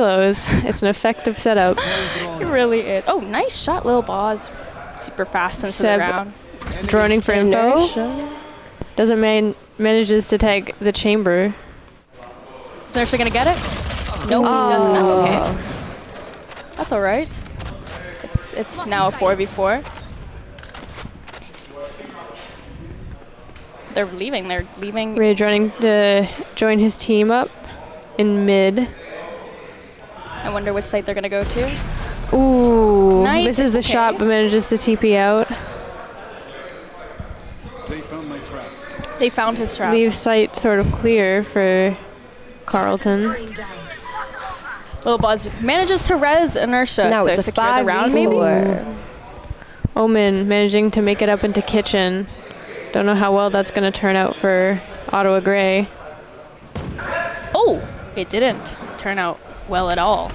kilos. It's an effective setup. It really is. Oh, nice shot, Lil Boz. Super fast into the ground. Droning for info. Doesn't manages to tag the chamber. Is Inertia gonna get it? Nope, he doesn't. That's okay. That's all right. It's now a 4v4. They're leaving. They're leaving. Rage running to join his team up in mid. I wonder which site they're gonna go to. Ooh, Nice. This is the shot, but manages to TP out. They found my trap. They found his trap. Leaves site sort of clear for Carlton. Lil Buzz manages to res Inertia Now to it's a secure the round, maybe? Omen managing to make it up into kitchen. Don't know how well that's going to turn out for Ottawa Grey. Oh, it didn't turn out well at all.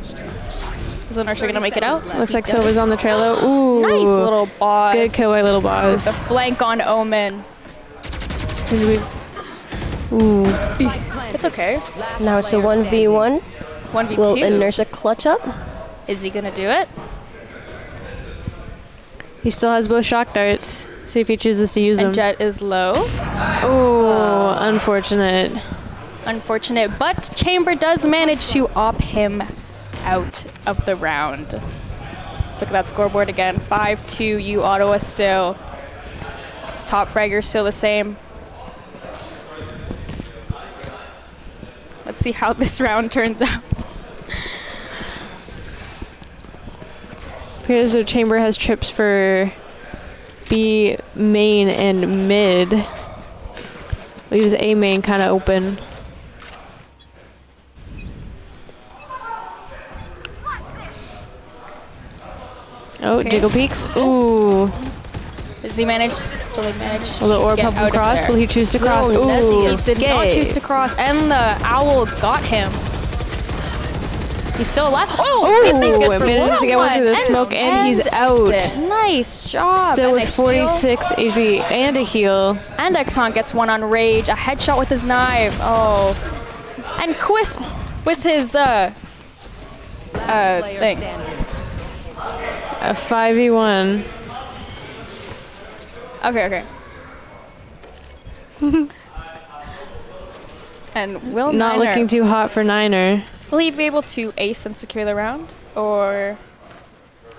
Is Inertia going to make it out? Looks like Sova's on the trail out. Ooh. Nice little boss. Good kill by Little Boss. The flank on Omen. Ooh. It's okay. Now it's a 1v1. 1v2. Will Inertia clutch up? Is he going to do it? He still has both shock darts. See if he chooses to use them. And Jet is low. Oh, unfortunate. Unfortunate, but Chamber does manage to op him out of the round. Let's look at that scoreboard again. 5-2, you Ottawa still. Top fragger still the same. Let's see how this round turns out. Appears the chamber has trips for B main and mid. Leaves A main kind of open. Oh, Okay. Jiggle Peaks. Ooh. Does he manage? Will he manage? Will the orb to help get him out of cross? there? Will he choose to cross? Will Nezzy Ooh. He did not escape? choose to cross, and the owl got him. He's still alive. Oh, Ooh, fingers for manages to get one through the smoke, and he's out. Nice job. Still And with a heal. 46 HP and a heal. And Exxon gets one on Rage. A headshot with his knife. Oh. And Quisp with his thing. A 5v1. Okay. And Will Not Niner, looking too hot for Niner. will he be able to ace and secure the round? Or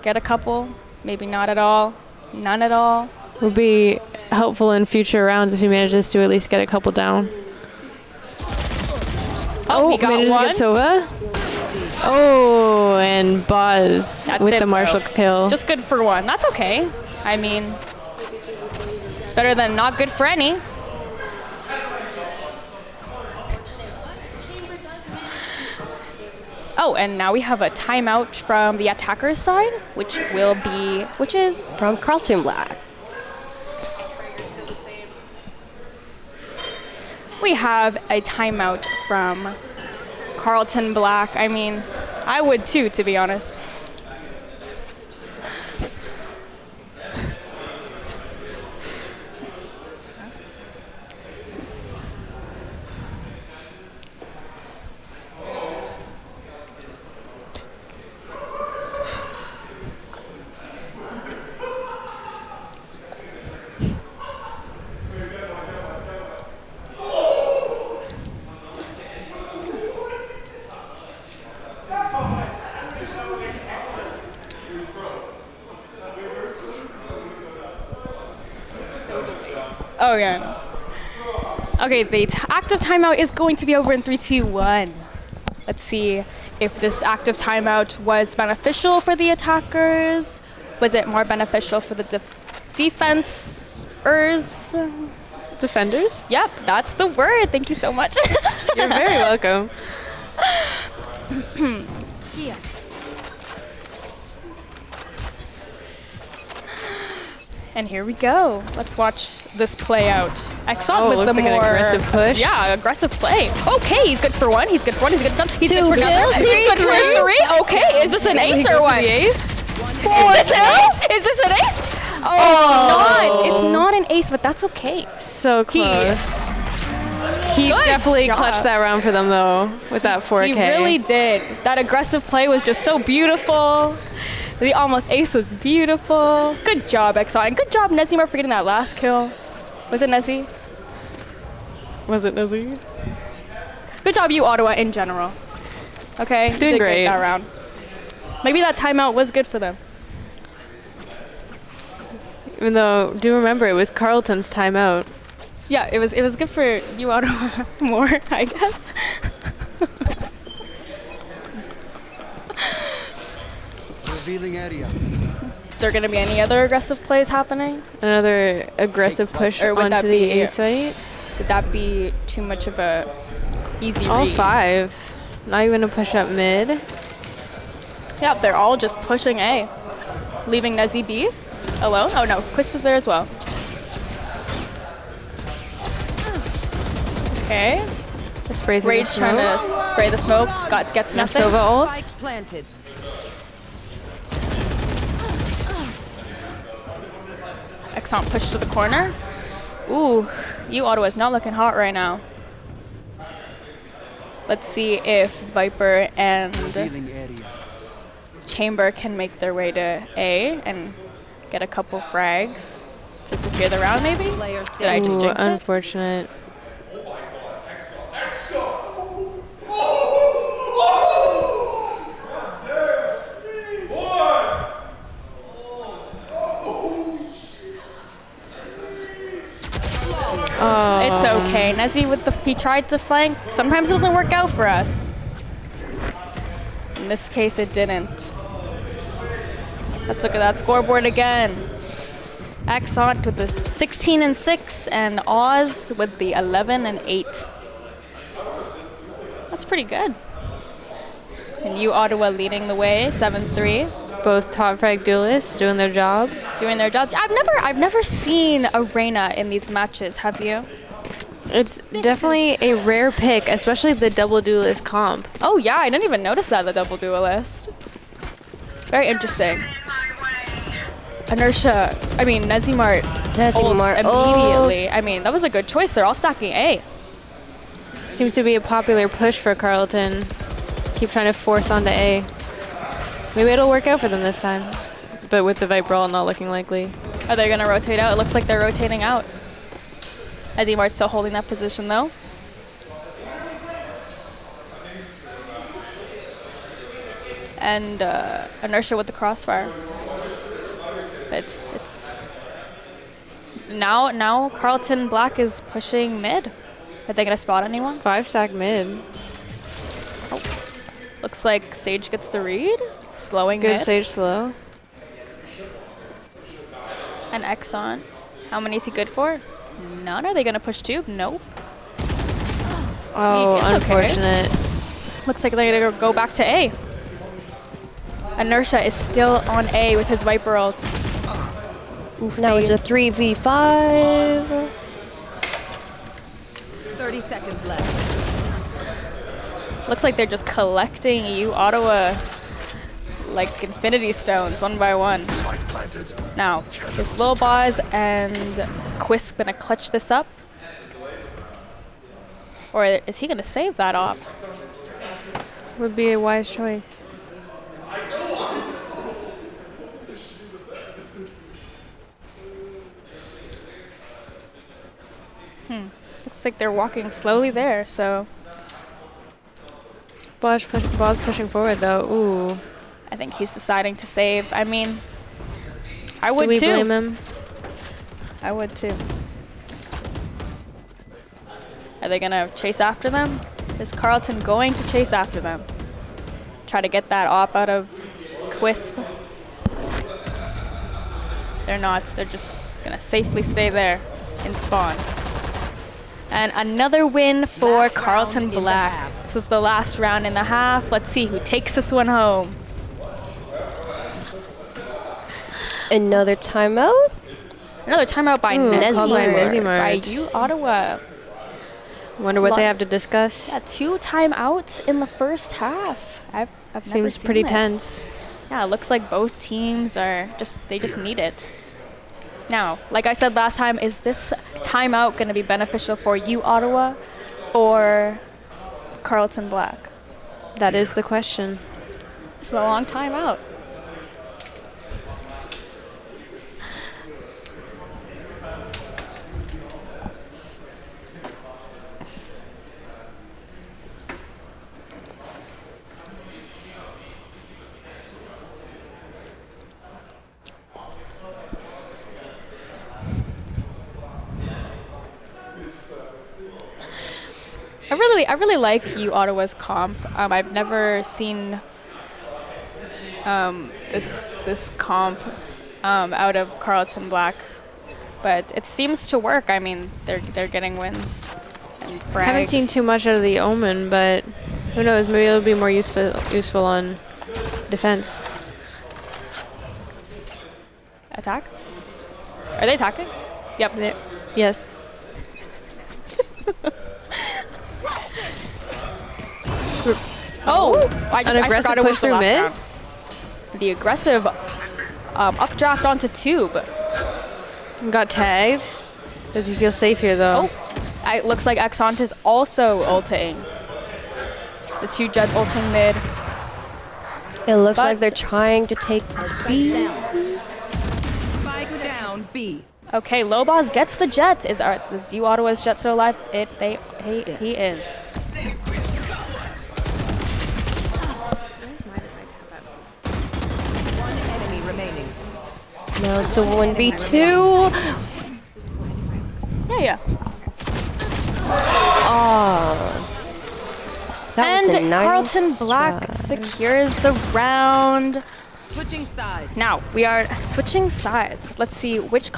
get a couple? Maybe not at all. None at all. Will be helpful in future rounds if he manages to at least get a couple down. Oh, he got manages one. to get Sova. Oh, and Buzz That's with it, the Marshall bro. kill. Just good for one. That's okay. I mean, it's better than not good for any. Oh, and now we have a timeout from the attacker's side, which is From Carlton Black. we have a timeout from Carlton Black. I mean, I would too, to be honest. Oh yeah. No. Okay, the active timeout is going to be over in 3, 2, 1. Let's see if this active timeout was beneficial for the attackers. Was it more beneficial for the defenders? Defenders? Yep, that's the word. Thank you so much. You're very welcome. And here we go. Let's watch this play out. Exxon Oh, with looks the like an more aggressive push. Yeah, aggressive play. Okay, he's good for one. He's good for one. He's good for one. He's Two good for another. kills, He's good for three. three. Okay, is this an ace or what? Ace? Is this an ace? Is this an ace? Oh, it's not. It's not an ace, but that's okay. So He- close. He Good definitely job. clutched that round for them though, with that 4K. He really did. That aggressive play was just so beautiful. The almost ace was beautiful. Good job, Exxon. And good job, Nezimar, for getting that last kill. Was it Nezzy? Was it Nizzy? Good job, you Ottawa, in general. Okay? Doing Did great. that round. Maybe that timeout was good for them. Even though, do remember, it was Carlton's timeout. Yeah, it was good for you Ottawa more, I guess. Revealing area. Is there going to be any other aggressive plays happening? Another aggressive push Or would onto that the be- A site. Would that be too much of a easy All read? 5. Not even a push up mid. Yeah, they're all just pushing A. Leaving Nezzy B alone. Oh no, Quisp was there as well. Okay. The spray through the Rage trying smoke. to spray the smoke. Gets nothing. Sova ult. Spike planted. Exxon pushed to the corner. Ooh, you Ottawa's not looking hot right now. Let's see if Viper and Revealing area. Chamber can make their way to A and get a couple frags to secure the round, maybe? Player Did I just Ooh, jinx it? unfortunate. Oh. It's okay. Nezzy with he tried to flank. Sometimes it doesn't work out for us. In this case, it didn't. Let's look at that scoreboard again. Axont with the 16 and 6, and Oz with the 11 and 8. That's pretty good. And you Ottawa leading the way, 7-3. Both top frag duelists doing their job. Doing their jobs. I've never seen a Reyna in these matches. Have you? It's definitely a rare pick, especially the double duelist comp. Oh yeah, I didn't even notice that, the double duelist. Very interesting. Inertia. I mean, Nezimart ults immediately. I mean, that was a good choice. They're all stacking A. Seems to be a popular push for Carlton. Keep trying to force onto A. Maybe it'll work out for them this time. But with the Viper ult not looking likely. Are they gonna rotate out? It looks like they're rotating out. Nezimart's still holding that position though. And Inertia with the crossfire. It's now Carlton Black is pushing mid. Are they gonna spot anyone? 5-stack mid. Looks like Sage gets the read, slowing Good mid. Sage slow. And Exxon. How many is he good for? None. Are they gonna push tube? Nope. Oh, It's okay. unfortunate. Looks like they're gonna go back to A. Inertia is still on A with his Viper ult. Now it's a 3v5. 30 seconds left. Looks like they're just collecting you Ottawa like infinity stones one by one. Now, is Lil Boz and Quisp gonna clutch this up? Or is he gonna save that off? Would be a wise choice. Looks like they're walking slowly there, so Boz pushing forward though. Ooh. I think he's deciding to save. I mean, I Do would we too. blame him? I would too. Are they gonna chase after them? Is Carlton going to chase after them? Try to get that op out of Quisp. They're not. They're just gonna safely stay there in spawn. And another win for Last Carlton round in the Black. half. This is the last round in the half. Let's see who takes this one home. Another timeout? Another timeout by Ooh, called by Nezimart. By Nezimart. you, Ottawa. Wonder what Lot- they have to discuss. Yeah, 2 timeouts in the first half. I've never Seems seen pretty this. tense. Yeah, it looks like both teams are just need it. Now, like I said last time, is this timeout going to be beneficial for you, Ottawa, or Carlton Black? That is the question. It's a long time out. I really like U Ottawa's comp. I've never seen this comp out of Carlton Black, but it seems to work. I mean, they're getting wins and frags. I haven't seen too much out of the Omen, but who knows? Maybe it'll be more useful on defense. Attack? Are they attacking? Yep. Yes. Oh, I aggressive forgot it was push the through last mid? round. The aggressive updraft onto tube. Got tagged. Does he feel safe here though? Oh, it looks like Exont is also ulting. The two Jets ulting mid. It looks like But- they're trying to take B. Spike down B. Okay, Lobos gets the Jet. Is U Ottawa's Jet still alive? He is. One enemy remaining. Now it's a 1v2. Yeah. Oh. That was a And nice Carlton Black try. secures the round. Switching sides. Now we are switching sides. Let's see which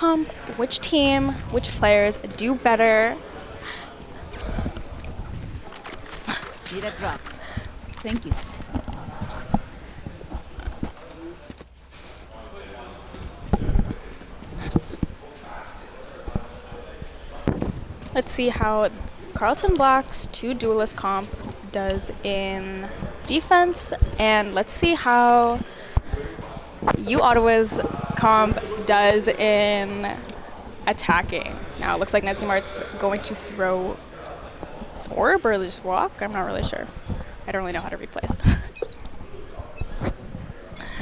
team, which players do better. Need a drop. Thank you. Let's see how Carlton Black's 2 duelist comp does in defense, and let's see how U Ottawa's comp does in attacking. Now it looks like Nezimart's going to throw his orb or just walk. I'm not really sure. I don't really know how to replace.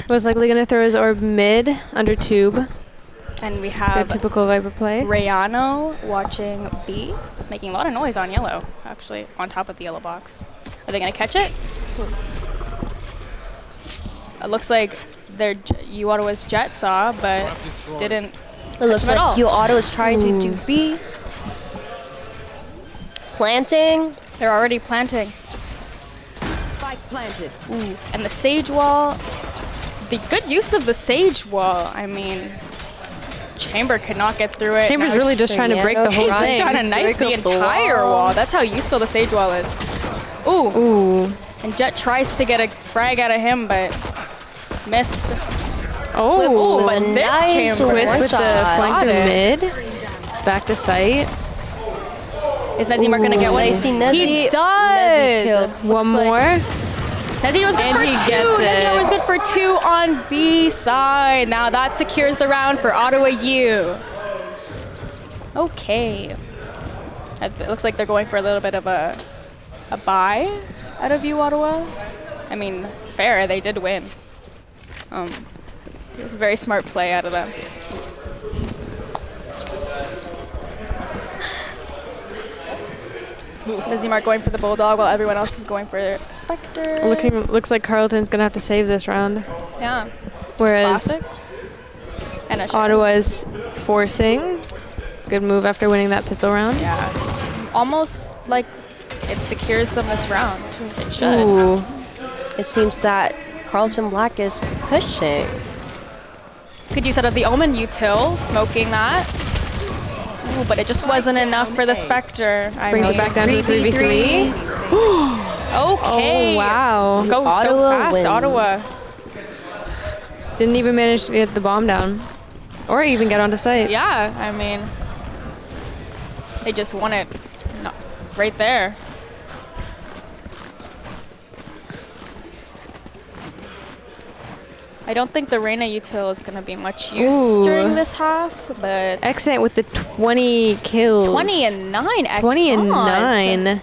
Most likely gonna throw his orb mid under tube. And we Good have typical Viper play. Rayano watching B, making a lot of noise on yellow, actually, on top of the yellow box. Are they going to catch it? It looks like their U Ottawa's Jet saw, but didn't It looks him at all. like U Auto is trying to do B. Planting. They're already planting. Spike planted. Ooh, and the Sage Wall, the good use of the Sage Wall, I mean, Chamber could not get through it. Chamber's Now really he's just trying to break the whole He's just thing. trying to knife the Break up the entire wall. wall. That's how useful the Sage Wall is. Ooh. Ooh. And Jet tries to get a frag out of him, but missed. Oh, With but a this nice Chamber twist with the one-shot. flank through Got mid. Back to sight. Is Nezimar gonna get one? Lacy Nezi. He Nezi does. killed. One like- more. Nezimar was good And for he 2. gets Nezimar it. was good for 2 on B side. Now that secures the round for Ottawa U. Okay. It looks like they're going for a little bit of a bye out of U Ottawa. I mean, fair. They did win. It was a very smart play out of them. Nezimar going for the Bulldog while everyone else is going for Spectre. Looks like Carleton's gonna have to save this round. Yeah. Whereas Classics. And a share. Ottawa's forcing. Good move after winning that pistol round. Yeah. Almost like it secures them this round. It should. Ooh. It seems that Carlton Black is pushing. Good use out of the Omen util, smoking that. Ooh, but it just wasn't enough for the Spectre. I Brings mean, it back down to 3v3. Okay. Oh, wow. Go so Ottawa fast, wins. Ottawa. Didn't even manage to get the bomb down. Or even get onto site. Yeah, I mean, they just won it right there. I don't think the Reyna util is going to be much use Ooh. during this half, but Exant with the 20 kills. 20 and 9 20 and Exant. 9.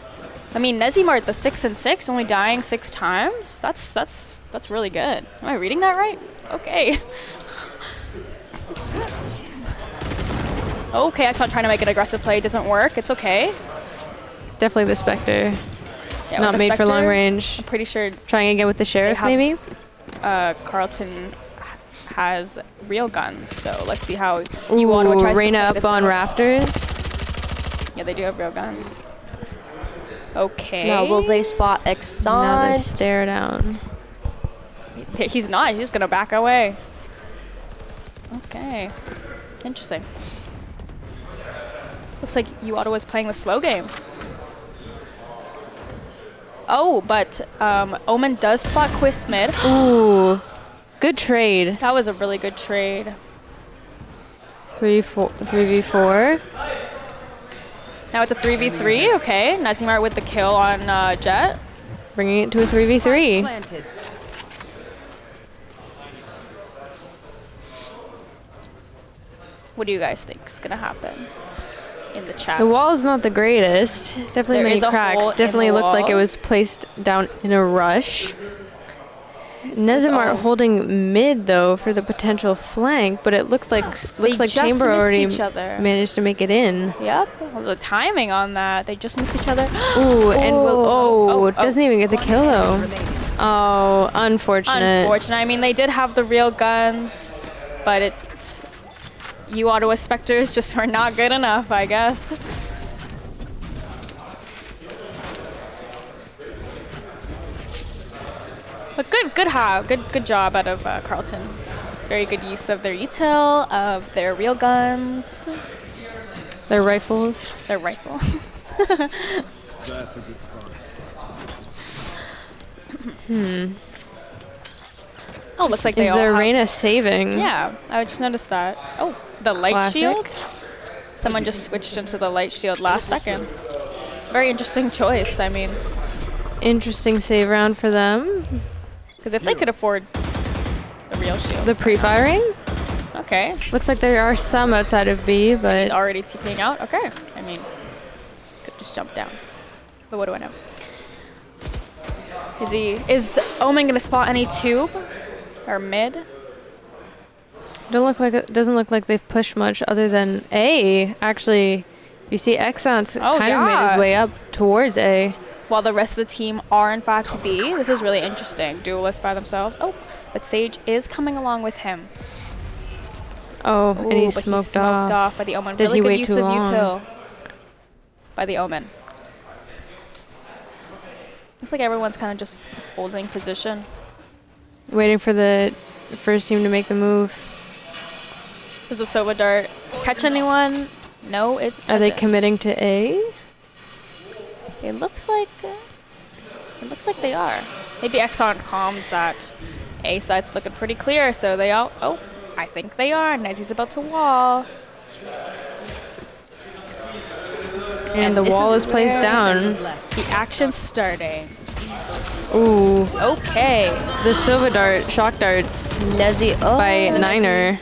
I mean, Nezimart, the 6 and 6, only dying 6 times. That's really good. Am I reading that right? Okay. Okay, Exxon trying to make an aggressive play. Doesn't work. It's okay. Definitely the Spectre. Yeah, Not with the made for long Spectre, range. I'm pretty sure Trying again with the Sheriff, have- maybe? Carlton has real guns. So let's see how you Ottawa Ooh, tries to Reyna play up this on out. rafters. Yeah, they do have real guns. Okay. Now, will they spot Now the Exxon? stare down. He's not. He's just gonna back away. Okay. Interesting. Looks like you Ottawa's playing the slow game. Oh, but Omen does spot Quist mid. Ooh, good trade. That was a really good trade. 3v4. Now it's a 3v3. Okay, Nazimar with the kill on Jet. Bringing it to a 3v3. Planted. What do you guys think is gonna happen in the chat? The wall is not the greatest. Definitely There many is a hole cracks. in Definitely the looked like it wall. was placed down in a rush. Nezimart Oh. holding mid though for the potential flank, but it looks like just Chamber missed already each other. managed to make it in. Yep. Well, the timing on that, they just missed each other. Ooh, and Oh, doesn't even get the kill though. Remaining. Oh, unfortunate. Unfortunate. I mean, they did have the real guns, but you Ottawa Spectres just were not good enough, I guess. But good job out of Carlton. Very good use of their util, of their real guns, Their rifles. their rifles. That's a good spot. Oh, looks like they Is all their have- Reyna saving? Yeah, I just noticed that. Oh, the light Classic. shield? Someone just switched into the light shield last second. Very interesting choice, I mean, Interesting save round for them. because if they could afford the real shield. The pre-firing? Okay, Looks like there are some outside of B, he's but already TPing out. Okay, I mean, could just jump down. But what do I know? Is Omen gonna spot any tube or mid? doesn't look like they've pushed much other than A. Actually, you see Exxon's Oh, kind of made yeah. his way up towards A. While the rest of the team are in fact B. This is really interesting. Duelists by themselves. Oh, but Sage is coming along with him. Oh, and Ooh, he's but smoked off. by the Omen. Did Really he good wait use too of long? util by the Omen. Looks like everyone's kind of just holding position. Waiting for the first team to make the move. Does the Sova Dart catch anyone? No, it Are they doesn't. committing to A? It looks like they are. Maybe Exxon calms that A side's looking pretty clear, so they all. Oh, I think they are. Nezi's about to wall. And the this wall is is placed where down. The action's starting. Ooh, Okay. the Silva Dart, shock darts Nezi. Oh, by Niner.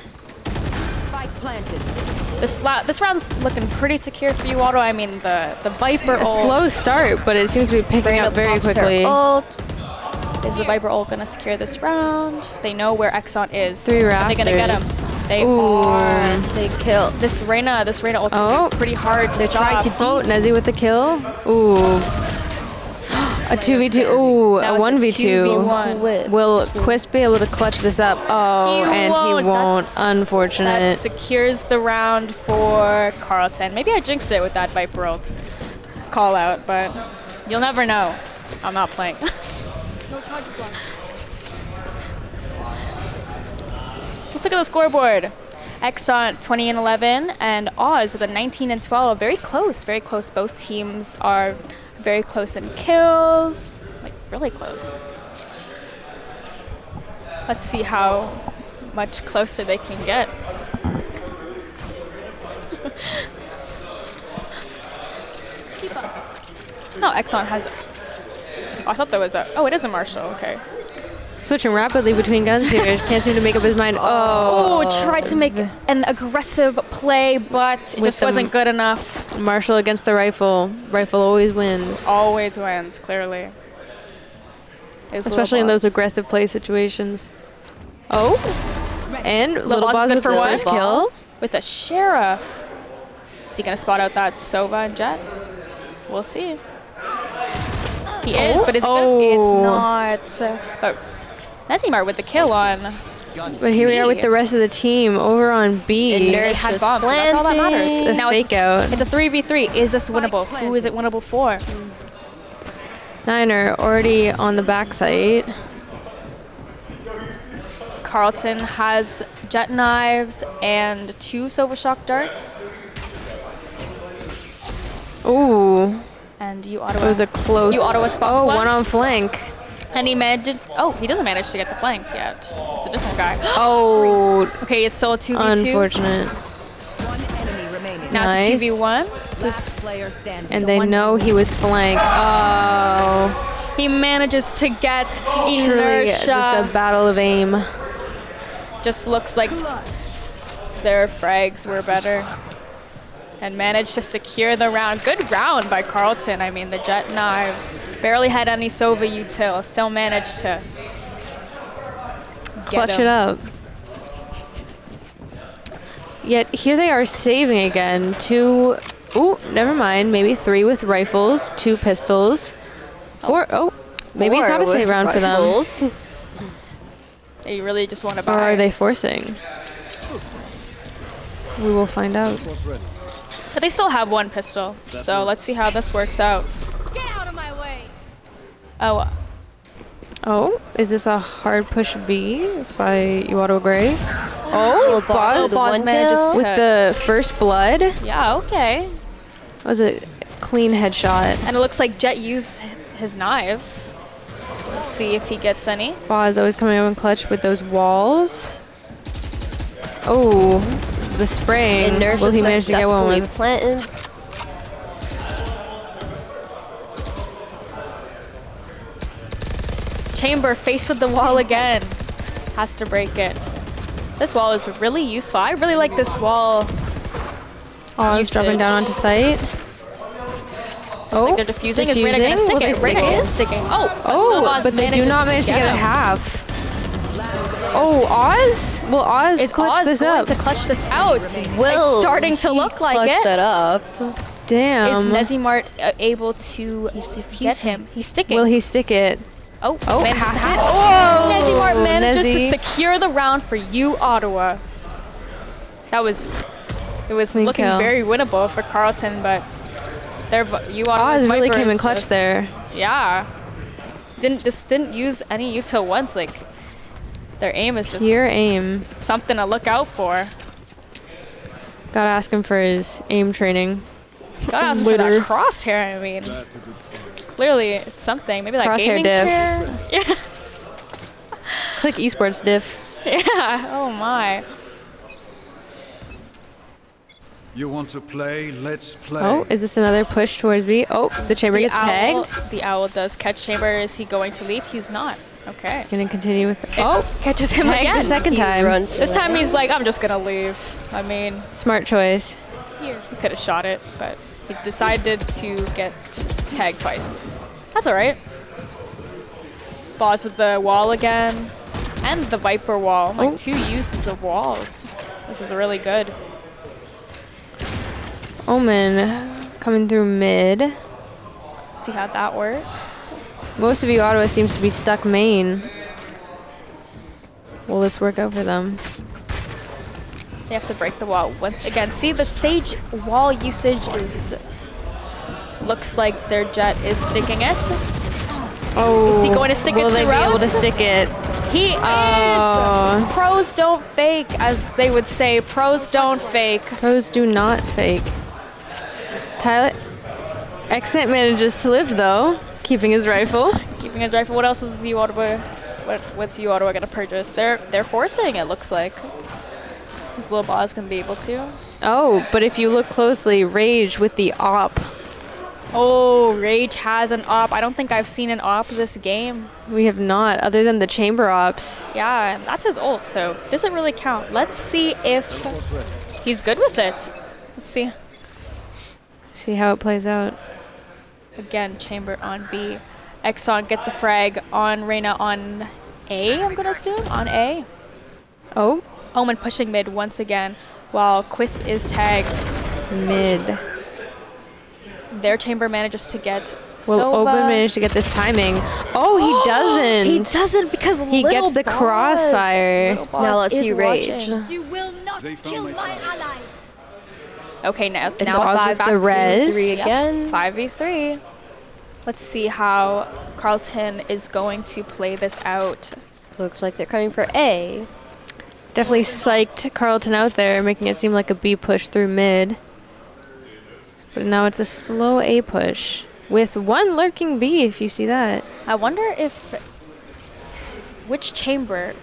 Spike planted. This round's looking pretty secure for you, Otto. I mean, the Viper A ult. slow start, but it seems to be picking Reyna up very pops her quickly. ult. Is the Viper ult gonna secure this round? They know where Exxon is. 3 Are they gonna get him? rafters. They Ooh. are. They kill. This Reyna ult's Oh. pretty hard to They're trying stop. to Oh, Nezi with the kill. Ooh. A 2v2. Ooh, Now a it's a 1v2. 2v1. Quist. Will Quist be able to clutch this up? Oh, He and won't. he won't. That Unfortunate. secures the round for Carlton. Maybe I jinxed it with that Viper ult call out, but you'll never know. I'm not playing. Let's look at the scoreboard. Exxon 20 and 11, and Oz with a 19 and 12. Very close, very close. Both teams are very close in kills, like really close. Let's see how much closer they can get. No, Exxon has. Oh, I thought there was a. Oh, it is a Marshall. Okay. Switching rapidly between guns here. Can't seem to make up his mind. Oh, tried to make an aggressive play, but it With just wasn't good enough. Marshall against the rifle. Rifle always wins. Always wins, clearly. Especially in those aggressive play situations. Oh, and Little Boss good with for the one. first kill. With the Sheriff. Is he going to spot out that Sova and Jet? We'll see. He is, but is it good? It's not. But Nezimar with the kill on. But here we are with the rest of the team over on B. And They had bombs, so that's all that matters. A Now fake out. it's a 3v3. Is this winnable? Who is it winnable for? Niner already on the backside. Carlton has jet knives and 2 Sova Shock darts. Ooh, And you it Ottawa. was a close. You Ottawa spots Oh, one. one on flank. And he managed. Oh, he doesn't manage to get the flank yet. It's a different guy. Oh, Okay, it's still a 2v2. unfortunate. One enemy remaining. Now Nice. it's a 2v1. Last player standing. And they know he was flanked. Oh, He manages to get truly just a inertia. battle of aim. Just looks like their frags were better. And managed to secure the round. Good round by Carlton. I mean, the jet knives barely had any Sova util. Still managed to Clutch it up. Yet here they are saving again. 2, ooh, never mind. Maybe 3 with rifles, 2 pistols. 4, oh, maybe it's not a save round for them. They really just want to Or buy. are they forcing? We will find out. Almost ready. But they still have 1 pistol. So let's see how this works out. Get out of my way! Oh, Oh, is this a hard push B by Uado Gray? Oh, Boz one manages kill. to- with the first blood. yeah, okay. That was a clean headshot. And it looks like Jet used his knives. Let's see if he gets any. Boz always coming up in clutch with those walls. Oh, the spraying. Inertia Will he manage to get one successfully with? planted. Chamber faced with the wall again. Has to break it. This wall is really useful. I really like this wall. Oh, it's dropping usage. down onto site. Oh, Like they're diffusing. Is Reyna gonna stick Will they it? Reyna stick it? is sticking. Oh, Oh, Oz but they do manages not manage to get a him. half. Oh, Oz? Will Oz Is clutch Oz this going up? to clutch this out? Will It's starting to he look like clutch it. that up? Damn. Is Nezimart able to get him? He's sticking. Will he stick it? Oh, Oh, manages to half get it. it. Oh, Nezimart manages Nezzy. to secure the round for you, Ottawa. It was Clean looking kill. very winnable for Carlton, but you Oz really came in Vipers clutch just- there. Yeah, didn't use any util once. Like their aim is just Pure aim. something to look out for. Gotta ask him for his aim training. Gotta ask him for that Litter. crosshair. I mean, That's a good spot. clearly it's something. Maybe that Crosshair gaming diff. chair. Yeah. Click esports diff. Yeah. Oh my. You want to play? Let's play. Oh, is this another push towards B? Oh, the chamber gets tagged. The owl does catch Chamber. Is he going to leave? He's not. Okay. Gonna continue with the, oh, Catches him tagged again. the second He time. runs This away. time he's like, I'm just gonna leave. I mean, Smart choice. he could have shot it, but he decided to get tagged twice. That's all right. Boss with the wall again, and the Viper wall. Like 2 uses of walls. This is really good. Omen coming through mid. See how that works. Most of you Ottawa seems to be stuck main. Will this work out for them? They have to break the wall once again. See, the Sage wall usage is looks like their Jet is sticking it. Oh, Is he going to stick it will they be able throughout? to stick it? He Oh. is. Pros don't fake, as they would say. Pros don't fake. Pros do not fake. Tyler, Accent manages to live though, keeping his rifle. Keeping his rifle. What else is you Ottawa? What's you Ottawa gonna purchase? They're forcing it. Looks like. This little boss gonna be able to. Oh, but if you look closely, Rage with the op. Oh, Rage has an op. I don't think I've seen an op this game. We have not, other than the chamber ops. Yeah, that's his ult, so doesn't really count. Let's see if he's good with it. Let's see. See how it plays out. Again, chamber on B. Exxon gets a frag on Reyna on A, I'm gonna assume, on A. Oh, Omen pushing mid once again, while Quisp is tagged. mid. Their chamber manages to get Will Sova. Open manage to get this timing? Oh, he doesn't. He doesn't because He gets the crossfire. Little Boss Now let's is see Rage. watching. You will not They found kill my my tower. allies. Okay, now It's now a it's 5 back to to 3 Yeah, again. 5v3. Let's see how Carlton is going to play this out. Looks like they're coming for A. Definitely psyched Carlton out there, making it seem like a B push through mid. But now it's a slow A push with one lurking B, if you see that. I wonder if which chamber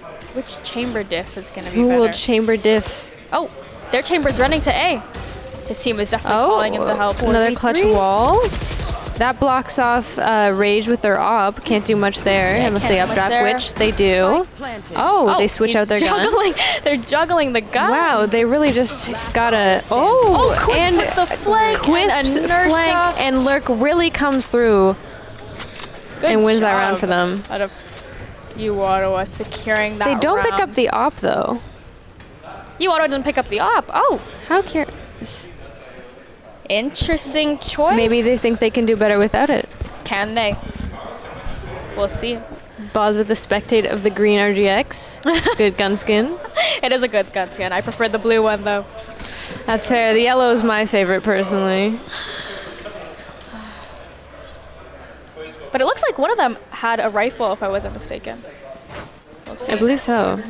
diff is going to be Who will better. chamber diff? Oh, their chamber's running to A. His team is definitely calling him to help. Another clutch 4v3. wall. That blocks off Rage with their op. Can't do much there unless they can't do much updraft, there. which they do. Oh, they switch he's out their gun. juggling. They're juggling the gun. Wow, they really just gotta. Quisp and with the flank Quisp's and inertia. flank and lurk really comes through Good and wins that job round for them. Out of you, Ottawa, securing that They don't pick round. up the op though. You, Ottawa, doesn't pick up the op. Oh, How curious. interesting choice. Maybe they think they can do better without it. Can they? We'll see. Boz with the spectate of the green RGX. Good gun skin. It is a good gun skin. I prefer the blue one though. That's fair. The yellow is my favorite personally. But it looks like one of them had a rifle, if I wasn't mistaken. We'll see. I believe so.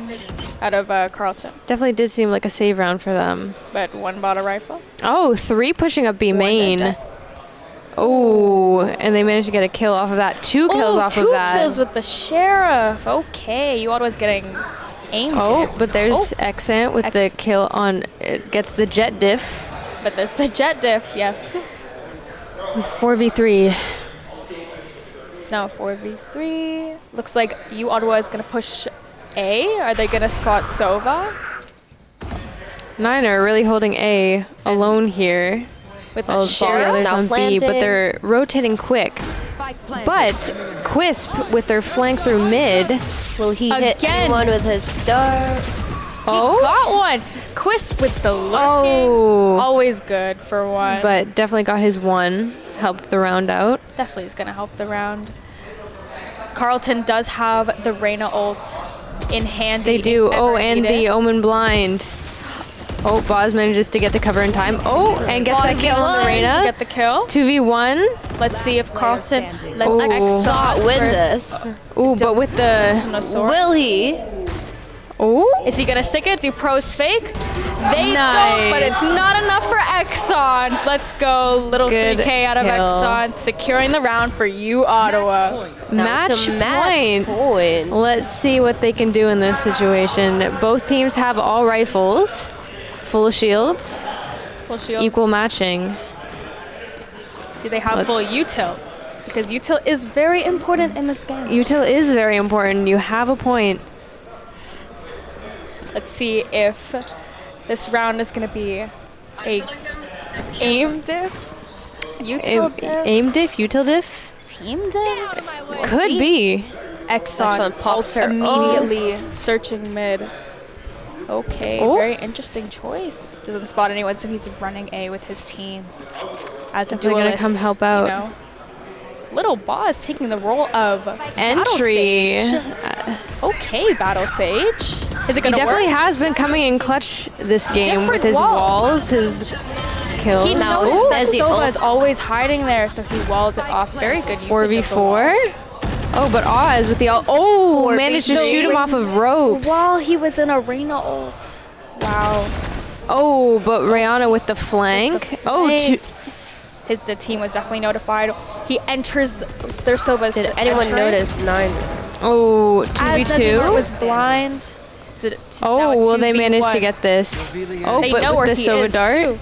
Out of Carlton. Definitely did seem like a save round for them. But one bought a rifle. Oh, 3 pushing up B One main. dead. Oh, and they managed to get a kill off of that. 2 kills off of that. 2 kills with the sheriff. Okay, you Ottawa's getting aimed. Oh, at. but there's Oh, Accent with the kill on. It gets the jet diff but there's the jet diff, yes. with 4v3. It's now 4v3. Looks like you Ottawa is going to push A. Are they going to spot Sova? Niner really holding A alone here. With the Oh, the sheriff? others now on B, but planted. they're rotating quick. But Quisp with their flank through mid. Will he hit Again. anyone with his dart? Oh, Got one. Quisp with the lurking. oh, Always good for one. but definitely got his one. Helped the round out. Definitely is going to help the round. Carlton does have the Reyna ult in hand. They do. Oh, and the Omen blind. Oh, Boz manages to get to cover in time. Oh, and gets that kill on to Arena. get the kill. 2v1. Let's see if Carlton lets Oh. Exxon Win versus this. Ooh, but with the. Dinosaur. Will he? Oh, Is he gonna stick it? Do pros fake? They Nice. don't, but it's not enough for Exxon. Let's go, little Good 3K out of kill. Exxon, securing the round for you, Ottawa. Now it's match a match point. Let's see what they can do in this situation. Both teams have all rifles, full shields, Full shields. equal matching. Do they have Let's- full util? Because util is very important in this game. Util is very important. You have a point. Let's see if this round is going to be a aim diff, util diff, Aim diff, util diff? team diff. Could be. Exxon Exxon pops pops her immediately, searching mid. Okay, Oh. very interesting choice. Doesn't spot anyone, so he's running A with his team. As a Definitely gonna duelist, come help out. You know. Little Boss taking the role of Entry. Battle Sage. Okay, Battle Sage. Is it He gonna definitely work? has been coming in clutch this game Different with his wall. walls, his kills. He Now, noticed that as the Sova ult- is always hiding there, so he walled it off. Very good usage 4v4. of the Oh, but Oz with the oh 4v3. managed to shoot him off of ropes. wall. While he was in Arena ult. Wow. Oh, but Rihanna with the flank. Oh, flank. The team was definitely notified. He enters their Sova's. Did anyone notice 9? oh, As 2v2. was blind. It's Oh, now a will they manage to 2v1. get this? Oh, They but know with where the he Sova is, dart. too.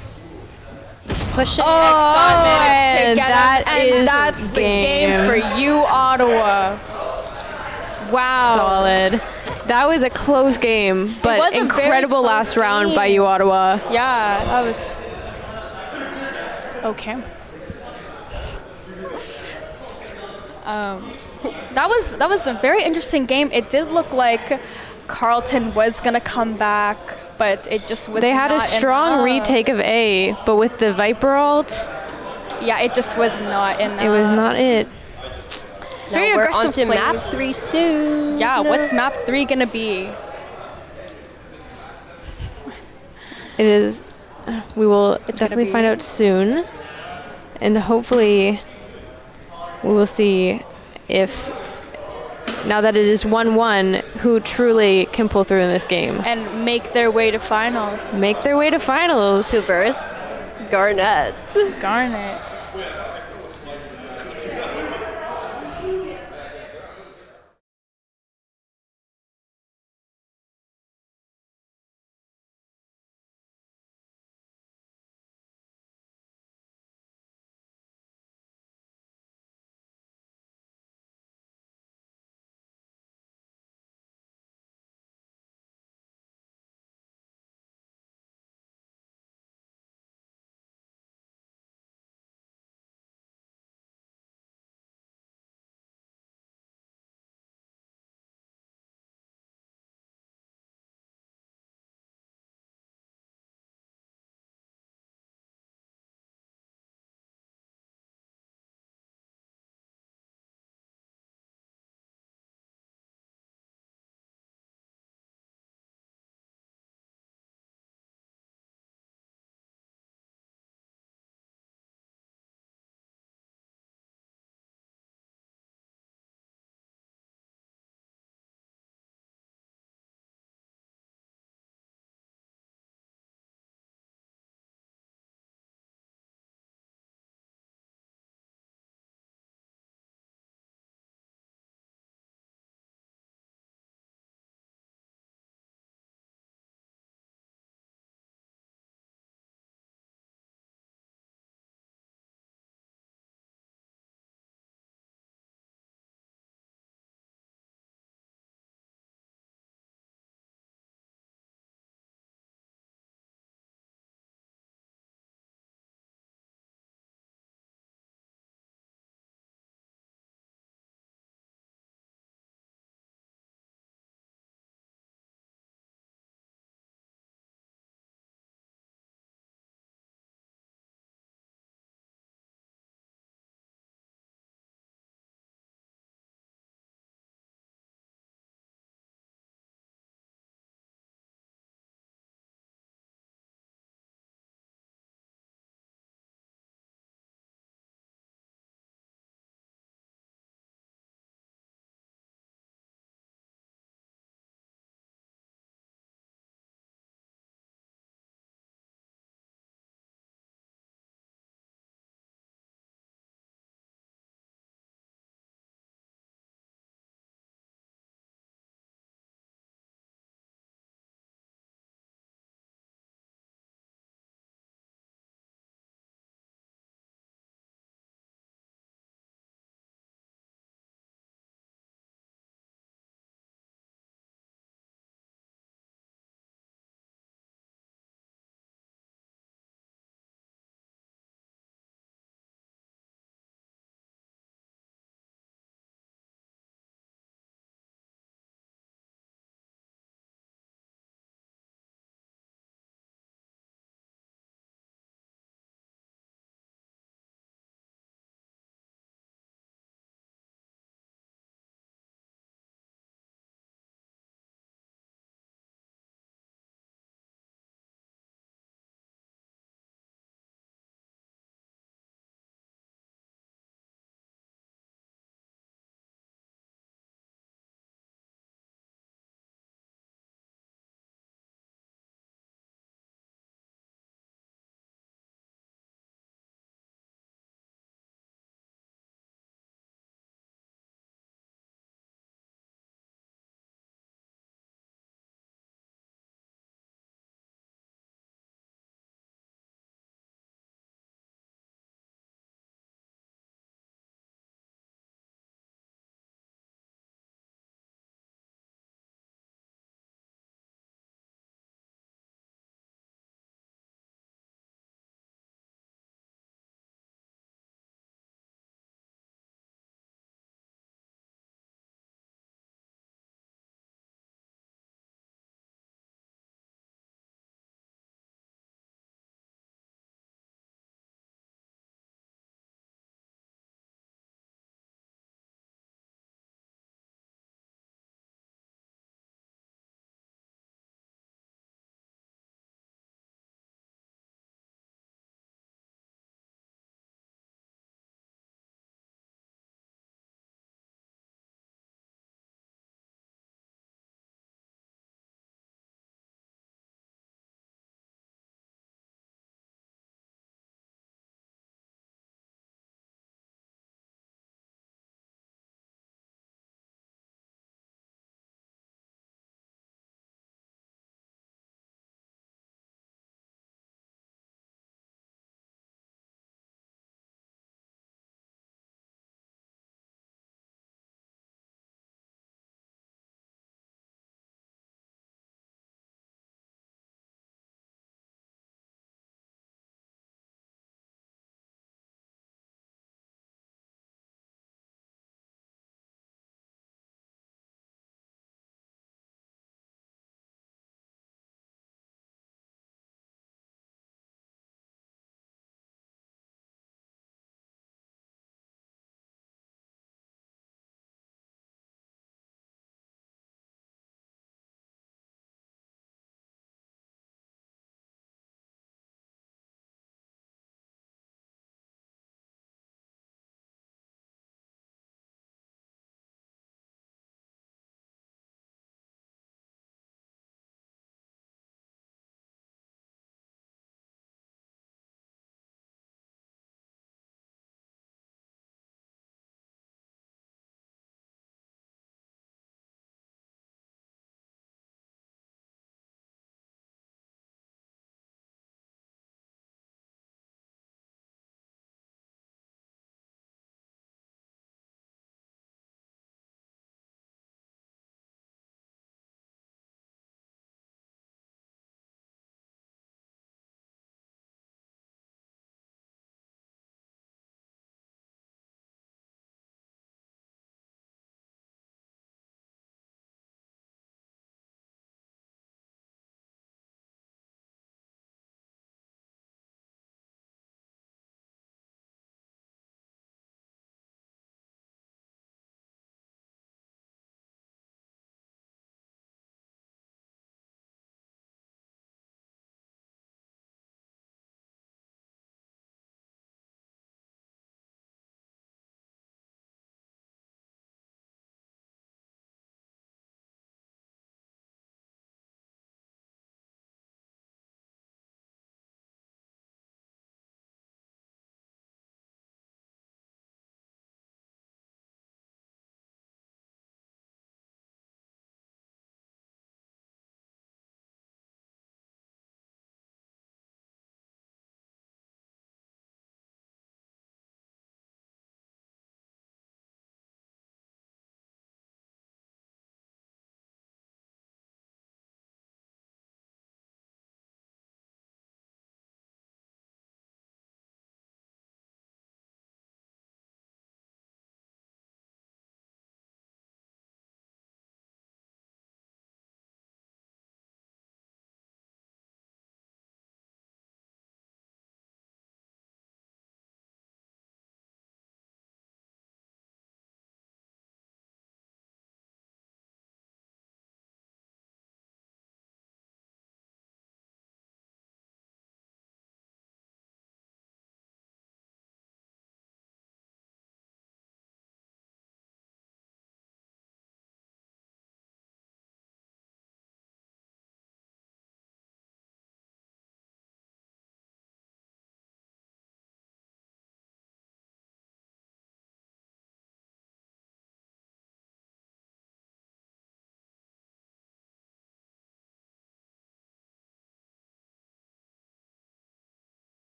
Pushing Exxon managed to and get that him, and is that's the game game. for you, Ottawa. Wow. Solid. That was a close game, but was a very incredible close last round by game. you, Ottawa. Yeah, that was okay. That was a very interesting game. It did look like Carleton was gonna come back, but it just was. They had a not strong enough. retake of A, but with the Viper ult, Yeah, it just was not enough. it was not it. Now Very we're aggressive on to map plays. 3 soon. Yeah, what's map 3 gonna be? It is. We will It's definitely gonna find be- out soon, and hopefully, we will see if now that it is 1-1, who truly can pull through in this game, And make their way to finals. make their way to finals. To verse Garnett. Garnet.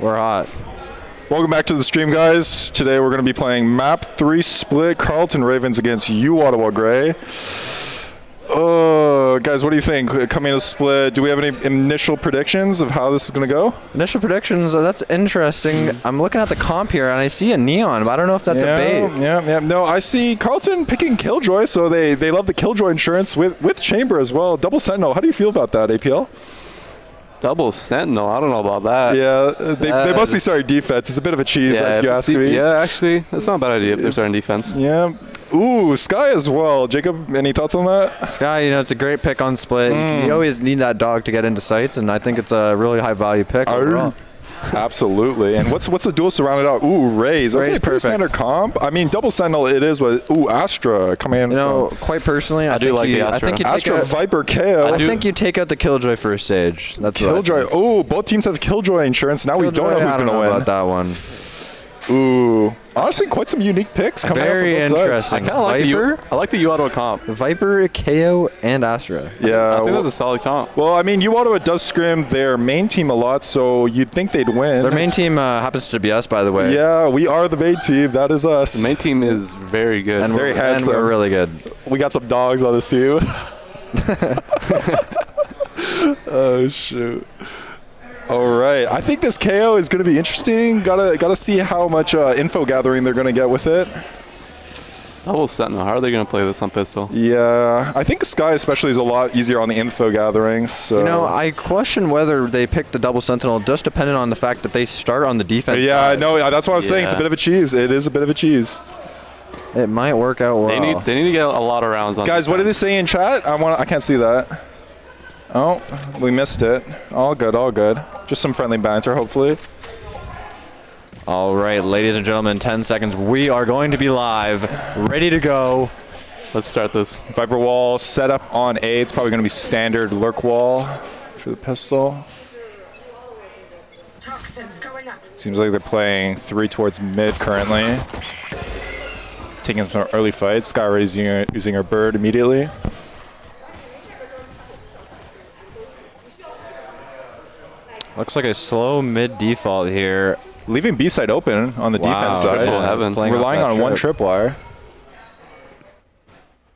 We're hot. Welcome back to the stream, guys. Today we're going to be playing map 3 split Carleton Ravens against U Ottawa Grey. Guys, what do you think? Coming to split, do we have any initial predictions of how this is going to go? Initial predictions, that's interesting. I'm looking at the comp here, and I see a neon, but I don't know if that's a bait. Yeah. No, I see Carleton picking Killjoy, so they love the Killjoy insurance with Chamber as well. Double Sentinel. How do you feel about that, APL? Double Sentinel? I don't know about that. Yeah, they must be starting defense. It's a bit of a cheese, if you ask me. Yeah, actually, that's not a bad idea if they're starting defense. Yeah. Ooh, Sky as well. Jacob, any thoughts on that? Sky, it's a great pick on split. You always need that dog to get into sights, and I think it's a really high value pick overall. Absolutely. And what's the duel surrounded out? Ooh, Raze. Okay, pretty standard comp. I mean, Double Sentinel, it is what. Ooh, Astra coming in. Quite personally, I do like the Astra. I think you Astra, Viper, KO. I think you take out the Killjoy for a stage. That's Killjoy. Oh, both teams have Killjoy insurance. Now we don't know who's going to win. About that one. Ooh, honestly, quite some unique picks coming out from both sides. I kind of like I like the U Ottawa comp. Viper, KO, and Astra. Yeah, I think that's a solid comp. Well, I mean, U Ottawa does scrim their main team a lot, so you'd think they'd win. Their main team happens to be us, by the way. Yeah, we are the main team. That is us. The main team is very good. And very handsome. And we're really good. We got some dogs on this team. Oh shoot. All right, I think this KO is going to be interesting. Gotta see how much info gathering they're going to get with it. Double Sentinel, how are they going to play this on pistol? Yeah, I think Sky especially is a lot easier on the info gathering. So. I question whether they picked the Double Sentinel just depending on the fact that they start on the defense side. No, that's what I was saying. It's a bit of a cheese. It is a bit of a cheese. It might work out well. They need to get a lot of rounds on. Guys, what did they say in chat? I can't see that. Oh, we missed it. All good, all good. Just some friendly banter, hopefully. All right, ladies and gentlemen, 10 seconds. We are going to be live, ready to go. Let's start this. Viper wall set up on A. It's probably going to be standard lurk wall for the pistol. Toxins going up. Seems like they're playing 3 towards mid currently. Taking some early fights. Sky already using her bird immediately. Looks like a slow mid default here. Leaving B side open on the defense side. Relying on one tripwire.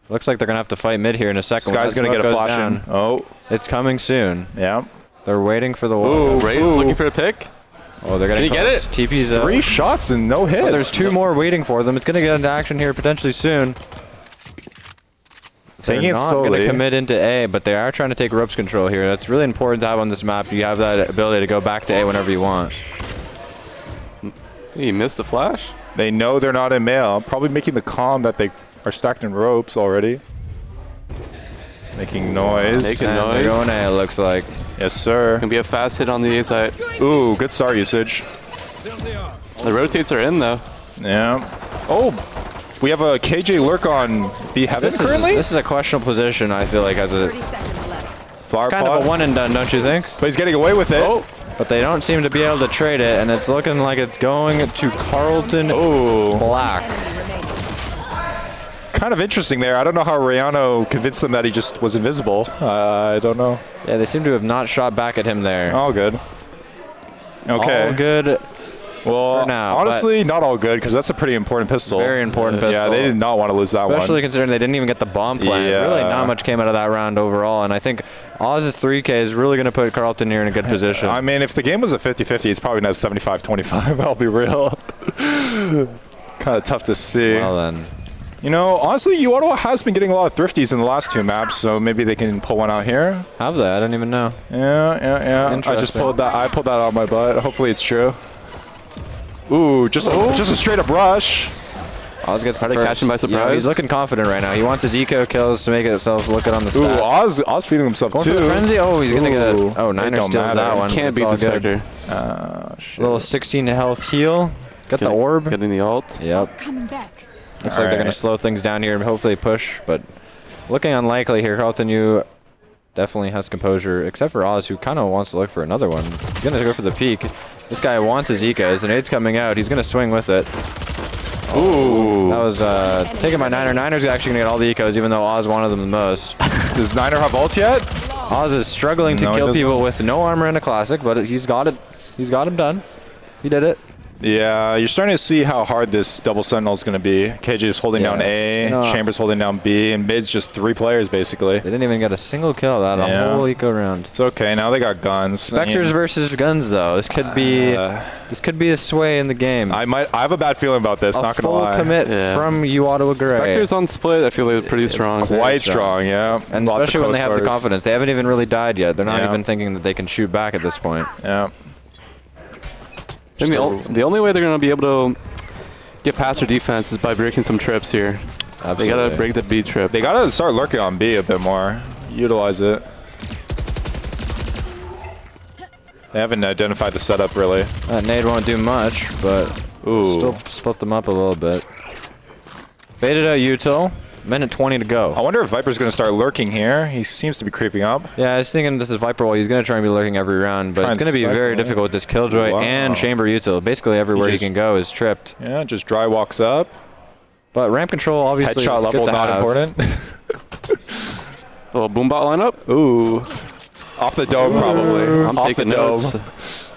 Looks like they're going to have to fight mid here in a second. Sky's going to get a flash in. Oh. It's coming soon. Yeah. They're waiting for the wall. Ooh, Raze looking for a pick. Oh, they're going to get it. TP's 3 shots and no hits. Oh, there's 2 more waiting for them. It's going to get into action here potentially soon. They're not going to commit into A, but they are trying to take ropes control here. That's really important to have on this map. You have that ability to go back to A whenever you want. He missed the flash. They know they're not in mail. Probably making the comm that they are stacked in ropes already. Making noise. They're going A, it looks like. Yes, sir. It's going to be a fast hit on the A side. Ooh, good star usage. The rotates are in, though. Yeah. Oh, we have a KJ lurk on B heaven currently? This is a questionable position, I feel like, as a flower kind of a one and done, don't you think? But he's getting away with it. Oh. But they don't seem to be able to trade it, and it's looking like it's going to Carleton Black. Kind of interesting there. I don't know how Rayano convinced them that he just was invisible. I don't know. Yeah, they seem to have not shot back at him there. All good. Okay. All good. Well, for now, honestly, not all good, because that's a pretty important pistol. Very important pistol. Yeah, they did not want to lose that one. Especially considering they didn't even get the bomb plant. Yeah. Really not much came out of that round overall, and I think Oz's 3K is really going to put Carleton here in a good position. I mean, if the game was a 50-50, it's probably not 75-25, I'll be real. Kind of tough to see. Well then. You know, honestly, U Ottawa has been getting a lot of thrifties in the last 2 maps, so maybe they can pull one out here. Have they? I don't even know. Yeah. I just pulled that. I pulled that out of my butt. Hopefully it's true. Ooh, just a straight up rush. Oz gets the first. Catch him by surprise. Yeah, he's looking confident right now. He wants his eco kills to make himself look good on the stat. Ooh, Oz feeding himself going too. For the frenzy. Oh, he's gonna get it. Oh, Niner steals that one. Can't beat this character. Little 16 health heal. Got the orb. Getting the ult. Yep. Coming back. Looks like they're gonna slow things down here and hopefully push, but looking unlikely here. Carleton U definitely has composure, except for Oz, who kind of wants to look for another one. He's gonna go for the peak. This guy wants his ecos. The nade's coming out. He's going to swing with it. Ooh. That was taken by Niner. Niner's actually going to get all the ecos, even though Oz wanted them the most. Does Niner have ult yet? Oz is struggling to kill people with no armor in a classic, but he's got it. He's got him done. He did it. Yeah, you're starting to see how hard this double sentinel is going to be. KJ's holding down A, Chambers holding down B, and mid's just 3 players basically. They didn't even get a single kill that whole eco round. It's okay. Now they got guns. Spectres versus guns, though. This could be a sway in the game. I have a bad feeling about this. Not gonna lie. Full commit from you, Ottawa Gray. Spectres on split, I feel like pretty strong. Quite strong, yeah. And lots especially of when they have the co-stars. confidence. They haven't even really died yet. They're not even thinking that they can shoot back at this point. Yeah. I mean, the only way they're going to be able to get past their defense is by breaking some trips here. Absolutely. They got to break the B trip. They got to start lurking on B a bit more. Utilize it. They haven't identified the setup really. That nade won't do much, but still split them up a little bit. Baited out util. Minute 20 to go. I wonder if Viper's going to start lurking here. He seems to be creeping up. Yeah, I was thinking this is Viper wall. He's going to try and be lurking every round, but it's going to be very difficult with this Killjoy and Chamber util. Basically everywhere he can go is tripped. Yeah, just dry walks up. But ramp control obviously Headshot is level good to not have. important. Little boombot lineup. Ooh. Off the dome probably. I'm Off taking the dome. notes.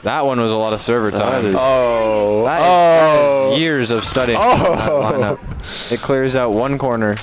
That one was a lot of server time. Oh. That is years of studying that lineup. It clears out one corner.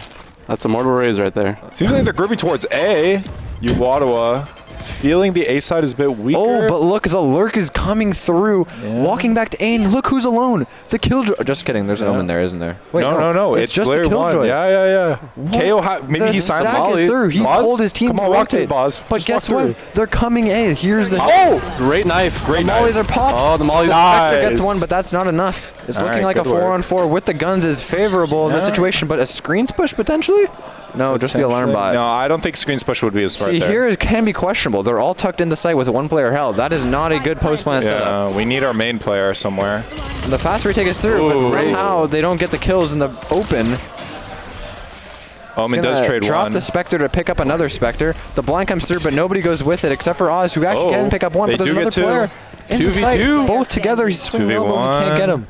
That's a mortal raise right there. Seems like they're grouping towards A. You Ottawa. Feeling the A side is a bit weaker. Oh, but look, the lurk is coming through, walking back to A, and look who's alone. The Killjoy. Just kidding, there's an omen there, isn't there? Wait, no. It's just Slayer the Killjoy. 1. Yeah. KO, maybe he signs stack Molly. is through. He's Boz? told his team Come to on, walk to rotate. the Boz. But Just guess walk what? through. They're coming A. Here's the... Oh! Great knife. Great The knife. mollies are popped. Oh, the mollies. Spectre gets Nice. one, but that's not enough. It's All looking right, like a good work. 4-on-4 with the guns is favorable in this situation, but a screens push potentially? No, just the alarm bot. No, I don't think screens push would be a smart See, there. here it can be questionable. They're all tucked in the site with one player held. That is not a good post-plant setup. Yeah, we need our main player somewhere. The fast retake is through, Ooh. but somehow they don't get the kills in the open. Omen does trade drop one. the Spectre to pick up another Spectre. The blind comes through, but nobody goes with it except for Oz, who actually can pick up one. They But there's do another get two. player in the site. 2v2. Both together, he's swinging elbow, we can't get him.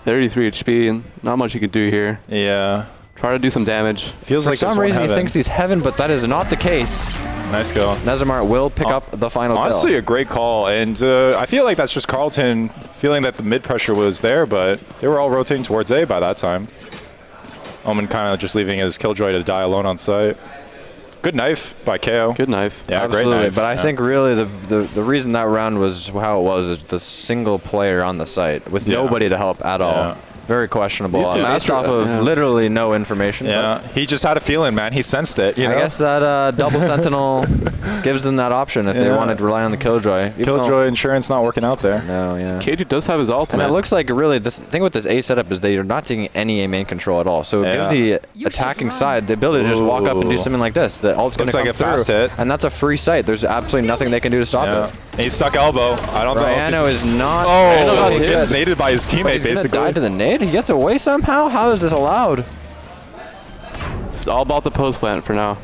33 HP, and not much you can do here. Yeah. Try to do some damage. Feels For like some there's one reason he heaven. thinks he's heaven, but that is not the case. Nice go. Nezamart will pick up the final Honestly, kill. a great call, and I feel like that's just Carlton feeling that the mid pressure was there, but they were all rotating towards A by that time. Omen kind of just leaving his Killjoy to die alone on site. Good knife by KO. Good knife. Yeah, Absolutely, great knife. but I think really the reason that round was how it was is the single player on the site with nobody to help at all. Very questionable. He's a Based master- off of literally no information. Yeah, he just had a feeling, man. He sensed it. You know? I guess that double sentinel gives them that option if they wanted to rely on the Killjoy. Killjoy insurance not working out there. No, yeah. KJ does have his ultimate. And it looks like really the thing with this A setup is they are not taking any A main control at all. So it gives the attacking side the ability to just walk up and do something like this. The ult's going to Looks like come a fast through, hit. and that's a free site. There's absolutely nothing they can do to stop it. And he's stuck elbow. I don't know. Ryano is not. Oh, really he gets good. naded by his But teammate he's gonna basically. die to the nade? He gets away somehow? How is this allowed? It's all about the post plant for now.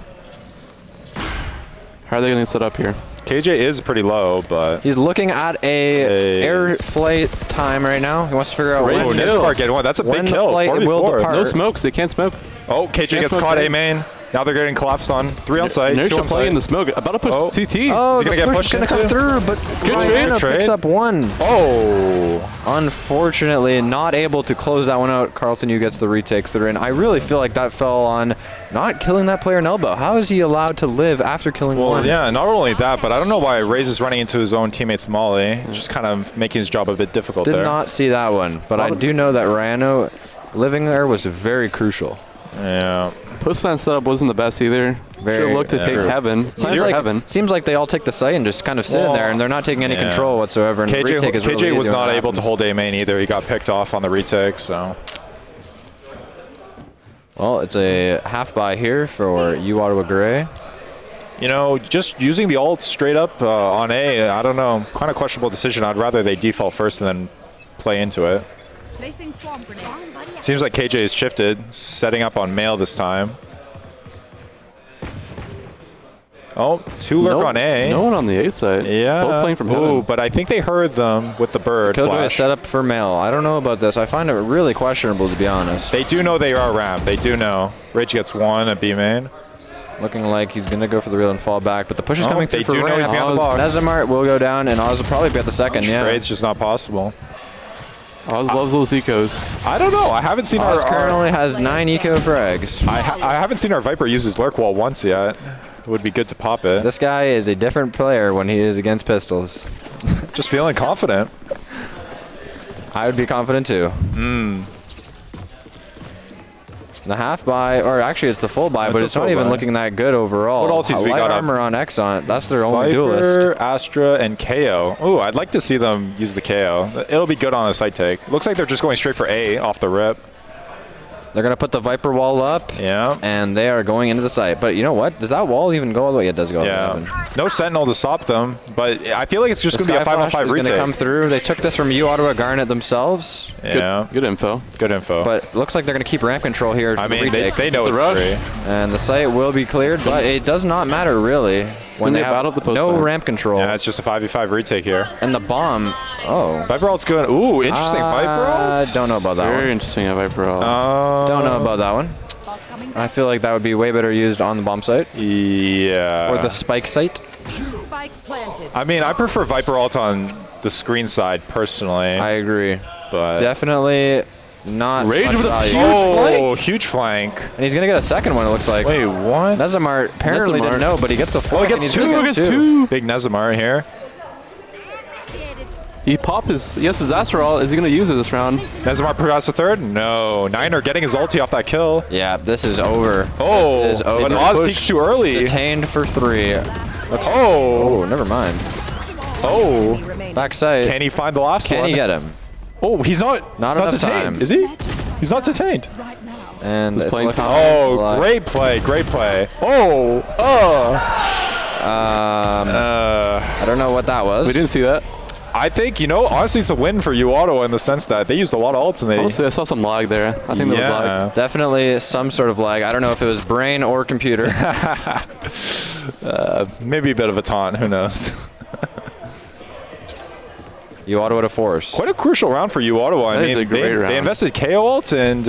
How are they going to set up here? KJ is pretty low, but He's looking at a air flight time right now. He wants to figure out oh, when Nezamart getting one. That's a when big the kill. flight will 44. depart. No smokes. They can't smoke. Oh, KJ gets caught A main. Now they're getting collapsed on. 3 on site. 2 Inertia on playing site. the smoke. About to push Oh. CT. Oh, Is he the gonna get push pushed is gonna come into? through, but trade. picks up one. Oh. Unfortunately, not able to close that one out. Carlton Yu gets the retake through, and I really feel like that fell on not killing that player in elbow. How is he allowed to live after killing Well, one? yeah, not only that, but I don't know why Raze is running into his own teammate's Molly. Just kind of making his job a bit difficult Did there. not see that one, but I do know that Ryano living there was very crucial. Yeah. Post plant setup wasn't the best either. Should have looked to take heaven. Seems like they all take the site and just kind of sit in there, and they're not taking any control whatsoever. And the retake is really KJ was easy when not it able to happens. hold A main either. He got picked off on the retake, so. Well, it's a half buy here for you, Ottawa Gray. You know, just using the ult straight up on A, I don't know. Kind of questionable decision. I'd rather they default first and then play into it. Placing swamp grenade. Seems like KJ is shifted, setting up on male this time. Oh, 2 lurk on A. No one on the A side. Yeah. Both playing from heaven. Ooh, but I think they heard them with the bird Killjoy is flash. set up for male. I don't know about this. I find it really questionable, to be honest. They do know they are ramp. They do know. Rage gets 1 at B main. Looking like he's going to go for the reel and fall back, but the push is coming through They for do know ramp. he's behind the box. Nezamart will go down, and Oz will probably be at the second, yeah. Trade's just not possible. Oz loves those ecos. I don't know. I haven't seen Oz our currently has 9 eco frags. I haven't seen our Viper use his lurk wall once yet. It would be good to pop it. This guy is a different player when he is against pistols. Just feeling confident. I would be confident too. The half buy, or actually it's the full buy, That's but a it's not full even buy. looking that good overall. What ultis we Light got up? armor on Exxon, that's their only duelist. Viper, Astra, and KO. Ooh, I'd like to see them use the KO. It'll be good on a side take. Looks like they're just going straight for A off the rip. They're going to put the Viper wall up, Yeah. and they are going into the site. But you know what? Does that wall even go all the way? It does go all the way. Yeah. Even. No Sentinel to stop them, but I feel like it's just going to be a 5-on-5 is going to retake. come through. They took this from Ottawa Garnet themselves, Yeah. Good info. Good info. but looks like they're going to keep ramp control here. I for the mean, they retake. know the it's rush. free. And the site will be cleared, but it does not matter really when gonna they be a battle have at the post no man. ramp control. Yeah, it's just a 5v5 retake here. And the bomb, oh. Viper ult's good. Ooh, interesting Viper ult. Don't know about that Very one. interesting at Viper. Don't know about that one. I feel like that would be way better used on the bomb site Yeah. or the spike site. Spike planted. I mean, I prefer Viper ult on the screen side personally, I agree. but Definitely not Rage much with a value. oh, huge flank. And he's going to get a second one, it looks like. Wait, what? Nezamart apparently Nezamart. didn't know, but he gets the flank. he and gets he's two. gonna He get gets two. Big Nezamart here. He popped his, yes, his Astral. Is he going to use it this round? Nezamart progressed to third. No, Niner getting his ulti off that kill. Yeah, this is over. Oh, This is over. but Oz Push peeks too early. Detained for 3. Oh, Never mind. oh. Backside. Can he find the last one? Can he get him? Oh, he's not enough detained. time. Is he? He's not detained. And it's playing looking top. Oh, like- great play, great play. Oh, I don't know what that was. We didn't see that. I think, you know, honestly, it's a win for Ottawa in the sense that they used a lot of ults and they. Honestly, I saw some lag there. I think there was lag. Definitely some sort of lag. I don't know if it was brain or computer. Maybe a bit of a taunt. Who knows? Ottawa to force. Quite a crucial round for Ottawa. I That is mean, a great round. they invested KO ult and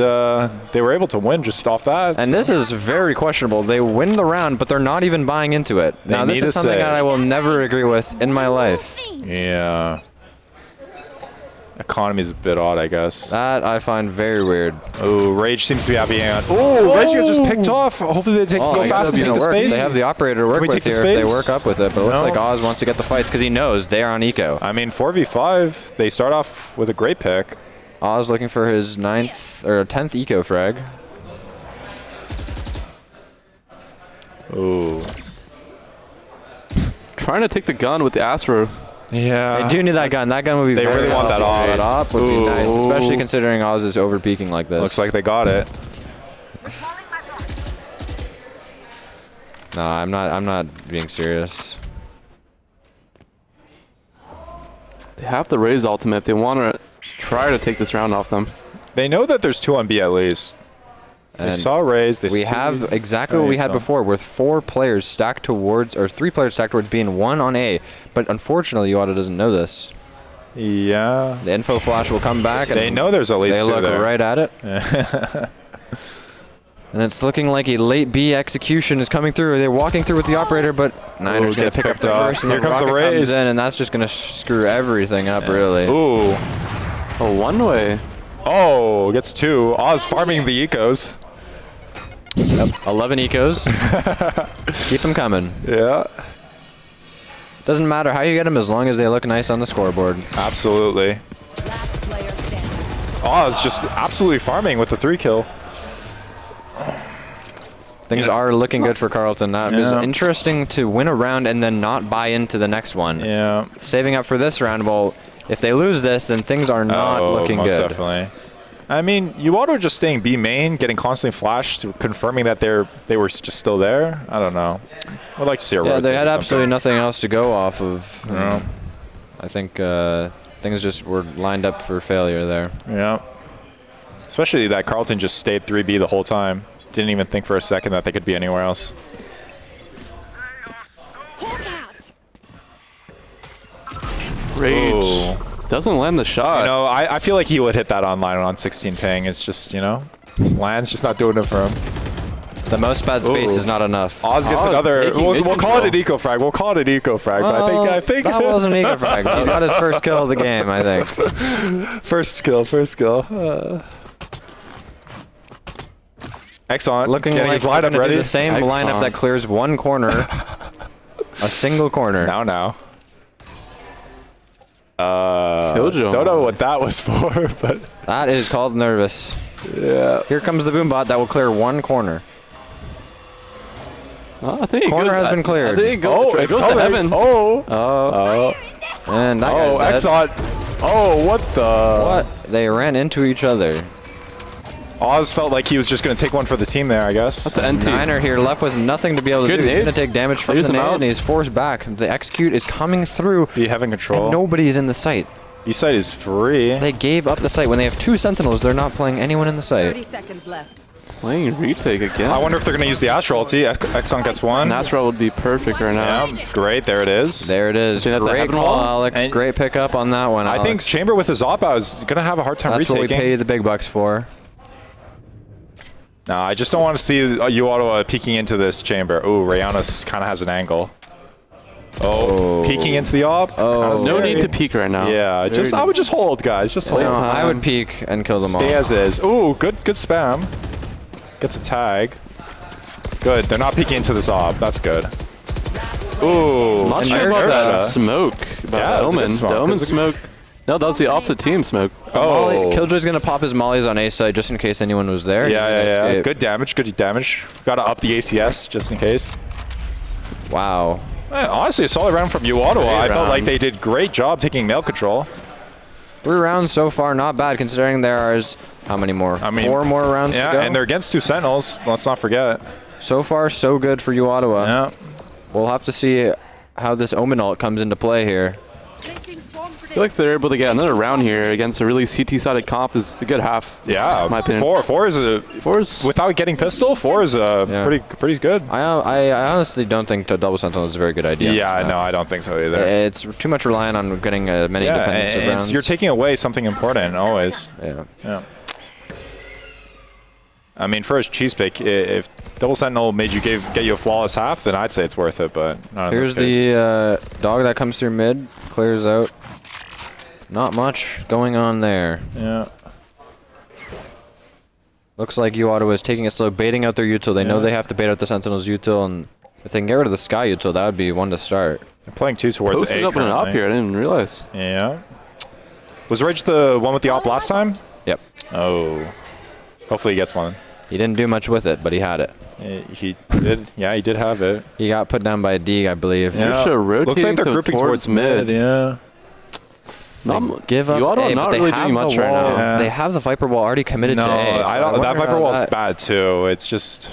they were able to win just off that. And this is very questionable. They win the round, but they're not even buying into it. Now, this need is to something say. that I will never agree with in my life. Yeah. Economy's a bit odd, I guess. That I find very weird. Oh, Rage seems to be happy on. Oh, Rage gets just picked off. Hopefully they Oh, go I guess fast and it's take the gonna work. space. They have the operator to work we with take the here if they space? work up with it, but it looks No. like Oz wants to get the fights because he knows they are on eco. I mean, 4v5, they start off with a great pick. Oz looking for his 9th or 10th eco frag. Ooh. Trying to take the gun with the Astro. Yeah. They do need that gun. That gun would be They very really want that helpful. off. That op would be Ooh. nice, especially considering Oz is over peaking like this. Looks like they got it. No, I'm not being serious. They have the Raze ultimate if they want to try to take this round off them. They know that there's 2 on B at least. They And saw Raze. They we see have exactly what we had so. before, with 4 players stacked towards, or 3 players stacked towards being 1 on A. But unfortunately, Ottawa doesn't know this. Yeah. The info flash will come back. And They know there's at least they 2 look there. right at it. And it's looking like a late B execution is coming through. They're walking through with the operator, but Niner's going gets to pick up picked the off. first, and Here the comes the rocket Raze. comes in, and that's just going to screw everything up, really. Ooh. Oh, one way. Oh, gets 2. Oz farming the ecos. Yep, 11 ecos. Keep them coming. Yeah. Doesn't matter how you get them as long as they look nice on the scoreboard. Absolutely. Last player standing. Oz just absolutely farming with the 3 kill. Things are looking good for Carlton. That is Yeah. interesting to win a round and then not buy into the next one. Yeah. Saving up for this round, well, if they lose this, then things are not looking most good. Definitely. I mean, Uauto just staying B main, getting constantly flashed, confirming that they were just still there. I don't know. I'd like to see a Yeah, rotate they had or something. absolutely nothing else to go off of. Yeah. I think things just were lined up for failure there. Yeah. Especially that Carlton just stayed 3B the whole time. Didn't even think for a second that they could be anywhere else. Rage. Ooh. Doesn't land the shot. You know, I feel like he would hit that online on 16 ping. It's just, you know, land's just not doing it for him. The most bad space is not enough. Oz gets Oz another. taking We'll call it an mid-control. eco frag. We'll call it an eco frag. But I think that wasn't eco frag. He's got his first kill of the game, I think. first kill. Exxon Looking getting like his we're lineup gonna do ready. the same lineup that clears one corner, a single corner. Now. Killjoy. Don't know what that was for, but That is called nervous. yeah. Here comes the boombot that will clear one corner. Oh, I think Corner has been cleared. I think it goes, it goes to heaven. And that Oh, guy's dead. Exxon. Oh, what the? What? They ran into each other. Oz felt like he was just going to take one for the team there, I guess. That's an NT. Niner here left with nothing to be able to Good do. He's nade. going to take damage from Here's the him nade, out. and he's forced back. The execute is coming through, Be having control. and nobody is in the site. B-side is free. They gave up the site. When they have 2 sentinels, they're not playing anyone in the site. 30 seconds left. Playing retake again. I wonder if they're going to use the Astral ulti. Exxon gets one. Natural would be perfect right now. Yeah, great. There it is. There it is. think that's a Great heaven call, wall? Alex. And- Great pickup on that one, I Alex. think Chamber with his Oppa is going to have a hard time That's what we retaking. pay the big bucks for. No, I just don't want to see you Ottawa peeking into this Chamber. Oh, Rayanos kind of has an angle. Oh, peeking into the op. Oh. Kinda No scary. need to peek right now. Yeah, I would just hold, guys. Just hold. No, I would peek and kill them all. Stay as is. Ooh, good spam. Gets a tag. Good. They're not peeking into this op. That's good. Ooh, I'm not and sure about that Inertia. smoke. About Yeah, the that's a good Omen. smoke. The Omen That's a smoke. No, that was the opposite team smoke. Oh, Killjoy's going to pop his mollies on A side just in case anyone was there. yeah. Good damage. Got to up the ACS just in case. Wow. Honestly, a solid round from you Ottawa. I felt round. like they did great job taking mail control. 3 rounds so far, not bad considering there is how many more? I mean, 4 more rounds Yeah, to go. and they're against 2 Sentinels. Let's not forget. So far, so good for you, Ottawa. Yeah. We'll have to see how this Omen ult comes into play here. I feel like they're able to get another round here against a really CT-sided comp is a good half. Yeah, in my opinion. Four is a without getting pistol. 4 is a Yeah. pretty good. I honestly don't think the double sentinel is a very good idea. Yeah, no, I don't think so either. It's too much reliant on getting many Yeah, defensive and rounds. you're taking away something important always. Yeah. Yeah. I mean, for a cheese pick, if double sentinel made you get you a flawless half, then I'd say it's worth it. But not in Here's this case. the dog that comes through mid, clears out. Not much going on there. Yeah. Looks like U Ottawa is taking it slow, baiting out their util. They know Yeah. they have to bait out the Sentinel's util, and if they can get rid of the Sky util, that would be one to start. They're playing 2 towards Posted A up and up currently. here. I didn't even realize. Yeah. Was Rage the one with the op last time? Yep. Oh. Hopefully he gets one. He didn't do much with it, but he had it. He did. Yeah, he did have it. He got put down by a D, I believe. Yeah. They're Looks like rotating they're grouping towards mid. Yeah. Give up You Ottawa A, not but they really have doing the much right wall. now. Yeah. They have the Viper Wall already committed No, to A. so I don't. That wonder Viper how wall is that- bad too. It's just.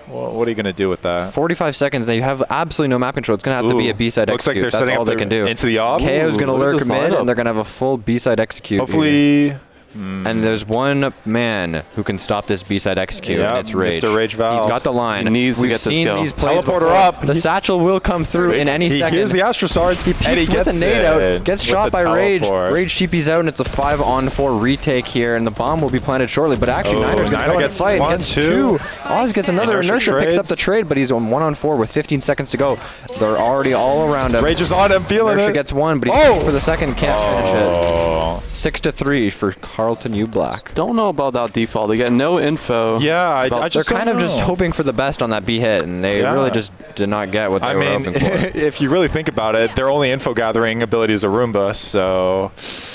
Well, what are you gonna do with that? 45 seconds, they have absolutely no map control. It's going to have to be a B-side Looks like execute. they're That's setting all up they can do. into the op. KO's going to look at lurk this mid, lineup. and they're going to have a full B-side execute. Hopefully. And there's one man who can stop this B-side execute, Yeah, and it's Rage. Mr. Rage Valve. He's got the line. He needs to We've get this seen kill. these plays Teleporter before. up. The satchel will come through in any He second. hears the Astrostars. He and he peeks with gets a nade it out, gets with shot the by Rage. teleport. Rage TP's out, and it's a 5-on-4 retake here, and the bomb will be planted shortly. But actually, Oh, Niner's going to Niner go and gets fight. one, Gets two. 2. Oz gets another Inertia inertia, picks up trades. the trade, but he's on 1-on-4 with 15 seconds to go. They're already all around him. Rage is on him, feeling Inertia it. gets 1, but he's Oh! for the second, can't finish it. Oh. 6-3 for Carlton U Black. Don't know about that default. They get no info. Yeah, I They're just kind don't of just know. hoping for the best on that B hit, and they Yeah. really just did not get what they I were mean, hoping for. if you really think about it, their only info gathering ability is a Roomba, so.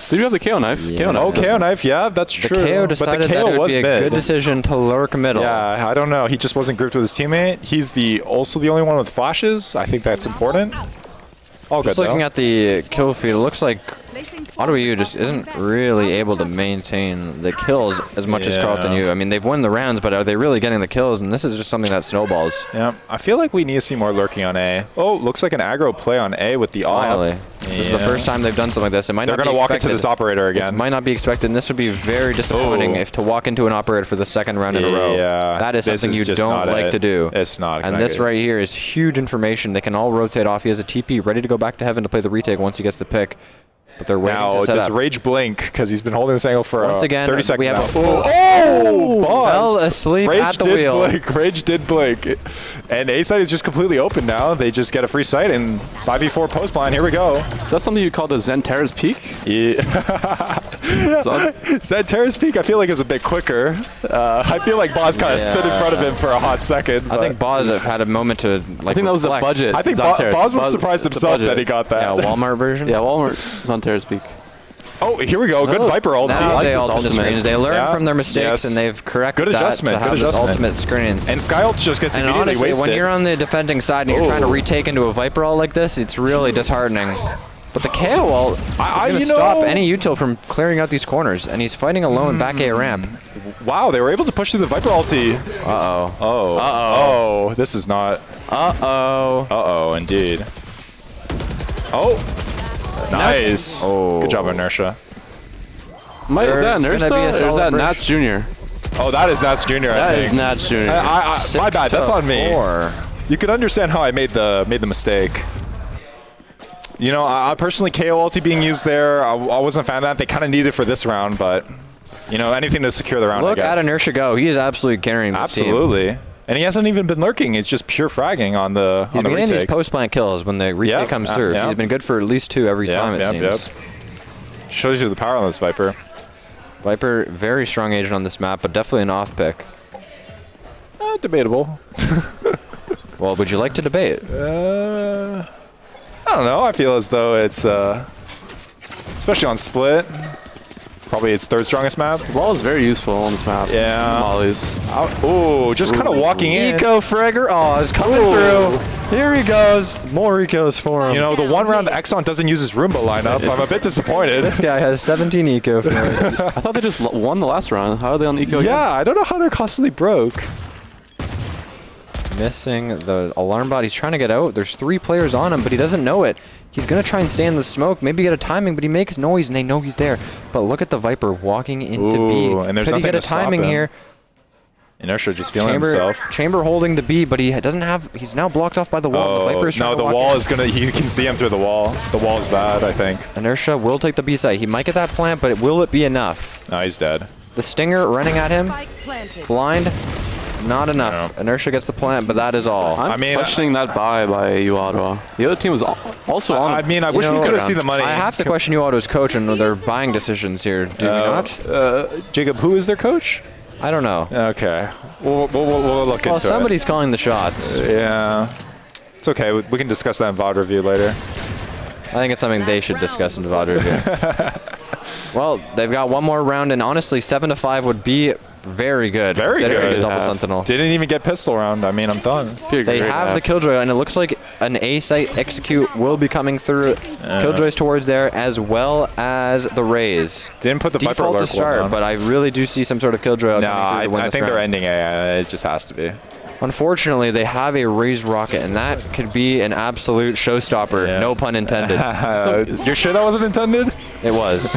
Did you have the KO knife? Yeah. KO knife. Oh, KO knife, yeah, that's The true. KO but decided the that KO it would was be a mid. good decision to lurk middle. Yeah, I don't know. He just wasn't grouped with his teammate. He's also the only one with flashes. I think that's important. All Just good looking though. at the kill feed, it looks like Placing Ottawa U just isn't really able to maintain the kills as much as Yeah. Carlton U. I mean, they've won the rounds, but are they really getting the kills? And this is just something that snowballs. Yeah, I feel like we need to see more lurking on A. Oh, looks like an aggro play on A with the op. Finally. This is the Yeah. first time they've done something like this. It might They're not going be to walk into expected. this operator This again. might not be expected, and this would be very disappointing Oh. if to walk into an operator for the second round in a row. Yeah, That is this something you just don't not like it. to do. It's not. And this right here is huge information. They can all rotate off. He has a TP ready to go back to heaven to play the retake once he gets the pick. But they're waiting Now, to set does up. Rage blink? Because he's been holding this angle for Once again, 30 seconds we have now. a full- Oh, fell Boz. asleep Rage at the did wheel. blink. Rage did blink. And A side is just completely open now. They just get a free sight and 5v4 post blind. Here we go. Is that something you call the Zenterra's peak? Yeah. Zenterra's peak, I feel like, is a bit quicker. I feel like Boz kind of stood in front of him for a hot second. I think Boz had a moment to like. I think that was the reflect. budget. I think Zenterra. Boz was surprised the himself budget. that he got that. Yeah, Walmart version. Yeah, Walmart Zenterra's peak. Oh, here we go. Good Viper ult. Now like they this ult into ultimate. screens. They learn Yeah. from their mistakes Yes. and they've corrected Good that adjustment. to have Good this adjustment. ultimate screens. And Sky ult just gets And immediately honestly, wasted. when you're on the defending side and you're trying to Oh. retake into a Viper ult like this, it's really disheartening. But the KO ult is going to you stop know- any util from clearing out these corners, and he's fighting alone back A ramp. Wow, they were able to push through the Viper ulti. Uh-oh. Oh. Uh-oh. Oh, this is not. Uh-oh. Uh-oh, indeed. Oh. Nice. Oh. Good job, Inertia. Is that There's gonna Nursa be a or is solid that bridge. Nats Jr.? Oh, that is Nats Jr. I That think. is Nats Jr. My bad. That's on me. 6-4. You can understand how I made the mistake. You know, I personally KO ulti being used there. I wasn't a fan of that. They kind of need it for this round, but you know, anything to secure the round. Look I guess. at Inertia go. He is absolutely carrying this team. Absolutely. And he hasn't even been lurking. He's just pure fragging on the He's on the been getting these retakes. post-plant kills when the retake Yep, comes through. yep. He's been good for at least 2 every time, it seems. Shows you the power on this Viper. Viper, very strong agent on this map, but definitely an off pick. Debatable. Well, would you like to debate? I don't know. I feel as though it's, especially on split, probably its 3rd strongest map. The ball is very useful on this map. Yeah. Mollies. Oh, just kind of walking in. Eco Fragger Oz coming through. Here he goes. More ecos for him. You know, the one round Exxon doesn't use his Roomba lineup. I'm a bit disappointed. This guy has 17 eco for it. I thought they just won the last round. How are they on eco? again? Yeah, I don't know how they're constantly broke. Missing the alarm bot. He's trying to get out. There's 3 players on him, but he doesn't know it. He's going to try and stay in the smoke, maybe get a timing, but he makes noise and they know he's there. But look at the Viper walking into B. And there's Could he nothing get a to stop timing him. here? Inertia just feeling himself. Chamber holding the B, but he doesn't have. He's now blocked off by the wall. The Viper is trying No, to the walk wall in. is gonna. He can see him through the wall. The wall is bad, I think. Inertia will take the B site. He might get that plant, but will it be enough? No, he's dead. The Stinger running at him. Blind. Not enough. No. Inertia gets the plant, but that is all. I'm questioning that buy you, Ottawa. The other team was also on. I mean, I wish we know, could have seen the money. I have to question you, Otto's coach, and their buying decisions here. Do you not? Jacob, who is their coach? I don't know. Okay, we'll look into Well, it. somebody's calling the shots. Yeah, it's okay. We can discuss that in VOD review later. I think it's something they should discuss in the VOD review. Well, they've got one more round, and honestly, 7-5 would be very good. Very considering good. the double sentinel. Didn't even get pistol round. I mean, I'm done. They have the Killjoy, and it looks like an A site execute will be coming through. Killjoy's towards there, as well as the Raze. Didn't put the Viper Default to alert start, down. but I really do see some sort of Killjoy. No, coming through to win I this think they're round. ending A. It just has to be. Unfortunately, they have a raised rocket, and that could be an absolute showstopper. Yeah. No pun intended. You're sure that wasn't intended? It was.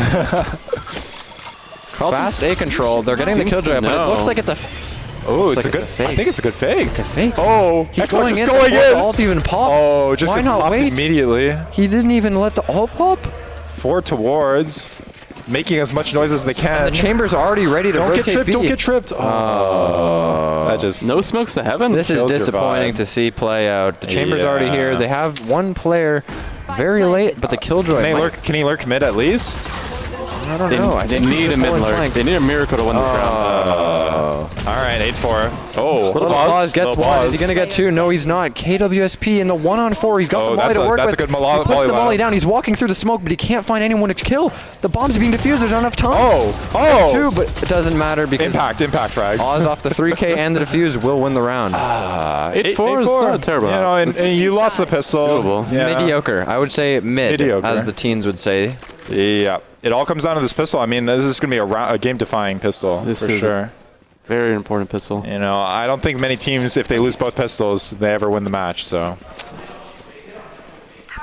Fast A control. They're getting the Killjoy, but it looks like it's a. Oh, it's like a good. it's a fake. I think it's a good fake. It's a fake. Oh, He's Exxon going just in. going before the in. ult even pops. Oh, just Why gets not popped wait? immediately. He didn't even let the ult pop. 4 towards, making as much noise as they can. The chamber's already ready to Don't get rotate tripped. B. Don't get tripped. Oh, that just. No smokes to heaven. This is Kills your disappointing vibe. to see play out. The chamber's already here. Yeah. They have one player very late, but the Killjoy. Can he lurk mid at least? I don't They, know. I they think need he's a mid pulling lurk. flank. They need a miracle to win this round. All right, 8-4. Oh, Little Boz gets one. Is he going to get 2? No, he's not. KWSP in the 1-on-4. He's got Oh, the molly that's to a- work that's with. a good molly- He puts molly the molly lineup. down. He's walking through the smoke, but he can't find anyone to kill. The bomb's being defused. There's not enough time. Oh. 2, but it doesn't matter because Impact frags. Oz off the 3K and the defuse will win the round. 8-4 is not terrible. You know, and you lost the pistol. doable. Yeah. Mediocre. I would say mid, Mediocre. as the teens would say. Yeah. It all comes down to this pistol. I mean, this is going to be a game-defying pistol This for is sure. Very important pistol. You know, I don't think many teams, if they lose both pistols, they ever win the match. So,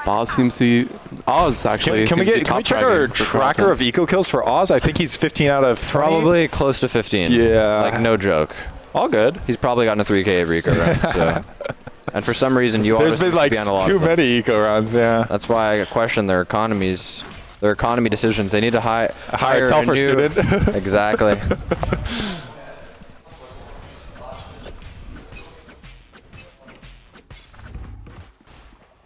Boz seems to be. Oz actually. can we check our tracker of eco kills for Oz? I think he's 15 out of 20. Probably close to 15. Yeah. Like, no joke. All good. He's probably gotten a 3K every eco round. So. And for some reason, you There's always been like be on a lot too of them. many eco rounds. Yeah. That's why I question their economies. their economy decisions. They need to hire a Telfer new student. Exactly.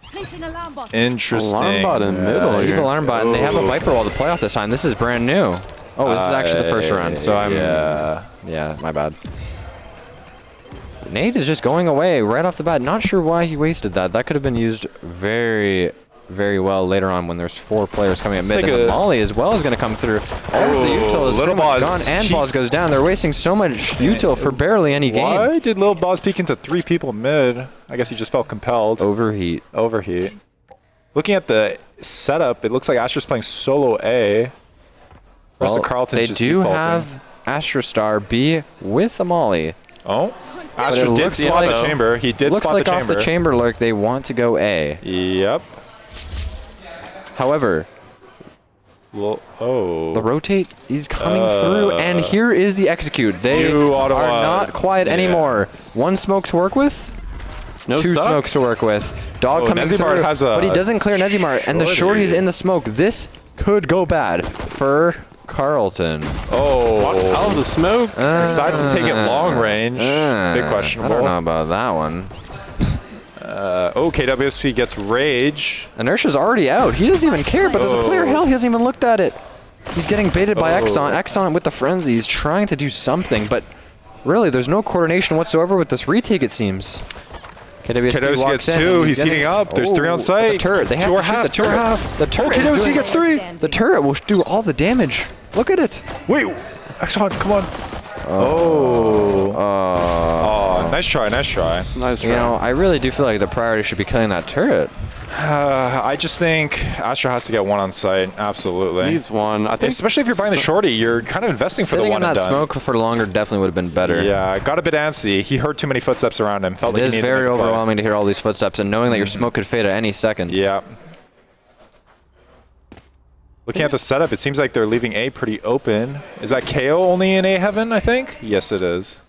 Placing alarm bot. Interesting. Alarm bot in the middle Deep here. alarm bot, and they have a Viper wall to play off this time. This is brand new. Oh, this is actually the first round, so I'm... Yeah, my bad. Nate is just going away right off the bat. Not sure why he wasted that. That could have been used very, very well later on when there's 4 players coming at mid. And the Molly as well is going to come through. Oh, the util is Little pretty much Boz, gone, and Boz goes down. They're wasting so much util for barely any gain. Why did Lil Boz peek into 3 people mid? I guess he just felt compelled. Overheat. Overheat. Looking at the setup, it looks like Astra's playing solo A. Rest of Carlton's they just do defaulting. have Astrastar B with a Molly. Oh, But Astra it did looks spot like- the chamber. He did Looks spot like the off chamber. the chamber lurk, they want to go A. Yep. However, Well, oh. the rotate is coming through, and here is the execute. They You are Ottawa. not quiet anymore. 1 smoke to work with, No 2 suck. smokes to work with. Dog Oh, coming Nezimart through, has a but he doesn't clear Nezimart, and the shorty. shorty's in the smoke. This could go bad for Carlton. Oh. Walks out of the smoke. Decides to take it long range. Big I questionable. don't know about that one. Oh, KWSP gets rage. Inertia's already out. He doesn't even care, but there's a clear hill. He hasn't even looked at it. He's getting baited by Exxon. Exxon with the frenzy. He's trying to do something, but really, there's no coordination whatsoever with this retake, it seems. KWSP walks gets in, 2. and He's getting- heating up. There's 3 on The site. turret. They have 2 or to shoot half. the 2 or turret. half. The turret. is KWSP doing- gets 3. The turret will do all the damage. Look at it. Wait. Exxon, come on. Oh, nice try, nice try. Nice try. You know, I really do feel like the priority should be killing that turret. I just think Astra has to get 1 on site. Absolutely. Needs 1. I think Especially if you're buying the shorty, you're kind of investing for the Sitting 1 in and that done. smoke for longer definitely would have been better. Yeah, got a bit antsy. He heard too many footsteps around him. Felt It like is he needed very to make a play. overwhelming to hear all these footsteps and knowing that your smoke could fade at any second. Yeah. Looking at the setup, it seems like they're leaving A pretty open. Is that KO only in A heaven, I think? Yes, it is.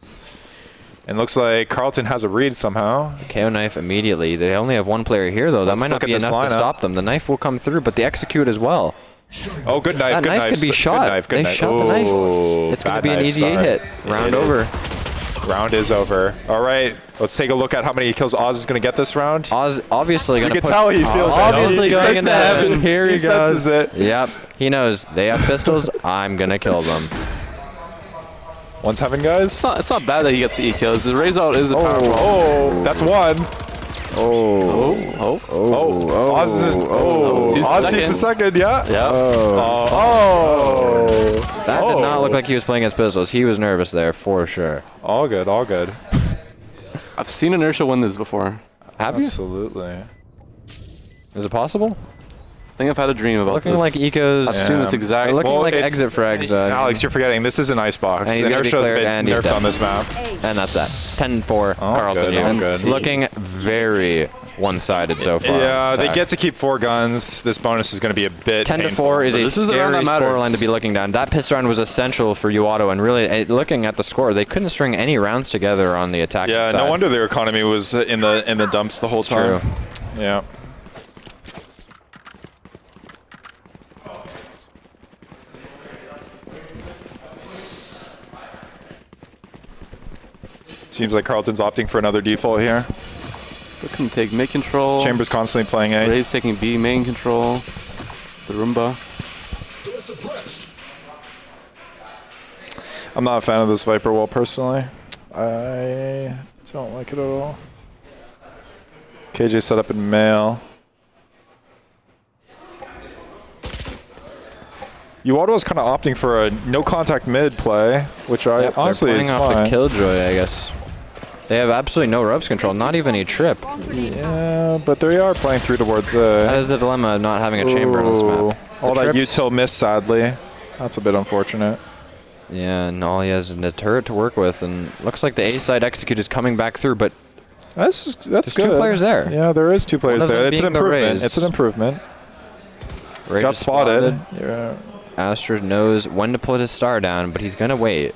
And looks like Carlton has a read somehow. KO knife immediately. They only have 1 player here, though. That Let's might not look at be this enough to lineup. stop them. The knife will come through, but the execute as well. Oh, good knife, That good knife knife. could be Good shot. knife, good They knife. shot the knife. Oh, It's going to bad be an knife, easy A sorry. hit. Round It is. over. Round is over. All right, let's take a look at how many kills Oz is going to get this round. Oz obviously You going to can tell he feels it. obviously He going senses into heaven. it. Here he He goes. senses it. Yep, he knows. They have pistols. I'm going to kill them. One's heaven, guys. it's not bad that he gets the E kills. The raise out is a powerful. Oh, that's 1. Oh. Oz is Oz takes the second, yeah. Yeah. That did not look like he was playing against pistols. He was nervous there for sure. All good, all good. I've seen Inertia win this before. Have you? Absolutely. Is it possible? I think I've had a dream about Looking this. like Eco's. I've seen this exact. Looking like it's- exit frags. Alex, you're forgetting. This is an icebox. And he's gonna be Inertia's cleared, been and he's nerfed dead. on this map. And that's that. 10-4 Carlton. good, here. all good. Looking very one-sided so far. Yeah, they Stack. get to keep 4 guns. This bonus is going to be a bit 10-4 is a This is the round scary that matters. scoreline to be looking down. That pistol round was essential for Uotto, and really, looking at the score, they couldn't string any rounds together on the attacking Yeah, side. no wonder their economy was in the dumps the whole time. true. Yeah. Seems like Carlton's opting for another default here. Looking to take mid control. Chamber's constantly playing A. Ray's taking B main control. The Roomba. I'm not a fan of this Viper wall personally. I don't like it at all. KJ set up in male. Uotto is kind of opting for a no contact mid play, which I Yep, honestly they're is playing off fine. the Killjoy, I guess. They have absolutely no ropes control, not even a trip. Yeah, but they are playing through towards That is the dilemma of not having a chamber on this Ooh, map. all The that trips- util miss, sadly. That's a bit unfortunate. Yeah, and all he has is a turret to work with, and looks like the A side execute is coming back through, but That's there's good. 2 players there. Yeah, there is 2 players One of there. them It's an being the improvement. Rays. It's an improvement. Ray Got just spotted. Yeah. Astra knows when to put his star down, but he's gonna wait.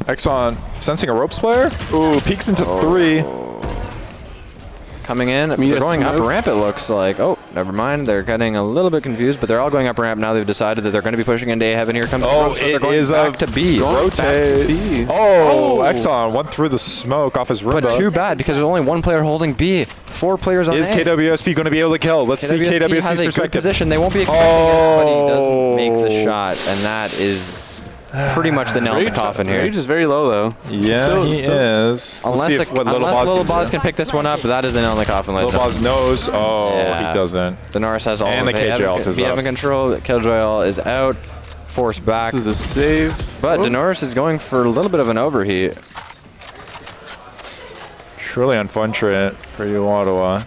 Exxon sensing a ropes player. Ooh, peeks into 3. coming in. mean, They're going up smoke. ramp, it looks like. Oh, never mind. They're getting a little bit confused, but they're all going up ramp now. They've decided that they're going to be pushing into A heaven. Here comes Oh, so they're it going is back a to B. rotate. B. Oh, Exxon went through the smoke off his But Roomba. too bad because there's only one player holding B. 4 players on Is A. KWSP going to be able to kill? Let's see KWSP KWSP's has a good perspective. position. They won't be expecting it, but he doesn't make the shot, and that is pretty much the nail in the coffin here. Rage is very low, though. Yeah, Still- he still- is. Let's Unless, see if what Little Boz can do. can pick this one up, that is the nail in the coffin. Little Boz knows. Oh, Yeah. he doesn't. Denoris has all And of the it. KJ ult is We up. have in control. Killjoy ult is out. Forced back. This is a save. But Denoris is going for a little bit of an overheat. Truly unfortunate for you, Ottawa.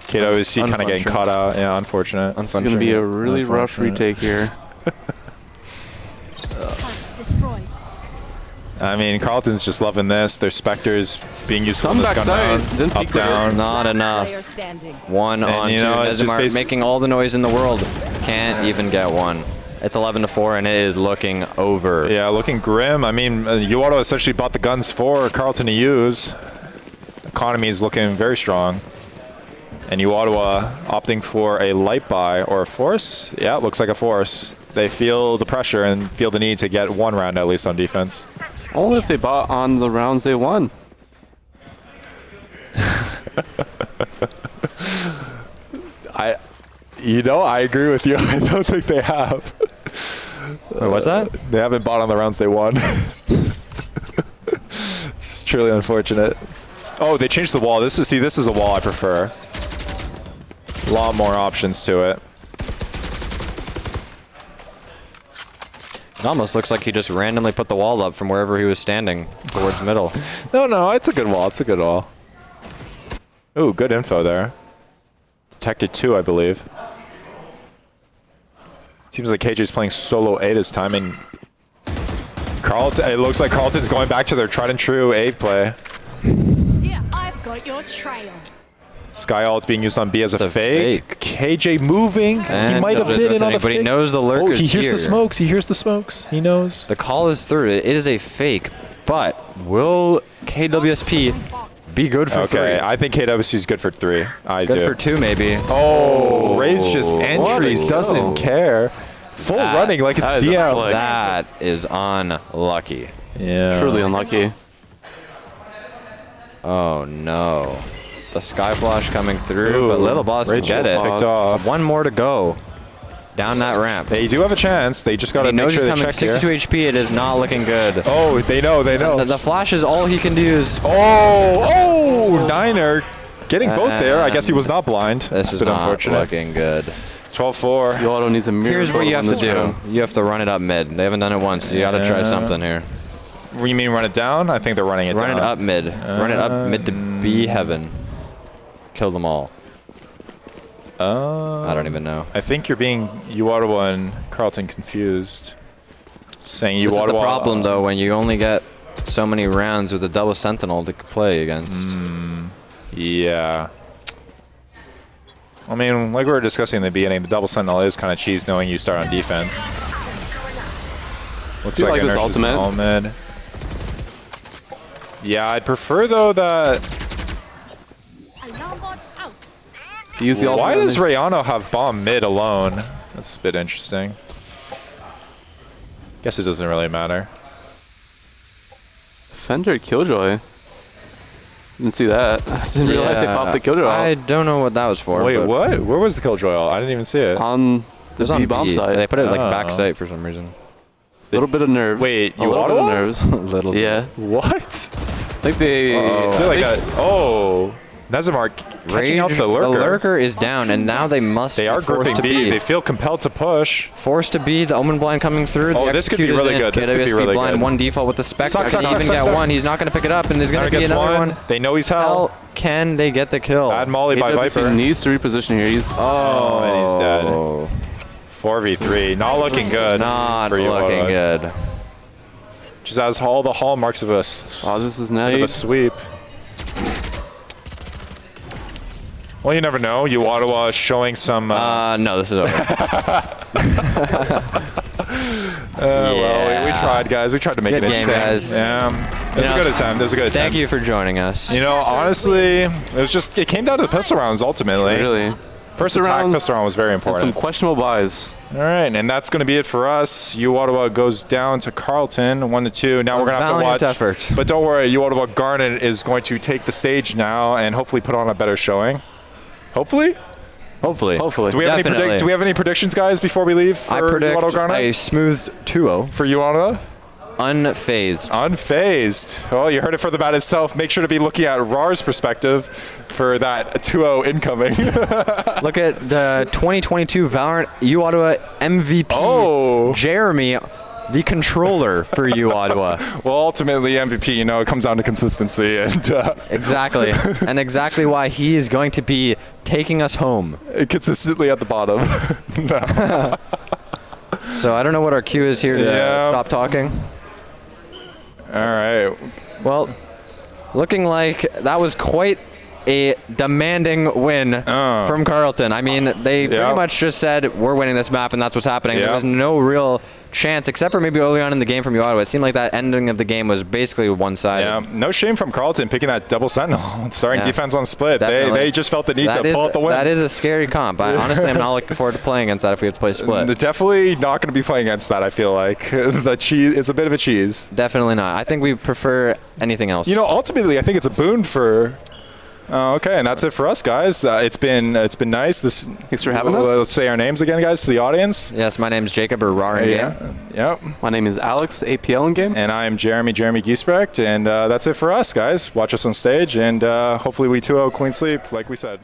KWSP kind of getting Unfortunate. caught out. Yeah, unfortunate. It's going to be a really rough Unfortunate. retake here. Destroyed. I mean, Carlton's just loving this. Their Spectres being used for Some this gun backside. round. Didn't Up, peek there. down. Not Player enough. standing. One on you two. know, it's just Nezimar basi- making all the noise in the world. Can't even get one. It's 11-4, and it is looking over. Yeah, looking grim. I mean, Ottawa essentially bought the guns for Carlton to use. Economy is looking very strong. And Ottawa opting for a light buy or a force. Yeah, it looks like a force. They feel the pressure and feel the need to get one round at least on defense. Only if they bought on the rounds they won. I agree with you. I don't think they have. Wait, what's that? They haven't bought on the rounds they won. It's truly unfortunate. Oh, they changed the wall. This is a wall I prefer. A lot more options to it. It almost looks like he just randomly put the wall up from wherever he was standing towards middle. No, it's a good wall. It's a good wall. Ooh, good info there. Detected 2, I believe. Seems like KJ's playing solo A this time, and Carlton. It looks like Carlton's going back to their tried and true A play. Here, I've got your trail. Sky ult being used on B as a a fake. KJ moving. And he might have Killjoy's been in on the rotating, but he fake. knows the lurk Oh, is he hears here. the smokes. He hears the smokes. He knows. The call is through. It is a fake, but will KWSP be good for 3? Okay, I think KWC is good for 3. I Good do. for 2, maybe. Oh, Rage just entries, What? doesn't Oh. care. Full running like it's that is a DL. flag. That is unlucky. Yeah. Truly unlucky. Oh, no. The Sky Flash coming through, but Ooh, Little Boss can Rage get gets it. picked off. One more to go down that ramp. They do have a chance. They just got to He make knows sure he's they coming check here. 62 HP. It is not looking good. Oh, they know. They know. The flash is all he can use. Oh, Niner. Getting both there. I guess he was not blind. This is Bit not unfortunate. looking good. 12-4. Yoto needs a mirror. Here's what you have to this do. round. You have to run it up mid. They haven't done it once, so you got to try Yeah. something here. You mean run it down? I think they're running it Run down. it up mid. Run it up mid to B heaven. Kill them all. I don't even know. I think you're being Ottawa and Carlton confused. Saying This is the Ottawa. problem, though, when you only get so many rounds with a double sentinel to play against. Yeah. I mean, like we were discussing in the beginning, the double sentinel is kind of cheese knowing you start on defense. Looks Do you like like this Inertia's ultimate? all mid. Yeah, I'd prefer though that. Alarm bot out. Use the Why ultimate does on this. Rayano have bomb mid alone? That's a bit interesting. Guess it doesn't really matter. Defender Killjoy. Didn't see that. I didn't realize they popped the Killjoy I out don't know what that was for. Wait, but what? Where was the Killjoy ult? I didn't even see it. on It the was on B bomb B. side. They put it like back Oh. sight for some reason. A little bit of nerves. Wait, a little bit of Ottawa? nerves. A little bit. Yeah. What? I think they. Uh-oh. I feel like Nezimar catching out the lurker. The lurker is down, and now they must. They are be forced gripping to B. They feel compelled to push. Forced to be the Omen blind coming through. Oh, the this could be Execute is really in. good. This could be KWSP really blind, good. one default with the Spectre. Suck, Can suck, even suck, get suck. one. He's not going to pick it up, and there's going Niner to be gets another one. one. They know he's hell. How can they get the kill? Bad molly by KWC Viper. needs to reposition here. He's Oh, and he's dead. 4v3. Not looking good. Not for looking Ottawa. good. Just has all the hallmarks of a, this is of nice. a sweep. Well, you never know. Ottawa showing some. No, this is over. Well, we tried, guys. We tried to make Good it game, interesting. guys. Yeah. It was a good attempt. It was a good attempt. Thank you for joining us. You know, honestly, it came down to the pistol rounds ultimately. Really. First attack pistol round was very And important. some questionable buys. All right, and that's going to be it for us. Ottawa goes down to Carleton, 1-2. Now we're going to have to watch. Effort. But don't worry, Ottawa Garnet is going to take the stage now and hopefully put on a better showing. Hopefully. Hopefully. Do we have Definitely. do we have any predictions, guys, before we leave? For I predict Ottawa Garnet? a smooth 2-0. For Ottawa? Unfazed. Unfazed. Well, you heard it from the bat itself. Make sure to be looking at RAR's perspective for that 2-0 incoming. Look at the 2022 Valorant Ottawa MVP. Oh. Jeremy, the controller for Ottawa. Well, ultimately, MVP, you know, it comes down to consistency. And Exactly. And exactly why he is going to be taking us home. consistently at the bottom. No. So I don't know what our cue is here to stop talking. All right. Well, looking like that was quite a demanding win from Carleton. I mean, they pretty much just said, we're winning this map, and that's what's happening. There was no real chance, except for maybe early on in the game from Ottawa. It seemed like that ending of the game was basically one-sided. Yeah, no shame from Carleton picking that double sentinel, starting defense on split. They just felt the need to pull out the win. That is a scary comp. Honestly, I'm not looking forward to playing against that if we have to play split. Definitely not going to be playing against that, I feel like. The cheese, it's a bit of a cheese. Definitely not. I think we prefer anything else. You know, ultimately, I think it's a boon for... okay, and that's it for us, guys. It's been nice. Thanks for having us. Let's say our names again, guys, to the audience. Yes, my name's Jacob, or RAR in game. Yep. My name is Alex, APL in game. And I am Jeremy Giesbrecht, and that's it for us, guys. Watch us on stage, and hopefully we 2-0 clean sweep, like we said.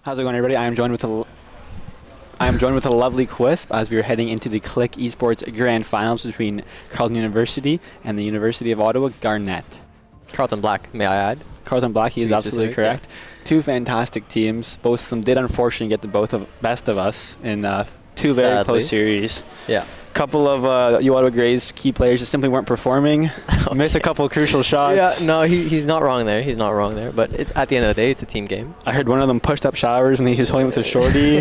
How's it going, everybody? I am joined with a lovely Quisp as we are heading into the Click Esports Grand Finals between Carleton University and the University of Ottawa Garnet. Carleton Black, may I add? Carleton Black, he is absolutely correct. Yeah. Two fantastic teams. Both of them did unfortunately get the best of us in two very close series. Yeah. Couple of Ottawa Gray's key players just simply weren't performing. Missed a couple of crucial shots. Yeah, no, he's not wrong there. He's not wrong there. But at the end of the day, it's a team game. I heard one of them pushed up showers when he was holding with a shorty.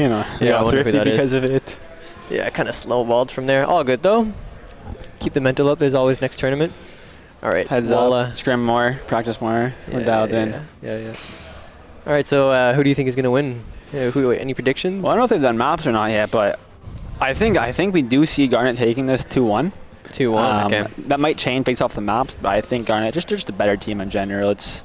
Yeah, thrifty because of it. Yeah, kind of slow-balled from there. All good, though. Keep the mental up. There's always next tournament. All right. Heads up, scrim more, practice more. We're dialed in. Yeah. All right, so who do you think is going to win? Any predictions? Well, I don't know if they've done maps or not yet, but I think we do see Garnet taking this 2-1. 2-1, okay. That might change based off the maps, but I think Garnet, they're just a better team in general. It's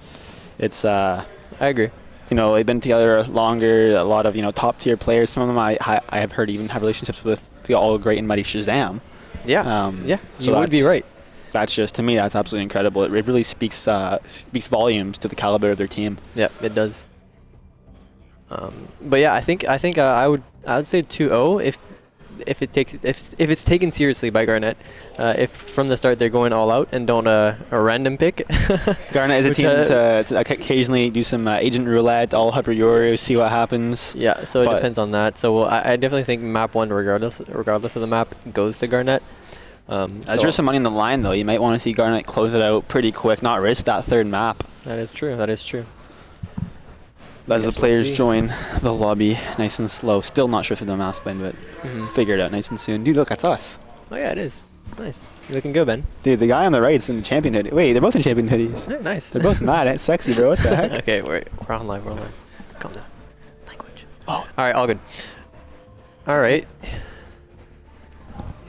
I agree. They've been together longer, a lot of, top tier players. Some of them I have heard even have relationships with the all great and mighty Shazam. Yeah. So you would be right. That's just, to me, that's absolutely incredible. It really speaks volumes to the caliber of their team. Yeah, it does. But yeah, I think I would say 2-0 if it's taken seriously by Garnet. If from the start they're going all out and don't a random pick. Garnet is a team to occasionally do some agent roulette, all hover yours, see what happens. Yeah, so it depends on that. So I definitely think map 1, regardless of the map, goes to Garnet. As there's some money in the line, though, you might want to see Garnet close it out pretty quick, not risk that third map. That is true. As the players join the lobby, nice and slow. Still not sure for the mouse spin, but figure it out nice and soon. Dude, look, that's us. Oh yeah, it is. Nice. You're looking good, Ben. Dude, the guy on the right is in the champion hoodie. Wait, they're both in champion hoodies. Yeah, nice. They're both mad. It's sexy, bro. What the heck? Okay, we're on live. Calm down. Language. Oh. All right, all good. All right.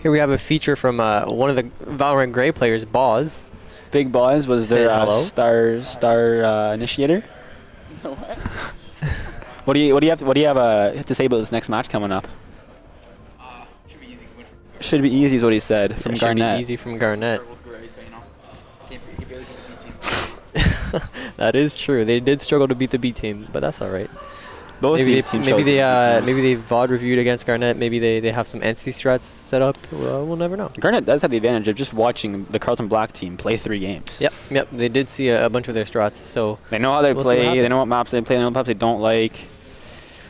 Here we have a feature from one of the Valorant Grey players, Boz. Big Boz was their star initiator. What do you have to say about this next match coming up? Should be easy is what he said from Garnet. Should be easy from Garnet. That is true. They did struggle to beat the B team, but that's all right. Maybe they VOD reviewed against Garnet. Maybe they have some anti strats set up. Well, we'll never know. Garnet does have the advantage of just watching the Carleton Black team play 3 games. Yep. They did see a bunch of their strats, so they know how they play. They know what maps they play. They know what maps they don't like.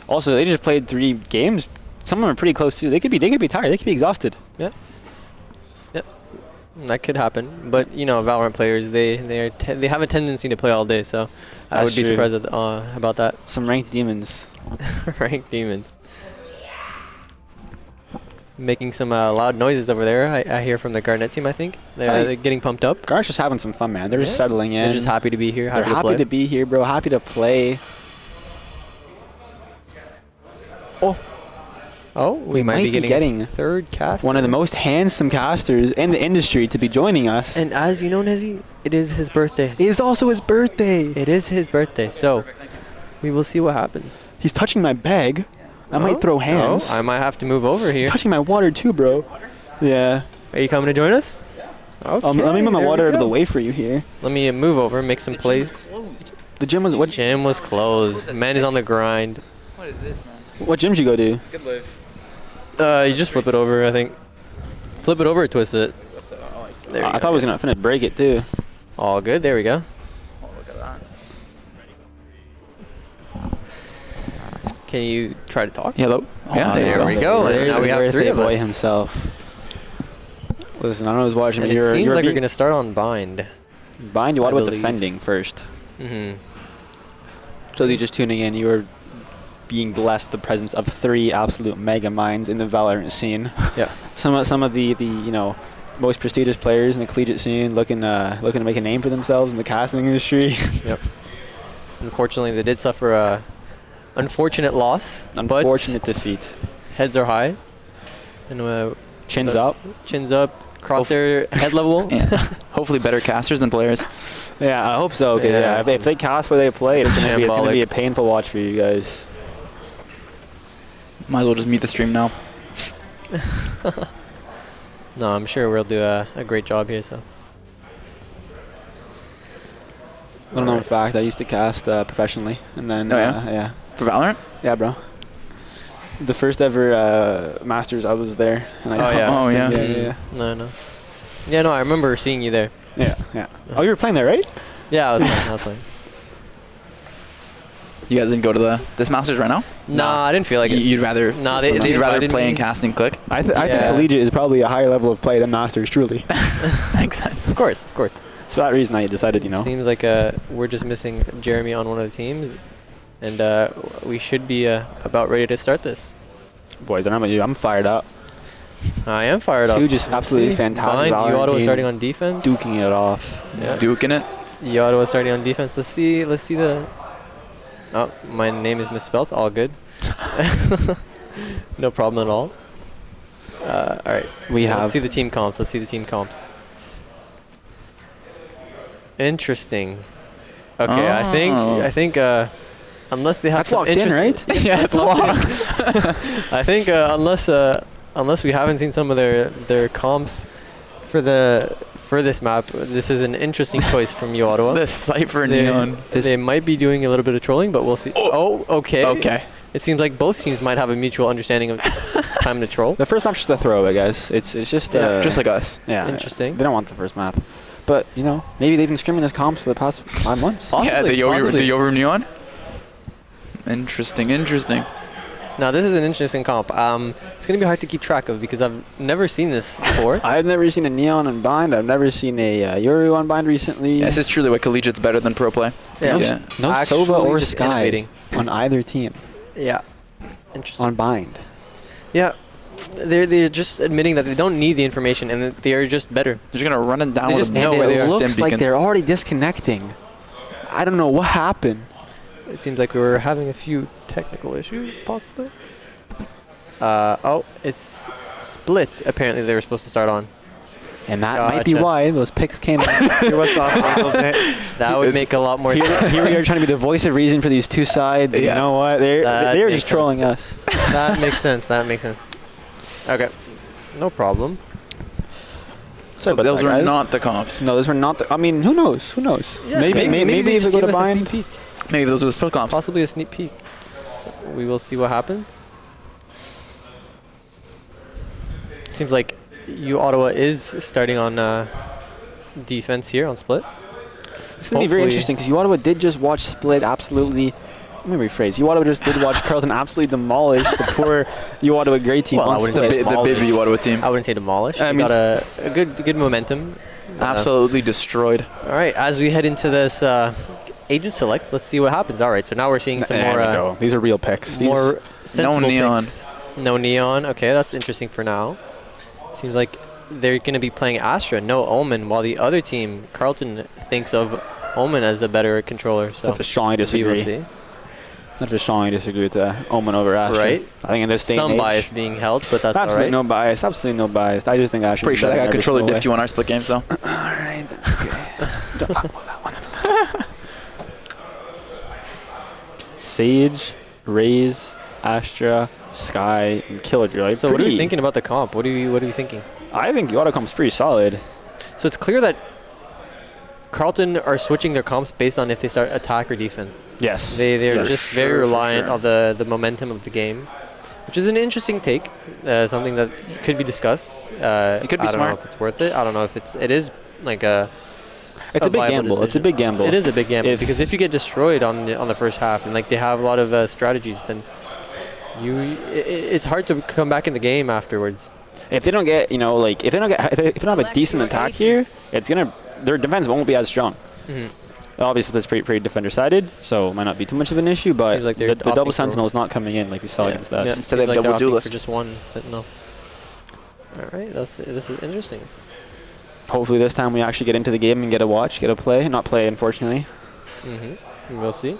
Also, they just played 3 games. Some of them are pretty close too. They could be tired. They could be exhausted. Yep. That could happen. But Valorant players, they have a tendency to play all day. So I would be surprised about that. Some ranked demons. Ranked demons. Making some loud noises over there. I hear from the Garnet team. I think they're getting pumped up. Garnet's just having some fun, man. They're just settling in. They're just happy to be here. They're happy to be here, bro. Happy to play. Oh, we might be getting third caster. One of the most handsome casters in the industry to be joining us. And as you know, Nezzy, it is his birthday. It is also his birthday. It is his birthday, so we will see what happens. He's touching my bag. I might throw hands. I might have to move over here. He's touching my water too, bro. Yeah. Are you coming to join us? Okay, let me move my water out of the way for you here. Let me move over, make some plays. The gym was Gym was closed. Man is on the grind. What is this, man? What gym did you go to? Good live. You just flip it over, I think. Flip it over, twist it. There I thought I was gonna break it too. All good. There we go. Oh, look at that. Can you try to talk? Hello. Yeah, there we go. And now we have 3 of us. Himself. Listen, I know I was watching. And it seems like we're gonna start on bind. Bind. What about defending first? So you're just tuning in. You were being blessed with the presence of 3 absolute mega minds in the Valorant scene. Yeah. Some of the most prestigious players in the collegiate scene looking to make a name for themselves in the casting industry. Yep. Unfortunately, they did suffer a unfortunate loss. Unfortunate defeat. Heads are high. And chins up. Chins up. Crosshair head level. Yeah. Hopefully better casters than players. Yeah, I hope so. Yeah. If they cast where they play, it's gonna be a painful watch for you guys. Might as well just mute the stream now. No, I'm sure we'll do a great job here. So. Little known fact: I used to cast professionally, and then For Valorant? Yeah, bro. The first ever Masters, I was there. And I yeah. No. Yeah, no, I remember seeing you there. Yeah. Oh, you were playing there, right? Yeah, I was playing. You guys didn't go to this Masters right now? No, I didn't feel like it. You'd rather they'd rather play in casting click? I think collegiate is probably a higher level of play than Masters, truly. Makes sense. Of course. So for that reason I decided, Seems like we're just missing Jeremy on one of the teams, and we should be about ready to start this. Boys, I don't know about you, I'm fired up. I am fired up. Two just absolutely fantastic. Behind, Ottawa starting on defense. Duking it off. Yeah. Duking it. Ottawa starting on defense. Let's see the. Oh, my name is misspelled. All good. No problem at all. All right. Let's see the team comps. Interesting. Okay, I think unless they have that's some locked in, right? Yeah, it's locked. I think unless we haven't seen some of their comps for this map, this is an interesting choice from Ottawa. The Cypher Neon. They might be doing a little bit of trolling, but we'll see. Oh, okay. Okay. It seems like both teams might have a mutual understanding of it's time to troll. The first map's just a throwaway, guys. It's just just like us. Yeah. Interesting. They don't want the first map. But, maybe they've been screaming this comps for the past 5 months. Possibly, the Yoru Neon. Interesting. Now, this is an interesting comp. It's going to be hard to keep track of because I've never seen this before. I've never seen a Neon unbind. I've never seen a Yoru unbind recently. Yeah, this is truly what collegiate's better than pro play. Yeah. No Sova or Sky on either team. Yeah. Interesting. Unbind. Yeah. They're just admitting that they don't need the information and that they are just better. They're just going to run it down they with just know where they are. It looks like they're already disconnecting. I don't know what happened. It seems like we were having a few technical issues, possibly. It's split. Apparently, they were supposed to start on. And that might be why those picks came out. That would make a lot more sense. Here we are trying to be the voice of reason for these two sides. Yeah. You know what? They're just trolling us. That makes sense. Okay. No problem. So those were not the comps. No, those were not the... I mean, who knows? Yeah, maybe if they go to bind. Maybe those were the split comps. Possibly a sneak peek. So we will see what happens. Seems like Ottawa is starting on defense here on split. This is going to be very interesting because Ottawa did just watch split absolutely... Let me rephrase. Ottawa just did watch Carleton absolutely demolish the poor Ottawa great team on split. The big Ottawa team. I wouldn't say demolish. They got a good momentum. Absolutely destroyed. All right, as we head into this agent select, let's see what happens. All right, so now we're seeing some more... These are real picks. More sensible no neon. picks. No neon. Okay, that's interesting for now. Seems like they're going to be playing Astra, no Omen, while the other team, Carleton, thinks of Omen as a better controller. So that's a strongly disagree. We will see. That's a strongly disagree with Omen over Astra. Right. I think in this day and age, some bias being held, but that's absolutely all right. No bias. Absolutely no bias. I just think Astra. Pretty sure that got controller diff you on our split games though. All right, that's okay. Don't talk about that one. Sage, Raze, Astra, Sky, and Killjoy. So what are you thinking about the comp? What are you thinking? I think Auto comp's pretty solid. So it's clear that Carleton are switching their comps based on if they start attack or defense. Yes. They're just very reliant on the momentum of the game, which is an interesting take, something that could be discussed. It could be smart. I don't know if it's worth it. I don't know if it is like a... It's a big gamble. Decision. It's a big gamble. It is a big gamble because if you get destroyed on the first half and like they have a lot of strategies, then it's hard to come back in the game afterwards. If they don't get, if they don't have a decent attack here, their defense won't be as strong. Mm-hmm. Obviously, that's pretty defender sided, so it might not be too much of an issue. But like the double sentinel is not coming in like we saw against us. Yeah, instead they have double duelist for just one sentinel. All right, this is interesting. Hopefully, this time we actually get into the game and get a play, not play, unfortunately. Mm-hmm. We'll see.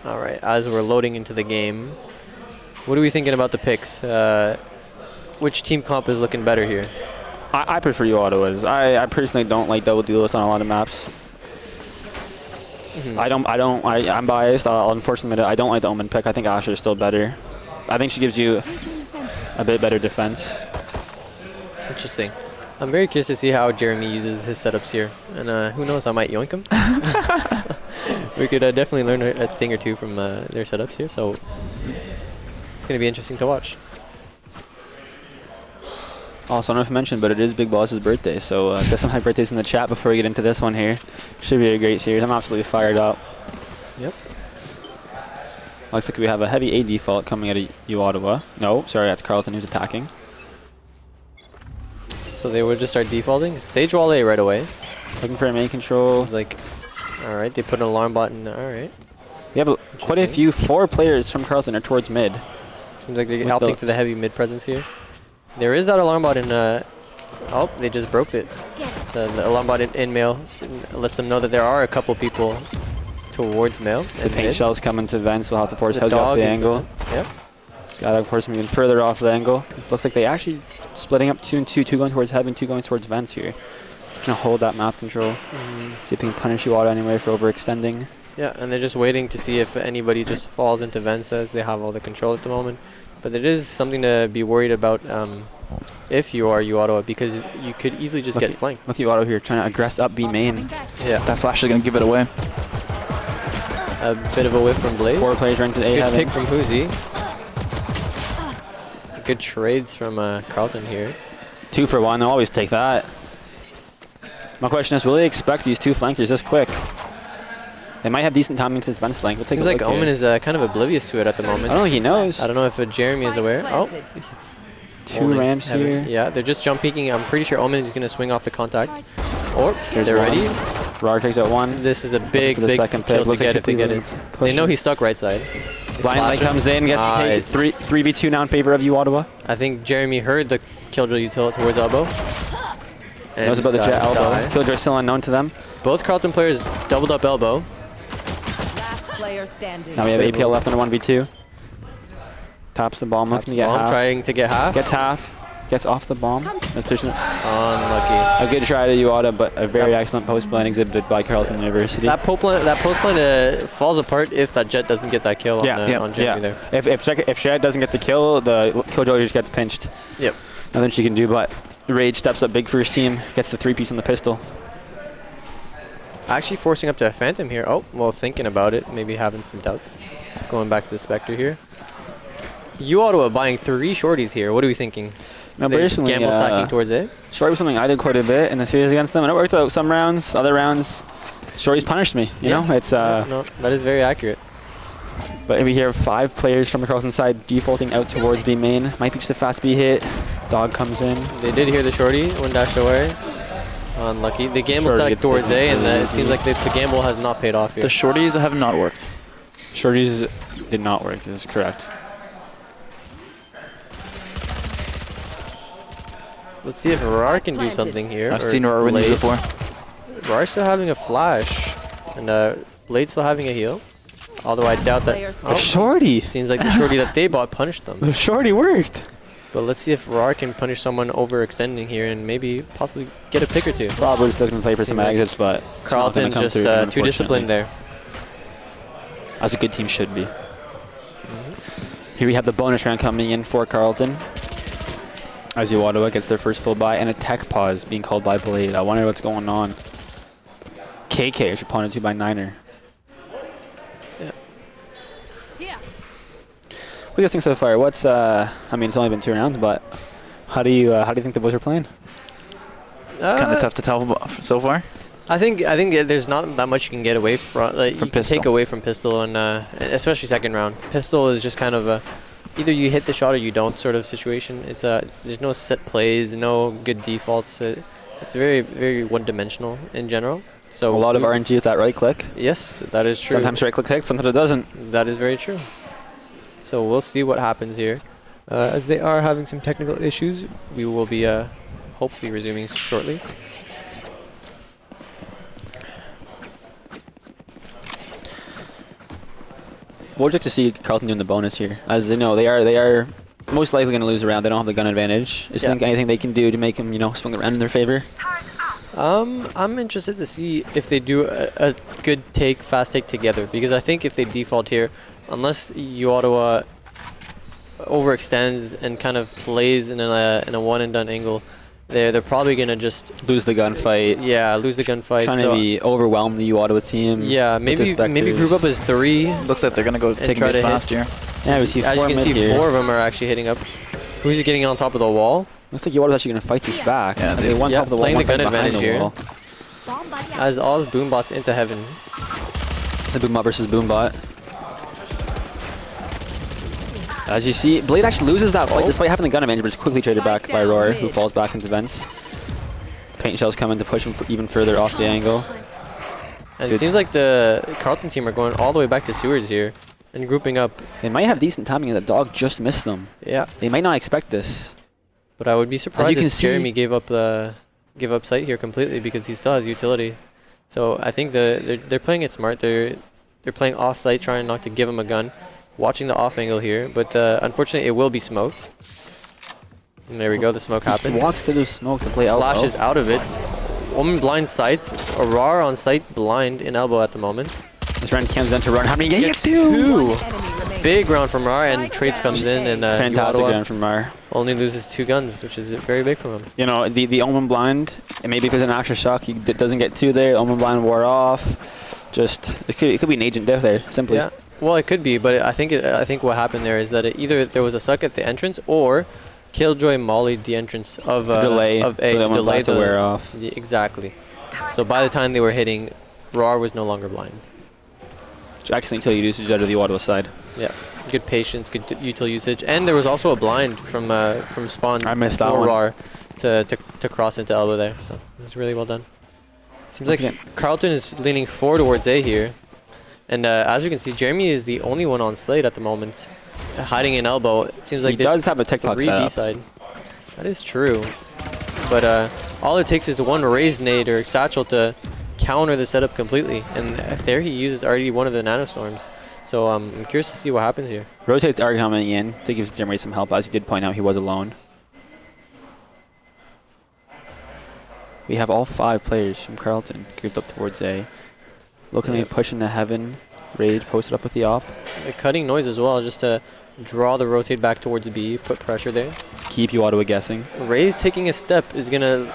All right, as we're loading into the game, what are we thinking about the picks? Which team comp is looking better here? I prefer Ottawa's. I personally don't like double duelists on a lot of maps. Mm-hmm. I'm biased. I'll unfortunately admit it. I don't like the Omen pick. I think Asher is still better. I think she gives you a bit better defense. Interesting. I'm very curious to see how Jeremy uses his setups here. And who knows, I might yoink him. We could definitely learn a thing or two from their setups here. So it's going to be interesting to watch. Also, I don't know if I mentioned, but it is Big Boss's birthday. So get some happy birthdays in the chat before we get into this one here. Should be a great series. I'm absolutely fired up. Yep. Looks like we have a heavy A default coming out of U Ottawa. No, sorry, that's Carleton who's attacking. So they would just start defaulting. Sage wall A right away. Looking for a main control. Like, all right, they put an alarm bot in. All right. We have quite a few 4 players from Carleton are towards mid. Seems like they're opting for the heavy mid presence here. There is that alarm bot in. Oh, they just broke it. The alarm bot in mail lets them know that there are a couple people towards mail. The paint shell's coming to vents. We'll have to force House off the angle. Yep. Gotta force him even further off the angle. It looks like they actually splitting up 2 and 2, 2 going towards heaven, 2 going towards vents here. Gonna hold that map control. See if they can punish you out anyway for overextending. Yeah, and they're just waiting to see if anybody just falls into vents as they have all the control at the moment. But it is something to be worried about if you are U Ottawa, because you could easily just get flanked. Look at U Ottawa here trying to aggress up B main. Yeah. That flash is going to give it away. A bit of a whiff from Blade. 4 players right into A Good heaven. pick from Hoozy. Good trades from Carleton here. 2 for 1, they'll always take that. My question is, will they expect these 2 flankers this quick? They might have decent timing to this vents flank. We'll take Seems like Omen is kind of oblivious to it at the moment. I don't know if he knows. I don't know if Jeremy is aware. Oh, he's 2 ramps here. Yeah, they're just jump peeking. I'm pretty sure Omen is going to swing off the contact. Or they're ready. Rar takes out 1. This is a big kill to get if they get it. They know he's stuck right side. Blind Light comes in, gets to take 3v2 now in favor of U Ottawa. I think Jeremy heard the Killjoy util towards elbow. Knows about the jet elbow. Killjoy still unknown to them. Both Carleton players doubled up elbow. Now we have APL left on a 1v2. Taps the bomb, looking to get half. Trying to get half. Gets half. Gets off the bomb. Unlucky. A good try to U Ottawa, but a very excellent post plan exhibited by Carleton University. That post plan falls apart if that jet doesn't get that kill on Jeremy there. If Jet doesn't get the kill, the Killjoy just gets pinched. Yep. Nothing she can do, but Rage steps up big first team, gets the 3-piece on the pistol. Actually forcing up to a Phantom here. Oh, well, thinking about it, maybe having some doubts. Going back to the Spectre here. U Ottawa buying 3 shorties here. What are we thinking? No, personally, gamble stacking towards it. Shorty was something I did quite a bit in the series against them, and it worked out some rounds. Other rounds, Shorty's punished me. You know, it's no, that is very accurate. But we hear 5 players from the Carleton side defaulting out towards B main. Might be just a fast B hit. Dog comes in. They did hear the shorty. One dashed away. Unlucky. They gambled stack towards A, and it seems like the gamble has not paid off here. The shorties have not worked. Shorties did not work. This is correct. Let's see if Rar can do something here. I've seen Rar win these before. Rar still having a flash, and Blade still having a heal. Although I doubt that. The shorty! Seems like the shorty that they bought punished them. The shorty worked! But let's see if Rar can punish someone overextending here and maybe possibly get a pick or 2. Probably just doesn't play for some exits, but Carleton's just too disciplined there. As a good team should be. Here we have the bonus round coming in for Carleton. As U Ottawa gets their first full buy and a tech pause being called by Blade. I wonder what's going on. KK is responded to by Niner. Yeah. What do you guys think so far? What's I mean, it's only been 2 rounds, but how do you think the boys are playing? It's kind of tough to tell so far. I think there's not that much you can get away from. Like, you can take away from pistol, and especially second round. Pistol is just kind of a either you hit the shot or you don't sort of situation. It's there's no set plays, no good defaults. It's very, very one-dimensional in general. So a lot of RNG with that right click. Yes, that is true. Sometimes right click hits, sometimes it doesn't. That is very true. So we'll see what happens here. As they are having some technical issues, we will be hopefully resuming shortly. What would you like to see Carleton doing the bonus here? As they know, they are most likely going to lose a round. They don't have the gun advantage. Is there anything they can do to make them, swing around in their favor? I'm interested to see if they do a good fast take together, because I think if they default here, unless U Ottawa overextends and kind of plays in a one and done angle, they're probably gonna just lose the gunfight. Yeah, lose the gunfight. Trying to be overwhelm the Ottawa team. Yeah, maybe group up as 3. Looks like they're gonna go take mid fast here. Yeah, we see 4 as you can see, here. 4 of them are actually hitting up. Who's getting on top of the wall? Looks like Ottawa's actually gonna fight this back. Yeah, they one top of the wall, playing the one gun behind advantage the here. wall. As all boombots into heaven. The boombot versus boombot. As you see, Blade actually loses that fight despite having the gun advantage, but it's quickly traded back by Roar, who falls back into vents. Paint shells come in to push him even further off the angle. And it seems like the Carleton team are going all the way back to sewers here and grouping up. They might have decent timing, and the dog just missed them. Yeah. They might not expect this. But I would be surprised if Jeremy gave up sight here completely, because he still has utility. So I think they're playing it smart. They're playing off site, trying not to give him a gun. Watching the off angle here, but unfortunately it will be smoked. And there we go, the smoke happened. He walks to the smoke to play elbow. Flashes out of it. Woman blind sight. Aurora on sight blind in elbow at the moment. This round comes down to run. How many he gets 2? Big round from Rar, and Trades comes in, and fantastic round from Rar. Only loses 2 guns, which is very big from him. You know, the Omen blind, and maybe if there's an extra shock, he doesn't get 2 there. Omen blind wore off. Just it could be an agent death there, simply. Yeah. Well, it could be, but I think what happened there is that either there was a suck at the entrance, or Killjoy mollied the entrance of A. delay To wear off. Exactly. So by the time they were hitting, Rar was no longer blind. Excellent util usage out of the Ottawa side. Yeah. Good patience, good util usage, and there was also a blind from spawn. I missed that for one. Rar to cross into elbow there. So it's really well done. Seems like Carleton is leaning 4 towards A here. And as you can see, Jeremy is the only one on slate at the moment, hiding in elbow. It seems like he does have a TikTok 3 setup. B side. That is true, but all it takes is one raised nade or satchel to counter the setup completely. And there he uses already one of the nanostorms. So I'm curious to see what happens here. Rotates Arg coming in to give Jeremy some help, as he did point out he was alone. We have all 5 players from Carleton grouped up towards A. Looking to push into heaven. Rage posted up with the op. A cutting noise as well, just to draw the rotate back towards B, put pressure there. Keep you Ottawa guessing. Ray's taking a step is gonna.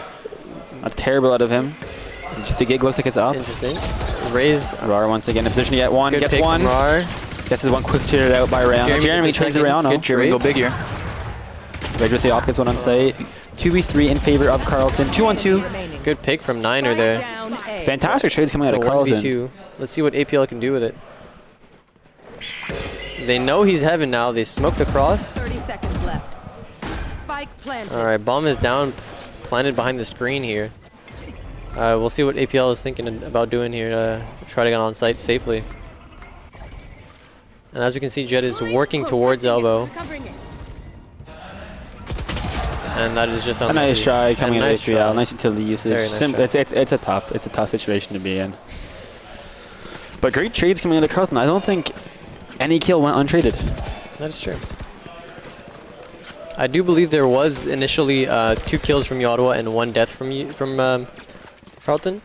That's terrible out of him. The gig looks like it's up. Interesting. Ray's. Rar once again in position to get 1. Gets 1. Rar. Gets his 1 quick cheated out by Rayano. Jeremy trades Rayano. Good Jeremy, go big here. Rage with the op gets 1 on site. 2v3 in favor of Carleton. 2-on-2. Good pick from Niner there. Fantastic trades coming out of Carleton. 1v2. Let's see what APL can do with it. They know he's heaven now. They smoked across. 30 seconds left. Spike planted. All right, bomb is down, planted behind the screen here. We'll see what APL is thinking about doing here to try to get on site safely. And as we can see, Jet is working towards elbow. And that is just on a nice try coming out of APL. Nice utility usage. Nice it's a tough situation to be in. But great trades coming out of Carleton. I don't think any kill went untraded. That is true. I do believe there was initially 2 kills from Ottawa and 1 death from Carleton.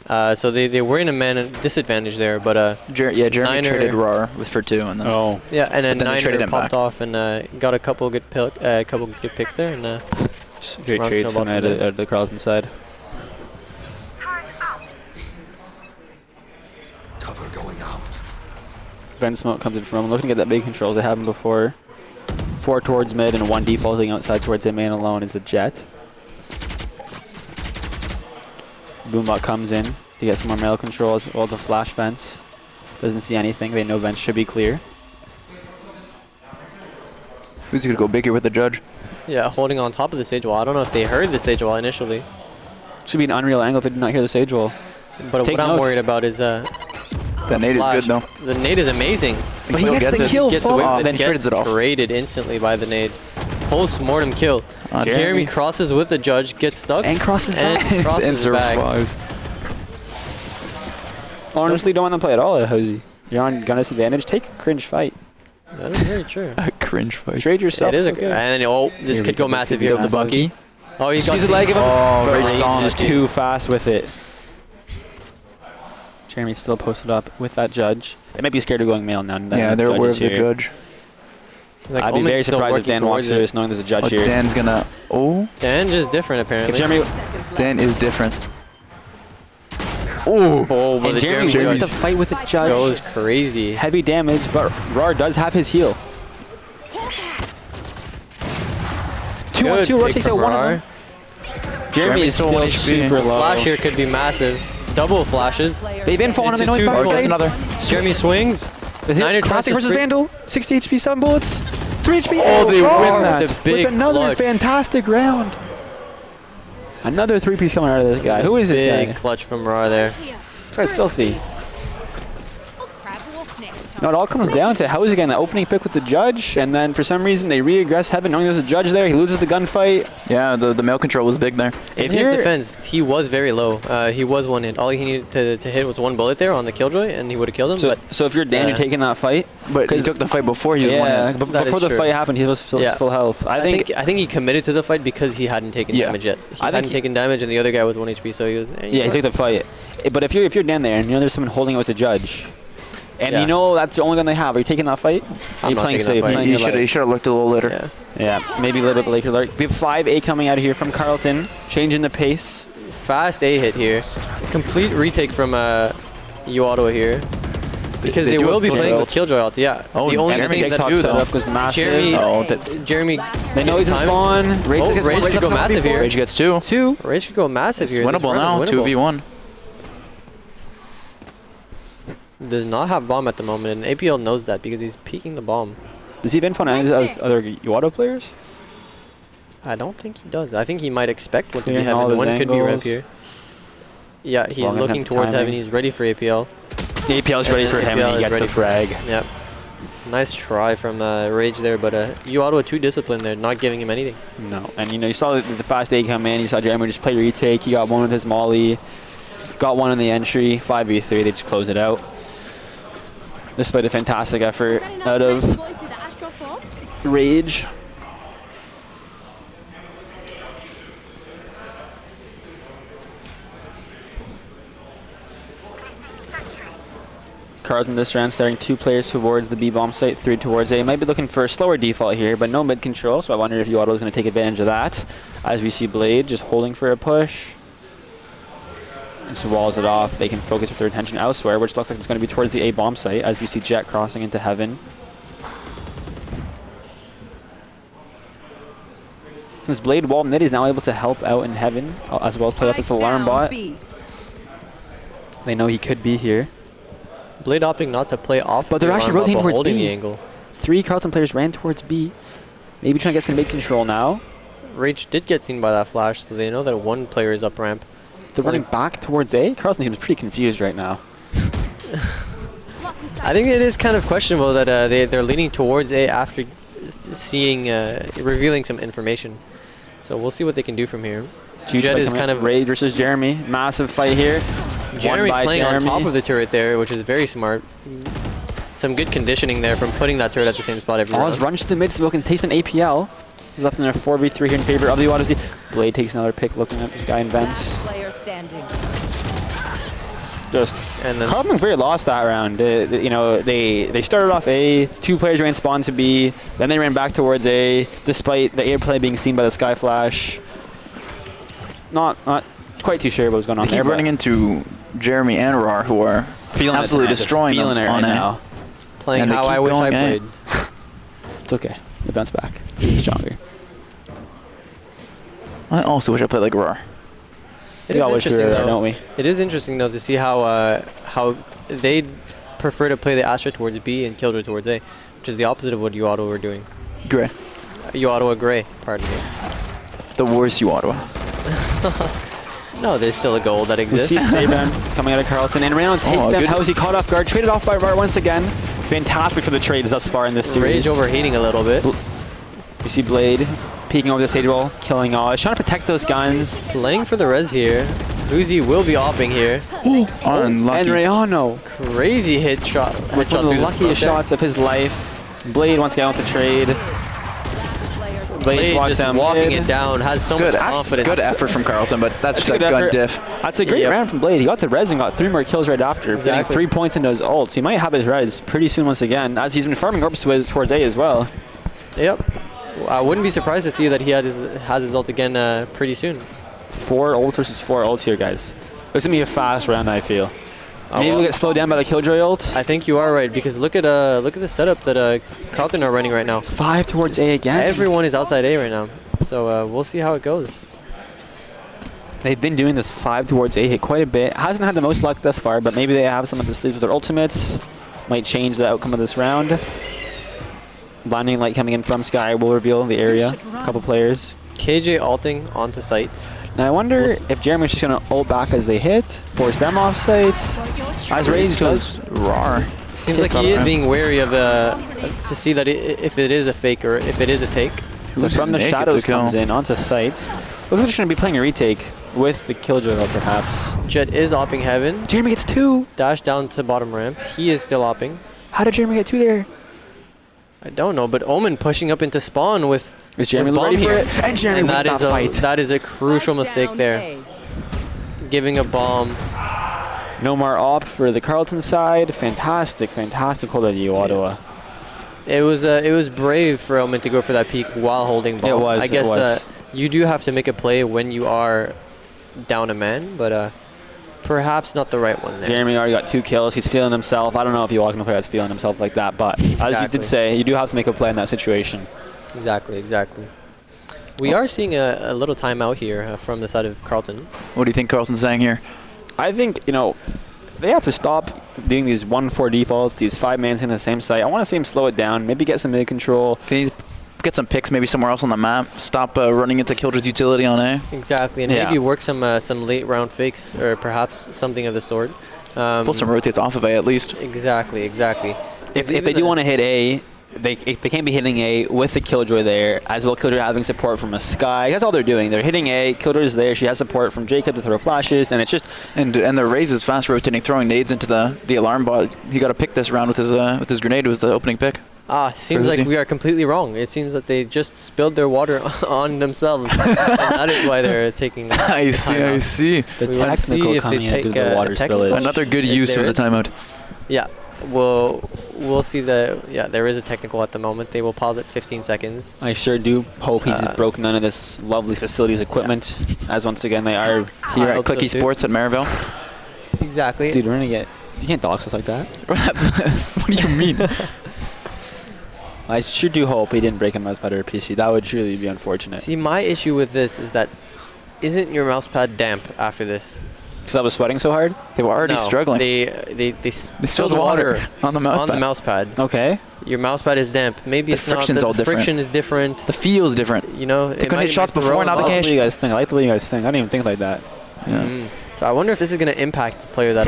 So they were in a man disadvantage there, but Jeremy traded Rar for 2, and then yeah, and then they traded Niner him popped back. off and got a couple good picks there, and great trades coming out of the Carleton side. Cover going out. Vent smoke comes in from him. Looking at that big controls they haven't before. 4 towards mid and 1 defaulting outside towards the main alone is the Jet. Boombot comes in to get some more melee controls. All the flash vents. Doesn't see anything. They know vents should be clear. Who's going to go bigger with the judge? Yeah, holding on top of the sage wall. I don't know if they heard the sage wall initially. Should be an unreal angle if they did not hear the sage wall. But what I'm worried about is that nade is good though. The nade is amazing. But he gets the kill. Gets away, Then he trades it off. Traded instantly by the nade. Post-mortem kill. Jeremy crosses with the judge, gets stuck. And crosses back. And survives. Honestly, don't want them to play at all at Hosey. You're on gun disadvantage. Take a cringe fight. That is very true. A cringe fight. Trade yourself. It is and then, this could go massive here. The Bucky. Oh, he's got the leg of him. Oh, Rage Rage is too fast with it. Jeremy's still posted up with that judge. They might be scared of going male now. Yeah, they're aware of the judge. Like, I'd be Omen's very still surprised if working Dan walks towards through it. this knowing there's a judge Oh, here. Dan's gonna. Oh, Dan just different apparently. If Jeremy, Dan is different. Oh, but and the Jeremy Jeremy wins the fight with a judge. goes crazy. Heavy damage, but Rar does have his heal. 2-on-2, Rar pick takes out from one Rar. of them. Jeremy is still still 1 HP. super low. Flash here could be massive. Double flashes. They've been falling on It's the a noise two back point. That's another. Jeremy swings. Niner tries Classic to versus spring- Vandal. 60 HP, 7 bullets. 3 HP. Oh, they Rar win that. The big with another clutch. fantastic round. Another 3-piece coming out of this guy. Who is this Big guy? clutch from Rar there. This guy's filthy. No, it all comes down to how is he getting the opening pick with the judge, and then for some reason they re-aggress Heaven knowing there's a judge there. He loses the gunfight. Yeah, the mail control was big there. In his defense, he was very low. He was one hit. All he needed to hit was one bullet there on the Killjoy, and he would have killed him. So if you're Dan, you're taking that fight. But he took the fight before he was one Yeah, hit. but That before is the true. fight happened, he was still full health. I think he committed to the fight because he hadn't taken Yeah. damage yet. He I think hadn't taken damage, and the other guy was 1 HP, so he was. Yeah, he took the fight. But if you're Dan there and you know there's someone holding it with the judge, and Yeah. you know that's the only gun they have, are you taking that fight? Are I'm you not playing taking that safe? fight. Playing your life? He should have looked a little later. Yeah. Yeah, maybe a little bit later. We have 5A coming out of here from Carlton, changing the pace. Fast A hit here. Complete retake from Ottawa here. Because they do will have be Killjoy playing ult. with Killjoy ult. Yeah. Oh, the only and thing Jeremy that gets two, though. Setup was massive. Jeremy. They know he's in time. spawn. Rage, Oh, gets Rage one could go up massive before. here. Rage gets two. Rage could go massive It's here. This winnable round now. is winnable. 2v1. Does not have bomb at the moment, and APL knows that because he's peeking the bomb. Does he have info on any of his other Uado players? I don't think he does. I think he might expect one to be Clearing all heaven. his One could be rev angles. here. Yeah, he's Long looking enough towards timing. heaven. He's ready for APL. The APL is ready for him, APL and he is gets ready the for- frag. Yep. Nice try from Rage there, but Ottawa too disciplined there, not giving him anything. No, and you know you saw the fast A come in. You saw Jeremy just play retake. He got one with his molly, got one in the entry. 5v3, they just close it out. Despite a fantastic effort out of Rage. Carlton this round starting 2 players towards the B bomb site, 3 towards A. Might be looking for a slower default here, but no mid control, so I wonder if Uado is going to take advantage of that. As we see Blade just holding for a push. Just walls it off. They can focus their attention elsewhere, which looks like it's going to be towards the A bomb site, as we see Jet crossing into heaven. Since Blade walled mid, he's now able to help out in heaven, as well as play off this alarm bot. They know he could be here. Blade opting not to play off, But they're the actually alarm bot, rotating but towards holding B. the angle. 3 Carlton players ran towards B. Maybe trying to get some mid control now. Rage did get seen by that flash, so they know that one player is up ramp. They're running back towards A. Carlton seems pretty confused right now. I think it is kind of questionable that they're leaning towards A after seeing, revealing some information. So we'll see what they can do from here. Huge Jet fight is coming kind up. of Rage versus Jeremy. Massive fight here. Jeremy Won by playing on Jeremy. top of the turret there, which is very smart. Some good conditioning there from putting that turret at the same spot every Oz round. runs to the mid smoke and takes an APL. Left in a 4v3 here in favor of the Odyssey. Blade takes another pick looking at this guy in vents. Player standing. Just and then Carlton very lost that round. You know, they started off A, 2 players ran spawn to B, then they ran back towards A, despite the A play being seen by the Sky Flash. Not quite too sure what was going on They there. keep running into Jeremy and Rar, who are feeling absolutely it, destroying feeling them it on right A. now. playing and they how keep I wish I going A. played. It's okay. They bounce back. It's stronger. I also wish I played like Rar. It We is all wish we interesting were there, though. don't we? It is interesting though to see how they prefer to play the Astra towards B and Killjoy towards A, which is the opposite of what Ottawa were doing. Gray. Ottawa Gray, pardon me. The worst Ottawa. No, there's still a goal that We exists. see Saban coming out of Carlton, and Raynon takes them. good. How is he caught off guard? Traded off by Rar once again. Fantastic for the trades thus far in this series. Rage overheating a little bit. We see Blade peeking over the stage wall, killing Oz, trying to protect those guns. Playing for the res here. Uzi will be opping here. Unlucky. And Rayano Crazy hit shot. with Headshot one of the through the luckiest smoke there. shots of his life. Blade once again with the trade. Blade walks just down walking mid. it down. Has so much confidence. Good effort from Carlton, but that's just a good gun effort. diff. That's a great Yep. round from Blade. He got the res and got 3 more kills right after, getting Exactly. 3 points into his ult. He might have his res pretty soon once again, as he's been farming orbs towards A as well. Yep. I wouldn't be surprised to see that he has his ult again pretty soon. 4 ults versus 4 ults here, guys. This is going to be a fast round, I feel. Maybe we'll get slowed down by the Killjoy ult. I think you are right, because look at the setup that Carlton are running right now. 5 towards A again. Everyone is outside A right now. So we'll see how it goes. They've been doing this 5 towards A hit quite a bit. Hasn't had the most luck thus far, but maybe they have some of the sleeves with their ultimates. Might change the outcome of this round. Blinding light coming in from Sky will reveal the area. A couple players. KJ ulting onto site. Now I wonder if Jeremy's just going to ult back as they hit, force them off site. As Rage goes raw. Seems like he is being wary of to see that if it is a fake or if it is a take. From the shadows comes in onto site. Looks like he's going to be playing a retake with the Killjoy ult perhaps. Jet is opping heaven. Jeremy gets 2. Dash down to bottom ramp. He is still opping. How did Jeremy get 2 there? I don't know, but Omen pushing up into spawn with Jeremy bomb ready for here. it? And Jeremy wins that fight. That is a crucial mistake there. Giving a bomb. No more op for the Carlton side. Fantastic hold on you, Ottawa. It was brave for Omen to go for that peek while holding bomb. It was. I guess you do have to make a play when you are down a man, but perhaps not the right one there. Jeremy already got 2 kills. He's feeling himself. I don't know if you walk in a player that's feeling himself like that, but as you did say, you do have to make a play in that situation. Exactly. We are seeing a little timeout here from the side of Carlton. What do you think Carlton's saying here? I think, they have to stop doing these 1-4 defaults, these 5-mans in the same site. I want to see him slow it down, maybe get some mid control. Can you get some picks maybe somewhere else on the map? Stop running into Killjoy's utility on A? Exactly, and maybe work some late round fakes or perhaps something of the sort. Pull some rotates off of A at least. Exactly. If they do want to hit A, they can't be hitting A with the Killjoy there, as well Killjoy having support from a Sky. That's all they're doing. They're hitting A, Killjoy's there, she has support from Jacob to throw flashes, and it's just... And the Raze is fast rotating, throwing nades into the alarm bot. He got a pick this round with his grenade. It was the opening pick. Seems like we are completely wrong. It seems that they just spilled their water on themselves. And that is why they're taking I see. The technical coming into the water spillage. Another good use of the timeout. Yeah. We'll see there is a technical at the moment. They will pause at 15 seconds. I sure do hope he broke none of this lovely facility's equipment, as once again they are here at Clicky Sports at Maryville. Exactly. Dude, we're gonna get... You can't dox us like that. What do you mean? I sure do hope he didn't break a mousepad or a PC. That would truly be unfortunate. See, my issue with this is that isn't your mousepad damp after this? Because I was sweating so hard? They were already struggling. They spilled water on the mousepad. Okay. Your mousepad is damp. Maybe the friction's all different. Friction is different. The feel's different. You know, they couldn't hit shots before. Now they can't. I like the way you guys think. I didn't even think like that. Yeah. So I wonder if this is going to impact the player that.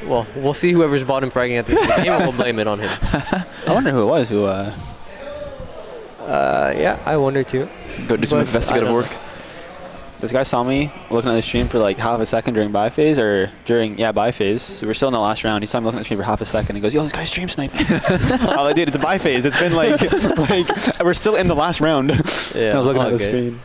Well, we'll see whoever's bottom fragging at the game, and we'll blame it on him. I wonder who it was. Yeah, I wonder too. Go do some investigative work. This guy saw me looking at the stream for like half a second during buy phase, or during buy phase. So we're still in the last round. He saw me looking at the stream for half a second. He goes, "Yo, this guy's stream sniping." Oh, I did. It's a buy phase. It's been like we're still in the last round. Yeah, I was looking at the screen.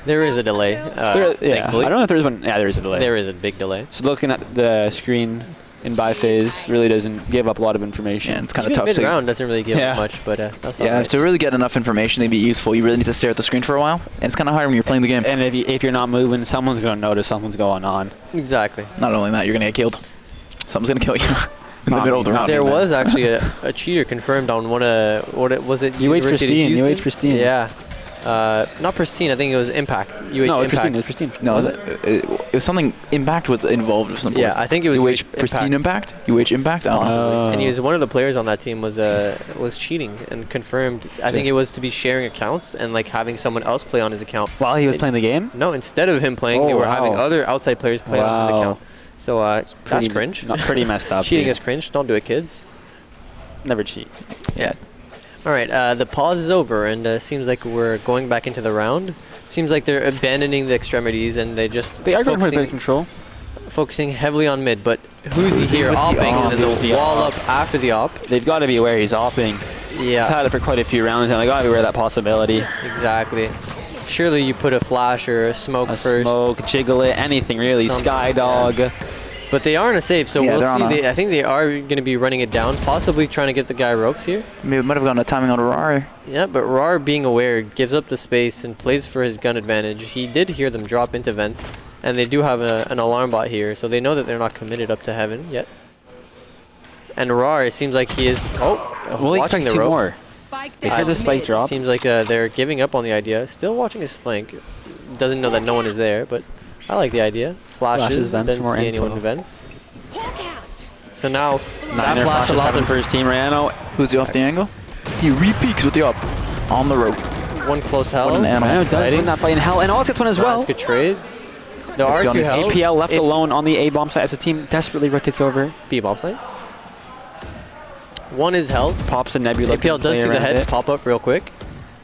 There is a delay. I don't know if there's one. Yeah, there is a delay. There is a big delay. So looking at the screen in buy phase really doesn't give up a lot of information. Yeah, it's kind of tough. Mid-round doesn't really give up much, but that's all right. To really get enough information to be useful, you really need to stare at the screen for a while, and it's kind of hard when you're playing the game. And if you're not moving, someone's going to notice something's going on. Exactly. Not only that, you're going to get killed. Something's going to kill you in the middle of the round. There was actually a cheater confirmed on one of was it? UH Pristine. Yeah. Not Pristine, I think it was Impact. No, it was Pristine. No, it was something. Impact was involved with something. Yeah, I think it was UH Pristine Impact. UH Impact. And he was one of the players on that team was cheating and confirmed. I think it was to be sharing accounts and like having someone else play on his account while he was playing the game. No, instead of him playing, they were having other outside players play on his account. So that's cringe. Pretty messed up. Cheating is cringe. Don't do it, kids. Never cheat. Yeah. All right, the pause is over, and seems like we're going back into the round. Seems like they're abandoning the extremities, and they are going for mid control, focusing heavily on mid. But who's he here opping? And then they'll wall up after the op. They've got to be aware he's opping. Yeah, he's had it for quite a few rounds, and they got to be aware of that possibility. Exactly. Surely you put a flash or a smoke first. Smoke, jiggle it, anything really. Skydog. But they are in a safe, so Yeah, we'll see. I think they are going to be running it down, possibly trying to get the guy ropes here. Maybe it might have gone a timing on Rar. Yeah, but Rar, being aware, gives up the space and plays for his gun advantage. He did hear them drop into vents, and they do have an alarm bot here, so they know that they're not committed up to heaven yet. And Rar, it seems like he is watching the rope. More. They hear the spike drop. Seems like they're giving up on the idea. Still watching his flank. Doesn't know that no one is there, but I like the idea. Flashes, vents, didn't more see info. anyone in vents. So now that Niner flash allows him for his team right now. Who's he off the angle? He re-peeks with the up on the rope. one close hell. What an animal. Niner does win that fight in hell, and also gets one as well. That's good trades. There are two hell. APL left alone on the A bomb site as the team desperately rotates over. B bomb site. One is held. Pops a Nebula. APL does see the head pop up real quick.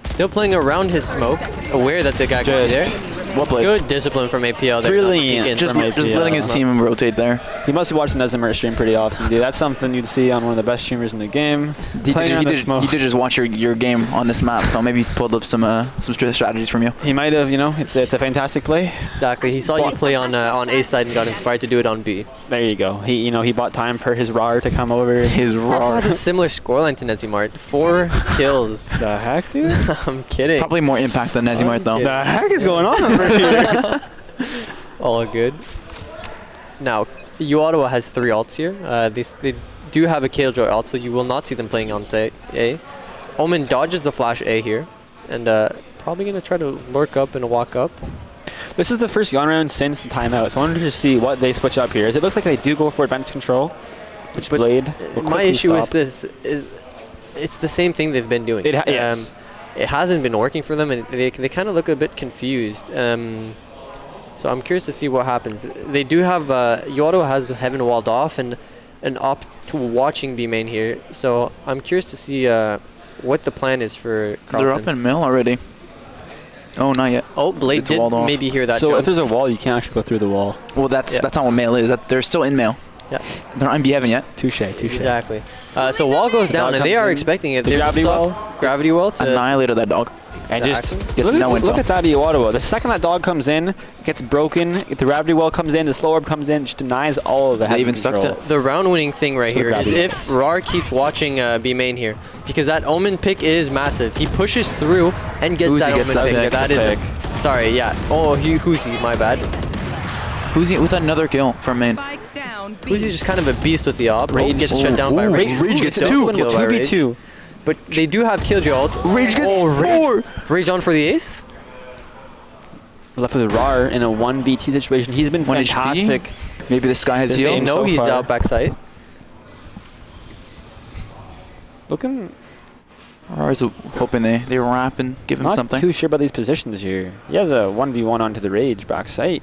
Still playing around his smoke, aware that the guy could be there. Well played. Good discipline from APL there. Brilliant. Just letting his team rotate there. He must be watching Nezimer stream pretty often, dude. That's something you'd see on one of the best streamers in the game. He did just watch your game on this map, so maybe he pulled up some strategies from you. He might have, you know, it's a fantastic play. Exactly. He saw you play on A side and got inspired to do it on B. There you go. He bought time for his RAR to come over. His Also RAR. has a similar scoreline to Nezimart. 4 kills. The heck, dude? I'm kidding. Probably more impact than Nezimart though. The heck is going on over here? All good. Now, Ottawa has 3 ults here. They do have a Killjoy ult, so you will not see them playing on say A. Omen dodges the flash A here, and probably going to try to lurk up and walk up. This is the first gun round since the timeout, so I wanted to see what they switch up here. It looks like they do go for advanced control, which But Blade will my issue stop. is this: it's the same thing they've been doing. Yes. It hasn't been working for them, and they kind of look a bit confused. So I'm curious to see what happens. They do have Ottawa has heaven walled off and an op to watching B main here. So I'm curious to see what the plan is for Carlton. They're up in mill already. Oh, not yet. Oh, Blade It's did walled off. maybe hear that. So jump. if there's a wall, you can't actually go through the wall. Well, that's not what mail is. That they're still in mail. Yeah. They're not in B heaven yet. Touche. Exactly. So wall goes down, and they are expecting it. The There's gravity a wall. Gravity wall to Annihilated that dog. And just Gets no info. look at that Ottawa. The second that dog comes in, gets broken. If the gravity well comes in, the slow orb comes in, just denies all of the They even control. sucked it. the round-winning thing right So here is gravity. if Rar keeps watching B main here, because that Omen pick is massive. He pushes through and gets Uzi that gets Omen that pick. pick. That is. Sorry, yeah. Oh, Huzi, my bad. Who's he with another kill from main? Huzi's just kind of a beast with the op. Rage. Gets shut down by Rage. Rage gets Double two. kill by Rage. 2v2. But they do have Killjoy ult. Rage gets Rage. 4. Rage on for the ace. Left with RAR in a 1v2 situation. He's been 1 HP. fantastic. Maybe this guy has They heal. know so he's far. out backside. Looking Or is it hoping they wrap and give him not something? too sure about these positions here. He has a 1v1 onto the Rage backside.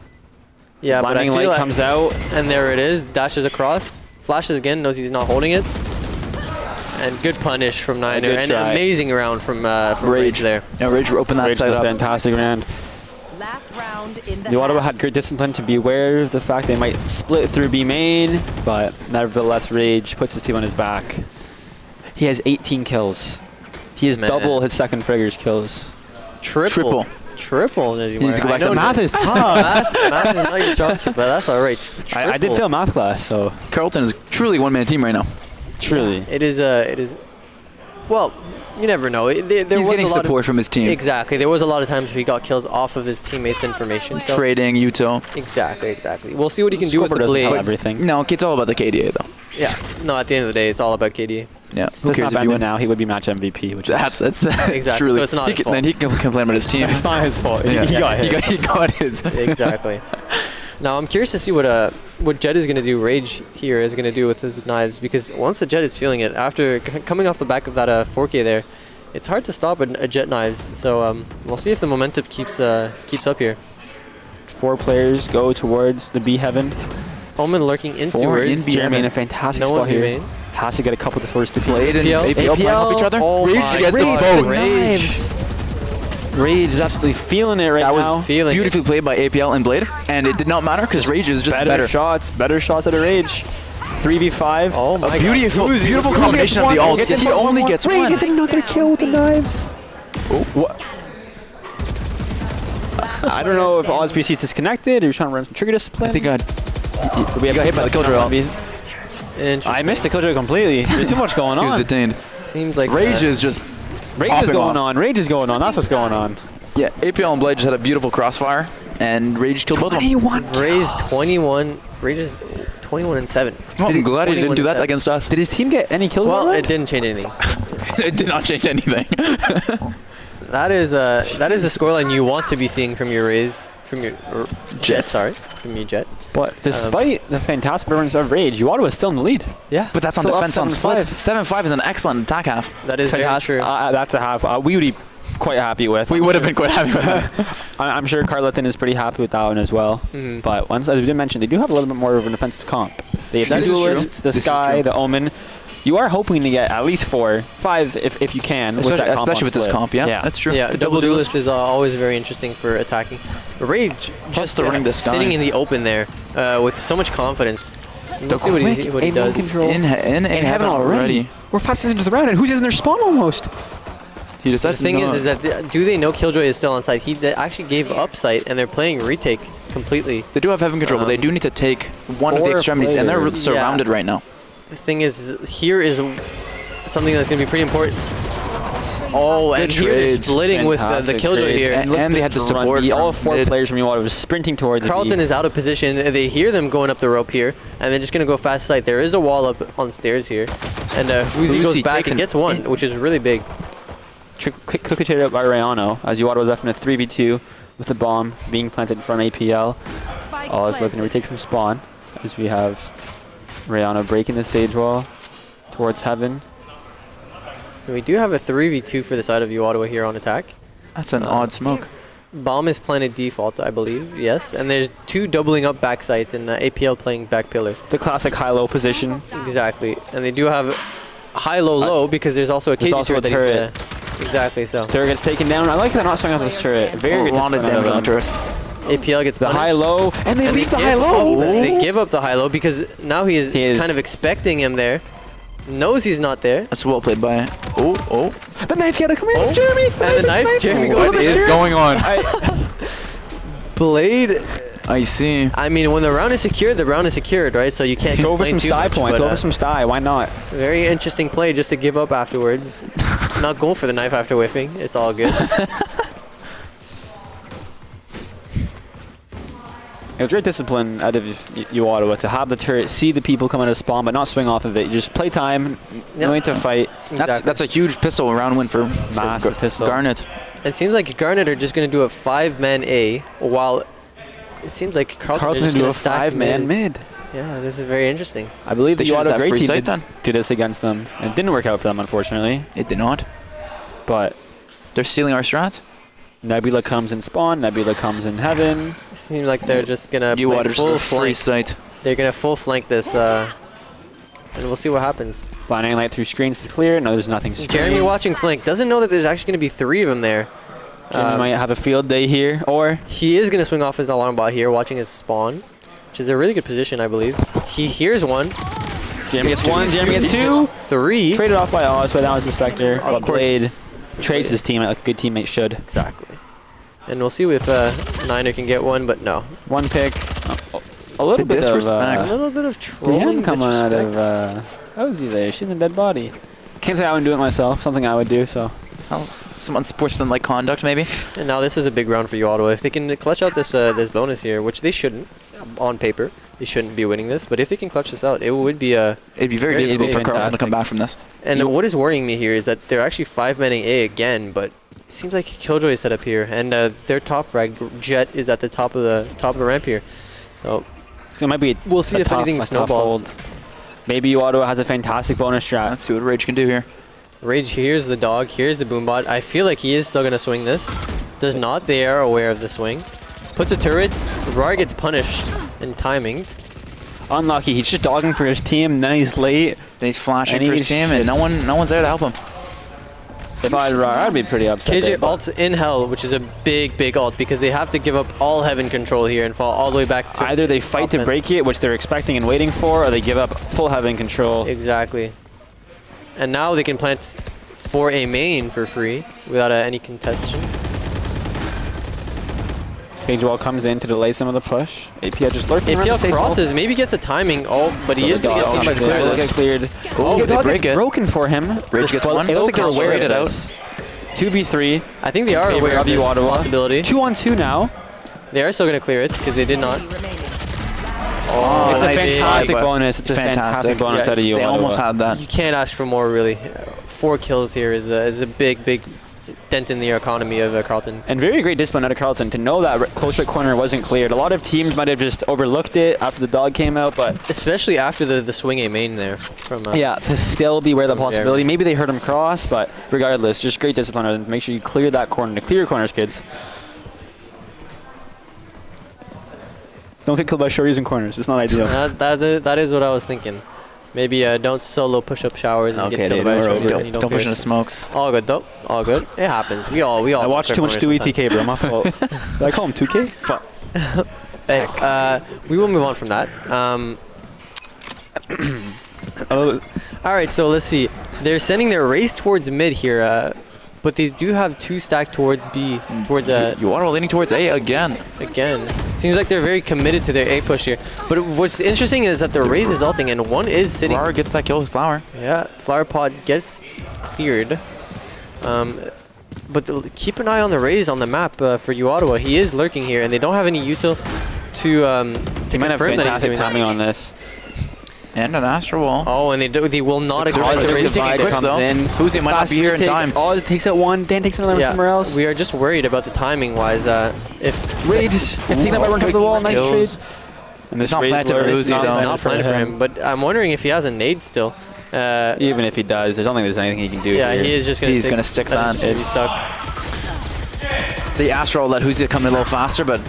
Yeah, but I Blinding feel light like comes out. and there it is. Dashes across. Flashes again. Knows he's not holding it. And good punish from Niner. good And try. amazing round from Rage there. Yeah, Rage open that Rage side did a up. fantastic round. Last round in The Ottawa had great discipline to be aware of the fact they might split through B main, but nevertheless Rage puts his team on his back. He has 18 kills. He has Man. double his second Frigger's kills. Triple. He needs to go back to Math is tough. math is not your strong suit, but that's all right. I did fail math class, so Carlton is truly a one-man team right now. truly. It is. Well, you never know. There He's was getting a lot support from his team. Exactly. There was a lot of times where he got kills off of his teammates' information. So Trading, Uto. Exactly. We'll see what he can do with Scoreboard the doesn't tell blades. everything. No, it's all about the KDA though. Yeah. No, at the end of the day, it's all about KD. Yeah. Who Who cares if you win? now? He would be match MVP, which That's Exactly. truly. So it's not his fault. Then he can complain about his team. it's not his fault. Yeah. He got his. Exactly. Now I'm curious to see what Jet is going to do. Rage here is going to do with his knives, because once the Jet is feeling it, after coming off the back of that 4K there, it's hard to stop a Jet knives. So we'll see if the momentum keeps up here. 4 players go towards the B heaven. Omen lurking in 4 sewers. in B Jeremy in heaven. a fantastic No spot one here. main. Has to get a couple to force the Blade and APL. APL playing off each other. Oh Rage my gets them God. both. Rage is absolutely feeling it right That now. was beautifully played by APL and Blade, and it did not matter because Rage is just better. shots out of Rage. 3v5. Oh my A beautiful God. combination of the ult. He only gets Rage one. gets another kill with the knives. What? I don't know if Oz PC is disconnected or you're trying to run some trigger discipline. I think I'd He got hit by the Killjoy ult. I missed the Killjoy completely. There's too much going on. He was detained. Seems like Rage is just Rage is going on. Rage is going on. That's what's going on. Yeah, APL and Blade just had a beautiful crossfire, and Rage killed both of them. Rage 21. Rage is 21-7. Well, I'm glad he didn't do that against us. Did his team get any kills? Well, it didn't change anything. It did not change anything. That is a scoreline you want to be seeing from your Jet. From your Jet. But despite the fantastic performance of Rage, Ottawa is still in the lead. Yeah, but that's on still defense on split. 7-5. 7-5 is an excellent attack half. That is very true. That's a half we would be quite happy with. We would have been quite happy with that. I'm sure Carleton is pretty happy with that one as well. But once, as we did mention, they do have a little bit more of an offensive comp. They have the Duelists, the Sky, the Omen. You are hoping to get at least 4, 5 if you can. Especially with this comp, yeah, that's true. Yeah, double duelist is always very interesting for attacking. Rage just sitting in the open there with so much confidence. We'll see what he does. In heaven already. We're 5 seconds into the round, and who's in their spawn almost? He decided the thing is that do they know Killjoy is still on site? He actually gave up site, and they're playing retake completely. They do have heaven control, but they do need to take one of the extremities, and they're surrounded right now. The thing is, here is something that's going to be pretty important. Oh, and here they're splitting with the Killjoy here. And they had the support. All 4 players from Ottawa was sprinting towards Carleton is out of position. They hear them going up the rope here, and they're just going to go fast side. There is a wall up on stairs here. And Uzi goes back and gets one, which is really big. Quick trade out by Rayano, as Ottawa was left in a 3v2 with the bomb being planted from APL. All is looking to retake from spawn, as we have Rayano breaking the stage wall towards heaven. And we do have a 3v2 for the side of Ottawa here on attack. That's an odd smoke. Bomb is planted default, I believe, yes. And there's 2 doubling up back sites and the APL playing back pillar. The classic high-low position. Exactly. And they do have high-low-low because there's also a KG turret. Exactly so. Turret gets taken down. I like that not swinging off the turret. Very good damage on the turret. APL gets the punished. high-low, and they leave the high-low. They give up the high-low because now he is kind of expecting him there. Knows he's not there. That's well played by. Oh. The knife gotta come in, Jeremy. And the knife, Jeremy goes in. What is going on? Blade. I see. I mean, when the round is secured, right? So you can't go over some sty points. Go over some sty. Why not? Very interesting play just to give up afterwards. Not going for the knife after whiffing. It's all good. It was great discipline out of Ottawa to have the turret, see the people come out of spawn, but not swing off of it. You just play time, no need to fight. Exactly. That's a huge pistol round win for pistol. Garnet. It seems like Garnet are just going to do a 5-man A, while it seems like Carleton is going to stack 5-man mid. Yeah, this is very interesting. I believe the Ottawa great team then. did this against them. It didn't work out for them, unfortunately. It did not. But they're stealing our strats. Nebula comes in spawn, Nebula comes in heaven. It seems like they're just going to play full flank. Sight. They're going to full flank this, and we'll see what happens. Blinding light through screens to clear. No, there's nothing. Jeremy watching flank. Doesn't know that there's actually going to be 3 of them there. Jeremy might have a field day here, or he is going to swing off his alarm bot here, watching his spawn, which is a really good position, I believe. He hears one. Jeremy gets 1, Jeremy gets 2. 3. Traded off by Oz, but now is the Spectre. Of course. Blade trades his team like a good teammate should. Exactly. And we'll see if Niner can get one, but no. 1 pick. A little bit of a little bit of trolling coming out of Ozzy there. She's a dead body. Can't say I would do it myself. Something I would do. So. Some unsportsmanlike conduct, maybe. And now this is a big round for Ottawa. If they can clutch out this bonus here, which they shouldn't, on paper, they shouldn't be winning this. But if they can clutch this out, it would be it'd be very difficult for Carleton to come back from this. And what is worrying me here is that they're actually 5-manning A again, but it seems like Killjoy is set up here, and their top frag Jet is at the top of the ramp here. So it might be. We'll see if anything snowballs. Maybe Ottawa has a fantastic bonus strat. Let's see what Rage can do here. Rage hears the dog, hears the boombot. I feel like he is still going to swing this. Does not. They are aware of the swing. Puts a turret. Rar gets punished and timing. Unlucky. He's just dogging for his team. Then he's late. Then he's flashing for his team, and no one's there to help him. If I were Rar, I'd be pretty upset. KJ ults in hell, which is a big ult because they have to give up all heaven control here and fall all the way back to either they fight to break it, which they're expecting and waiting for, or they give up full heaven control. Exactly. And now they can plant for a main for free without any contestation. Cage wall comes in to delay some of the push. APL just lurking around the APL safe wall. crosses, maybe gets a timing. Oh, but he is going to get seen by Will get cleared. Oh, they break it. Broken for him. Rage gets one. It looks like they're aware of Straight it out. this. 2v3. I think they are aware of this possibility. 2-on-2 now. They are still going to clear it because they did not. Oh, It's a nice fantastic shot. bonus. It's a fantastic bonus out of you. They almost had that. You can't ask for more, really. 4 kills here is a big, big dent in the economy of Carleton. And very great discipline out of Carleton to know that close right corner wasn't cleared. A lot of teams might have just overlooked it after the dog came out, but especially after the swing A main there. From yeah, to still be aware of the possibility. Maybe they heard him cross, but regardless, just great discipline. And make sure you clear that corner. To clear your corners, kids. Don't get killed by shorties in corners. It's not ideal. That is what I was thinking. Maybe don't solo push-up showers and get killed by a shorty. Don't push into smokes. All good though. All good. It happens. We all. I watched too much 2ETK, bro. My fault. Did I call him 2K? Fuck. Hey, we will move on from that. All right, so let's see. They're sending their race towards mid here, but they do have 2 stacked towards B. Towards You are leaning towards A again. Seems like they're very committed to their A push here. But what's interesting is that the Raze is ulting and one is sitting. Flower gets that kill with Flower. Yeah, Flower Pod gets cleared. But keep an eye on the Raze on the map for you Ottawa. He is lurking here, and they don't have any util to might have confirm that he's fantastic doing timing on this. And an Astro Wall. Oh, and they will not acknowledge the Raze. Comes in. Uzi might not be here in time. Oh, it takes out one. Dan takes another one somewhere else. We are just worried about the timing wise. If Rage gets taken out by one to the wall. Nice trade. And it's not planted for Uzi though. Not planted for him. But I'm wondering if he has a nade still. Even if he does, I don't think there's anything he can do. Yeah, here. he is just going to. He's going to stick that. He's stuck. The Astro let Uzi come in a little faster, but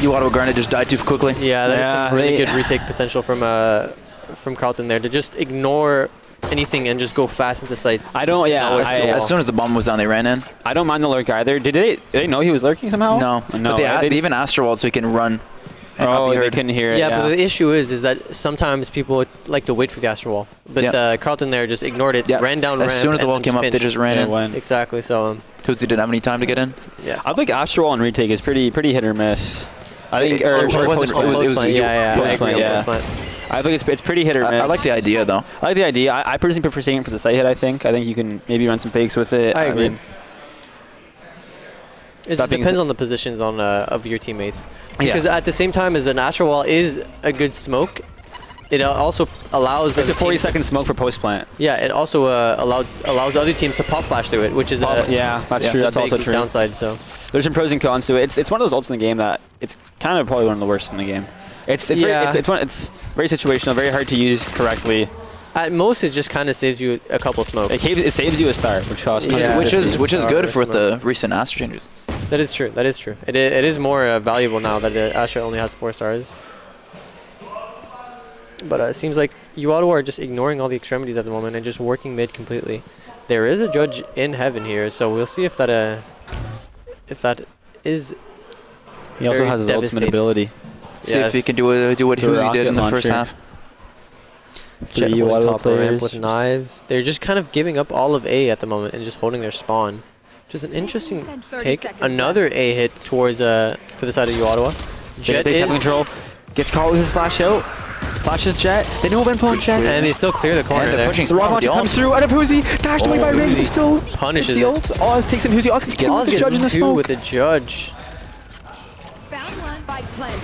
you Ottawa Garnet just died too quickly. Yeah, that's some really good retake potential from Carleton there to just ignore anything and just go fast into sight. I don't. Yeah. As soon as the bomb was down, they ran in. I don't mind the lurk either. Did they know he was lurking somehow? No. But they even Astro walled so he can run. Oh, they couldn't hear it. Yeah, but the issue is that sometimes people like to wait for the Astro wall. But Carleton there just ignored it, ran down ramp. As soon as the wall came up, they just ran in. Exactly, so... Tootsie didn't have any time to get in? Yeah. I think Astro wall and retake is pretty hit or miss. I think... It was I think it's pretty hit or miss. I like the idea, though. I like the idea. I personally prefer seeing it for the site hit, I think. I think you can maybe run some fakes with it. I agree. mean, it just depends on the positions of your teammates. Because at the same time as an Astro Wall is a good smoke, it also allows... It's a 40-second smoke for post-plant. Yeah, it also allows other teams to pop flash through it, which is that's true. That's also true. Downside, so... There's some pros and cons to it. It's one of those ults in the game that it's kind of probably one of the worst in the game. It's very situational, very hard to use correctly. At most, it just kind of saves you a couple smokes. It saves you a star, which costs. Which is good for the recent Astro changes. That is true. That is true. It is more valuable now that Astro only has 4 stars. But it seems like you Ottawa are just ignoring all the extremities at the moment and just working mid completely. There is a judge in heaven here, so we'll see if that is. He also has his ultimate ability. See if he can do what Uzi did in the first half. Jet top ramp with knives. They're just kind of giving up all of A at the moment and just holding their spawn. Which is an interesting take. Another A hit towards for the side of Ottawa. Jet is control. Gets caught with his flash out. Flashes Jet. They know info on Jet. And they still clear the corner there. The raw launcher comes through out of Huzi. Dashed away by Riggs. He still punishes it. Oz takes in Huzi. Oz gets killed with the judge in the smoke. With the judge.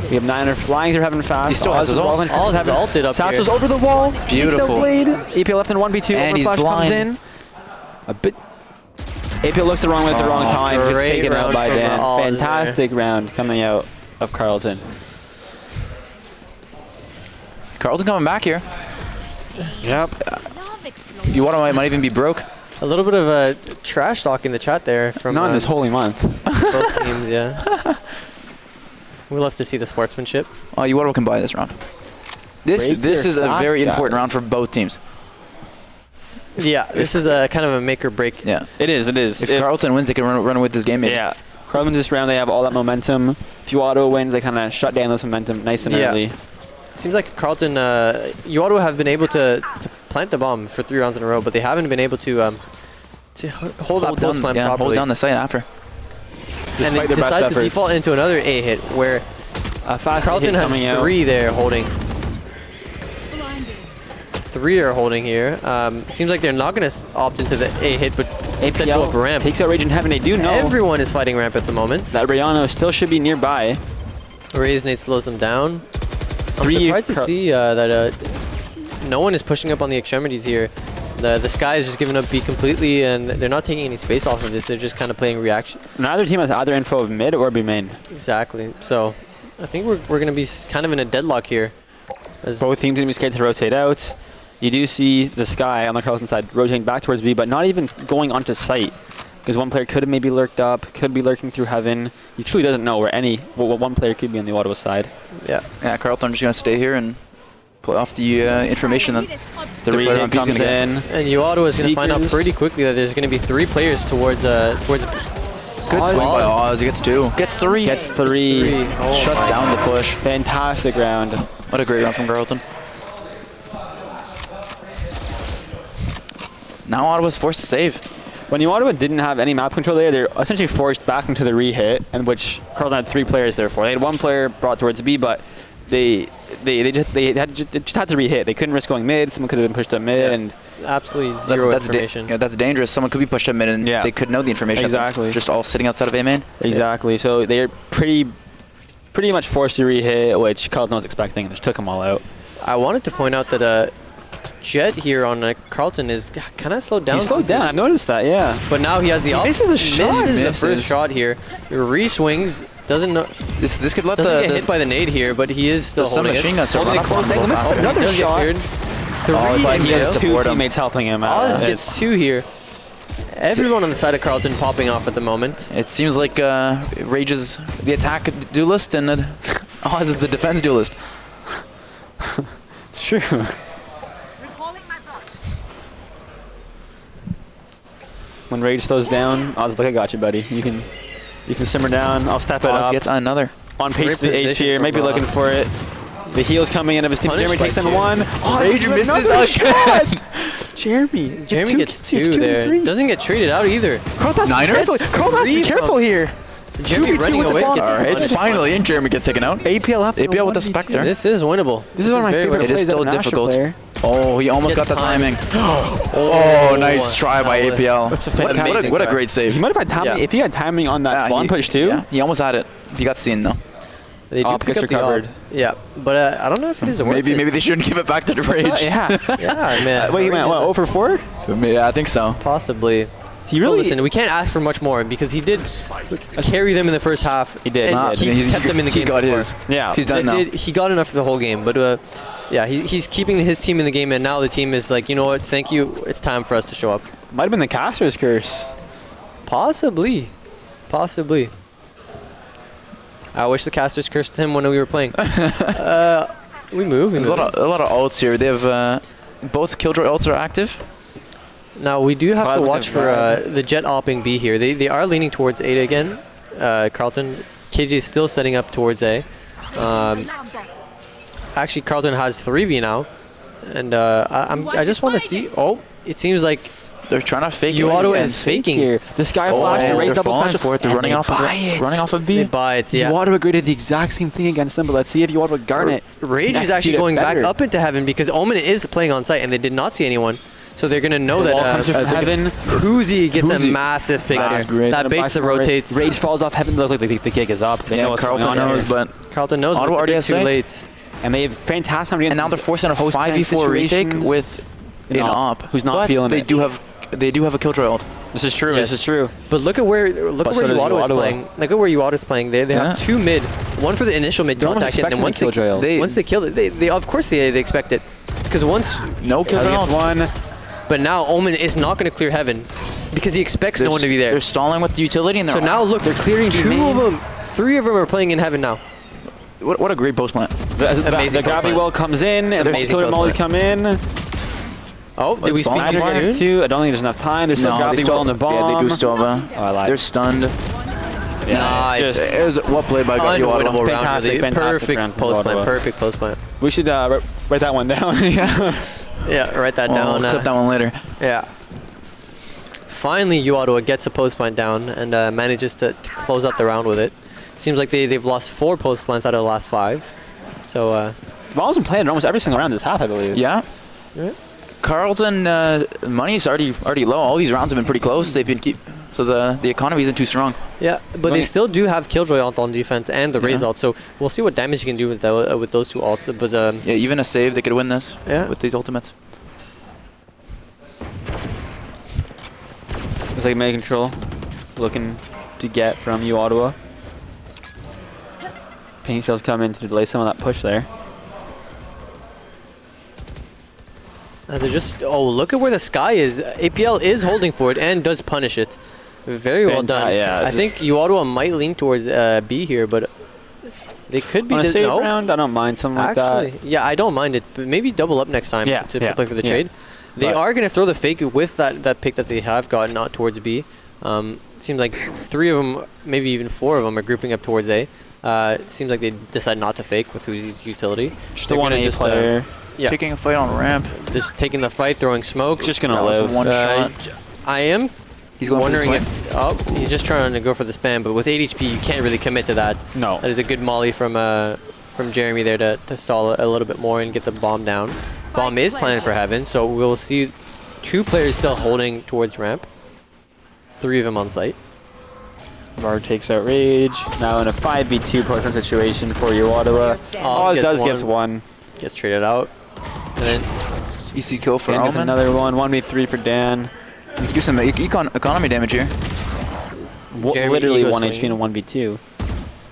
We have Niner flying through heaven fast. He still has his ult. Oz has ulted up Satchel's here. over the wall. Beautiful. Blade. APL left in 1v2. And he's flash blind. comes in. A bit. APL looks the wrong way at the wrong time. Gets taken out by Dan. Fantastic round coming out of Carleton. Carleton coming back here. Yep. You Ottawa might even be broke. A little bit of trash talk in the chat there from Not in this holy month. both teams, yeah. We'll have to see the sportsmanship. Oh, you Ottawa can buy this round. This is a very important round for both teams. Yeah, this is a kind of a make or break. Yeah, it is. If Carleton wins, they can run with this game. Maybe. Yeah, Carleton this round they have all that momentum. If Ottawa wins, they kind of shut down this momentum nice and early. It seems like Carleton, Ottawa have been able to plant the bomb for 3 rounds in a row, but they haven't been able to hold that post plant properly. Hold down the site after. and they decide to default into another A hit where a fast Carlton hit has coming out. 3 there holding. 3 are holding here. Seems like they're not going to opt into the A hit, but instead go up ramp. Takes out Rage in Heaven. They do know everyone is fighting ramp at the moment. that Rayano still should be nearby. Raise Nate slows them down. I'm surprised to see that no one is pushing up on the extremities here. The Sky is just giving up B completely, and they're not taking any space off of this. They're just kind of playing reaction. Neither team has either info of mid or B main. Exactly. So I think we're going to be kind of in a deadlock here. Both teams going to be scared to rotate out. You do see the Sky on the Carlton side rotating back towards B, but not even going onto site. Because one player could have maybe lurked up, could be lurking through Heaven. He truly doesn't know where what one player could be on the Ottawa side. Yeah. Yeah, Carlton just going to stay here and play off the information that the re-hit comes in. And Ottawa is going to find out pretty quickly that there's going to be 3 players towards Good swing by Oz. He gets 2. Gets 3. Gets 3. Oh, Shuts down the push. Fantastic round. What a great round from Carlton. Now Ottawa's forced to save. When Ottawa didn't have any map control there, they're essentially forced back into the re-hit, and which Carlton had 3 players there for. They had 1 player brought towards B, but they just had to re-hit. They couldn't risk going mid. Someone could have been pushed up mid, and absolutely zero information. Yeah, that's dangerous. Someone could be pushed up mid, and they could know the information. Exactly. Just all sitting outside of A main. Exactly. So they're pretty much forced to re-hit, which Carlton was expecting, and just took them all out. I wanted to point out that Jet here on Carlton is kind of slowed down. He slowed down. I've noticed that. Yeah. But now he has the misses the shot. Misses the first shot here. Re-swings. Doesn't know. This could let get hit by the nade here, but he is still holding it. Another shot. He has 2 teammates helping him out. Oz gets 2 here. Everyone on the side of Carlton popping off at the moment. It seems like Rage is the attack duelist and Oz is the defense duelist. It's true. When Rage slows down, Oz is like, I got you, buddy. You can simmer down. I'll step it Oz up. gets another. On pace to the H here. Maybe looking for it. The heal's coming in of his team. Jeremy takes them 1. Oh, Rage misses a shot. Jeremy gets 2 there. Doesn't get traded out either. Carlton has to be careful here. Jeremy running away. Alright, it's finally in. Jeremy gets taken out. APL with the Spectre. This is winnable. This is one of my favorite plays. It is still difficult. Oh, he almost got the timing. Oh, nice try by APL. What a great save. He might have had timing. If he had timing on that spawn push too. Yeah, he almost had it. He got seen though. They do pick up recovered. Yeah, but I don't know if it is worth it. Maybe they shouldn't give it back to the Rage. Yeah, man. Wait, he went what, 0 for 4? Yeah, I think so. Possibly. He really. Listen, we can't ask for much more because he did carry them in the first half. He did. He kept them in the game. He got his. Yeah. He's done now. He got enough for the whole game, but yeah, he's keeping his team in the game, and now the team is like, you know what? Thank you. It's time for us to show up. Might have been the caster's curse. Possibly. I wish the casters cursed him when we were playing. We move. There's a lot of ults here. They have both Killjoy ults are active. Now we do have to watch for the Jet opping B here. They are leaning towards A again. Carlton, KJ is still setting up towards A. Actually, Carlton has 3B now, and I just want to see. Oh, it seems like they're trying to fake. Ottawa is faking here. The Sky Flash, the Rage double slash for it. They're running off of B. They buy it. Yeah. Ottawa graded the exact same thing against them, but let's see if Ottawa Garnet. Rage is actually going back up into Heaven because Omen is playing on site, and they did not see anyone. So they're going to know that Heaven. Hoozy gets a massive pick there. That baits the rotates. Rage falls off Heaven. Look like the gig is up. They know what's Carlton going on knows, here. but Carlton knows. Ottawa already has too late. And they have fantastic time. And now they're forcing a 5v4 retake with an op. Who's not feeling it. They do have a Killjoy ult. This is true. Yes. This is true. But look at where Ottawa is playing. Look at where Ottawa is playing. They have 2 mid. One for the initial mid contact hit, and then once they kill it, they of course they expect it. Because once no Killjoy ult. One. But now Omen is not going to clear Heaven because he expects no one to be there. They're stalling with the utility, and so now look, they're clearing 2 of them. 3 of them are playing in Heaven now. What a great post plant. The gravity well comes in, and the killer molly come in. Oh, did we speak too? I don't think there's enough time. There's still gravity well on the bomb. Yeah, they do still have I lied. They're stunned. Yeah, nice. It was well played by unwinnable round. Fantastic Perfect post plant. Perfect post plant. We should write that one down. Yeah, write that down. We'll clip that one later. Yeah. finally Ottawa gets a post plant down and manages to close out the round with it. Seems like they've lost 4 post plants out of the last 5. So Val's been playing almost every single round this half, I believe. Yeah. yeah. Carlton, money's already low. All these rounds have been pretty close. They've been so the economy isn't too strong. Yeah, but they still do have Killjoy ult on defense and the Raze ult, so we'll see what damage you can do with those 2 ults. But yeah, even a save, they could win this with these ultimates. It's like Mega Control looking to get from Ottawa. Paint shells come in to delay some of that push there. As they just, look at where the Sky is. APL is holding for it and does punish it. Very well done. Yeah, I think Ottawa might lean towards B here, but they could be. On a save round, I don't mind something like that. Yeah, I don't mind it, but maybe double up next time to play for the trade. They are going to throw the fake with that pick that they have gotten out towards B. Seems like 3 of them, maybe even 4 of them, are grouping up towards A. It seems like they decide not to fake with Whozy's utility. Just the one A player. Taking a fight on ramp. Just taking the fight, throwing smoke. Just gonna live. One shot. I am. He's going wondering if he's just trying to go for the spam, but with 8 HP you can't really commit to that. No. That is a good molly from Jeremy there to stall a little bit more and get the bomb down. Bomb is planted for heaven, so we'll see 2 players still holding towards ramp. 3 of them on site. Var takes out Rage. Now in a 5v2 post situation for Ottawa. All it does gets 1. Gets traded out. And then easy kill for Dan Alman. gets another one. 1v3 for Dan. You can do some economy damage here. Literally 1 HP in a 1v2.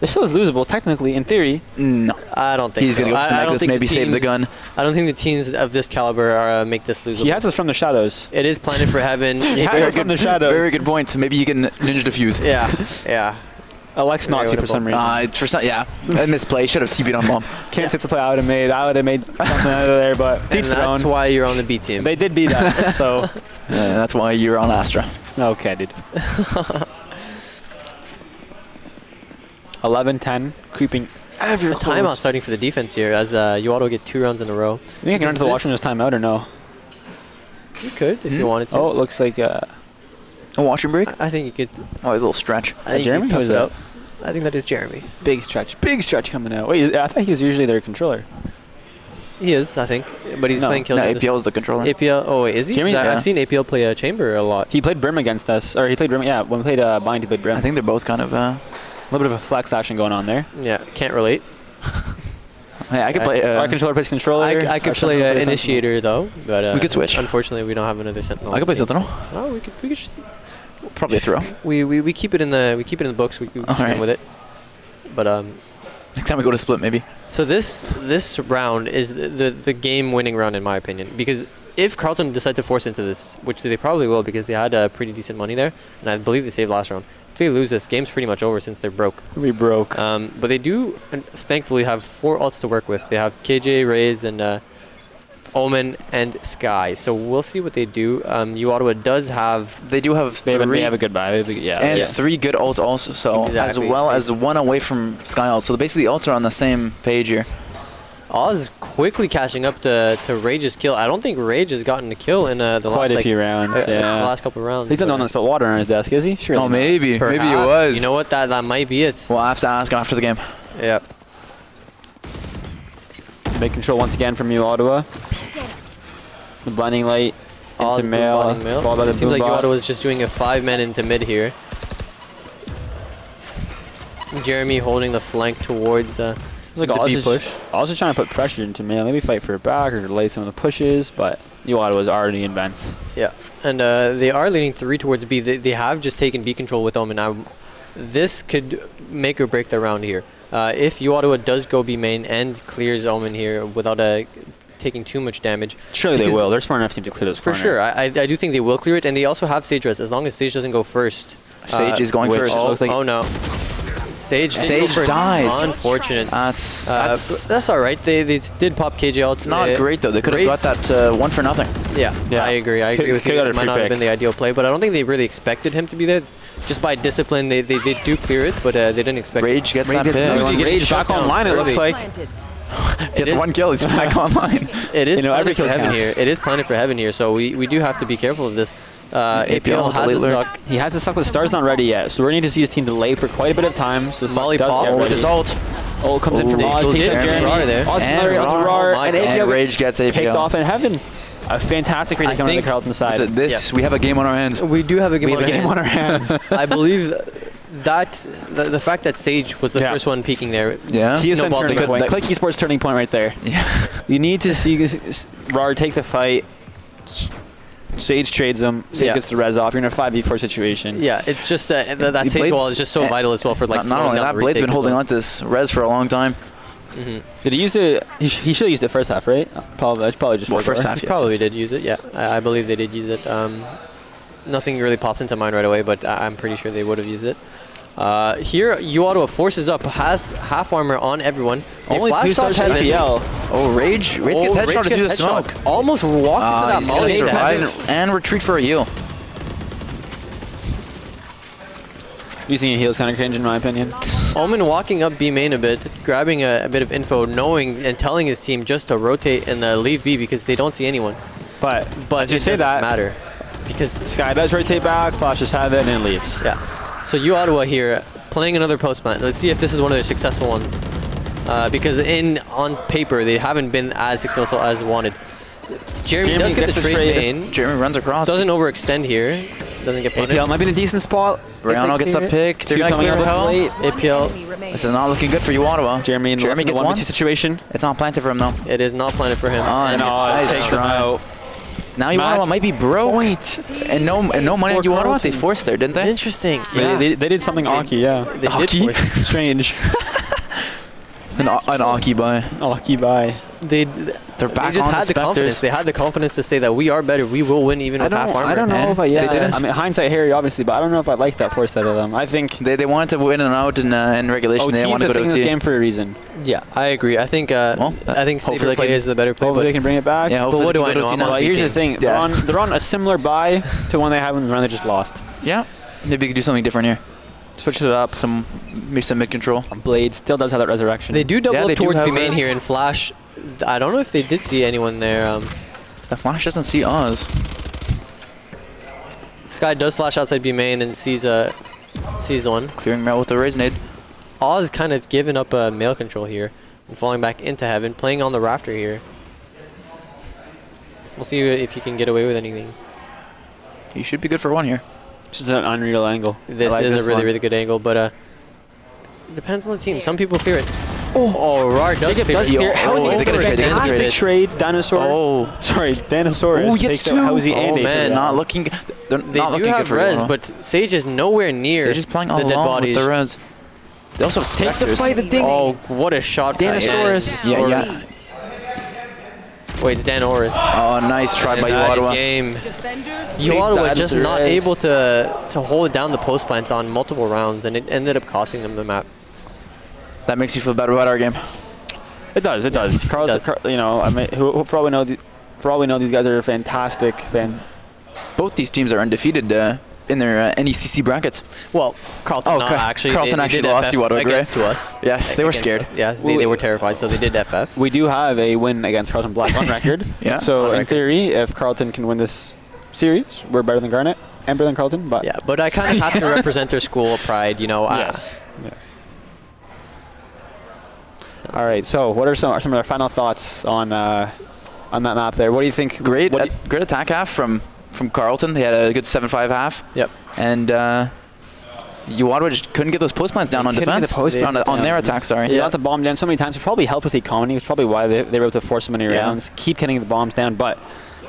This still is losable, technically, in theory. No. I don't think he's so. He's going to go for the necklace, maybe save the gun. I don't think the teams of this caliber make this losable. He has us from the shadows. It is planted for heaven. He has us from the shadows. Very good point. Maybe he can ninja defuse. Yeah. Alex not to for some reason. I misplay. Should have TP'd on bomb. Can't sit to play. I would have made something out of there, but and that's why you're on the B team. They did beat us, so. That's why you're on Astra. Okay, dude. 11-10, creeping ever close. Timeout starting for the defense here as Ottawa get 2 rounds in a row. You think I can run to the washroom this timeout or no? You could if you wanted to. Oh, it looks like a washroom break? I think you could. Oh, his little stretch. Jeremy? Who's that? I think that is Jeremy. Big stretch coming out. Wait, I thought he was usually their controller. He is, I think, but he's playing Killjoy. No, APL is the controller. APL, oh wait, is he? Jeremy, I've seen APL play a chamber a lot. He played Brim against us, or he played Brim, yeah, when we played Bind, he played Brim. I think they're both kind of... a little bit of a flex action going on there. Yeah, can't relate. Hey, I could play... our controller plays controller. I could play Initiator though, but we could switch. Unfortunately, we don't have another Sentinel. I could play Sentinel. Oh, we could just probably a throw. We keep it in the books. We swing with it. But next time we go to split, maybe. So this round is the game-winning round in my opinion, because if Carlton decide to force into this, which they probably will because they had pretty decent money there, and I believe they saved last round. If they lose this, game's pretty much over since they're broke. We broke. But they do, thankfully, have 4 ults to work with. They have KJ, Raze, and Omen and Sky. So we'll see what they do. Ottawa does have... They do have they have a good buy. And 3 good ults also, so as well as 1 away from Sky ult. So basically the ults are on the same page here. Oz quickly catching up to Rage's kill. I don't think Rage has gotten a kill in the quite a few rounds. The last couple of rounds. He's not the one that spilled water on his desk, is he? Sure. Oh, maybe. Perhaps. Maybe it was. You know what? That might be it. We'll have to ask after the game. Yep. Big control once again from Ottawa. The blinding light into mail. It seems like Ottawa's just doing a 5-man into mid here. Jeremy holding the flank towards the B push. Also trying to put pressure into mail. Maybe fight for it back or delay some of the pushes, but Ottawa's already in vents. Yeah, and they are leaning 3 towards B. They have just taken B control with Omen. Now, this could make or break the round here. If Ottawa does go B main and clears Omen here without taking too much damage. Surely they will. They're smart enough to clear those For sure. I do think they will clear it, and they also have Sage Res. As long as Sage doesn't go first. Sage is going first. Oh no. Sage dies. Unfortunate. That's all right. They did pop KJ ult. It's not great though. They could have got that 1 for nothing. Yeah, I agree. I agree with you. It might not have been the ideal play, but I don't think they really expected him to be there. Just by discipline, they do clear it, but they didn't expect Rage gets that pick. Rage back online, it looks like. Gets 1 kill, he's back online. It is planted for heaven here. It is planted for heaven here, so we do have to be careful of this. APL has a suck. He has a suck, but Star's not ready yet. So we're going to see his team delay for quite a bit of time. So the Molly suck does pop get with ready. his ult. Ult comes in from Oz. They Takes did out Jeremy. Rar there. Oz And another onto Rar. Rar, and And APL Rage gets APL. picked off in heaven. A fantastic read coming to the Carlton side. So this, we have a game on our hands. We do have a game, We have a game on our hands. I believe that the fact that Sage was the first one peeking there. Yeah. He is the Snowball turning point. that- Click Esports turning point right there. Yeah. You need to see Rar take the fight. Sage trades him. Sage gets the res off. You're in a 5v4 situation. Yeah, it's just that Sage Blades- wall is just so vital as well for like. Not only slowing down that, the Blade's retake been as holding well. on to this res for a long time. Did he use it? He should have used it first half, right? Probably just First half. He Yes, probably yes. did use it. Yeah, I believe they did use it. Nothing really pops into mind right away, but I'm pretty sure they would have used it. Here, Ottawa forces up, has half armor on everyone. They Only flashed off heaven. APL. Oh, Rage gets headshot through the smoke. Almost walked into He's that gonna molly. survive and retreat for a heal. Using a heal is kind of cringe in my opinion. Omen walking up B main a bit, grabbing a bit of info, knowing and telling his team just to rotate and leave B because they don't see anyone. But But you it say doesn't that, matter because Sky does rotate back, flashes heaven, and leaves. yeah. So Ottawa here playing another post plant. Let's see if this is one of their successful ones. Because on paper they haven't been as successful as wanted. Jeremy does get gets the the trade trade. main. Jeremy runs across. Doesn't overextend here. Doesn't get punished. APL might be in a decent spot. Brianna gets a pick. They're Two gonna coming clear up hell. late. APL. This is not looking good for you, Ottawa. Jeremy gets gets one. 1v2 situation. It's not planted for him though. It is not planted for him. And Oz takes him out. now you Ottawa might be broke. And no money on you, Ottawa. They forced there, didn't they? Interesting. They did something Aki, yeah. They Hockey? did force it. Strange. An Aki buy. Aki buy. They're back just on had the the confidence. Spectres. They had the confidence to say that we are better. We will win even with half armor. I don't know And if I, they didn't. I mean, hindsight here, obviously, but I don't know if I like that force out of them. I think They wanted to win and out in regulation. OT They didn't is want to the go thing to in this OT. game for a reason. Yeah, I agree. I think Well, I think hopefully safer they play can- is the better play. Hopefully they But can bring it back. Yeah, what hopefully do they I can go know? to I'm OT on now. Well, here's the thing. Yeah. They're on a similar buy to one they had when the run they just lost. Yeah. Maybe you could do something different here. Switch it up. Maybe some mid control. Blade still does have that resurrection. they do double Yeah, they up do towards have B main this. here and flash. I don't know if they did see anyone there. The flash doesn't see Oz. Sky does flash outside B main and sees one. Clearing him out with a raise nade. Oz kind of giving up male control here and falling back into heaven, playing on the rafter here. We'll see if you can get away with anything. He should be good for one here. This is an unreal angle. This is a really, really good angle, but it depends on the team. Some people fear it. Oh, Rar does Jacob fear does it. fear. How is they he get a trade, they get a fantastic trade? Dinosaur. Oh. Sorry, Dinosaurus. Oh, he gets takes out two. Housie and Oh, Aces. man. Not looking. They're They not do looking good have for res, Ottawa. but Sage is nowhere near They're just playing the all dead along bodies. with the res. They also have Takes the specters. fight. The ding. Oh, what a shot. Dinosaurus. Yeah. Wait, it's Dan Oris. Oh, nice try by Nice Ottawa. game. Safe Ottawa side just with the not res. able to hold down the post plants on multiple rounds, and it ended up costing them the map. That makes you feel better about our game. It does. It does. Carl's, you know, I mean, who for all we know, these guys are fantastic. Both these teams are undefeated in their NECC brackets. Well, Carlton not actually. Carlton they actually did lost FF to Ottawa, against to us. Yes, they were scared. Yes, they were terrified, so they did FF. We do have a win against Carlton Black on record. Yeah. So in theory, if Carlton can win this series, we're better than Garnet and better than Carlton. But yeah, but I kind of have to represent their school of pride, you know. Yes. All right. So, what are some of our final thoughts on that map there? What do you think? Great attack half from Carlton. They had a good 7-5 half. Yep. And Ottawa just couldn't get those post plants down on defense. On their attack, sorry. They got the bomb down so many times. It probably helped with the economy. It's probably why they were able to force so many rounds, keep getting the bombs down. But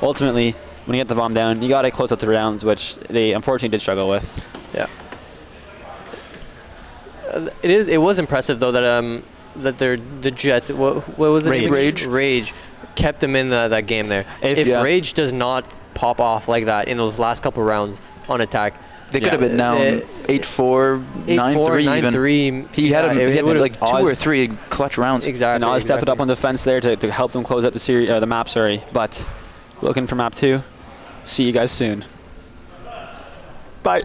ultimately, when you get the bomb down, you got to close out the rounds, which they unfortunately did struggle with. Yeah. It was impressive though that the Jet, what was it? Rage kept them in that game there. If Rage does not pop off like that in those last couple rounds on attack, they could have been down 8-4, 9-3 even. He had like 2 or 3 clutch rounds. Exactly. And Oz stepped it up on defense there to help them close out the series, the map. Sorry, but looking for map 2. See you guys soon. Bye.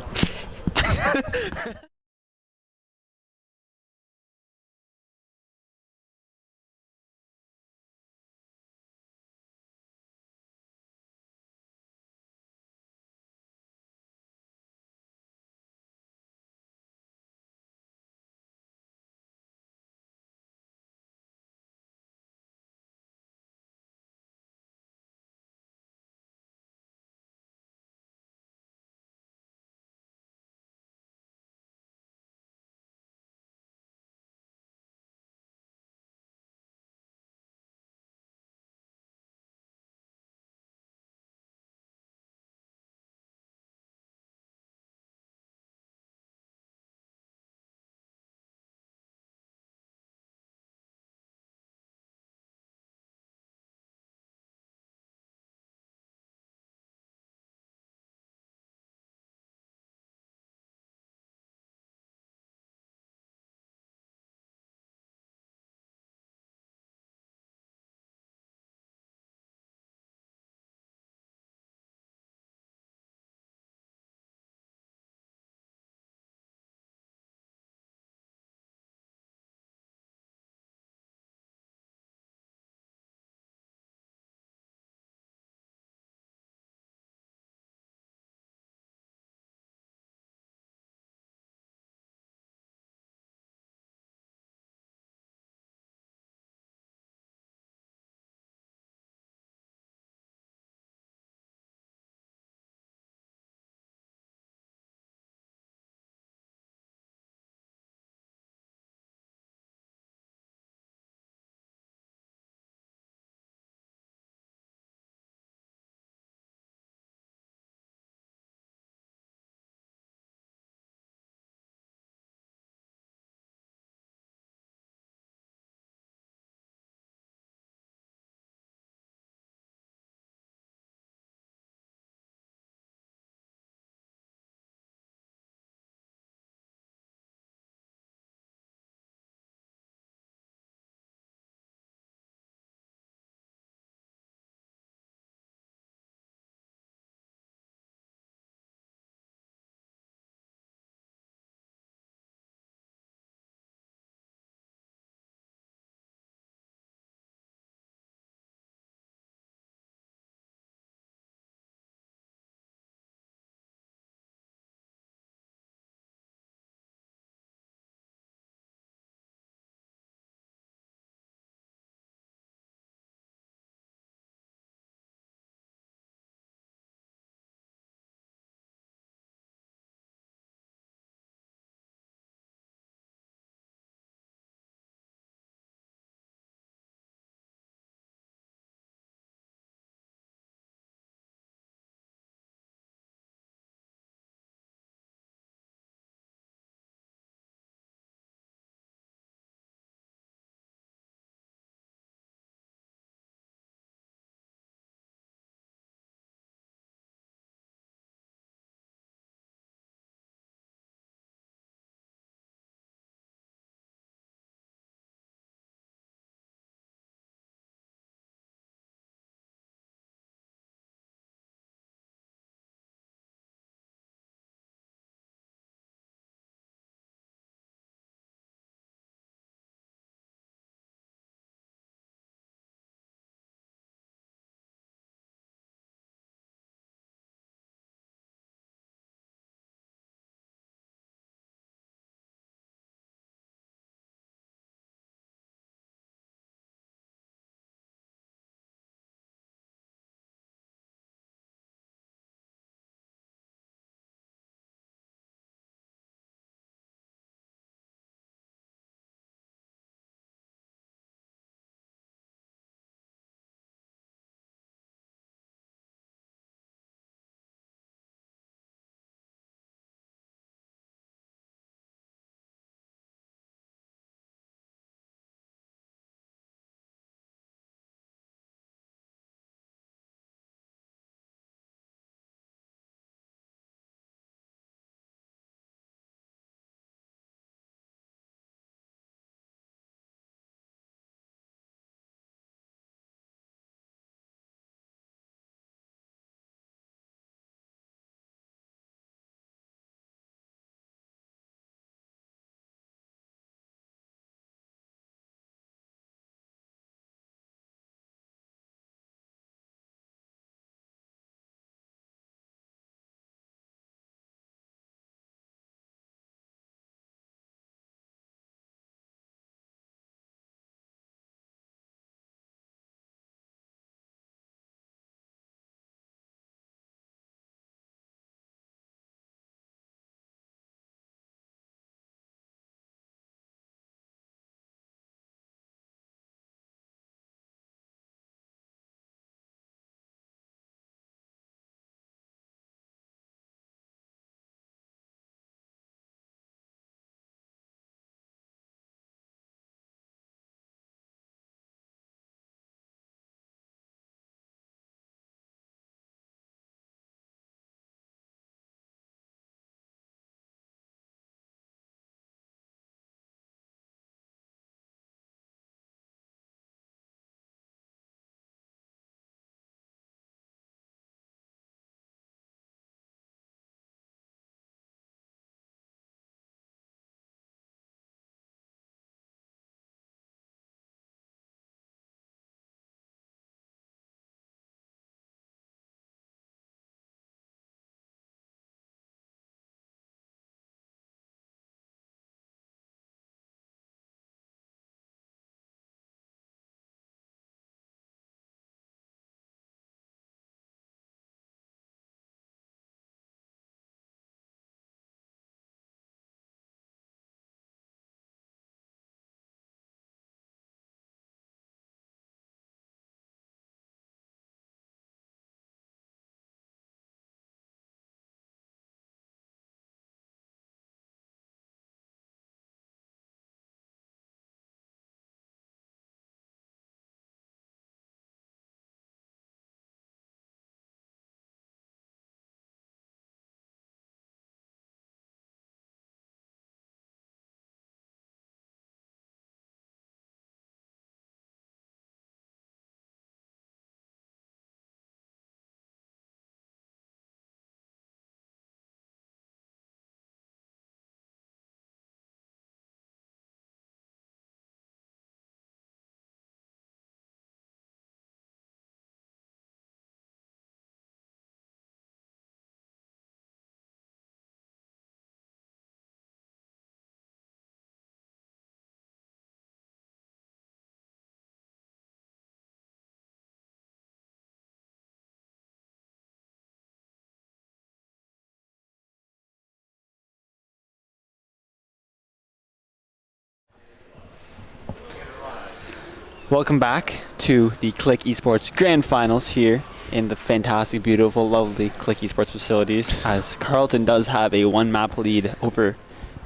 Welcome back to the Click Esports Grand Finals here in the fantastic, beautiful, lovely Click Esports facilities, as Carleton does have a 1-map lead over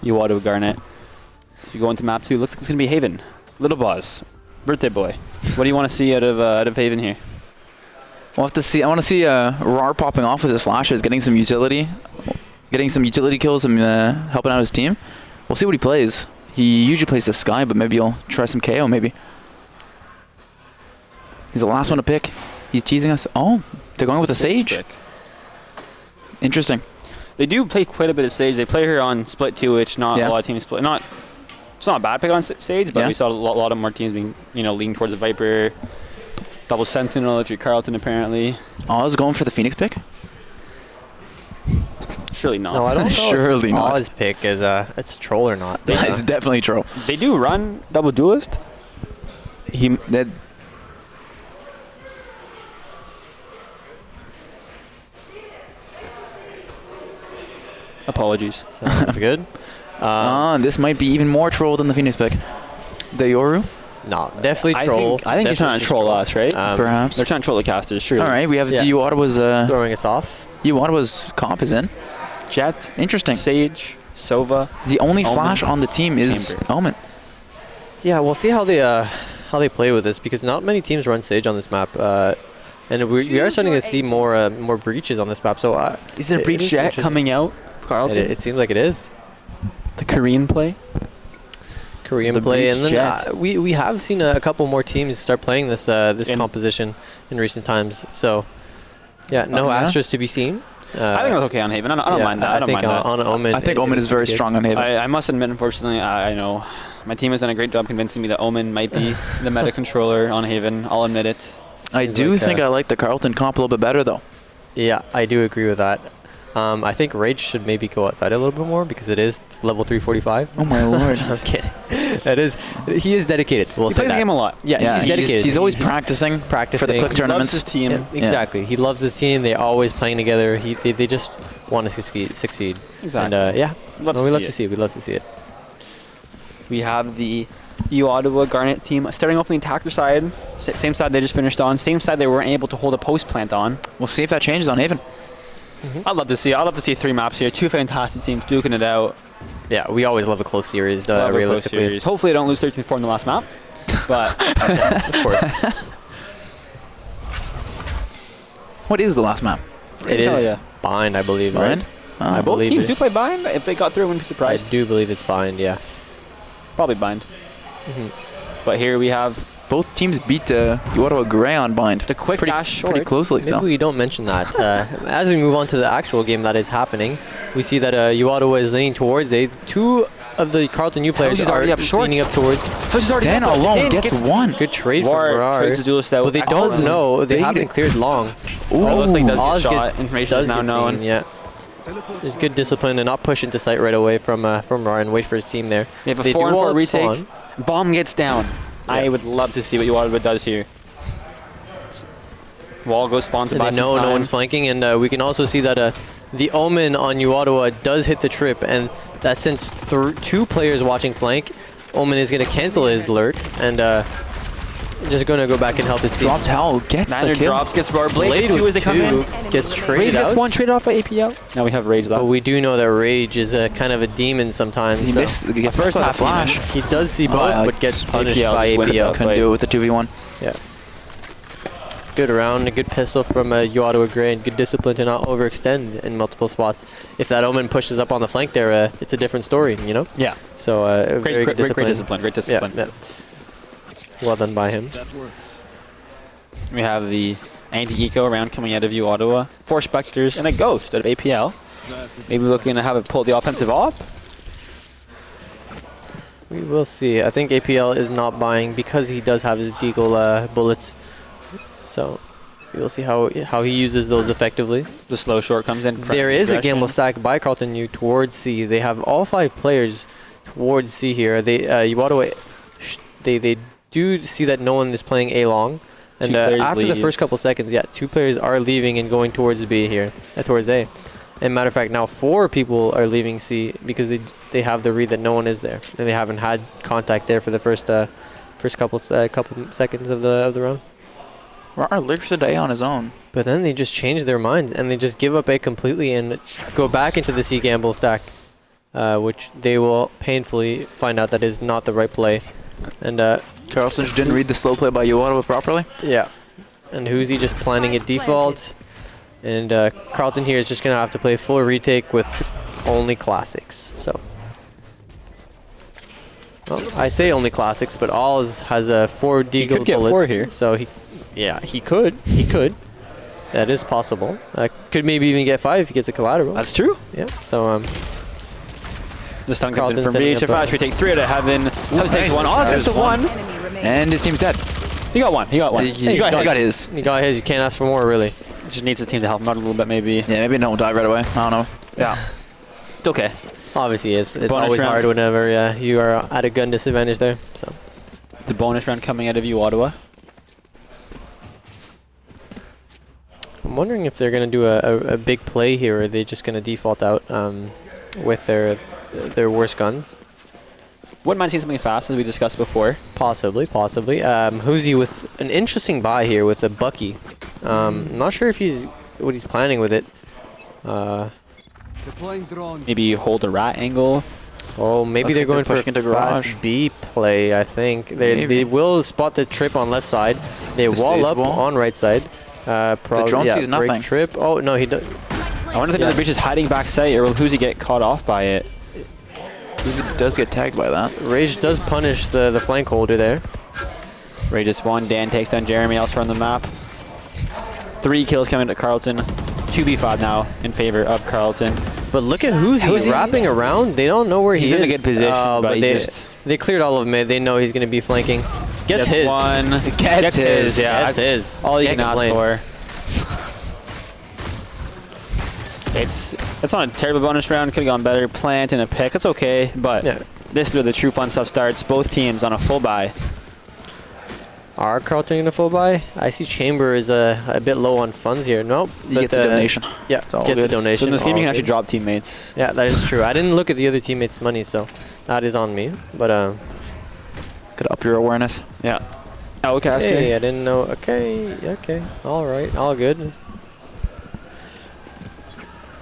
Ottawa Garnet. As you go into map 2, looks like it's going to be Haven. Little Boss, birthday boy. What do you want to see out of Haven here? We'll have to see. I want to see Rar popping off with his flashes, getting some utility kills, and helping out his team. We'll see what he plays. He usually plays the Sky, but maybe he'll try some KO maybe. He's the last one to pick. He's teasing us. Oh, they're going with the Sage. Pick. Interesting. They do play quite a bit of Sage. They play her on split 2, which not a lot of teams play. It's not a bad pick on Sage, but we saw a lot of more teams being, leaning towards the Viper. Double Sentinel if you're Carleton, apparently. Oz going for the Phoenix pick? Surely not. No, I don't know. Surely not. Oz pick is it's troll or not. It's definitely troll. They do run double duelist. Apologies. Sounds good. This might be even more troll than the Phoenix pick. The Yoru? No, definitely troll. I think they're trying to troll us, right? Perhaps. They're trying to troll the casters, surely. All right, we have the Ottawa's throwing us off. Ottawa's comp is in. Jet. Interesting. Sage. Sova. The only Omen, flash on the team is Chamber. Omen. Yeah, we'll see how they play with this, because not many teams run Sage on this map, and we are starting to see more breaches on this map. So is there breach Jet coming out, Carleton? It seems like it is. The Korean play. And then we have seen a couple more teams start playing this composition in recent times. So yeah, no Astros to be seen. I think that's okay on Haven. I don't mind that. I don't mind that. On Omen, I think Omen is very strong on Haven. I must admit, unfortunately, I know my team has done a great job convincing me that Omen might be the meta controller on Haven. I'll admit it. I do think I like the Carleton comp a little bit better, though. Yeah, I do agree with that. I think Rage should maybe go outside a little bit more, because it is level 345. Oh my lord! I'm kidding. He is dedicated. He plays the game a lot. Yeah, he's dedicated. He's always practicing for the Click tournaments. He loves his team. Yeah, exactly. He loves his team. They're always playing together. They just want to succeed. Exactly. And we love to see it. We'd love to see it. We have the Ottawa Garnet team starting off on the attacker side. Same side they just finished on. Same side they weren't able to hold a post plant on. We'll see if that changes on Haven. I'd love to see 3 maps here. 2 fantastic teams duking it out. Yeah, we always love a close series, realistically. Hopefully they don't lose 13-4 in the last map. But, of course. What is the last map? It is Bind, I believe. Bind? Right? I both believe teams do play Bind. If they got through, I wouldn't be surprised. I do believe it's Bind, yeah. Probably Bind. But here we have... Both teams beat Ottawa Grey on Bind. The quick dash short. Pretty closely, Maybe we don't mention that. As we move on to the actual game that is happening, we see that Ottawa is leaning towards A. 2 of the Carleton U players are leaning up towards. Dan alone gets one. Good trade from Marar. Trades the duelist out. But they don't know. They haven't cleared long. Ooh. Looks like does get shot. Information is now known. Yeah. There's good discipline and not push into sight right away from Marar and wait for his team there. They have a 4-4 retake. Bomb gets down. Yeah. I would love to see what Ottawa does here. Wall goes spawn to buy some time. No one's flanking, and we can also see that the Omen on Ottawa does hit the trip, and that since 2 players watching flank, Omen is going to cancel his lurk and just going to go back and help his team. Drop towel gets the kill. Drops, gets Bar Blade as they come in. Gets traded Rage out. gets 1 traded off by APL. Now we have Rage left. But we do know that Rage is kind of a demon sometimes. He gets first by the flash. He does see both, but gets punished by APL. Couldn't do it with the 2v1. Yeah. Good round, a good pistol from Ottawa Grey, and good discipline to not overextend in multiple spots. If that Omen pushes up on the flank there, it's a different story, you know? Yeah. So very good discipline. Great discipline. Yeah. Well done by him. We have the anti-eco round coming out of Ottawa. 4 Spectres and a Ghost out of APL. Maybe looking to have it pull the offensive off. We will see. I think APL is not buying because he does have his Deagle bullets. So we will see how he uses those effectively. The slow short comes in. There is a gamble stack by Carleton U towards C. They have all 5 players towards C here. They Ottawa, they do see that no one is playing A long. And after the first couple seconds, 2 players are leaving and going towards B here, towards A. And matter of fact, now 4 people are leaving C because they have the read that no one is there. And they haven't had contact there for the first first couple seconds of the round. Rar looks at A on his own. But then they just change their mind and they just give up A completely and go back into the C gamble stack, which they will painfully find out that is not the right play. And Carlton just didn't read the slow play by Ottawa properly. Yeah, and Whoosy just planning a default, and Carlton here is just gonna have to play full retake with only classics. So. Well, I say only classics, but Oz has a 4 deagle bullets. He could get 4 here. So he could. That is possible. Could maybe even get 5 if he gets a collateral. That's true. Yeah. So this time comes in from VHFI. We take 3 out of heaven. Hubs takes 1. Oz gets the 1. And his team's dead. He got 1. He got 1. He got his. He got his. You can't ask for more, really. Just needs his team to help him out a little bit, maybe. Yeah, maybe don't die right away. I don't know. Yeah. It's okay. Obviously, it's always hard whenever you are at a gun disadvantage there. So the bonus round coming out of you, Ottawa. I'm wondering if they're going to do a big play here, or are they just going to default out with their worst guns? Wouldn't mind seeing something fast, as we discussed before. Possibly. Whoosy with an interesting buy here with the Bucky. Not sure if what he's planning with it. Maybe hold a rat angle. Oh, maybe they're going for a fast B play, I think. They will spot the trip on left side. They wall up on right side. The drone sees nothing. Trip. Oh, no, he does. I wonder if the breach is hiding back sight, or will Whoosy get caught off by it? Whoosy does get tagged by that. Rage does punish the flank holder there. Rage is 1. Dan takes down Jeremy elsewhere on the map. 3 kills coming to Carlton. 2v5 now in favor of Carlton. But look at Whoosy wrapping around. They don't know where he is. He's in a good position, but they cleared all of mid. They know he's going to be flanking. Gets his. 1. Gets his. Yeah, that's his. All you can ask for. It's not a terrible bonus round. Could have gone better. Plant and a pick. It's okay, but this is where the true fun stuff starts. Both teams on a full buy. Are Carlton in a full buy? I see Chamber is a bit low on funds here. Nope. He gets a donation. Yeah, gets a donation. So in this game you can actually drop teammates. Yeah, that is true. I didn't look at the other teammates' money, so that is on me. But could up your awareness. Yeah. Outcaster. Hey, I didn't know. Okay. All right. All good.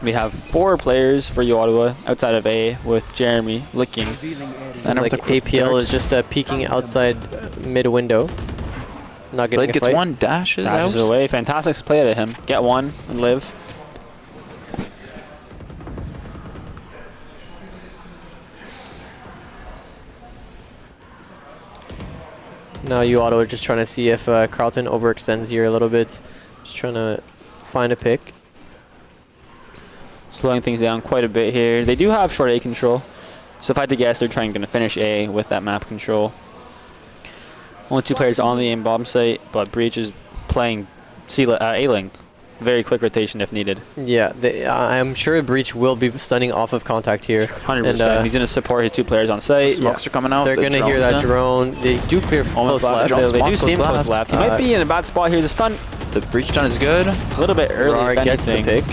We have 4 players for you, Ottawa, outside of A, with Jeremy looking. And like APL is just peeking outside mid window. Not getting Blade gets 1, dashes away. Fantastic play out of him. Get 1 and live. Now you Ottawa just trying to see if Carlton overextends here a little bit. Just trying to find a pick. Slowing things down quite a bit here. They do have short A control. So if I had to guess, they're going to finish A with that map control. Only 2 players on the aim bomb site, but Breach is playing A-Link. Very quick rotation if needed. Yeah, I'm sure Breach will be stunning off of contact here. 100%. And, he's going to support his 2 players on site. Smokes are coming out. They're going to hear that drone. They do clear close left. They do seem close left. He might be in a bad spot here. The stun. The Breach stun is good. A little bit early. Rar gets the pick.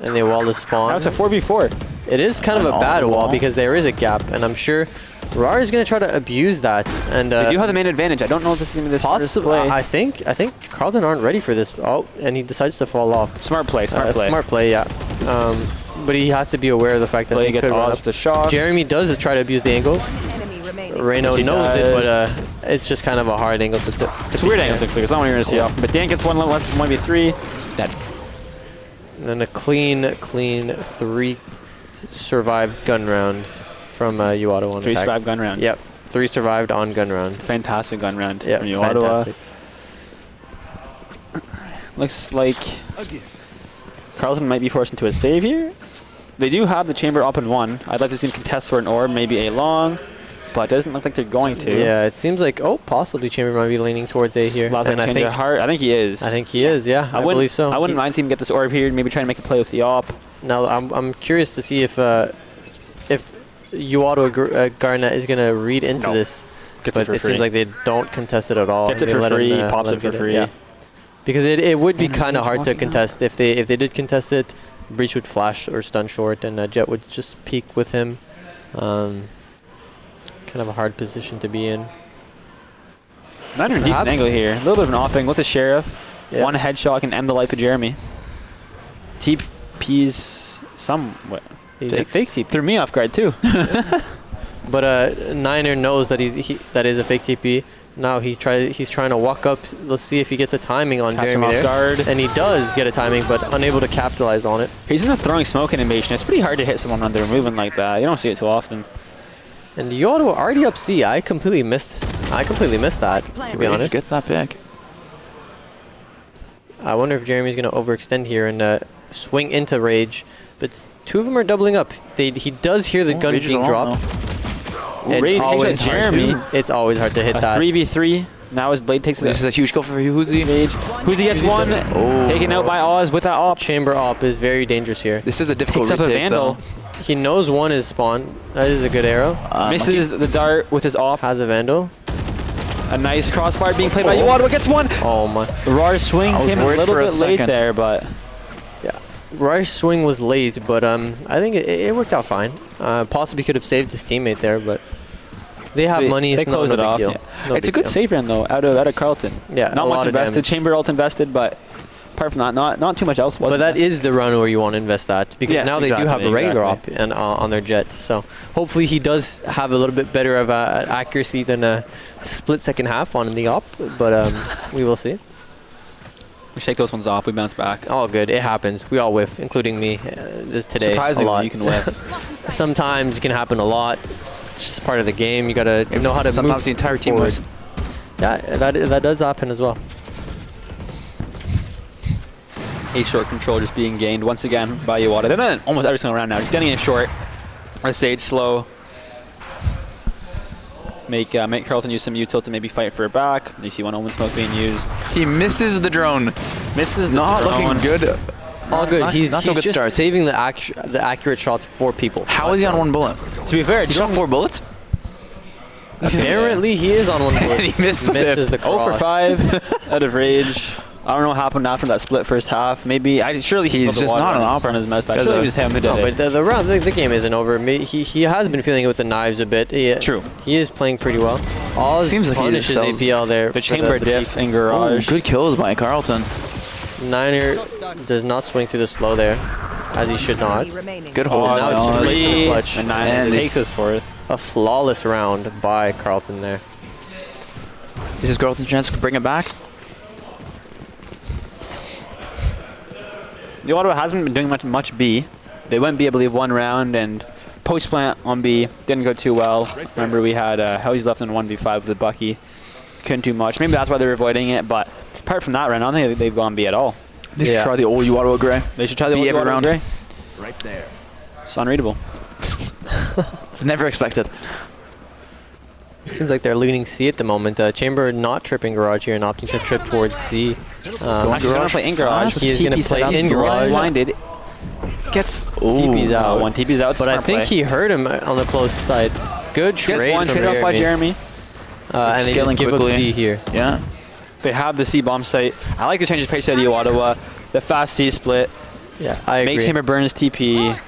And they wall the spawn. That's a 4v4. It is kind of a bad wall because there is a gap, and I'm sure Rar is going to try to abuse that. And they do have the main advantage. I don't know if this is going to be the play. I think Carlton aren't ready for this. Oh, and he decides to fall off. Smart play. Smart play, yeah. But he has to be aware of the fact that he could run up the shot. Jeremy does try to abuse the angle. Reno knows it, but it's just kind of a hard angle to do. It's a weird angle to clear. It's not what you're going to see off. But Dan gets 1v3. Dead. And then a clean 3 survived gun round from Ottawa on 3 attack. survived gun round. Yep, 3 survived on gun round. Fantastic gun round from Ottawa. Looks like Carlton might be forced into a save here. They do have the chamber up in 1. I'd like to see him contest for an orb, maybe a long, but it doesn't look like they're going to. Yeah, it seems like, possibly chamber might be leaning towards A here. And I think he is. I think he is, yeah. I believe so. I wouldn't mind seeing him get this orb here, maybe try to make a play with the op. Now, I'm curious to see if Ottawa Garnet is going to read into this. Gets but it seems like they don't contest it at all. Gets it for free, pops it for free. Yeah. Because it would be kind of hard to contest. If they did contest it, Breach would flash or stun short, and Jet would just peek with him. kind of a hard position to be in. Not even a decent angle here. A little bit of an offing with the Sheriff. Yeah. One headshot can end the life of Jeremy. TP's somewhat. He's a fake TP. Threw me off guard too. But Niner knows that that is a fake TP. Now he's trying to walk up. Let's see if he gets a timing on Catch him Jeremy off there. guard. And he does get a timing, but unable to capitalize on it. He's in the throwing smoke animation. It's pretty hard to hit someone when they're moving like that. You don't see it too often. And Ottawa already up C. I completely missed that, to be honest. Gets that pick. I wonder if Jeremy's going to overextend here and swing into Rage. But two of them are doubling up. He does hear the gun Rage is being alone, dropped. Rage always takes Jeremy. It's always hard to hit that. 3v3. Now his blade takes This is a huge goal for Huzi. Rage. Huzi gets one. Taken out by Oz with that op. Chamber op is very dangerous here. This is a difficult Picks up a retake, Vandal. though. He knows one is spawn. That is a good arrow. Misses the dart with his op. Has a Vandal. A nice crossfire being played by Ottawa. Gets one. Oh my. The Rar swing I was came a worried little for a bit late second. there, but Yeah. Rar's swing was late, but I think it worked out fine. Possibly could have saved his teammate there, but they have money. They It's close not it a big off. deal. Yeah. No It's a big good deal. save run though out of Carlton. Yeah, not a much lot of invested. damage. Chamber ult invested, but apart from that, not too much else. But that is the run where you want to invest that, because Yes, now they do have a exactly, regular exactly. op and on their jet. So hopefully he does have a little bit better of accuracy than a split second half on the op. But we will see. We shake those ones off. We bounce back. All good. It happens. We all whiff, including me. This today. Surprisingly, a lot. you can whiff. Sometimes it can happen a lot. It's just part of the game. You gotta know how to Sometimes move the entire team forward. was. Yeah, that does happen as well. A short control just being gained once again by Iwata. They're not almost every single round now. Just getting in short. A stage slow. Make Carlton use some util to maybe fight for it back. You see one Omen smoke being used. He misses the drone. Misses the Not drone. looking good. All good. Not He's so good just start. saving the accurate shots for people. How is he on one bullet? To be fair, He shot 4 bullets? Apparently he is on one bullet. He missed the Misses fifth. the 0 for cross. 5 out of Rage. I don't know what happened after that split first half. Maybe surely He's just not an opera. on his mouse pad. Surely it was him who did No, it. but the round, the game isn't over. He has been feeling it with the knives a bit. True. He is playing pretty well. Oz Seems like he punishes sells- APL there. The for chamber the diff peak. in garage. Good kills by Carlton. Niner does not swing through the slow there, as he should not. Good hold. now it's by Oz. just really clutch. And Niner And takes his fourth. A flawless round by Carlton there. This is Carlton's chance to bring it back. The Ottawa hasn't been doing much B. They went B, I believe, one round, and post plant on B didn't go too well. Remember, we had Helly's left in 1v5 with Bucky. Couldn't do much. Maybe that's why they're avoiding it, but apart from that round, I don't think they've gone B at all. They should try the old Ottawa Gray. They should try the B every Ottawa round. Gray. Right there. It's unreadable. Never expected. It seems like they're leaning C at the moment. Chamber not tripping garage here and opting to trip towards C. Actually, gonna play in garage. He is going to TP set up, play in garage. Blinded. Gets TP's out. One TP's out. But I Smart think play. he hurt him on the close side. Good trade Gets one from trade off by Jeremy. And they just Scaling give up quickly. C here. Yeah. They have the C bomb site. I like the changes pace at Ottawa. The fast C split. Yeah, I agree. Makes him burn his TP.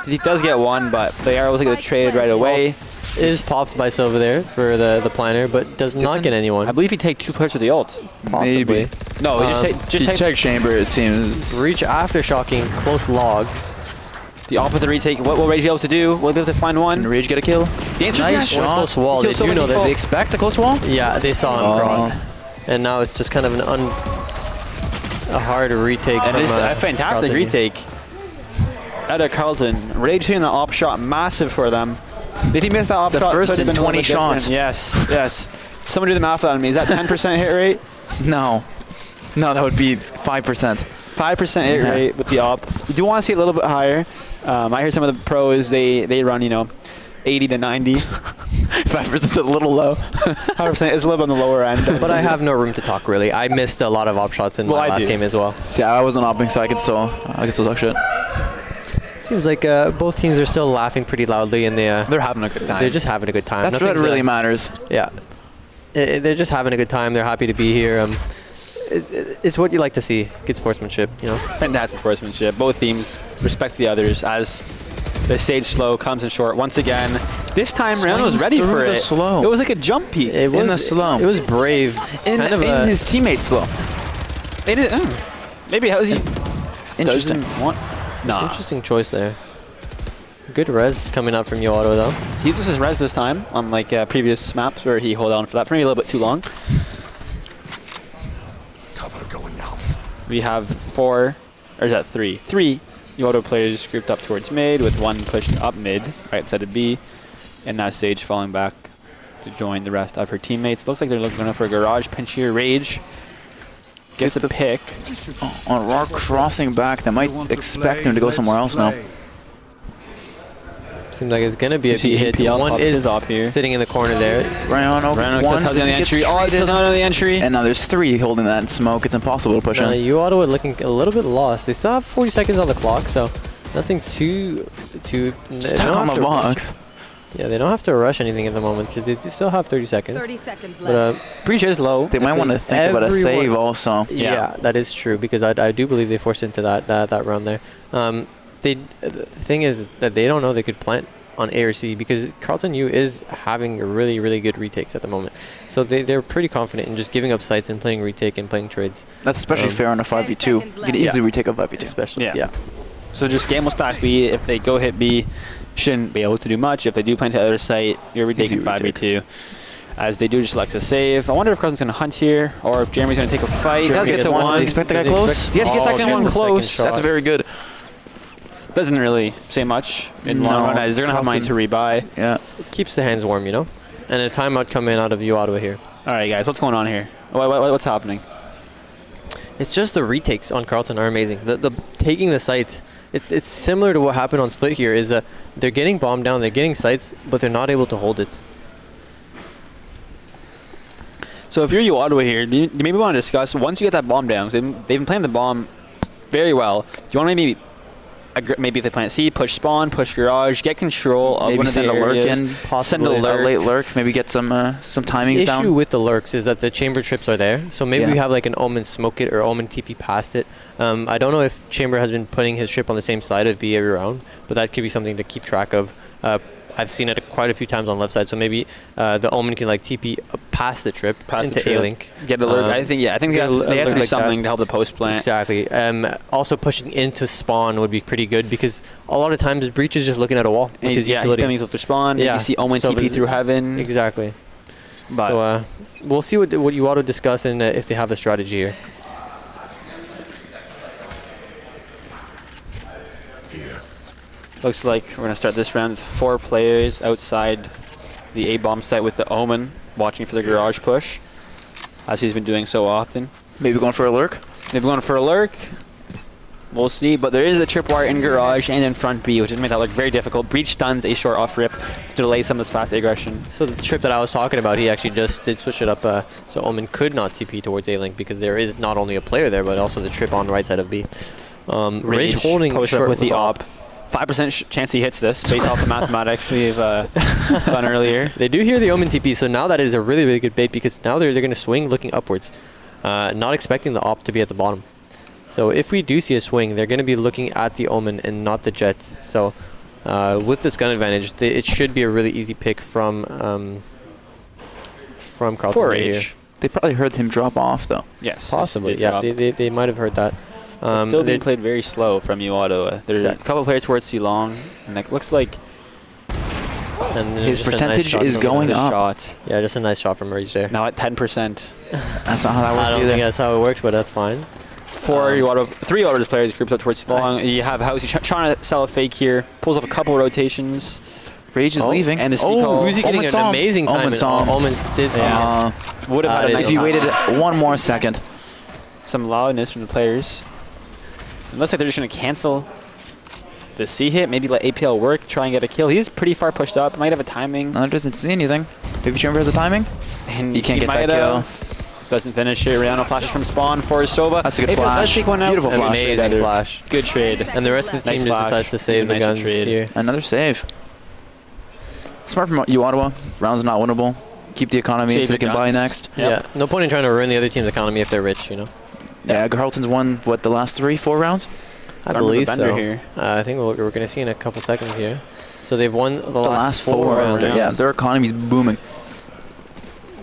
He does get one, but they are able to get the trade right away. Is popped by Silva there for the planner, but does not get anyone. I believe he take 2 players with the ult. Maybe. No, he just He take checked chamber, it seems. Breach aftershocking, close logs. the op with the retake. What will Rage be able to do? Will they be able to find Can one? Rage get a kill? The answer Nice is yes. shot. Close wall. They Kill so do many know that. people. They expect a close wall? Yeah, they saw him cross. And now it's just kind of a hard retake And from it's a fantastic Carlton. retake out of Carlton. Rage hitting the op shot, massive for them. Did he miss that op The shot? first Could have in been a little 20 bit different. shots. Yes, yes. Someone do the math on me. Is that 10% hit rate? No. No, that would be 5%. 5% hit rate with the op. You do want to see it a little bit higher. I hear some of the pros, they run, 80 to 90. 5% is a little low. 100% is a little bit on the lower end. But I have no room to talk, really. I missed a lot of op shots in my last game as well. Yeah, I wasn't opting, so I could still talk shit. Seems like both teams are still laughing pretty loudly, and they're having a good time. They're just having a good time. That's what really matters. Yeah. They're just having a good time. They're happy to be here. It's what you like to see. Good sportsmanship, Fantastic sportsmanship. Both teams respect the others as The stage slow comes in short once again. This time, Rano was ready for it. Slow. It was like a jump peek. It was in the slow. It was brave. In his teammate's slow. They did. Maybe how was he? Interesting. Nah. Interesting choice there. Good res coming out from Ottawa though. He uses his res this time, unlike previous maps where he hold on for that for maybe a little bit too long. Cover going now. We have 4, or is that 3? 3 Ottawa players grouped up towards mid with 1 pushed up mid, right side of B, and now Sage falling back to join the rest of her teammates. Looks like they're looking for a garage pinch here. Rage gets a pick. On Roar crossing back, they might expect him to go somewhere else now. Seems like it's gonna be a B hit. One is up here. sitting in the corner there. Rano gets one. On the entry. Oh, it's still on the entry. And now there's 3 holding that smoke. It's impossible to push in. Ottawa looking a little bit lost. They still have 40 seconds on the clock, so nothing too stuck on the box. Yeah, they don't have to rush anything at the moment because they do still have 30 seconds. 30 seconds left. But breach is low. They might want to think about a save also. Yeah, that is true because I do believe they forced into that round there. The thing is that they don't know they could plant on A or C because Carlton U is having really good retakes at the moment. So they're pretty confident in just giving up sites and playing retake and playing trades. That's especially fair on a 5v2. You can easily retake a 5v2. Especially, yeah. So just game will stack B. If they go hit B, shouldn't be able to do much. If they do plant to the other site, you're retaking 5v2. As they do just like to save. I wonder if Carlton's going to hunt here or if Jeremy's going to take a fight. He does get to 1. They expect the guy close? He has to get second one close. That's very good. Doesn't really say much in long run as they're going to have money to rebuy. Yeah. It keeps the hands warm, you know? And a timeout coming out of Ottawa here. All right, guys, what's going on here? What's happening? It's just the retakes on Carlton are amazing. The taking the site, it's similar to what happened on Split here, is they're getting bombed down, they're getting sites, but they're not able to hold it. So if you're Ottawa here, do you maybe want to discuss, once you get that bomb down, because they've been playing the bomb very well, do you want to maybe if they plant C, push spawn, push garage, get control of one of the areas, send a lurk. A late lurk, maybe get some timings down. The issue with the lurks is that the chamber trips are there, so maybe we have like an Omen smoke it or Omen TP past it. I don't know if Chamber has been putting his trip on the same side of B every round, but that could be something to keep track of. I've seen it quite a few times on left side, so maybe the Omen can like TP past the trip into A-Link. Get a lurk. I think they have to do something to help the post plant. Exactly. Also pushing into spawn would be pretty good because a lot of times Breach is just looking at a wall with his utility. He's for spawn. Yeah. You see Omen TP through heaven. Exactly. But so we'll see what you ought to discuss and if they have a strategy here. Looks like we're going to start this round with 4 players outside the A-bomb site with the Omen, watching for the garage push, as he's been doing so often. Maybe going for a lurk? Maybe going for a lurk. We'll see, but there is a tripwire in garage and in front B, which has made that look very difficult. Breach stuns a short off rip to delay some of this fast aggression. So the trip that I was talking about, he actually just did switch it up, so Omen could not TP towards A-Link because there is not only a player there, but also the trip on right side of B. Rage holding short with the op. 5% chance he hits this based off the mathematics we've done earlier. They do hear the Omen TP, so now that is a really good bait because now they're going to swing looking upwards, not expecting the op to be at the bottom. So if we do see a swing, they're going to be looking at the Omen and not the Jet. So with this gun advantage, it should be a really easy pick from Carlton for right Rage. here. They probably heard him drop off though. Yes. Possibly, yeah. They might have heard that. Still being played very slow from Ottawa. There's a couple players towards C long, and it looks like his percentage is going up. Shot. Yeah, just a nice shot from Rage there. Now at 10%. That's not how that works I don't think that's how it works, but that's fine. 3 Ottawa players grouped up towards C long. You have Housey trying to sell a fake here, pulls off a couple rotations. Rage is leaving. And Uzi getting an amazing time. Omen did see it. Would have had if you waited 1 more second. Some loudness from the players. It looks like they're just going to cancel the C hit, maybe let APL work, try and get a kill. He's pretty far pushed up, might have a timing. No, it doesn't see anything. Maybe Chamber has a timing? And he can't get that kill. Doesn't finish it. Rihanna flashes from spawn for Sova. That's a good flash. Beautiful flash. Amazing flash. Good trade. And the rest of the team just decides to save the guns here. Another save. Smart from Ottawa. Round's not winnable. Keep the economy so they can buy next. Yeah, no point in trying to ruin the other team's economy if they're rich, you know? Yeah, Carlton's won, what, the last 3-4 rounds? I believe so. Here. I think we're going to see in a couple seconds here. So they've won the last 4 rounds. Yeah, their economy's booming.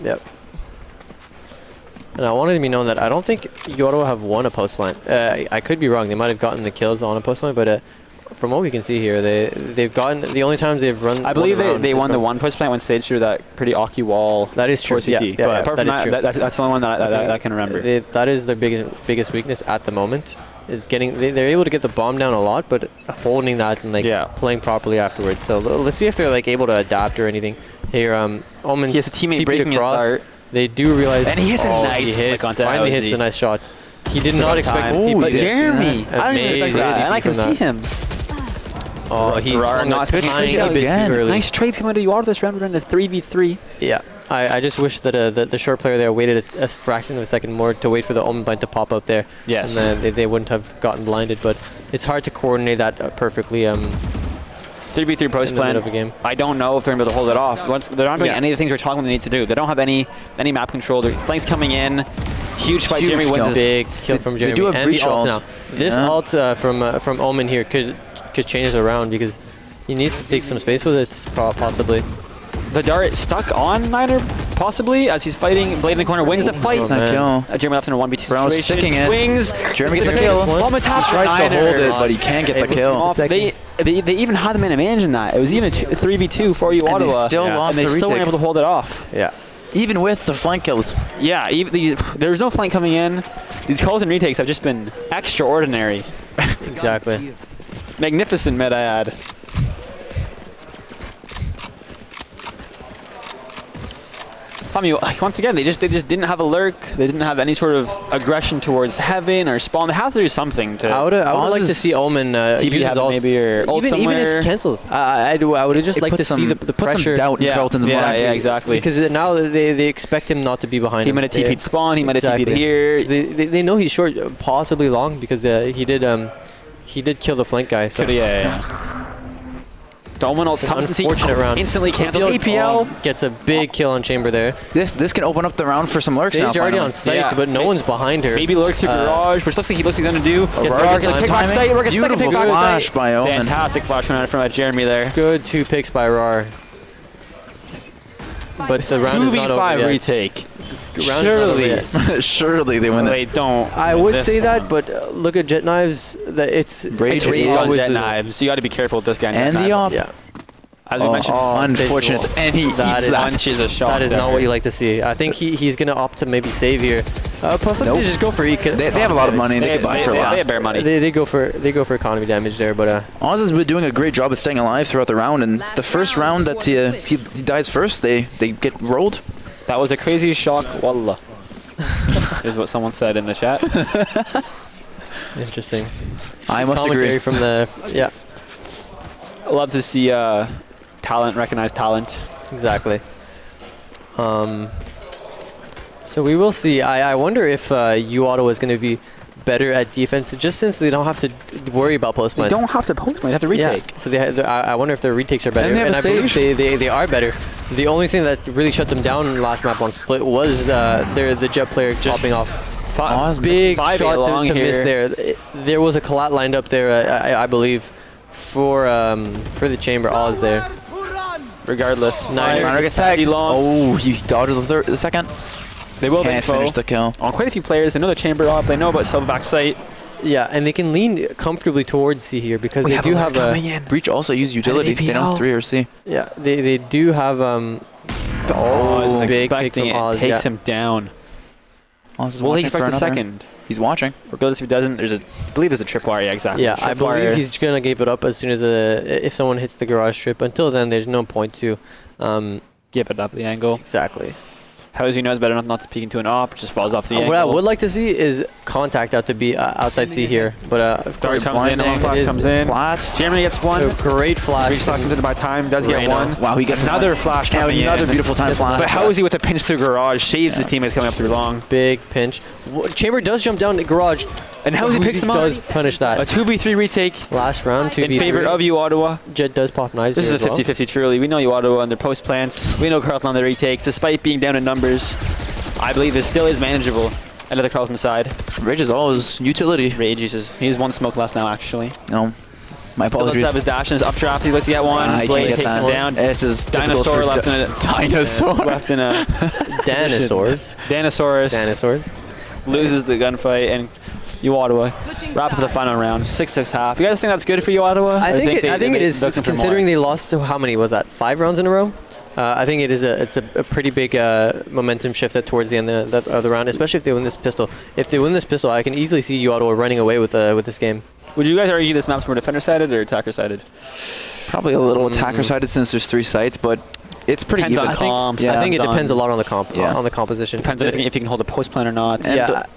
Yep. And I wanted to be known that I don't think Ottawa have won a post plant. I could be wrong. They might have gotten the kills on a post plant, but from what we can see here, they've gotten the only times they've run. I believe they won the one post plant when staged through that pretty awky wall. That is true. Yeah, but apart from that, that's the only one that I can remember. That is their biggest weakness at the moment. Is getting they're able to get the bomb down a lot, but holding that and playing properly afterwards. So let's see if they're like able to adapt or anything. Here, Omen's he has a teammate breaking his start. They do realize, and he hits a nice flick onto finally hits a nice shot. He did not expect to see Jeremy. I don't even expect that, and I can see him. Oh, he's not a tiny bit too early. Nice trades coming to you out of this round. We're in a 3v3. Yeah. I just wish that the short player there waited a fraction of a second more to wait for the Omen blind to pop up there. Yes. And then they wouldn't have gotten blinded, but it's hard to coordinate that perfectly. 3v3 post plan. Of a game. I don't know if they're going to be able to hold it off. Once they're not doing any of the things we're talking about they need to do. They don't have any map control. Their flanks coming in. Huge fight. Jeremy wins. Big kill from Jeremy. They do have and breach the ult ult. now. This ult from Omen here could change the round because he needs to take some space with it, possibly. The dart stuck on Niner, possibly, as he's fighting. Blade in the corner wins the fight. Jeremy left in a 1v2 Brown's situation. sticking Swings. Jeremy gets a kill. Almost He tries to hold it, but he can't get the kill. They even had him in advantage in that. It was even a 3v2 for you, Ottawa. They still lost and they the still weren't retake. able to hold it off. Yeah. Even with the flank kills. Yeah, there's no flank coming in. These Carlton retakes have just been extraordinary. Exactly. Magnificent, might I add. Once again, they just didn't have a lurk. They didn't have any sort of aggression towards heaven or spawn. They have to do something to. I would like to see Omen use his ult. Maybe or ult even if he cancels. I would just like to see the pressure. Put some doubt in Carlton's mind. Yeah, exactly. Because now they expect him not to be behind him. He might have TP'd spawn. He might have TP'd here. They know he's short, possibly long, because he did kill the flank guy. So. Dolman also comes to unfortunate round. Instantly cancels. APL gets a big kill on Chamber there. This can open up the round for some lurks now. Sage already on site, but no one's behind her. Maybe lurks to Garage, which looks like he's going to do. Beautiful flash by Omen. Fantastic flash coming out from Jeremy there. Good 2 picks by Rar. But the round is not over yet. 2v5 retake. Surely they win this. They don't. I would say that, but look at Jet Knives. It's on Jet Knives. So you got to be careful with this guy. And the op. Yeah. As we mentioned, unfortunate. And he eats that. Punches a shot. That is not what you like to see. I think he's going to opt to maybe save here. Possibly just go for eco. They have a lot of money. They can buy for last. They have bare money. They go for economy damage there, but Oz has been doing a great job of staying alive throughout the round, and the first round that he dies first, they get rolled. That was a crazy shock, wallah. Is what someone said in the chat. Interesting. I must agree. From the I love to see recognize talent. Exactly. So we will see. I wonder if Ottawa is going to be better at defense, just since they don't have to worry about post plants. They don't have to post plants. They have to retake. Yeah. So I wonder if their retakes are better. And I believe they are better. The only thing that really shut them down last map on Split was the Jet player just popping off. Big shot to miss there. There was a collat lined up there, I believe, for the Chamber. Oz there. Regardless, Niner gets tagged. Oh, he dodges the second. They will Can't finish the kill. On quite a few players, they know the Chamber up. They know about Silver backside. Yeah, and they can lean comfortably towards C here because they do have a Breach also use utility. They don't 3 or C. Yeah, they do have Oz is expecting it. Oz, takes him down. Will he expect a second? He's watching. Regardless if he doesn't, I believe there's a tripwire. Yeah, exactly. Yeah, I believe he's gonna give it up as soon as if someone hits the garage trip. Until then, there's no point to give it up the angle. Exactly. How does he know it's better not to peek into an op, just falls off the angle. What I would like to see is contact out to be outside C here, but of course comes in, flash comes in. Flat. Jeremy gets one. A great flash. Breach comes in by time, does get one. Wow, he gets another flash coming in. Another beautiful time flash. But how is he with a pinch through garage? Saves his teammates coming up through long. Big pinch. Chamber does jump down the garage. And how he picks him up? Does punish that. A 2v3 retake. Last round, 2v3. In favor of you, Ottawa. Jet does pop knives. This is a 50-50 truly. We know you, Ottawa, on their post plants. We know Carlton on their retakes. Despite being down in numbers, I believe this still is manageable. Out of the Carlton side. Rage is always utility. Rage uses. He's one smoke less now, actually. No. My apologies. Still does have his dash and his updraft. He lets you get one. Blade takes him down. This is Dinosaur left in a dinosaur. Left in a Dinosaurs. Dinosaurs. Loses the gunfight, and Ottawa wrap up the final round. 6-6 half. You guys think that's good for Ottawa? I think it is, considering they lost to how many was that? 5 rounds in a row. I think it's a pretty big momentum shift towards the end of the round, especially if they win this pistol. If they win this pistol, I can easily see Ottawa running away with this game. Would you guys argue this map's more defender-sided or attacker-sided? Probably a little attacker-sided since there's 3 sites, but it's pretty even. I think it depends a lot on the comp, on the composition. Depends on if you can hold a post plan or not.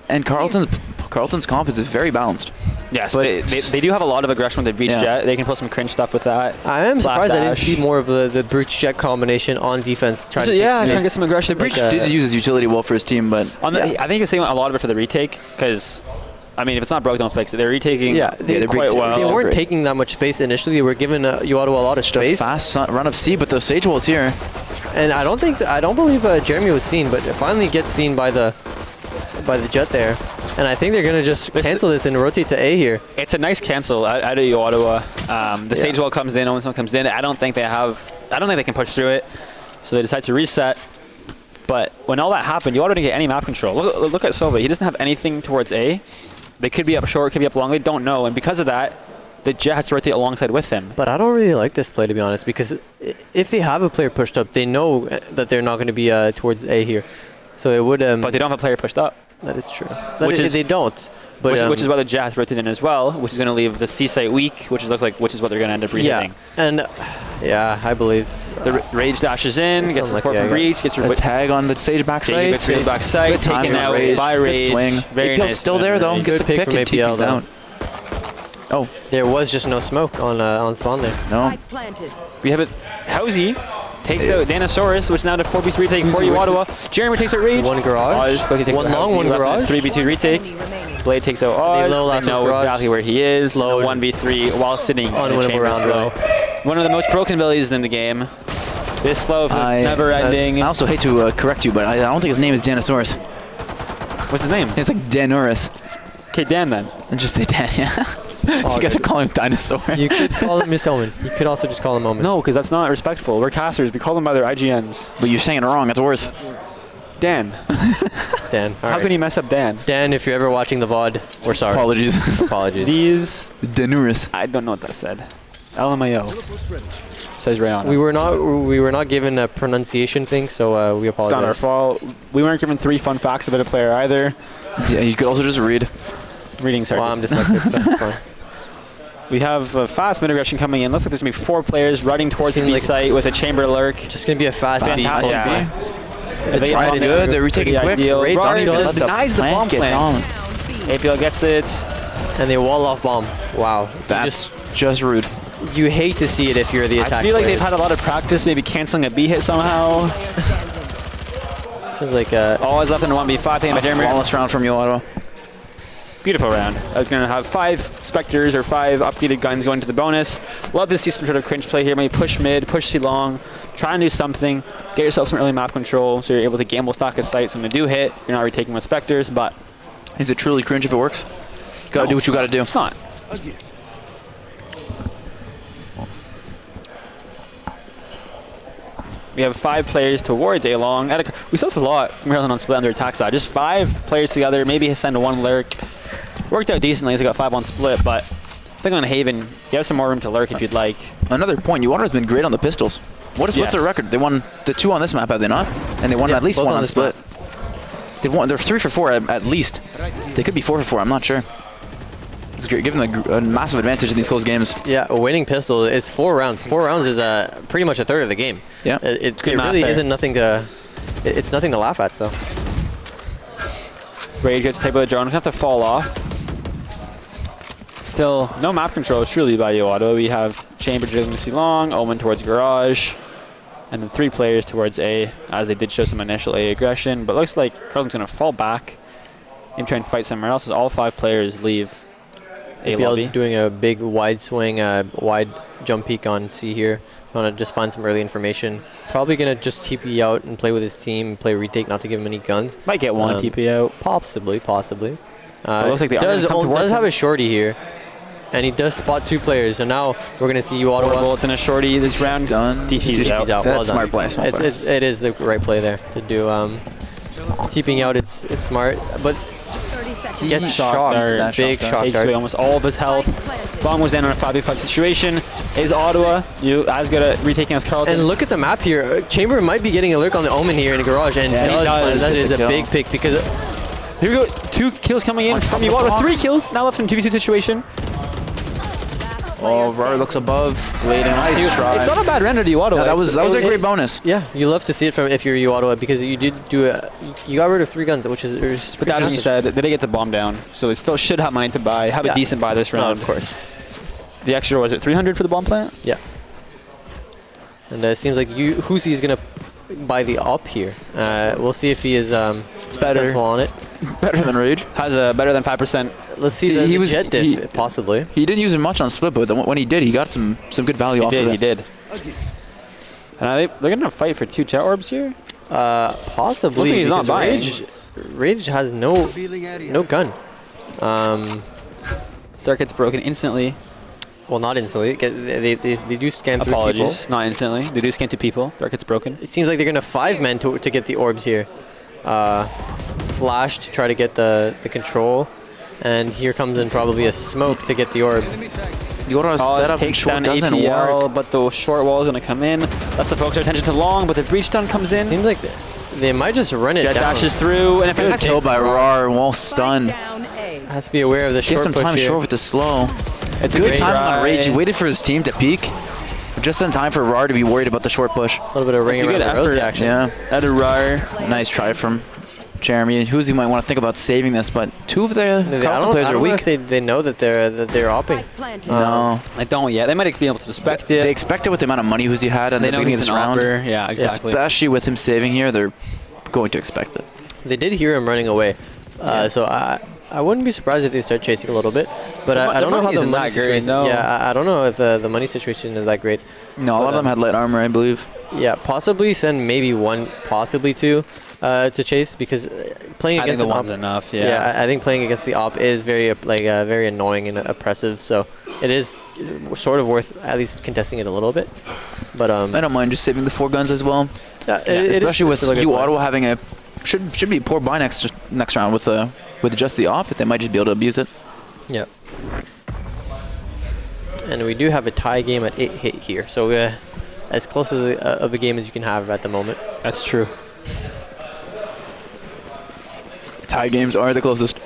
And Carlton's comp is very balanced. Yes, but they do have a lot of aggression when they breach jet. They can pull some cringe stuff with that. I am surprised I didn't see more of the breach jet combination on defense. Trying to get some aggression. The breach did use his utility well for his team, but I think you're saying a lot of it for the retake, because I mean, if it's not broke, don't fix it. They're retaking quite well. They weren't taking that much space initially. They were giving Ottawa a lot of space. Fast run of C, but the Sage Wall's here. And I don't believe Jeremy was seen, but it finally gets seen by the jet there. And I think they're gonna just cancel this and rotate to A here. It's a nice cancel out of Ottawa. The Sage Wall comes in, almost comes in. I don't think they can push through it. So they decide to reset. But when all that happened, Ottawa didn't get any map control. Look at Sova. He doesn't have anything towards A. They could be up short, could be up long. They don't know. And because of that, the jet has to rotate alongside with him. But I don't really like this play, to be honest, because if they have a player pushed up, they know that they're not going to be towards A here. So it would. But they don't have a player pushed up. That is true. They don't. But which is why the jet has rotated in as well, which is going to leave the C site weak, which is what they're going to end up rehitting. And I believe. The Rage dashes in, gets support from Breach, gets a tag on the Sage backside. Gets the backside, taken out by Rage. Swing. Very nice. Still there though. Gets a pick from APL out. Oh, there was just no smoke on spawn there. No. We have it. Housie takes out Dinosaurus, which is now to 4v3 retake for Ottawa. Jeremy takes out Rage. One garage. One long, one garage. 3v2 retake. Blade takes out Oz. They know exactly where he is. 1v3 while sitting in a chamber round. One of the most broken abilities in the game. This slow, it's never ending. I also hate to correct you, but I don't think his name is Danosaurus. What's his name? It's like Danorus. Okay, Dan then. And just say Dan, yeah. You guys are calling him Dinosaur. You could call him Mr. Omen. You could also just call him Omen. No, because that's not respectful. We're casters. We call them by their IGNs. But you're saying it wrong. That's worse. Dan. Dan. How can you mess up Dan? Dan, if you're ever watching the VOD, we're sorry. Apologies. These. Danorus. I don't know what that said. LMAO. Says Rayana. We were not given a pronunciation thing, so we apologize. It's not our fault. We weren't given 3 fun facts about a player either. Yeah, you could also just read. Reading, sorry. Well, I'm dyslexic, so it's fine. We have a fast mid-aggression coming in. Looks like there's going to be 4 players running towards the B site with a chamber lurk. Just going to be a fast B. The try is good. They're retaking quick. Denies the bomb plant. APL gets it. And they wall off bomb. Wow. That's just rude. You hate to see it if you're the attack I feel like they've had a lot of practice maybe canceling a B hit somehow. Feels like always left in a 1v5 paying by Jeremy. Flawless round from Ottawa. Beautiful round. I was going to have 5 Spectres or 5 upgraded guns going to the bonus. Love to see some sort of cringe play here. Maybe push mid, push C long, try and do something. Get yourself some early map control so you're able to gamble stock of sites when they do hit. You're not retaking with Spectres, but... Is it truly cringe if it works? Gotta do what you gotta do. It's not. We have 5 players towards A long. We saw this a lot from Maryland on split on their attack side. Just 5 players together, maybe send 1 lurk. Worked out decently as they got 5 on split, but I think on Haven, you have some more room to lurk if you'd like. Another point, Ottawa's been great on the pistols. What's their record? They won the 2 on this map, have they not? And they won at least 1 on split. They're 3 for 4 at least. They could be 4 for 4, I'm not sure. It's great, giving them a massive advantage in these close games. Yeah, a winning pistol is 4 rounds. 4 rounds is pretty much a third of the game. Yeah, it really isn't nothing to. It's nothing to laugh at. So. Rage gets taken by the drone. Gonna have to fall off. Still, no map control truly by Ottawa. We have Chamber jiggling C long, Omen towards garage, and then 3 players towards A, as they did show some initial A aggression. But looks like Carlton's gonna fall back and try and fight somewhere else as all 5 players leave. APL doing a big wide swing, wide jump peek on C here. Want to just find some early information. Probably going to just TP out and play with his team, play retake, not to give him any guns. Might get one TP out. Possibly. It looks like they does have a shorty here. And he does spot 2 players. So now we're going to see you Ottawa. 4 bullets and a shorty this round. Done. DP's out. Well That's done. smart play. It is the right play there to do. TPing out, it's smart. But he gets shocked. Big shock dart. Almost all of his health. Bomb was in on a 5v5 situation. Is Ottawa as good at retaking as Carlton? And look at the map here. Chamber might be getting a lurk on the Omen here in the garage. And that is a big pick because... Here we go. 2 kills coming in from Ottawa. 3 kills. Now left in a 2v2 situation. Oh, Rar looks above. Nice try. It's not a bad render to Ottawa. Yeah, that was a great bonus. Yeah, you love to see it from if you're Ottawa because you did do you got rid of 3 guns, which is but that being said, they did get the bomb down, so they still should have money to buy. Have a decent buy this round. Of course. The extra, was it 300 for the bomb plant? Yeah. And it seems like Husi is gonna buy the op here. We'll see if he is successful on it. Better than Rage. Has a better than 5%. Let's see the jet diff, possibly. He didn't use it much on split, but when he did, he got some good value off of it. He did. And they're gonna fight for 2 jet orbs here. Possibly. He's not buying. Rage has no gun. Dark gets broken instantly. Well, not instantly. They do scan through people. Apologies, not instantly. They do scan 2 people. Dark gets broken. It seems like they're gonna 5-man to get the orbs here. Flash to try to get the control, and here comes in probably a smoke to get the orb. The auto setup and short doesn't work. But the short wall is going to come in. That's the focus their attention to long, but the breach stun comes in. Seems like they might just run it Jet down. dashes through, and if Good kill by Rar, while stunned. Has to be aware of the short Get some push time here. short with the slow. It's good time on Rage. He waited for his team to peek. Just in time for Rar to be worried about the short push. A little bit of ring around the rosy action. Yeah. At a Rar. Nice try from Jeremy. Huzi might want to think about saving this, but 2 of the Carlton players are weak. I don't know if they know that they're opping. No. They don't yet. They might be able to expect it. They expect it with the amount of money Huzi had at the beginning of this round. Yeah, exactly. Especially with him saving here, they're going to expect it. They did hear him running away. So I wouldn't be surprised if they start chasing a little bit. But I don't know how the money situation... Yeah, I don't know if the money situation is that great. No, a lot of them had light armor, I believe. Yeah, possibly send maybe 1, possibly 2 to chase because playing against the one's enough. Yeah. I think playing against the op is very very annoying and oppressive. So it is sort of worth at least contesting it a little bit. But I don't mind just saving the 4 guns as well. Especially with Ottawa having a should be poor buy next round with just the op, but they might just be able to abuse it. Yep. And we do have a tie game at 8 hit here, so as close of a game as you can have at the moment. That's true. Tie games are the closest.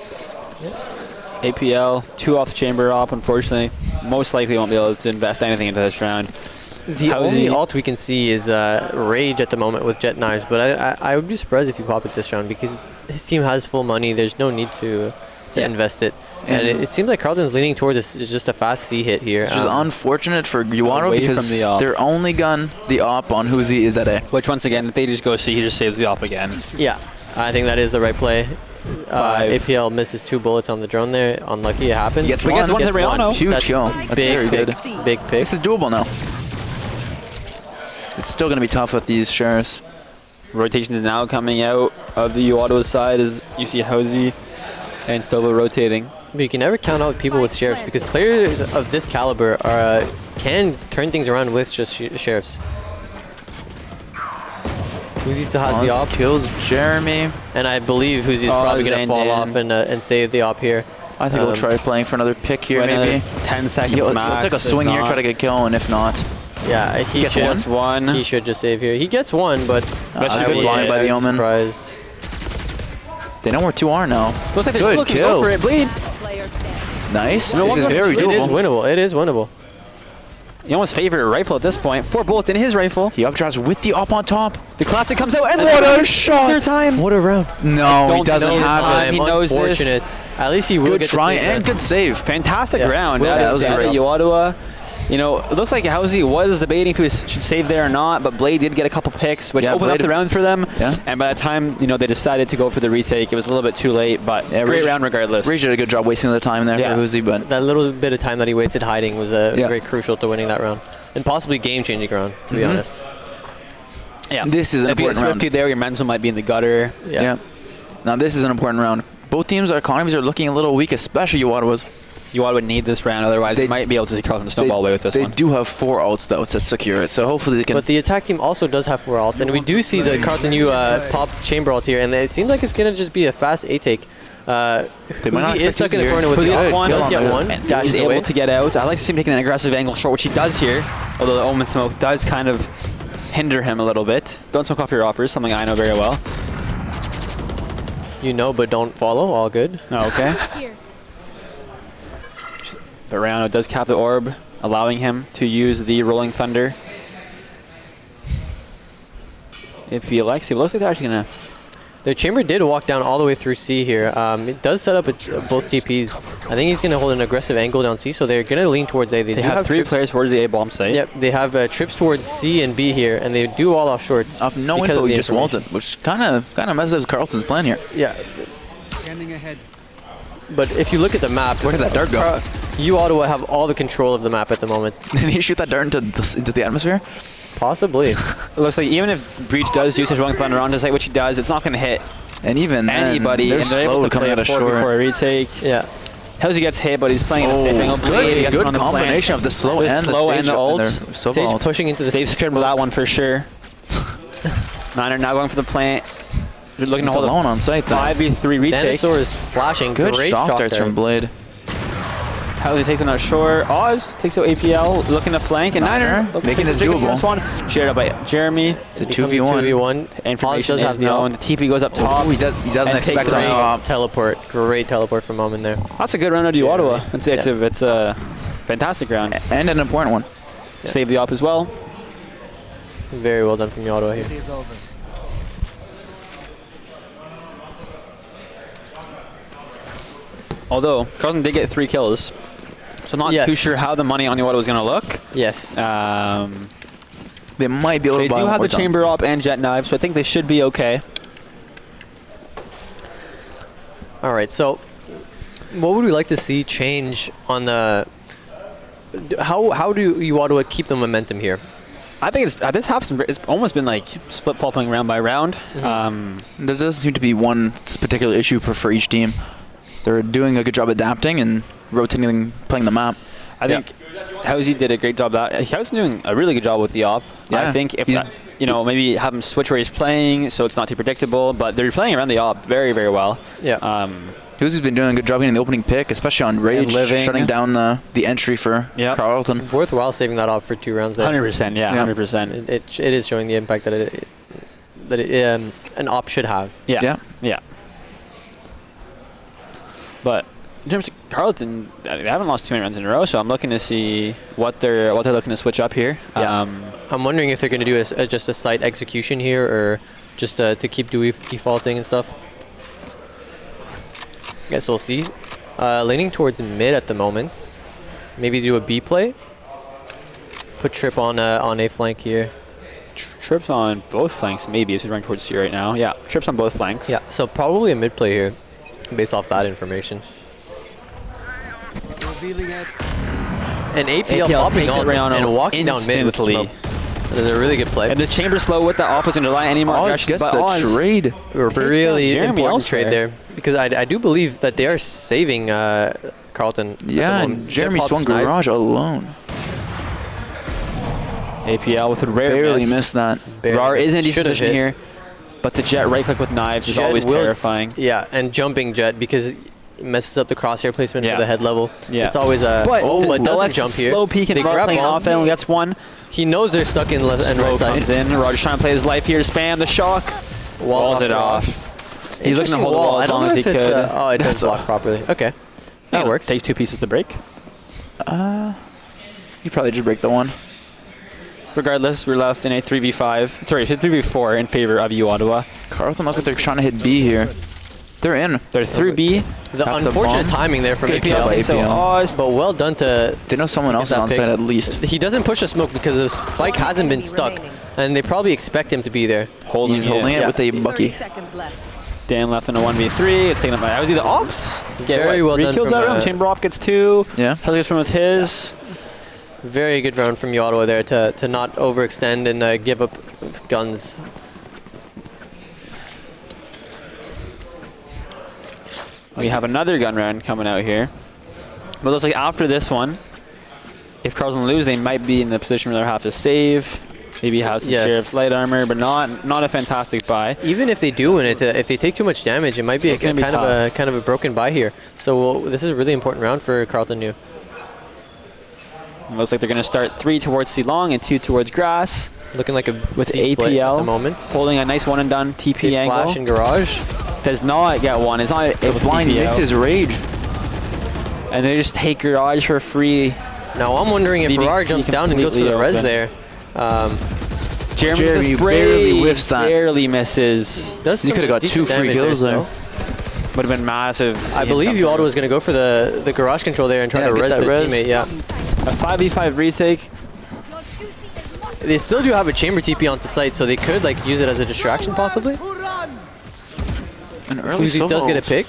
APL, 2 off chamber op, unfortunately. Most likely won't be able to invest anything into this round. The only ult we can see is Rage at the moment with jet knives, but I would be surprised if you pop it this round because his team has full money. There's no need to invest it. And it seems like Carlton's leaning towards just a fast C hit here. It's just unfortunate for Guano because their only gun, the op on Huzi, is at A. Which once again, if they just go C, he just saves the op again. Yeah, I think that is the right play. APL misses 2 bullets on the drone there. Unlucky, it happens. He gets one. Huge kill. That's very good. Big pick. This is doable now. It's still going to be tough with these shares. Rotation is now coming out of the Ottawa side as you see Hosey and Stovo rotating. But you can never count out people with sheriffs because players of this caliber can turn things around with just sheriffs. Huzi still has the op. Kills Jeremy. And I believe Huzi is probably going to fall off and save the op here. I think we'll try playing for another pick here, maybe. 10 seconds He'll max. take a swing here, try to get kill, and if not... Yeah, he gets one. He should just save here. He gets one, but... That's a good blind by the Omen. Surprised. They know where 2 are now. Looks like they're still looking over it. Bleed. Nice. This is very doable. It is winnable. It is winnable. Yoma's favorite rifle at this point. 4 bullets in his rifle. He updraws with the op on top. The classic comes out, and what a shot! Third time. What a round. No, he doesn't have it. He knows this. At least he will good get try the save and good save. Fantastic round. Yeah, that was great. Ottawa You know, it looks like Housey was debating if he should save there or not, but Blade did get a couple picks, which opened up the round for them. Yeah. And by the time, you know, they decided to go for the retake, it was a little bit too late, but great round regardless. Rage did a good job wasting the time there for Housey, but that little bit of time that he wasted hiding was very crucial to winning that round. And possibly game-changing round, to be honest. Yeah. This is an important round. If you get there, your mental might be in the gutter. Yeah. Now this is an important round. Both teams' economies are looking a little weak, especially Ottawa's. Ottawa would need this round, otherwise they might be able to see Carleton snowball away with this one. They do have 4 ults, though, to secure it, so hopefully they can... But the attack team also does have 4 ults, and we do see the Carleton U pop chamber ult here, and it seems like it's going to just be a fast A-take. They might not is stuck in the corner with the ult. Does get one, dashes He's away. able to get out. I like to see him taking an aggressive angle short, which he does here, although the Omen smoke does kind of hinder him a little bit. Don't smoke off your operas, something I know very well. You know, but don't follow. All good. Oh, okay. But Rano does cap the orb, allowing him to use the Rolling Thunder. If he elects, it looks like they're actually going to... Their chamber did walk down all the way through C here. It does set up both TPs. I think he's going to hold an aggressive angle down C, so they're going to lean towards A. They have 3 players towards the A bomb site. Yep, they have trips towards C and B here, and they do all off shorts. Off no info, he just walls it, which kind of messes up Carleton's plan here. Yeah. Scanning ahead. But if you look at the map, where did that dart go? You Ottawa have all the control of the map at the moment. Did he shoot that dart into the atmosphere? Possibly. It looks like even if Breach does use his Rolling Thunder on to site, which he does, it's not going to hit and even anybody. They're and they're slow able to coming play out of short before a retake. Yeah. Housey gets hit, but he's playing in a safe angle. Good combination of the slow and the ult. Sage pushing into the They secured that one for sure. Niner now going for the plant. You're looking to hold alone on site though. 5v3 retake. Dinosaur is flashing. Good Great shock darts from Blade. Housey takes him out short. Oz takes out APL, looking to flank, and Niner making this doable. This one shared out by Jeremy. It's a 2v1. Information is known. The TP goes up top. Oh, he doesn't expect on top. Teleport. Great teleport from Omen there. That's a good round out of Ottawa. It's a fantastic round. And an important one. Yeah. Save the op as well. Very well done from Ottawa here. Although, Carleton did get 3 kills. So I'm not too sure how the money on the Ottawa was going to look. Yes. They might be able to buy They do have the chamber op and jet knife, so I think they should be okay. All right, so what would we like to see change on the... How do you Ottawa keep the momentum here? I think this happens. It's almost been like flip-flopping round by round. Mm-hmm. There doesn't seem to be one particular issue for each team. They're doing a good job adapting and rotating, playing the map. I think Housey did a great job of that. He was doing a really good job with the op. Yeah. I think if that, maybe have him switch where he's playing so it's not too predictable, but they're playing around the op very, very well. Yeah. Housey's been doing a good job getting the opening pick, especially on Rage, shutting down the entry for Carleton. Worthwhile saving that op for 2 rounds there. 100%, yeah, 100%. It is showing the impact that an op should have. Yeah. But in terms of Carleton, they haven't lost too many runs in a row, so I'm looking to see what they're looking to switch up here. Yeah. I'm wondering if they're going to do just a site execution here, or just to keep defaulting and stuff. Guess we'll see. Leaning towards mid at the moment. Maybe do a B play. Put Trip on a flank here. Trip's on both flanks, maybe. He's running towards C right now. Yeah, Trip's on both flanks. Yeah, so probably a mid play here, based off that information. And APL popping on and walking down mid with smoke. That is a really good play. And the chamber slow with the opposite line anymore. Oz gets the trade. Really important trade there. Because I do believe that they are saving Carleton. Yeah, and Jeremy swung Garage alone. APL with a rare Barely missed that. Rar is in a decent position here, but the Jet right click with knives is always terrifying. Yeah, and jumping Jet because it messes up the crosshair placement for the head level. Yeah. It's always a... But doesn't jump here. Slow peek and Rar playing off and gets one. He knows they're stuck in left and right side. Comes in. Roger's trying to play his life here. Spam the shock. Walls it off. He's looking to hold the wall as long as he could. Oh, it does block properly. Okay. That works. Takes 2 pieces to break. You probably just break the one. Regardless, we're left in a 3v5. Sorry, 3v4 in favor of U Ottawa. Carleton, look like they're trying to hit B here. They're in. They're through B. The unfortunate timing there from APL. But well done to... They know someone else is on site at least. He doesn't push a smoke because the spike hasn't been stuck. And they probably expect him to be there. He's holding it with a Bucky. Dan left in a 1v3. It's taken up by that was either ops. Get Very well 3 done kills from, out of him. Chamber op gets 2. Yeah. Hell gets from with his. Very good round from Ottawa there to not overextend and give up guns. We have another gun round coming out here. But it looks like after this one, if Carlton lose, they might be in the position where they'll have to save. Maybe have some Sheriff's light armor, but not a fantastic buy. Even if they do win it, if they take too much damage, it might be kind of a broken buy here. So this is a really important round for Carlton New. It looks like they're going to start 3 towards C long and 2 towards grass. Looking like a with C split APL at the moment. Holding a nice one and done TP angle. Flash in garage. Does not get one. It's not able to blind TP misses out. Rage. And they just take garage for free. Now I'm wondering if Farrar jumps down and goes for the res there. Jeremy barely whiffs that. Barely misses. You could have got 2 free kills there. Would have been massive. I believe Ottawa was going to go for the garage control there and try to res the teammate. Yeah. A 5v5 retake. They still do have a chamber TP onto site, so they could like use it as a distraction possibly. An early Fuzi does get a pick.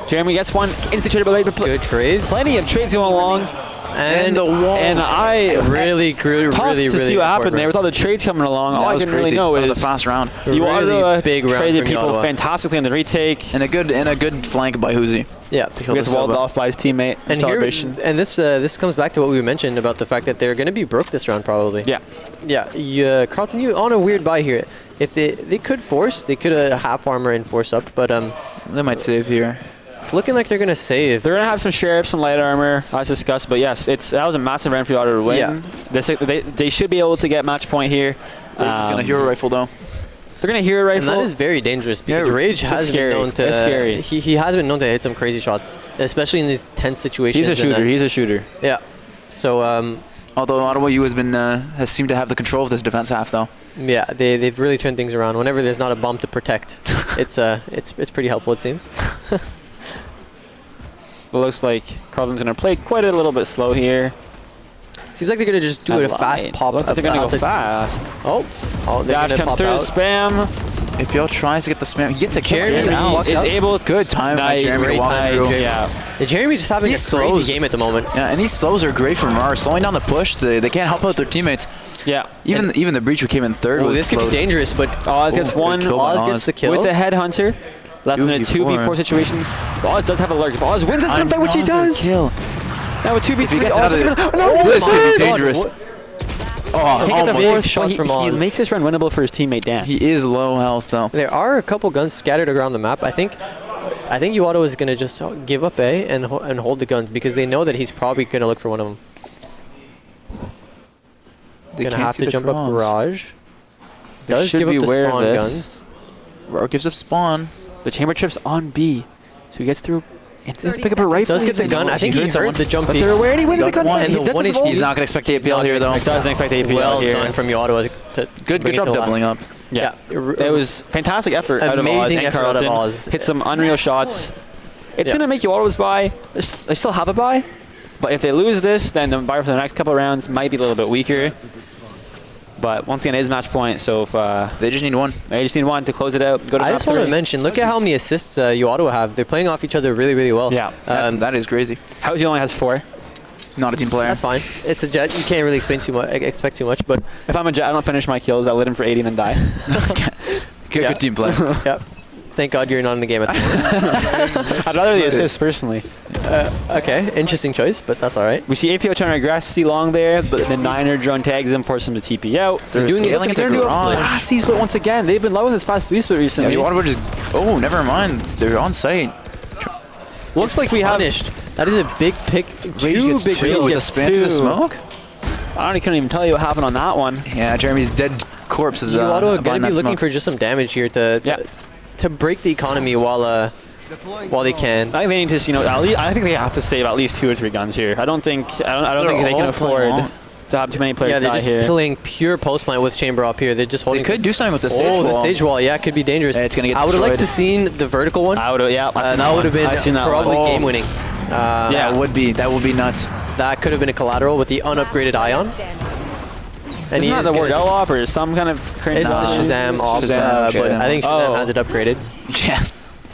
Jeremy gets one. Good trades. Plenty of trades going along. And the wall. And I really to see what happened there with all the trades coming along. All I can really know is it was a fast round. You really big round traded from people Ottawa. fantastically on the retake. And a good flank by Huzi. Yeah, to kill gets walled off by his teammate. And celebration. This comes back to what we mentioned about the fact that they're going to be broke this round probably. Yeah. Carlton, you on a weird buy here. If they could force, they could half armor and force up, but they might save here. It's looking like they're going to save. They're going to have some sheriffs, some light armor, as discussed. But yes, that was a massive round for Ottawa to win. Yeah. They should be able to get match point here. They're just going to hero rifle though. They're going to hero rifle. And that is very dangerous because Rage has been known to. It's scary. He has been known to hit some crazy shots, especially in these tense situations. He's a shooter. Yeah. So although Ottawa U has seemed to have the control of this defense half though. Yeah, they've really turned things around. Whenever there's not a bomb to protect, it's pretty helpful it seems. It looks like Carlton's going to play quite a little bit slow here. Seems like they're going to just do a fast pop. Looks like they're going to go fast. They're going to pop through out. Spam. APL tries to get the spam. He gets a kill. Jeremy is able. Good time by Jeremy to walk through. Yeah, Jeremy's just having a crazy game at the moment. Yeah, and these slows are great from RAR. Slowing down the push, they can't help out their teammates. Yeah. Even the breach who came in third was this could be dangerous, but Oz gets one. Oz gets the kill. With the headhunter. Left in a 2v4 situation. Oz does have a lurk. If Oz wins this gunfight, which he does. Kill. Now a 2v3. This could be dangerous. He makes this run winnable for his teammate Dan. He is low health though. There are a couple guns scattered around the map. I think Ottawa is going to just give up A and hold the guns because they know that he's probably going to look for one of them. Going to have to jump up garage. Does give up the spawn guns. RAR gives up spawn. The chamber trip's on B, so he gets through. And pick up a rifle. Does get the gun. I think he heard the jump. But they're aware and he wins the gun. And he's not going to expect APL here though. Doesn't expect APL well here. Done from Ottawa. Good job doubling up. Yeah. It was fantastic effort out of Oz. Amazing effort out of Oz. Hit some unreal shots. It's going to make Ottawa's buy. They still have a buy, but if they lose this, then the buy for the next couple of rounds might be a little bit weaker. But once again, it is match point, so if they just need one. They just need one to close it out. Go to I just want to mention, look at how many assists Ottawa have. They're playing off each other really, really well. Yeah, that is crazy. Howzy only has 4. Not a team player. That's fine. It's a Jet. You can't really expect too much. But if I'm a Jet, I don't finish my kills. I let him for 80 and then die. Good team play. Yep. Thank God you're not in the game at the moment. I'd rather the assist personally. Okay, interesting choice, but that's all right. We see APO trying to regress C long there, but the Niner drone tags him, forces him to TP out. They're doing scaling they're doing fast C split once again. They've been low with this fast C split recently. Yeah, Ottawa just. Oh, never mind. They're on site. Looks like we have. Punished. That is a big pick. Two big kills with a spam to the smoke. I couldn't even tell you what happened on that one. Yeah, Jeremy's dead corpse is. Ottawa going to be looking for just some damage here to break the economy while they can. I think they need to, I think they have to save at least 2 or 3 guns here. I don't think they can afford. to have too many players Yeah, they're die just here. playing pure post plant with chamber up here. They're just holding. They could do something with the stage wall. Oh, the stage wall. Yeah, it could be dangerous. Yeah, it's gonna get I would have liked to destroyed. seen the vertical one. I would have, yeah. That would have been probably game winning. Yeah, it would be. That would be nuts. That could have been a collateral with the unupgraded Ion. And Isn't that the Wardell op or some kind of cringe? It's the Shazam op, but I think Shazam has it upgraded. Yeah.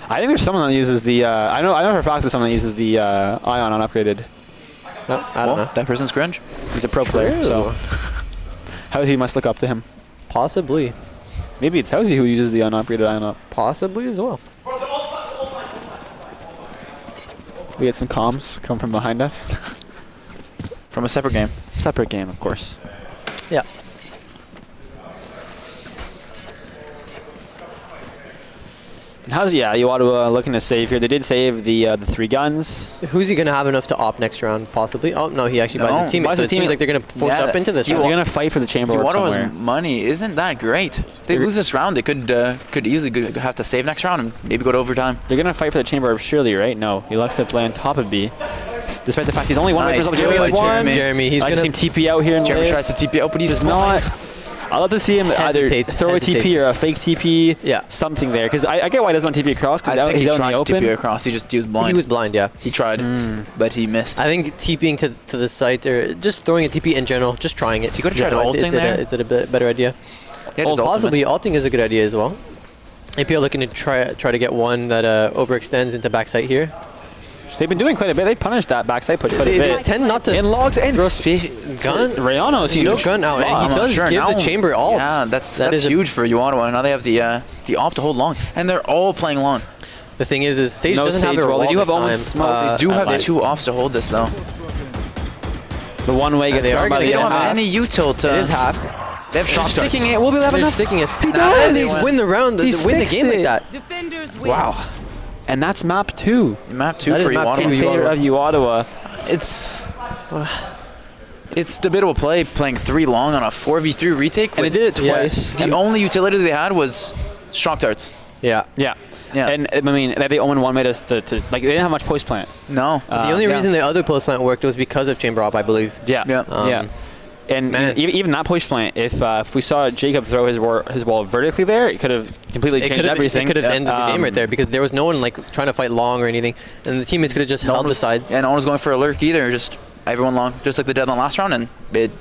I think there's someone that uses the. I know for a fact there's someone that uses the Ion unupgraded. No, I don't know. That person's cringe. He's a pro player, so Housey must look up to him. Possibly. Maybe it's Housey who uses the unupgraded Ion up. Possibly as well. We get some comms come from behind us. From a separate game. Separate game, of course. Yeah. How's you want to looking to save here? They did save the 3 guns. Who's he gonna have enough to op next round? Possibly. Oh no, he actually buys his teammate. So it seems like they're gonna force up into this. They're gonna fight for the chamber orb somewhere. Money isn't that great. If they lose this round, they could easily have to save next round and maybe go to overtime. They're gonna fight for the chamber orb, surely, right? No, he likes to play on top of B. Despite the fact he's only one way for Jeremy, he's gonna gonna see TP out here. Jeremy tries to TP out, but he's not. I'd love to see him either throw a TP or a fake TP, something there. Because I get why he doesn't want TP across, because he's out in the open. To TP across, he was blind. He was blind, yeah. He tried, but he missed. I think TPing to the site, or just throwing a TP in general, just trying it. You could have tried ulting there. It's a bit better idea. Possibly ulting is a good idea as well. If you're looking to try to get one that overextends into backside here. They've been doing quite a bit. They punished that backside push quite a bit. They tend not to. In logs and gun. Rayano's huge. Gun out, and he does give the chamber ult. Yeah, that's huge for Ottawa. Now they have the op to hold long, and they're all playing long. The thing is Stage doesn't have their wall. They do have almost smoke. They do have 2 ops to hold this though. The one way gets thrown by the They don't have any util. It is halved. They have shot sticking it. We'll be having enough. Sticking it. He does. And they win the round. They win the game like that. Wow. And that's map 2. Map 2 for Ottawa. In favor of Ottawa. It's debatable playing 3 long on a 4v3 retake. And they did it twice. The only utility they had was shock darts. Yeah. And I mean, they only one way to like they didn't have much post plant. No. The only reason the other post plant worked was because of chamber op, I believe. Yeah. And even that push plant, if we saw Jacob throw his wall vertically there, it could have completely changed everything. It could have ended the game right there because there was no one like trying to fight long or anything, and the teammates could have just held the sides. Yeah, no one was going for a lurk either. Just everyone long, just like they did on the last round, and it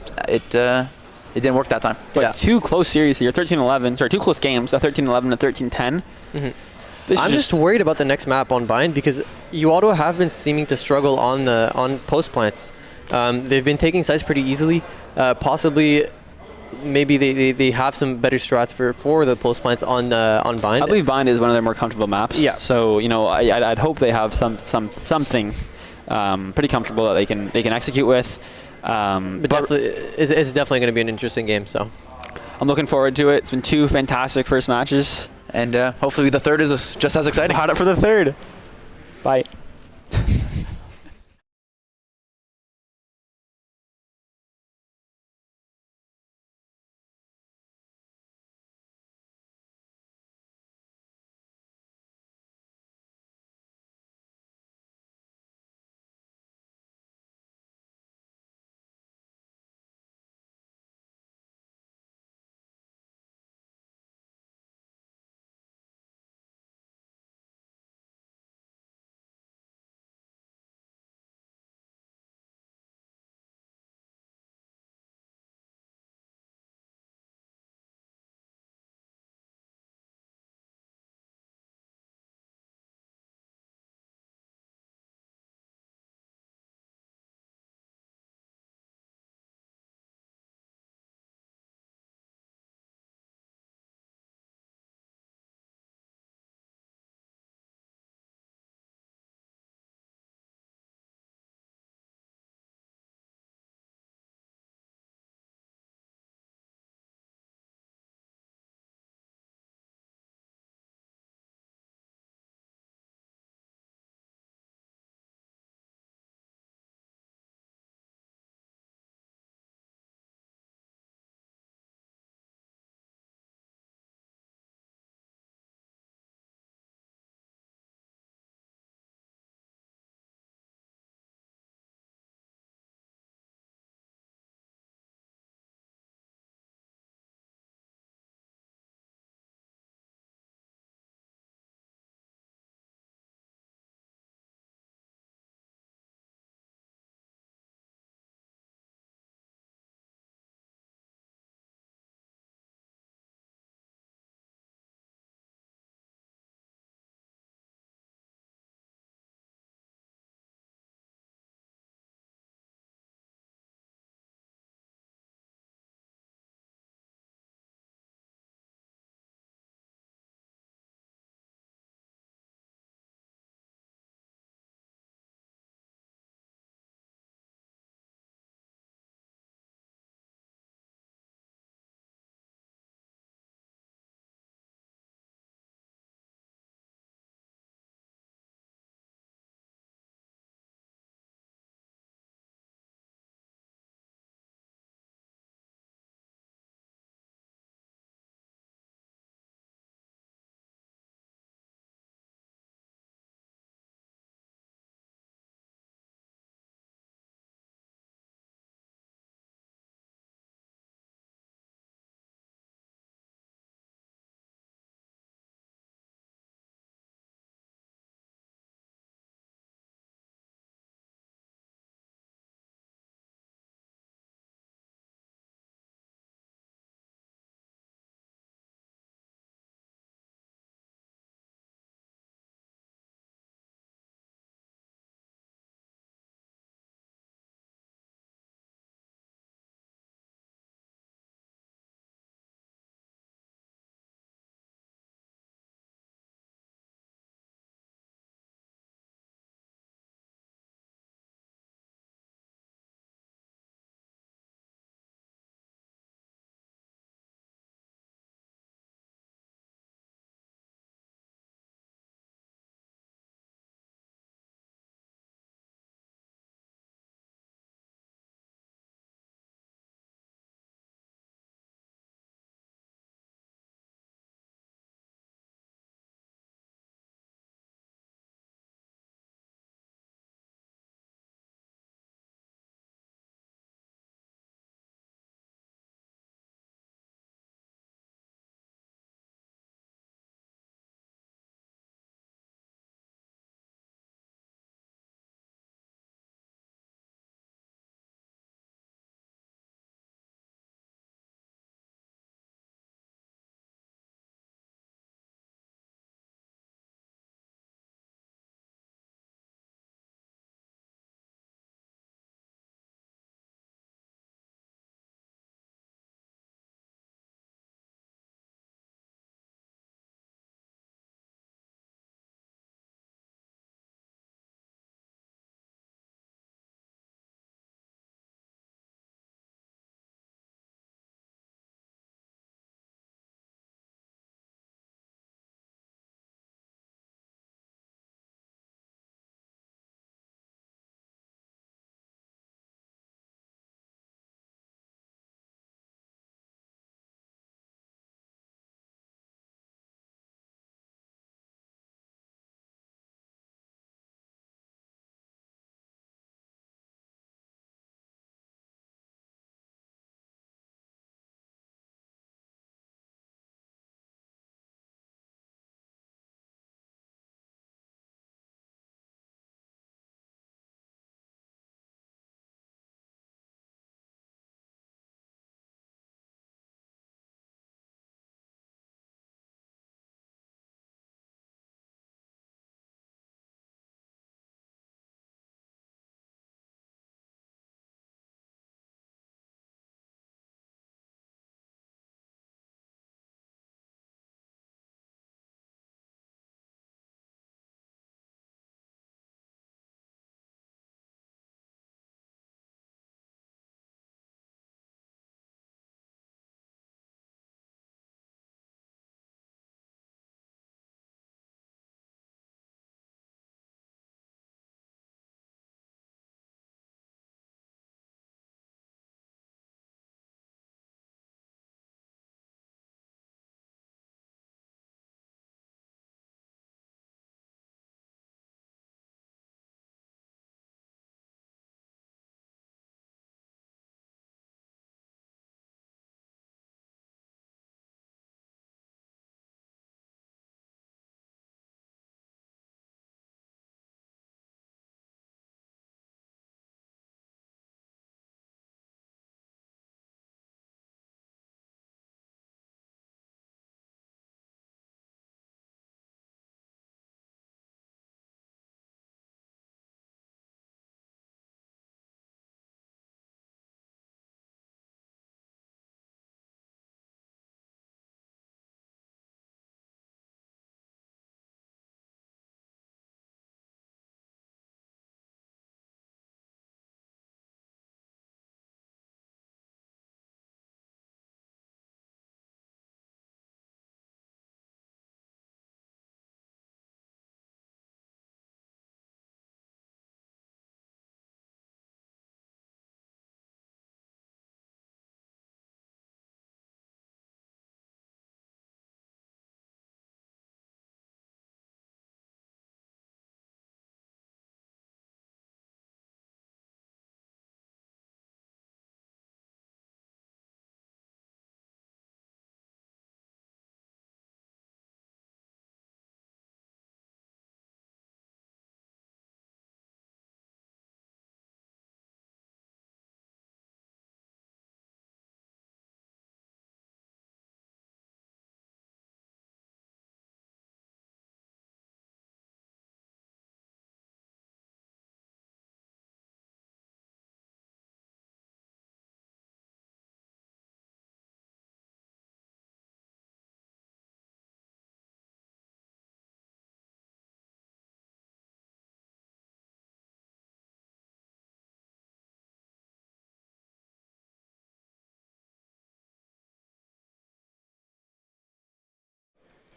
didn't work that time. But 2 close series here, 13-11. Sorry, 2 close games, a 13-11 to 13-10. I'm just worried about the next map on Bind because Ottawa have been seeming to struggle on post plants. They've been taking sites pretty easily. Possibly, maybe they have some better strats for the post plants on Bind. I believe Bind is one of their more comfortable maps. Yeah. So I'd hope they have something pretty comfortable that they can execute with. But definitely, it's definitely going to be an interesting game. So I'm looking forward to it. It's been 2 fantastic first matches, and hopefully the third is just as exciting. Hot up for the third. Bye.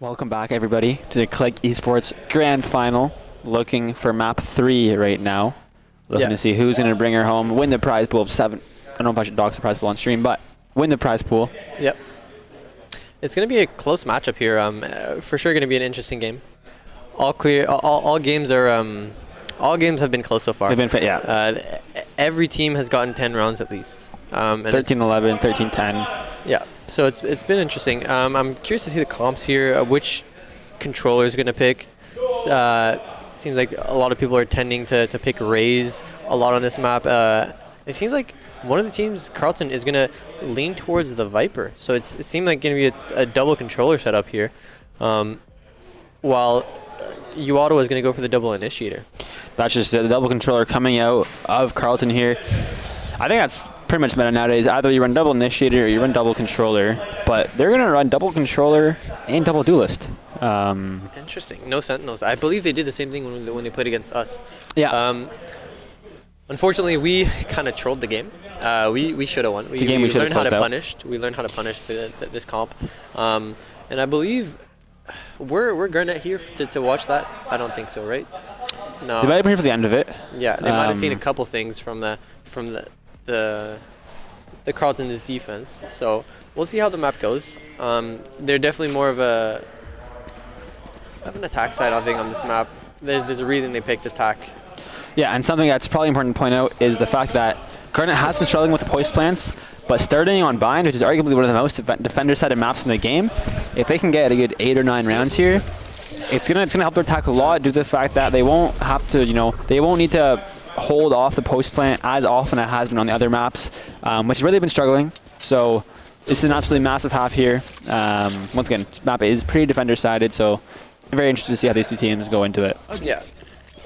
Welcome back, everybody, to the Click Esports Grand Final. Looking for map 3 right now. Looking to see who's going to bring her home, win the prize pool of 7. I don't know if I should dox the prize pool on stream, but win the prize pool. Yep. It's going to be a close matchup here. For sure going to be an interesting game. All clear. All games are... all games have been close so far. They've been yeah. Every team has gotten 10 rounds at least. 13-11, 13-10. Yeah, so it's been interesting. I'm curious to see the comps here, which controller is going to pick. Seems like a lot of people are tending to pick Raze a lot on this map. It seems like one of the teams, Carleton, is going to lean towards the Viper. So it seemed like going to be a double controller setup here, while Ottawa is going to go for the double initiator. That's just the double controller coming out of Carleton here. I think that's pretty much meta nowadays. Either you run double initiator or you run double controller, but they're going to run double controller and double duelist. Interesting. No sentinels. I believe they did the same thing when they played against us. Yeah. Unfortunately, we kind of trolled the game. We should have won. We learned how to punish. We learned how to punish this comp, and I believe we're Garnet here to watch that. I don't think so, right? No. They might have been here for the end of it. Yeah, they might have seen a couple things from the Carleton's defense. So we'll see how the map goes. They're definitely more of an attack side, I think, on this map. There's a reason they picked attack. Yeah, and something that's probably important to point out is the fact that Garnet has been struggling with the poise plants, but starting on Bind, which is arguably one of the most defender-sided maps in the game, if they can get a good 8 or 9 rounds here, it's gonna help their attack a lot due to the fact that they won't have to, they won't need to hold off the post plant as often as it has been on the other maps, which is where they've been struggling. So this is an absolutely massive half here. Once again, map is pretty defender-sided, so I'm very interested to see how these two teams go into it. Yeah.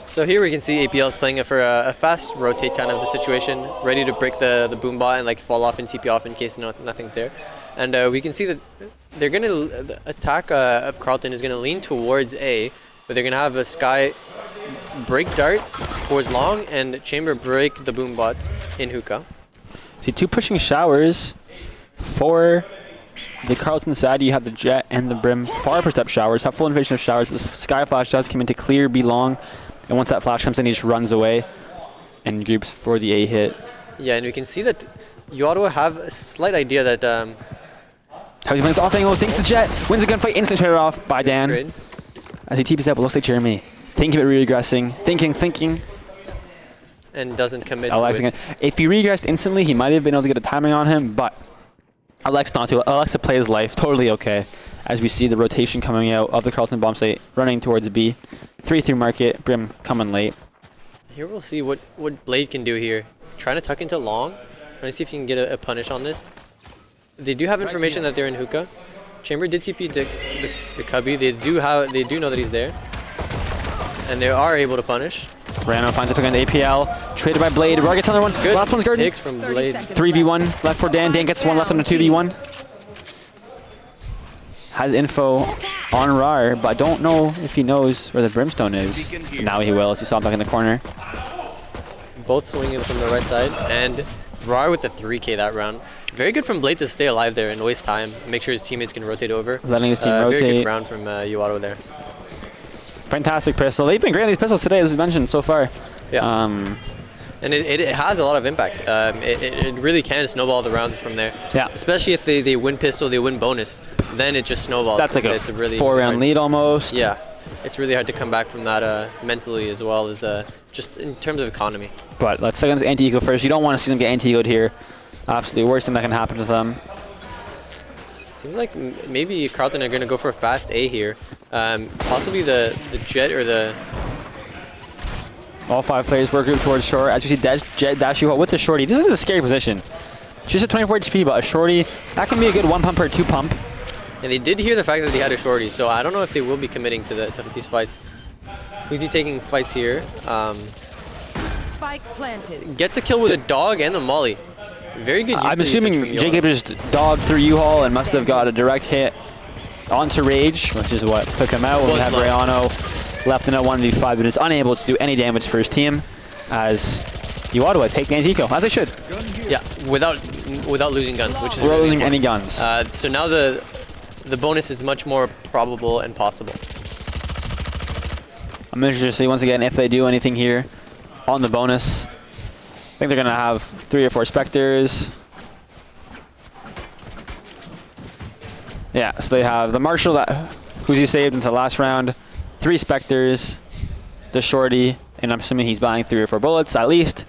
So here we can see APL is playing it for a fast rotate kind of a situation, ready to break the boom bot and like fall off and TP off in case nothing's there. And we can see that they're going to, the attack of Carleton is going to lean towards A, but they're going to have a Sky break dart towards long and Chamber break the boom bot in hookah. See, 2 pushing showers for the Carleton side. You have the Jet and the Brim far per step showers, have full invasion of showers. The Sky Flash does come in to clear B long, and once that flash comes in, he just runs away and groups for the A hit. Yeah, and we can see that Ottawa have a slight idea that... How he's playing this off angle, thinks the Jet, wins the gunfight, instant trade off by Dan. As he TPs up, it looks like Jeremy thinking about regressing, thinking. And doesn't commit to it. If he regressed instantly, he might have been able to get a timing on him, but Alex not to. Alex to play his life, totally okay. As we see the rotation coming out of the Carleton bomb site, running towards B. 3 through market, Brim coming late. Here we'll see what Blade can do here. Trying to tuck into long. Trying to see if you can get a punish on this. They do have information that they're in hookah. Chamber did TP the Cubby. They do know that he's there. And they are able to punish. Rano finds a pick on the APL. Traded by Blade. Rar gets another one. Good last one's Garden. picks from Blade. 3v1 left for Dan. Dan gets one left on the 2v1. Has info on Rar, but I don't know if he knows where the Brimstone is. Now he will, as you saw him back in the corner. Both swinging from the right side. And Rar with the 3K that round. Very good from Blade to stay alive there and waste time. Make sure his teammates can rotate over. Letting his team rotate. Very good round from Ottawa there. Fantastic pistol. They've been great on these pistols today, as we mentioned so far. Yeah. And it has a lot of impact. It really can snowball the rounds from there. Yeah. Especially if they win pistol, they win bonus. Then it just snowballs. That's like a really 4-round lead almost. Yeah. It's really hard to come back from that mentally as well as just in terms of economy. But let's second anti-eco first. You don't want to see them get anti-ecoed here. Absolutely worst thing that can happen to them. Seems like maybe Carleton are going to go for a fast A here. Possibly the Jet or the... All 5 players were grouped towards short. As you see, Jet dash you with the shorty. This is a scary position. Just a 24 HP, but a shorty, that can be a good 1 pump or 2 pump. And they did hear the fact that he had a shorty, so I don't know if they will be committing to these fights. Who's he taking fights here? Spike planted. Gets a kill with a dog and a molly. Very good. I'm assuming Jacob just dogged through U-Haul and must have got a direct hit onto Rage, which is what took him out. When we have Rayano left in a 1v5, but is unable to do any damage for his team as Ottawa take the anti-eco, as they should. Yeah, without losing guns, which is without losing any guns. So now the the bonus is much more probable and possible. I'm interested to see once again if they do anything here on the bonus. I think they're going to have 3 or 4 Spectres. Yeah, so they have the Marshal that Huzi saved into the last round, 3 Spectres, the Shorty, and I'm assuming he's buying 3 or 4 bullets at least.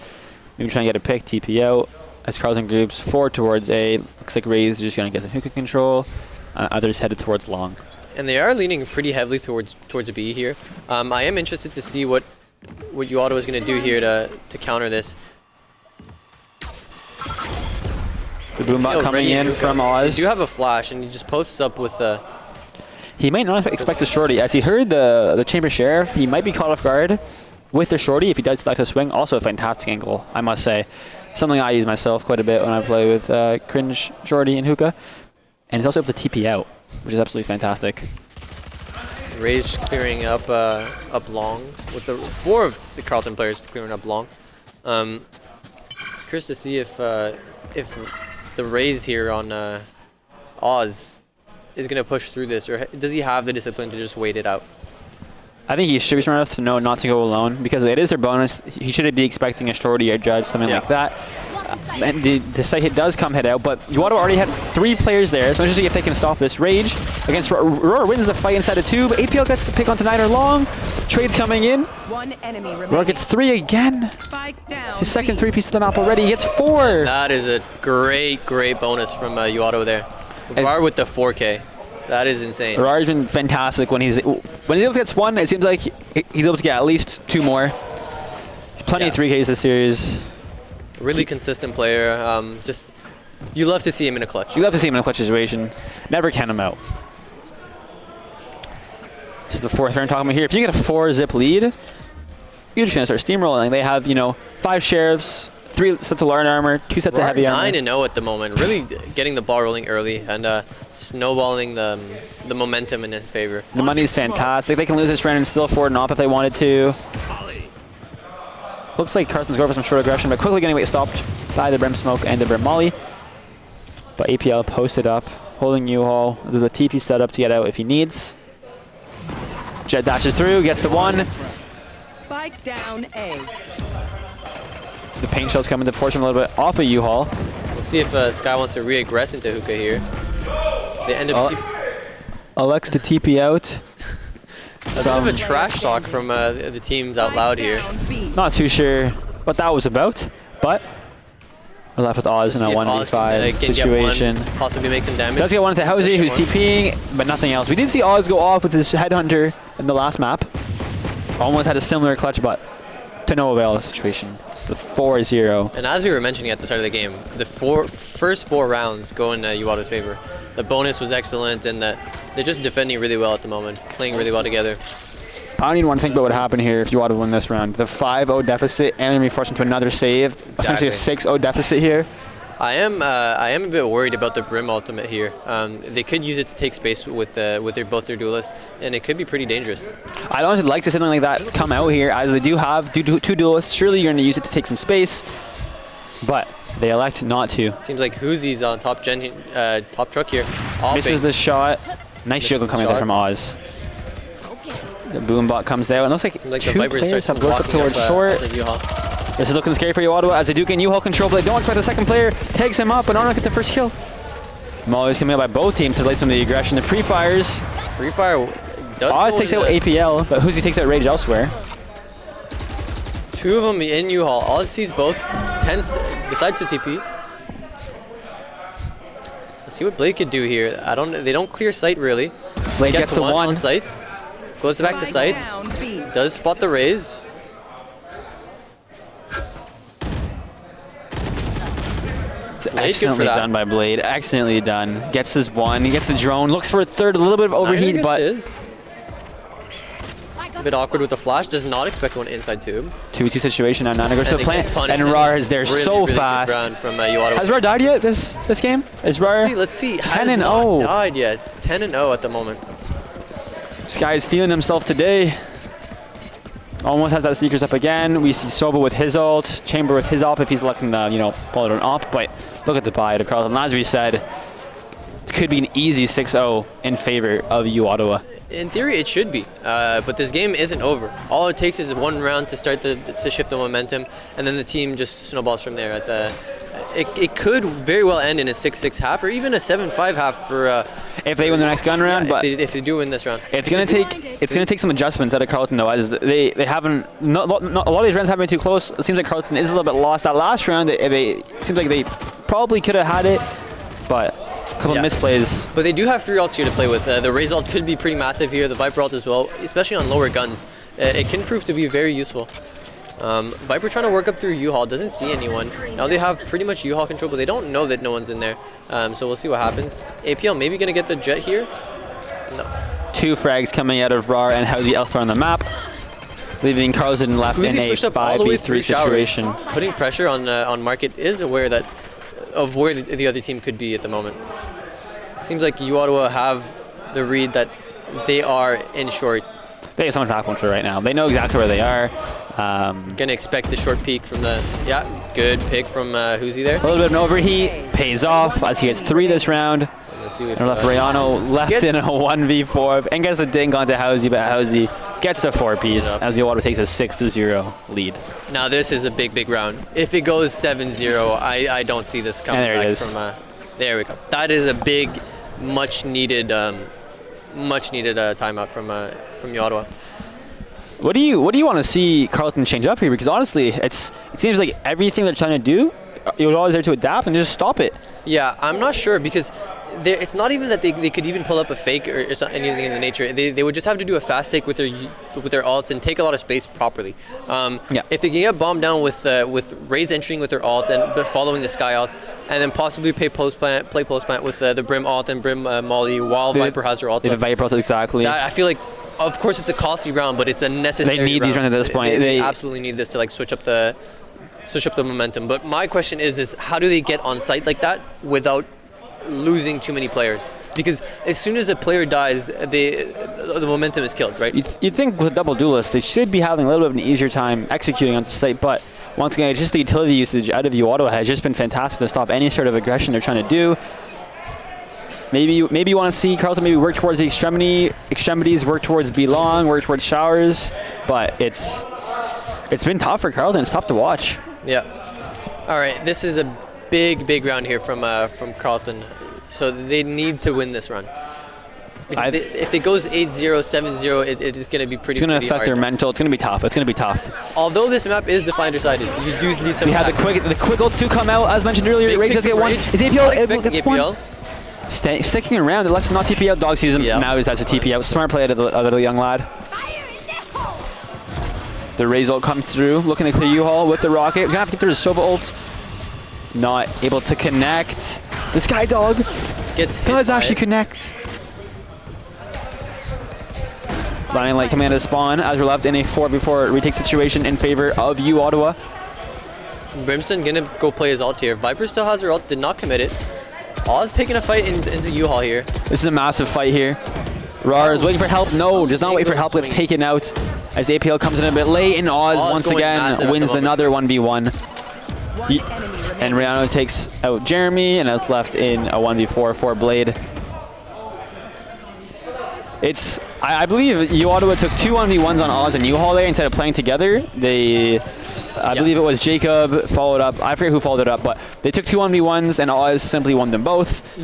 Maybe trying to get a pick, TP out. As Carlton groups 4 towards A. Looks like Raze is just going to get some hookah control. Others headed towards long. And they are leaning pretty heavily towards a B here. I am interested to see what Ottawa is going to do here to counter this. The Boombot coming in from Oz. You have a flash, and he just posts up with the... He might not expect the Shorty. As he heard the Chamber Sheriff, he might be caught off guard with the Shorty if he does select a swing. Also a fantastic angle, I must say. Something I use myself quite a bit when I play with Cringe, Shorty, and Hookah. And he's also able to TP out, which is absolutely fantastic. Rage clearing up long, with the 4 of the Carlton players clearing up long. Curious to see if the Raze here on Oz is going to push through this, or does he have the discipline to just wait it out? I think he should be smart enough to know not to go alone, because it is their bonus. He shouldn't be expecting a Shorty or Judge, something like that. And the side hit does come head out, but Ottawa already had 3 players there, so let's just see if they can stop this. Rage against Roar wins the fight inside of tube. APL gets the pick onto 9 or long. Trades coming in. Roar gets 3 again. His second 3-piece of the map already. He gets 4. That is a great bonus from Ottawa there. Roar with the 4K. That is insane. Roar's been fantastic when he's able to get 1. It seems like he's able to get at least 2 more. Plenty of 3Ks this series. Really consistent player. Just you love to see him in a clutch. You love to see him in a clutch situation. Never count him out. This is the 4th round talking about here. If you get a 4-zip lead, you're just gonna start steamrolling. They have 5 sheriffs, 3 sets of Larn armor, 2 sets of heavy armor. 9-0 at the moment. Really getting the ball rolling early and snowballing the momentum in his favor. The money's fantastic. They can lose this round and still afford an op if they wanted to. Looks like Carlton's going for some short aggression, but quickly getting stopped by the Brim Smoke and the Brim Molly. But APL posted up, holding U-Haul. There's a TP set up to get out if he needs. Jet dashes through, gets the 1. Spike down A. The paint shell's coming to force him a little bit off of U-Haul. We'll see if Sky wants to re-aggress into Hookah here. They end up... Alex to TP out. A bit of a trash talk from the teams out loud here. Not too sure what that was about, but we're left with Oz in a 1v5 situation. Possibly make some damage. Does get 1 into Housie, who's TPing, but nothing else. We did see Oz go off with his Headhunter in the last map. Almost had a similar clutch, but to no avail situation. It's the 4-0. And as we were mentioning at the start of the game, the first 4 rounds go in Uata's favor. The bonus was excellent, and they're just defending really well at the moment, playing really well together. I don't even want to think about what happened here if Uata win this round. The 5-0 deficit, and then we forced into another save. Essentially a 6-0 deficit here. I am a bit worried about the Brim ultimate here. They could use it to take space with both their duelists, and it could be pretty dangerous. I don't like to see something like that come out here, as they do have 2 duelists. Surely you're going to use it to take some space, but they elect not to. Seems like Huzi's on top truck here. Misses the shot. Nice juggle coming there from Oz. The Boombot comes out, and looks like, the 2 Vipers players have broke up towards short. This is looking scary for Ottawa as they do gain U-Haul control, but they don't expect the second player. Tags him up, and Arnold gets the first kill. Molly's coming out by both teams to place from the aggression. The pre-fires. Pre-fire does. Oz takes out APL, but Huzi takes out Rage elsewhere. 2 of them in U-Haul. Oz sees both, decides to TP. Let's see what Blade could do here. They don't clear sight really. Blade gets the 1 on sight. Goes back to sight. Does spot the Raze. It's excellently done by Blade. Excellently done. Gets his 1. He gets the drone. Looks for a 3rd. A little bit of overheat, but a bit awkward with the flash. Does not expect one inside tube. 2v2 situation now. Nana goes to the plant, and Rar is there so fast. From, Has Rar died yet this game? Is Rar? Let's see. 10-0. Died yet? 10-0 at the moment. Sky is feeling himself today. Almost has that Seekers up again. We see Soba with his ult, Chamber with his op if he's looking to, pull it an op. But look at the buy to Carlton. As we said, could be an easy 6-0 in favor of U Ottawa. In theory, it should be, but this game isn't over. All it takes is one round to start to shift the momentum, and then the team just snowballs from there. It could very well end in a 6-6 half, or even a 7-5 half for if they win the next gun round. Yeah, but if they do win this round, it's gonna take some adjustments out of Carleton though, as they haven't. Not a lot of these rounds haven't been too close. It seems like Carleton is a little bit lost. That last round, it seems like they probably could have had it, but a couple of misplays. But they do have 3 ults here to play with. The Raze ult could be pretty massive here. The Viper ult as well, especially on lower guns. It can prove to be very useful. Viper trying to work up through U-Haul, doesn't see anyone. Now they have pretty much U-Haul control, but they don't know that no one's in there. So we'll see what happens. APL maybe going to get the jet here. No. 2 frags coming out of RAR and Housie elsewhere on the map, leaving Carleton left in a 5v3 situation. Putting pressure on Market is aware of where the other team could be at the moment. It seems like U Ottawa have the read that they are in short. They have so much map control right now. They know exactly where they are. Gonna expect the short peek from the, good pick from Housie there. A little bit of an overheat, pays off as he gets 3 this round. Let's see if Rayano left in a 1v4 and gets a dink onto Housie, but Housie gets the 4-piece as U Ottawa takes a 6-0 lead. Now this is a big round. If it goes 7-0, I don't see this coming back from. There we go. That is a big, much needed timeout from U Ottawa. What do you want to see Carleton change up here? Because honestly, it seems like everything they're trying to do, you're always there to adapt and just stop it. Yeah, I'm not sure because it's not even that they could even pull up a fake or anything in the nature. They would just have to do a fast take with their ults and take a lot of space properly. If they can get bombed down with Raze entering with their ult and following the Sky ults, and then possibly play post plant with the Brim ult and Brim Molly while Viper has her ult. The Viper ult, exactly. I feel like, of course, it's a costly round, but it's a necessary round. They need these rounds at this point. They absolutely need this to like switch up the momentum. But my question is how do they get on site like that without losing too many players? Because as soon as a player dies, the momentum is killed, right? You'd think with double duelists, they should be having a little bit of an easier time executing on site, but once again, just the utility usage out of U Ottawa has just been fantastic to stop any sort of aggression they're trying to do. Maybe you want to see Carleton maybe work towards the extremities, work towards B-Long, work towards showers, but it's been tough for Carleton. It's tough to watch. Yeah. All right, this is a big round here from Carleton, so they need to win this run. If it goes 8-0, 7-0, it is going to be pretty. It's going to affect their mental. It's going to be tough. It's going to be tough. Although this map is Defender-sided, you do need some. We have the quick ults to come out as mentioned earlier. Rage does get one. Is APL able to get one? Sticking around. Let's not TP out. Dog sees him. Now he has a TP out. Smart play out of the little young lad. The Raze ult comes through, looking to clear U-Haul with the rocket. We're gonna have to get through the Sova ult. Not able to connect. The Sky Dog does actually connect. Lion Light coming out of spawn as we're left in a 4v4 retake situation in favor of U Ottawa. Brimson gonna go play his ult here. Viper still has her ult, did not commit it. Oz taking a fight into U-Haul here. This is a massive fight here. RAR is waiting for help. No, does not wait for help. Gets taken out as APL comes in a bit late, and Oz once again wins another 1v1. And Rayano takes out Jeremy, and it's left in a 1v4 for Blade. I believe U Ottawa took 2 1v1s on Oz and U-Haul there instead of playing together. I believe it was Jacob followed up. I forget who followed it up, but they took 2 1v1s and Oz simply won them both.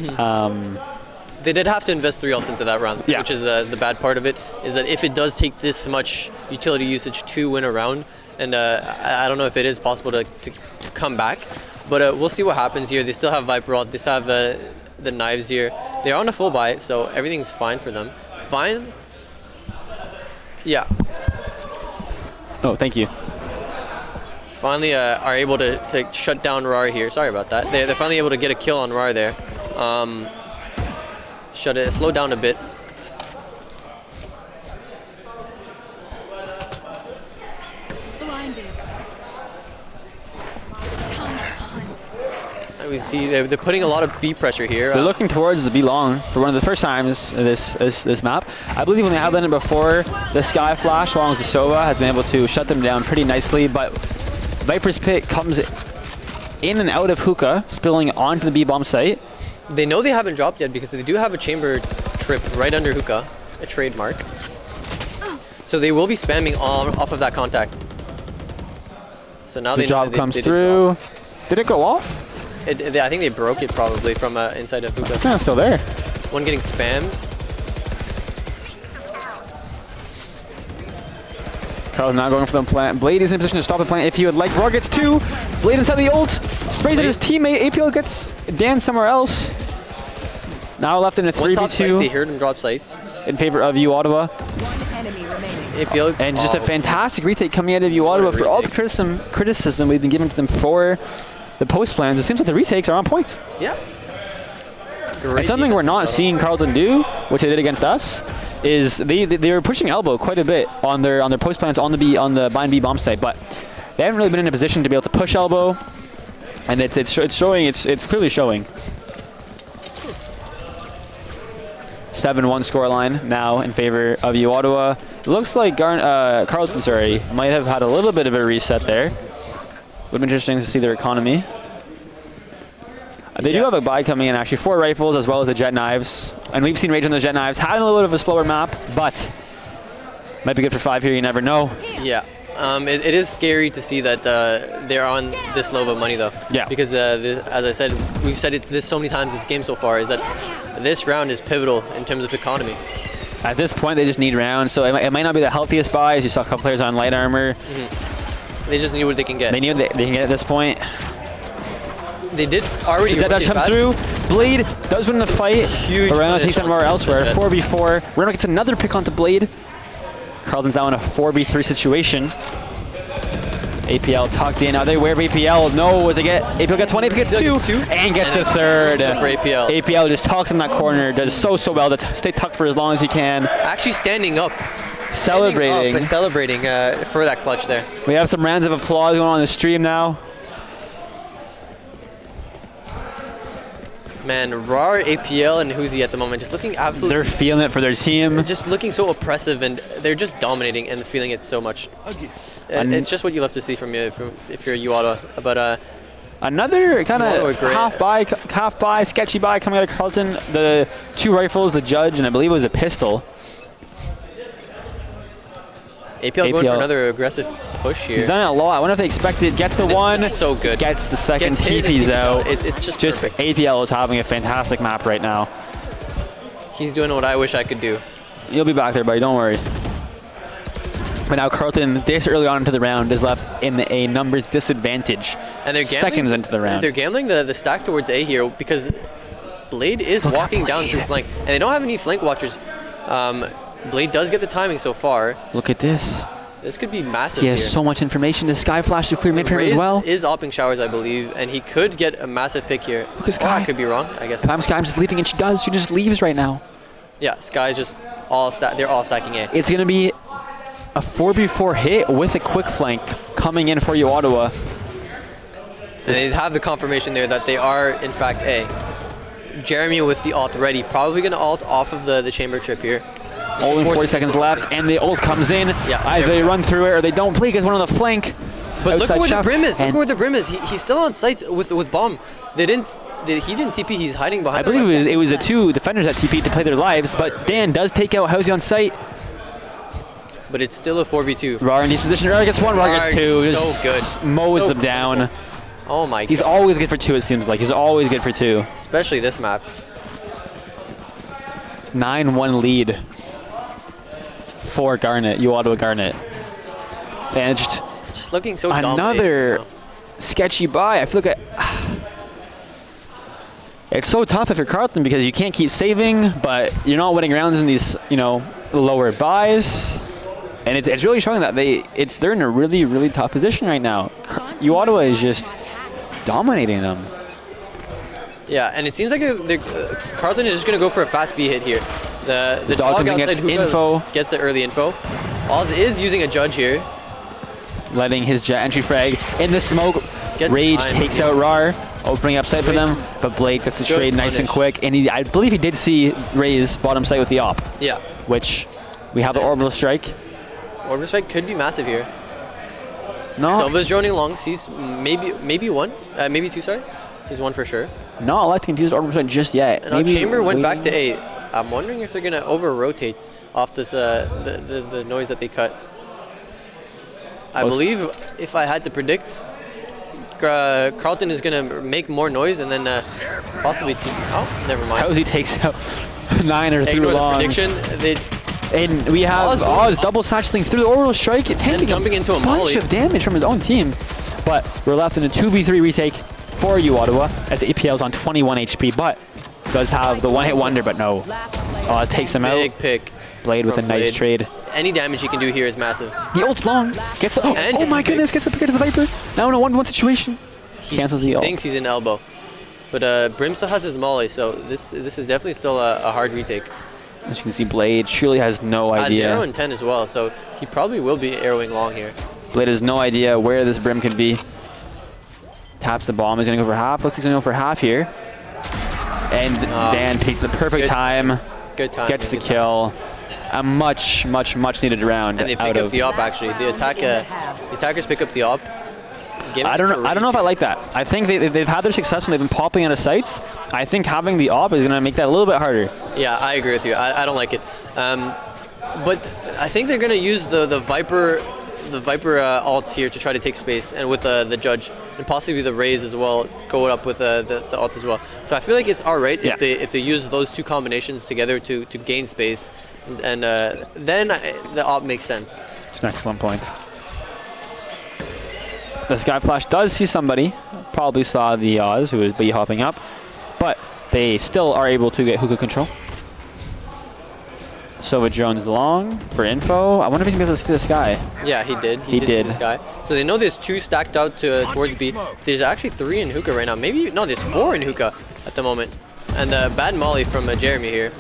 They did have to invest 3 ults into that round, which is the bad part of it, is that if it does take this much utility usage to win a round, and I don't know if it is possible to come back, but we'll see what happens here. They still have Viper ult, they still have the knives here. They're on a full buy, so everything's fine for them. Fine? Yeah. Oh, thank you. Finally are able to shut down RAR here. Sorry about that. They're finally able to get a kill on RAR there. Slow down a bit. We see they're putting a lot of B pressure here. They're looking towards the B-Long for one of the first times this map. I believe when they have done it before, the Sky Flash along with the Sova has been able to shut them down pretty nicely, but Viper's pick comes in and out of hookah, spilling onto the B-bomb site. They know they haven't dropped yet because they do have a chamber trip right under hookah, a trademark. So they will be spamming off of that contact. So now The job comes through. Did it go off? I think they broke it probably from inside of hookah. It's still there. One getting spammed. Carl's not going for the plant. Blade is in position to stop the plant if he would like. Roar gets 2. Blade inside the ult. Sprays at his teammate. APL gets Dan somewhere else. Now left in a 3v2. They heard him drop sights. In favor of U Ottawa. APL, and just a fantastic retake coming out of U Ottawa for all the criticism we've been giving to them for the post plans. It seems like the retakes are on point. Yeah. And something we're not seeing Carleton do, which they did against us, is they were pushing elbow quite a bit on their post plans on the bind B bomb site, but they haven't really been in a position to be able to push elbow, and it's showing. It's clearly showing. 7-1 scoreline now in favor of U Ottawa. It looks like Carleton, might have had a little bit of a reset there. Would be interesting to see their economy. They do have a buy coming in, actually, 4 rifles as well as the jet knives. And we've seen Rage on the jet knives, having a little bit of a slower map, but might be good for 5 here, you never know. Yeah. It is scary to see that they're on this low of money, though. Yeah. Because, as I said, we've said this so many times this game so far, is that this round is pivotal in terms of economy. At this point, they just need rounds, so it might not be the healthiest buys. You saw a couple players on light armor. They just need what they can get. They need what they can get at this point. They did already. That does come through. Blade does win the fight. Huge. Renault takes that more elsewhere. 4v4. Renault gets another pick onto Blade. Carleton's now in a 4v3 situation. APL tucked in. Are they aware of APL? No. They get APL gets 1. APL gets 2 and gets the 3rd. For APL. APL just tucks in that corner. Does so well to stay tucked for as long as he can. Actually standing up. Celebrating. And celebrating for that clutch there. We have some rounds of applause going on the stream now. Man, RAR, APL, and Who's He at the moment just looking absolutely... They're feeling it for their team. They're just looking so oppressive, and they're just dominating and feeling it so much. It's just what you love to see from if you're U Ottawa. But another kind of half buy, sketchy buy coming out of Carleton. The 2 rifles, the Judge, and I believe it was a pistol. APL going for another aggressive push here. He's done it a lot. I wonder if they expected. Gets the 1. So good. Gets the 2nd. TP's out. It's just perfect. APL is having a fantastic map right now. He's doing what I wish I could do. You'll be back there, buddy. Don't worry. But now Carleton, this early on into the round, is left in a numbers disadvantage. And they're gambling, seconds into the round. They're gambling the stack towards A here because Blade is walking down through flank. And they don't have any flank watchers. Blade does get the timing so far. Look at this. This could be massive. He has so much information. The Sky Flash to clear mid frame as well. Is opping showers, I believe, and he could get a massive pick here. Look at Sky. I could be wrong, I guess. Sky's just leaving, and she does. She just leaves right now. Yeah, Sky's just they're all stacking A. It's going to be a 4v4 hit with a quick flank coming in for you, Ottawa. And they have the confirmation there that they are, in fact, A. Jeremy with the ult ready. Probably going to ult off of the chamber trip here. Only 40 seconds left, and the ult comes in. Yeah, either they run through it or they don't play because one on the flank. But look where the brim is. Look where the brim is. He's still on site with bomb. He didn't TP. He's hiding behind. I believe it was the 2 defenders that TP to play their lives, but Dan does take out Housie on site. But it's still a 4v2. RAR in his position. RAR gets 1. RAR gets 2. So just mows them down. Oh my god. He's always good for 2. It seems like he's always good for 2. Especially this map. It's 9-1 lead for Garnet, U Ottawa Garnet. And just looking so another sketchy buy. I feel like it's so tough if you're Carleton because you can't keep saving, but you're not winning rounds in these, lower buys. And it's really showing that they're in a really, really tough position right now. U Ottawa is just dominating them. Yeah, and it seems like Carleton is just going to go for a fast B hit here. The dog gets info. Gets the early info. Oz is using a Judge here. Letting his jet entry frag in the smoke. Rage takes out RAR, opening up sight for them, but Blake gets the trade nice and quick. And I believe he did see Ray's bottom sight with the op. Yeah. Which we have the orbital strike. Orbital strike could be massive here. No. Silva's droning long, sees maybe 1, maybe 2, sorry. Sees 1 for sure. not electing to use orbital percent just yet. And Maybe Chamber went back to waiting. A. I'm wondering if they're going to over-rotate off this the noise that they cut. I believe, if I had to predict, Carlton is going to make more noise and then possibly oh, never mind. Housie takes out Niner through Ignore long. the prediction. And we have Oz double satcheling through the orbital strike, taking jumping into a bunch molly of damage from his own team. But we're left in a 2v3 retake for you, Ottawa, as APL's on 21 HP, but does have the one-hit wonder, but no. Oz takes him out. Big pick. Blade with a nice trade. Any damage he can do here is massive. He ults long. Gets the, oh my goodness, gets the pick to the Viper. Now in a 1v1 situation. Cancels the ult. He thinks he's in elbow. But Brim still has his molly, so this is definitely still a hard retake. As you can see, Blade surely has no idea. Has arrow and 10 as well, so he probably will be arrowing long here. Blade has no idea where this Brim could be. Taps the bomb. He's going to go for half. Looks like he's going to go for half here. And Dan takes the perfect time. Good time. Gets the kill. A much needed round. And they pick up the op, actually. The attackers pick up the op. I don't know if I like that. I think they've had their success when they've been popping out of sights. I think having the op is going to make that a little bit harder. Yeah, I agree with you. I don't like it. But I think they're going to use the Viper ults here to try to take space, and with the Judge, and possibly the Raze as well, go up with the ult as well. So I feel like it's alright if they use those two combinations together to gain space, and then the op makes sense. It's an excellent point. The Sky Flash does see somebody, probably saw the Oz who is B hopping up, but they still are able to get hookah control. Sova Jones long for info. I wonder if he's going to be able to see the Sky. Yeah, he did. He did see the Sky. So they know there's 2 stacked out towards B. There's actually 3 in hookah right now. Maybe, no, there's 4 in hookah at the moment. And bad molly from Jeremy here.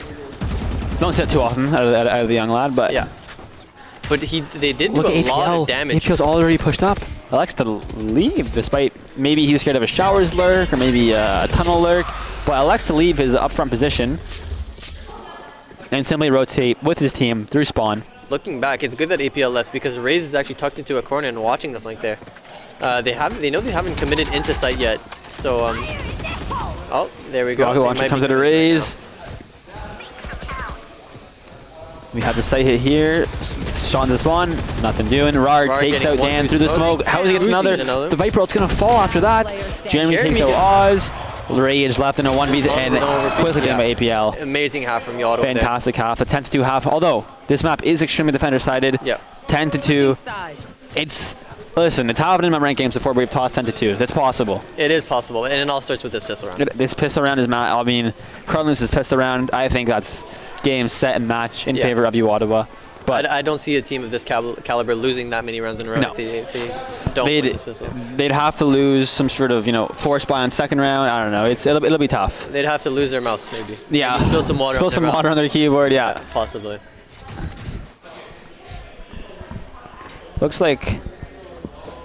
Don't see that too often out of the young lad, but yeah. But they did do a lot of damage. APL's already pushed up. Elects to leave, despite maybe he was scared of a showers lurk or maybe a tunnel lurk. But elects to leave his upfront position and simply rotate with his team through spawn. Looking back, it's good that APL left because Raze is actually tucked into a corner and watching the flank there. They know they haven't committed into sight yet. So oh, there we go. Rocket launcher comes at a Raze. We have the sight hit here. Sean the spawn, nothing doing. Rar takes out Dan through the smoke. Housie gets another. The Viper ult's gonna fall after that. Jeremy takes out Oz. Rage left in a 1v and quickly taken by APL. Amazing half from Yotto. Fantastic half. A 10-2 half. Although this map is extremely defender-sided. Yeah. 10-2. Listen, it's happened in my ranked games before we've tossed 10-2. That's possible. It is possible, and it all starts with this pistol round. This pistol round is I mean, Carlos is pistol round. I think that's game, set, and match in favor of you, Ottawa. But I don't see a team of this caliber losing that many rounds in a row if they don't win this pistol. They'd have to lose some sort of, force buy on second round. I don't know. It'll be tough. They'd have to lose their mouse, maybe. Yeah. Maybe spill some water. Spill some water on their keyboard. Yeah. Possibly. Looks like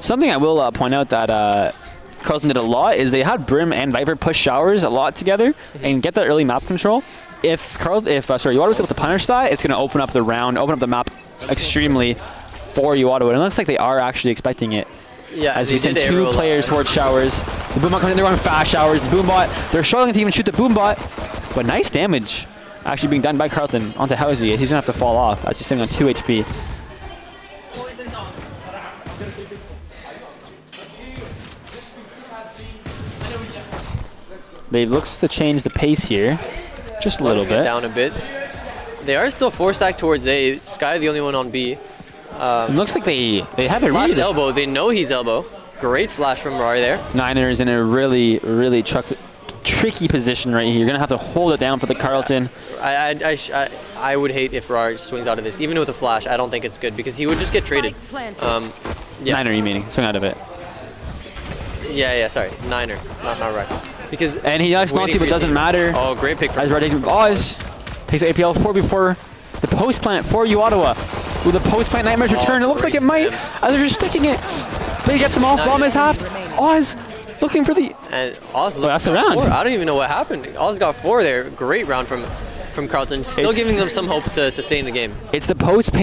something I will point out that Carlton did a lot is they had Brim and Viper push showers a lot together and get that early map control. If Uada was able to punish that, it's going to open up the map extremely for Uada. And it looks like they are actually expecting it. Yeah, as we send 2 players towards showers. The Boombot comes in, they're running fast showers. The Boombot, they're struggling to even shoot the Boombot. But nice damage actually being done by Carlton onto Housie. He's going to have to fall off as he's sitting on 2 HP. They looks to change the pace here. Just a little bit. Down a bit. They are still 4 stacked towards A. Sky the only one on B. It looks like they have it read. Elbow. They know he's elbow. Great flash from Rar there. Niner is in a really tricky position right here. You're gonna have to hold it down for the Carlton. I would hate if Rar swings out of this, even with a flash. I don't think it's good because he would just get traded. Niner, you meaning? Swing out of it. Yeah. Sorry, Niner, not Rar. And he likes Nazi, but doesn't matter. Oh, great pick from Oz takes APL 4v4. The post plant for you, Ottawa. With the post plant Nightmare's return. It looks like it might. They're just sticking it. But he gets them off. Bomb is half. Oz looking for the. And Oz that's a round. 4. I don't even know what happened. Oz got 4 there. Great round from Carlton. Still giving them some hope to stay in the game. It's the post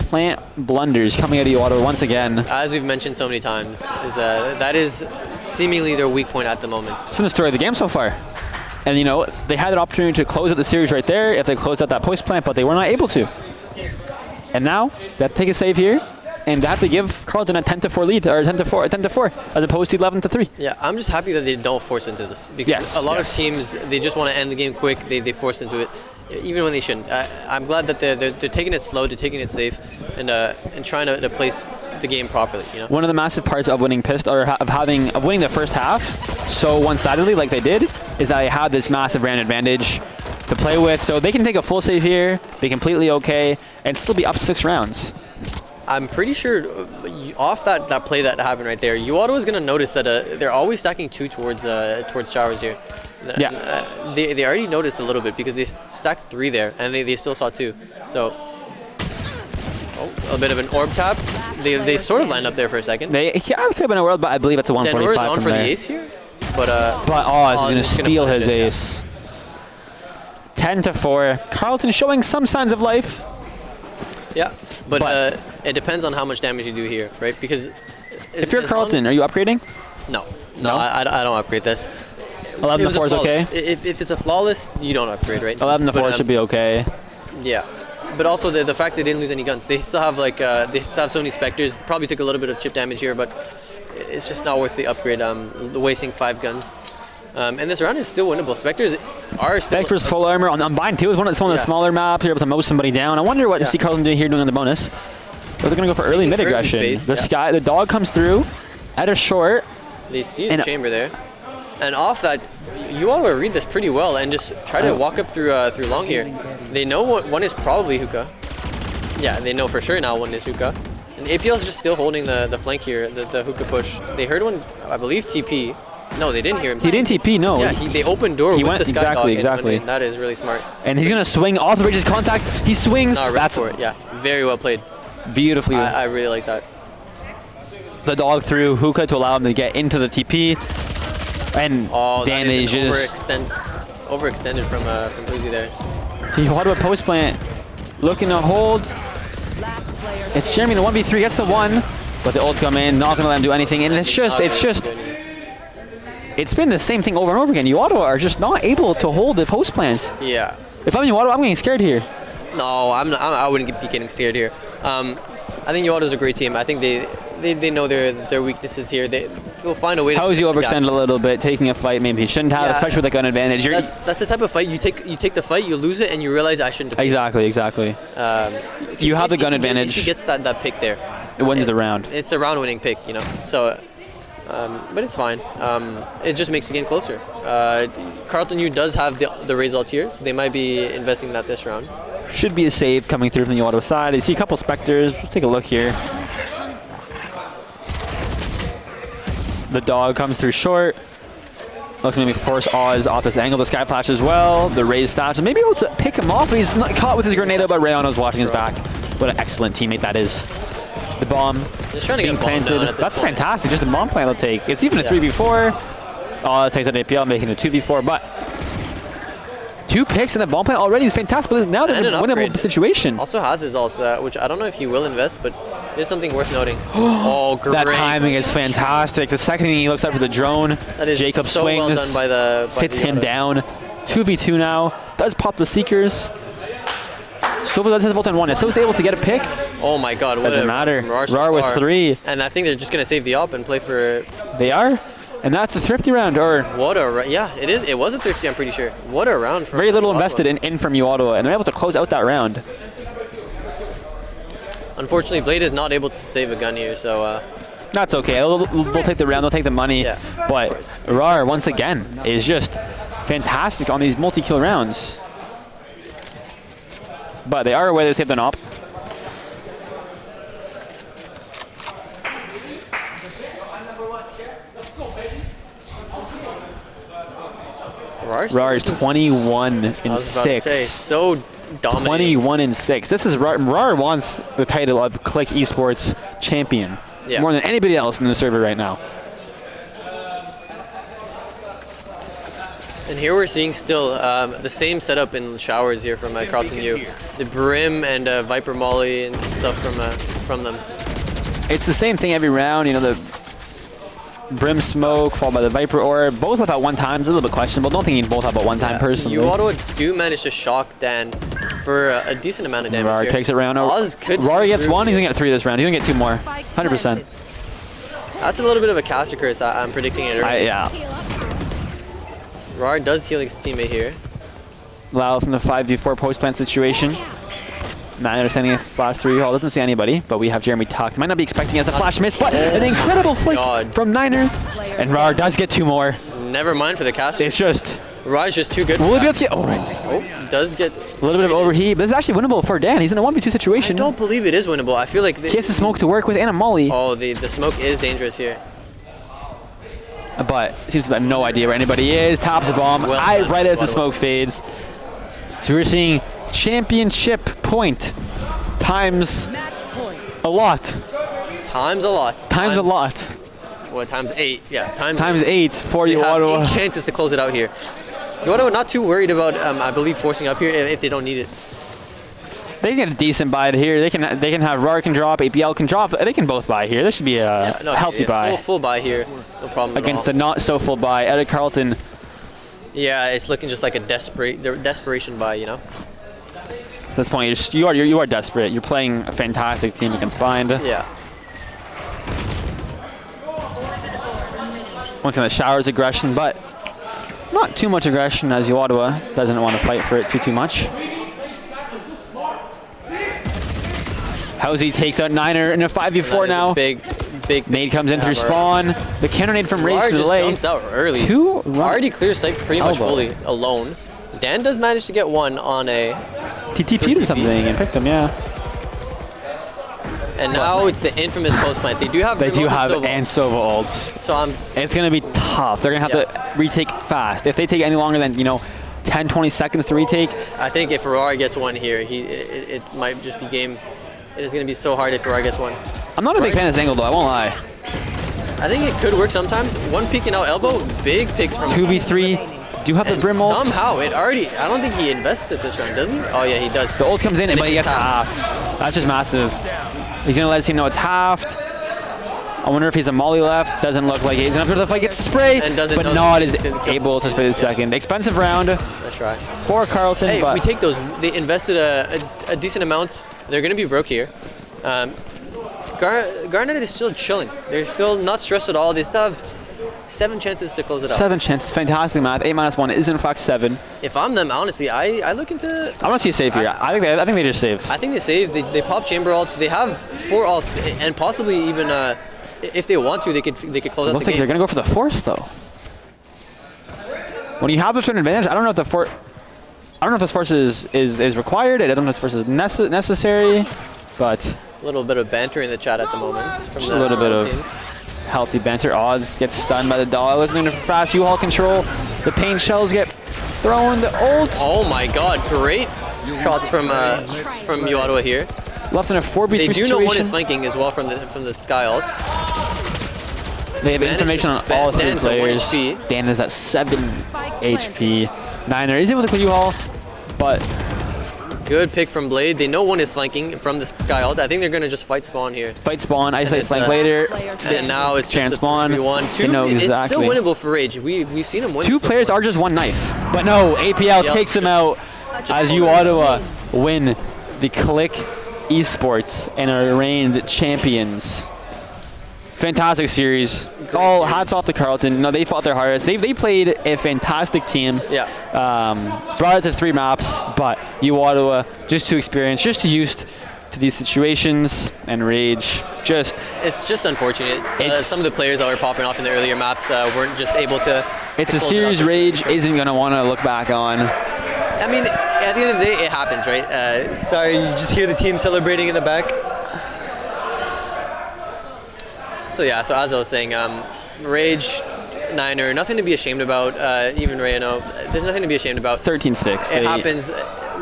post-plant blunders coming out of Ottawa once again. As we've mentioned so many times, is that is seemingly their weak point at the moment. It's been the story of the game so far. And, you know, they had an opportunity to close out the series right there if they closed out that post-plant, but they were not able to. And now, they have to take a save here, and they have to give Carleton a 10-4 lead, or 10-4, as opposed to 11-3. Yeah, I'm just happy that they don't force into this. Because a lot of teams, they just want to end the game quick. They force into it, even when they shouldn't. I'm glad that they're taking it slow, they're taking it safe, and trying to place the game properly. You know? One of the massive parts of winning of winning the first half so one-sidedly like they did is that they had this massive brand advantage to play with, so they can take a full save here, be completely okay, and still be up 6 rounds. I'm pretty sure off that play that happened right there, Ottawa is going to notice that they're always stacking 2 towards showers here. Yeah. They already noticed a little bit because they stacked 3 there, and they still saw 2. So, a bit of an orb tap. They sort of lined up there for a second. They could have been a world, but I believe it's a 145 Denor is on from for there. the ace here, but Oz is going to steal his ace. 10-4. Carleton showing some signs of life. Yeah, but it depends on how much damage you do here, right? Because if you're Carleton, are you upgrading? No, I don't upgrade this. 11-4 is okay. If it's a flawless, you don't upgrade, right? 11-4 should be okay. Yeah, but also the fact they didn't lose any guns. They still have they still have so many specters. Probably took a little bit of chip damage here, but it's just not worth the upgrade. Wasting 5 guns. And this round is still winnable. Spectres are still... Spectres full armor on Bind 2 is one of the smaller maps. You're able to mow somebody down. I wonder what you see Carleton doing here doing on the bonus. They're going to go for early mid aggression. The dog comes through at a short. They see the chamber there. And off that, you all read this pretty well and just try to walk up through long here. They know one is probably hookah. Yeah, they know for sure now one is hookah. And APL is just still holding the flank here, the hookah push. They heard one, I believe, TP. No, they didn't hear him. He didn't TP, no. Yeah, they opened door with the sky dog. Exactly. And that is really smart. And he's going to swing off the bridge's contact. He swings. That's for it. Yeah, very well played. Beautifully. I really like that. The dog threw hookah to allow him to get into the TP. And damage is overextended from Uzi there. The Ottawa post plant looking to hold. It's Jeremy, the 1v3 gets the 1, but the ults come in, not going to let him do anything. And it's been the same thing over and over again. Ottawa are just not able to hold the post plants. Yeah. If I'm Ottawa, I'm getting scared here. No, I wouldn't be getting scared here. I think Ottawa's a great team. I think they know their weaknesses here. They'll find a way. How is you overextend a little bit, taking a fight maybe he shouldn't have, especially with a gun advantage. That's the type of fight you take the fight, you lose it, and you realize I shouldn't. Exactly. You have the gun advantage. If he gets that pick there, it wins the round. It's a round-winning pick, you know. So, but it's fine. It just makes the game closer. Carleton U does have the raise ult here, so they might be investing in that this round. Should be a save coming through from the Ottawa side. You see a couple specters. We'll take a look here. The dog comes through short. Looking to maybe force Oz off this angle. The sky flash as well. The raise stops. Maybe able to pick him off. He's not caught with his grenade, but Rayano's watching his back. What an excellent teammate that is. The bomb just trying to being get planted. That's fantastic. Just a bomb plant will take. It's even a 3v4. Oz takes an APL, making a 2v4, but 2 picks and the bomb plant already is fantastic. But now they're in a winnable situation. Also has his ult, which I don't know if he will invest, but it's something worth noting. Oh, great. That timing is fantastic. The second he looks up for the drone, Jacob so swings, well done by sits him down. 2v2 now. Does pop the Seekers. Sova does his ult on 1. Is able to get a pick? Oh my god. Doesn't matter. Rar with 3. And I think they're just going to save the op and play for... They are? And that's the thrifty round, or... Yeah, it is. It was a thrifty, I'm pretty sure. What a round. Very little invested in from Ottawa, and they're able to close out that round. Unfortunately, Blade is not able to save a gun here, so... That's okay. They'll take the round, they'll take the money. Yeah, but Rar, once again, is just fantastic on these multi-kill rounds. But they are aware they saved an op. Rar is 21-6. So dominating. 21-6. This is Rar wants the title of Click Esports champion more than anybody else in the server right now. And here we're seeing still the same setup in showers here from Carlton U. The Brim and Viper Molly and stuff from them. It's the same thing every round, you know, the Brim Smoke followed by the Viper Orb. Both up at one time. It's a little bit questionable. Don't think you need both up at one time personally. Ottawa do manage to shock Dan for a decent amount of damage. Rar here. takes it round. Oz could Rar gets one. He's going to get 3 this round. He's going to get 2 more. 100%. That's a little bit of a caster curse. I'm predicting it early. Yeah. Rar does heal his teammate here. Lau from the 5v4 post-plant situation. Not understanding if flash 3 hall doesn't see anybody, but we have Jeremy tucked. Might not be expecting as a flash miss, but an incredible flick from Niner. And Rar does get 2 more. Never mind for the caster. It's just... Rar's just too good. Will he be able to get... Does get... A little bit of overheat, but this is actually winnable for Dan. He's in a 1v2 situation. I don't believe it is winnable. I feel like... He has the smoke to work with and a molly. Oh, the smoke is dangerous here. But seems to have no idea where anybody is. Tops a bomb. Right as the smoke fades. So we're seeing championship point times a lot. Times a lot. Times a lot. What, times 8? Yeah, times 8 for you, Ottawa. 8 chances to close it out here. You Ottawa not too worried about, I believe, forcing up here if they don't need it. They can get a decent buy here. They can have Rar can drop, APL can drop. They can both buy here. There should be a healthy buy. Full buy here. No problem against the not so full buy. Eric Carlton. Yeah, it's looking just like a desperation buy, you know. At this point, you are desperate. You're playing a fantastic team against Bind. Yeah. Once again, the showers aggression, but not too much aggression as Ottawa doesn't want to fight for it too much. Housey takes out Niner in a 5v4 now. Big nade comes in to respawn. The counter nade from Rage to delay. Jumps out early. Already clears site pretty much fully alone. Dan does manage to get one on a TTP or something and picked them, yeah. And now it's the infamous post plant. They do have and Sova ults. So it's gonna be tough. They're gonna have to retake fast. If they take any longer than 10-20 seconds to retake. I think if Rar gets one here, it might just be game. It is going to be so hard if Rar gets one. I'm not a big fan of this angle though, I won't lie. I think it could work sometimes. One peeking out elbow, big picks from 2v3. Do you have the Brim ult? Somehow, it already, I don't think he invests it this round, does he? Oh yeah, he does. The ult comes in, but he gets half. That's just massive. He's going to let his team know it's halved. I wonder if he's a molly left. Doesn't look like it. He's going to have to fight, get spray, but not is able to spray the second. Expensive round. That's right. For Carlton, hey, but we take those. They invested a decent amount. They're going to be broke here. Garnet is still chilling. They're still not stressed at all. They still have 7 chances to close it out. 7 chances. Fantastic math. 8-1 is in fact 7. If I'm them, honestly, I look into... I want to see a save here. I think they just save. I think they save. They pop chamber ults. They have 4 ults and possibly even... if they want to, they could close out the game. Looks like they're gonna go for the force though. When you have the turn advantage, I don't know if the force. I don't know if this force is required. I don't know if this force is necessary, but a little bit of banter in the chat at the moment. From just a little bit of healthy banter. Oz gets stunned by the doll. Listening to fast U-Haul control. The pain shells get thrown. The ult. Oh my God! Great shots from Ottawa here. Left in a 4v3 They do situation. know one is flanking as well from the sky ult. They have information on all 3 players. Dan is at 7 HP. Niner is able to clear U-Haul, but good pick from Blade. They know one is flanking from the sky ult. I think they're gonna just fight spawn here. Fight spawn, isolate flank later. And now it's chance just spawn. 3-1. They know exactly. It's still winnable for Rage. We've seen him win. 2 players are just 1 knife, but no, APL takes him out as U Ottawa win the Click Esports and are reigned champions. Fantastic series. All hats off to Carlton. No, they fought their hardest. They played a fantastic team. Yeah. Brought it to 3 maps, but U Ottawa just too experienced, just too used to these situations, and Rage just. It's just unfortunate. Some of the players that were popping off in the earlier maps weren't just able to. It's a series Rage isn't gonna want to look back on. I mean, at the end of the day, it happens, right? Sorry, you just hear the team celebrating in the back. So yeah, so as I was saying, Rage, Niner, nothing to be ashamed about. Even Rayano, there's nothing to be ashamed about. 13-6. It happens.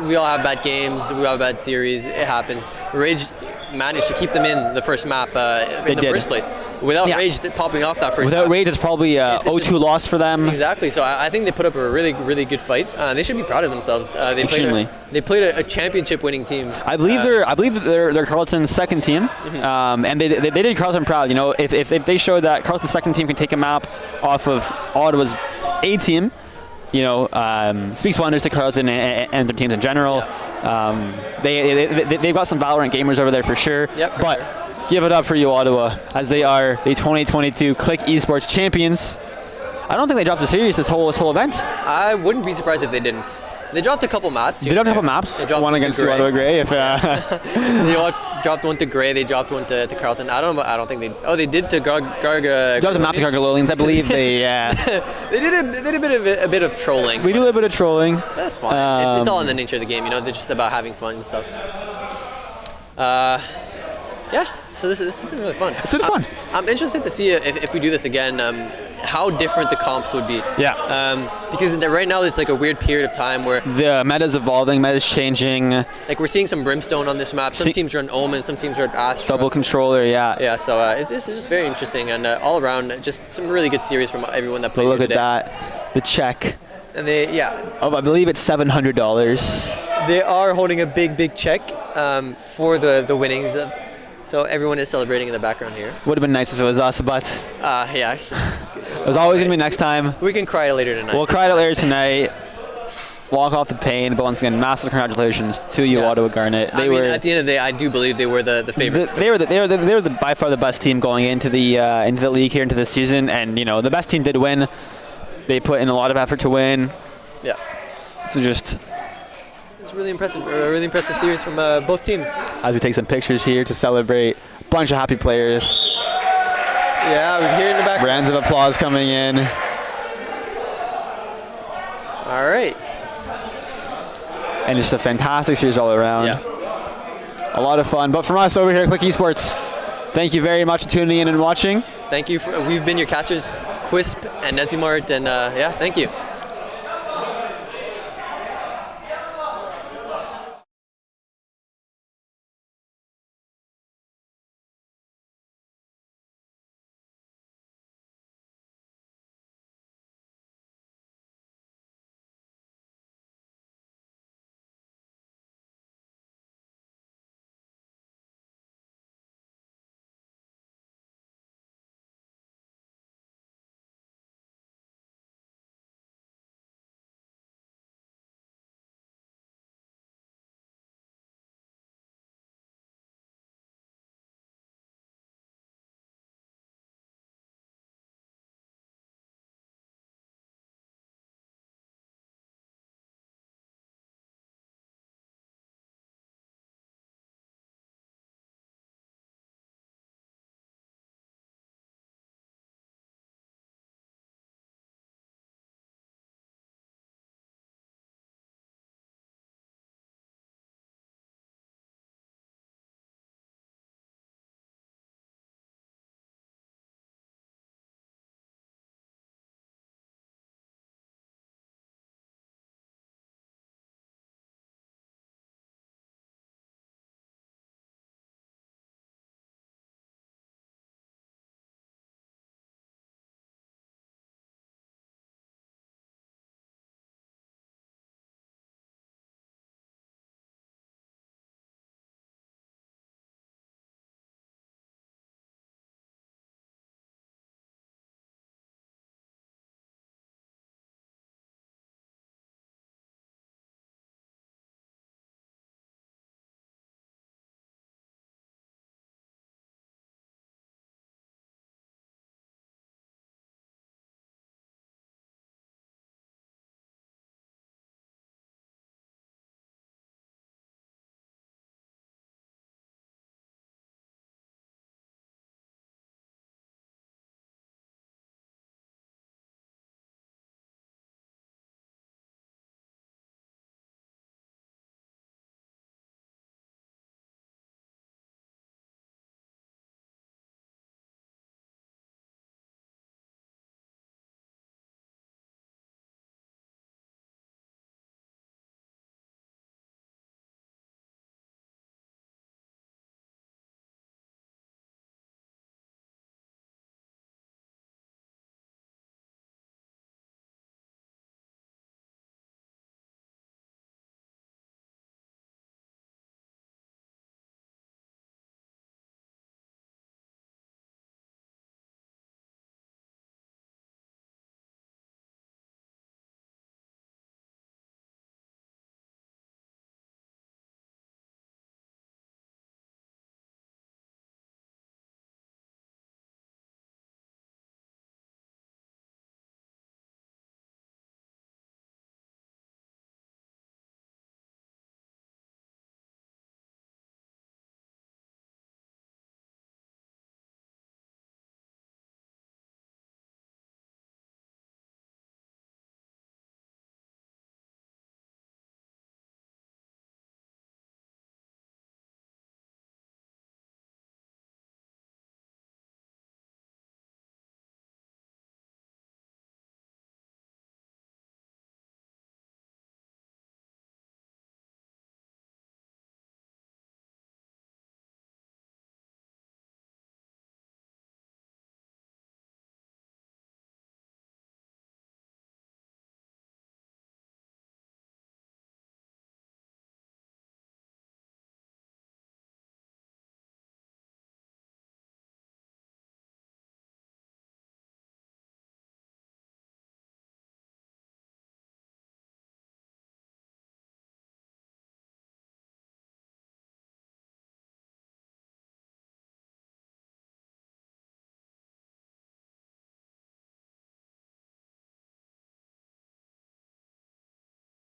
We all have bad games. We all have bad series. It happens. Rage managed to keep them in the first map in the first place. without Rage popping off that first. Without Rage, it's probably 0-2 loss for them. Exactly. So I think they put up a really, really good fight. They should be proud of themselves. They played a championship-winning team. I believe they're Carleton's second team, and they did Carleton proud. You know, if they showed that Carleton's second team can take a map off of Ottawa's A team, you know, speaks wonders to Carleton and their teams in general. They've got some Valorant gamers over there for sure. Yep, but give it up for you, Ottawa, as they are the 2022 Click Esports champions. I don't think they dropped a series this whole event. I wouldn't be surprised if they didn't. They dropped a couple maps. They dropped a couple maps. One against two Ottawa Grey. If they dropped one to Grey. They dropped one to Carleton. I don't know. I don't think they. Oh, they did to Garga. Dropped a map to Gargalolians. I believe they. They did a bit of trolling. We do a bit of trolling. That's fine. It's all in the nature of the game. You know, they're just about having fun and stuff. Yeah. So this has been really fun. It's been fun. I'm interested to see if we do this again. How different the comps would be. Yeah. Because right now it's like a weird period of time where the meta's evolving, meta's changing. Like we're seeing some Brimstone on this map. Some teams run Omen, some teams run Astra. Double controller, yeah. Yeah, so it's just very interesting and all around just some really good series from everyone that played Look today. at that, the check. And they, I believe it's $700. They are holding a big check for the winnings. So everyone is celebrating in the background here. Would have been nice if it was us, but yeah, it's just it was always gonna be next time. We can cry later tonight. We'll cry later tonight. Walk off the pain, but once again, massive congratulations to you, Ottawa Garnet. They were at the end of the day. I do believe they were the favorites. They were by far the best team going into the league here into the season, and you know the best team did win. They put in a lot of effort to win. Yeah. So just. It's really impressive. A really impressive series from both teams. As we take some pictures here to celebrate, bunch of happy players. Yeah, we're here in the back. Rounds of applause coming in. All right. And just a fantastic series all around. Yeah. A lot of fun. But from us over here at Click Esports, thank you very much for tuning in and watching. Thank you. We've been your casters, Quisp and Nesimart, and yeah, thank you.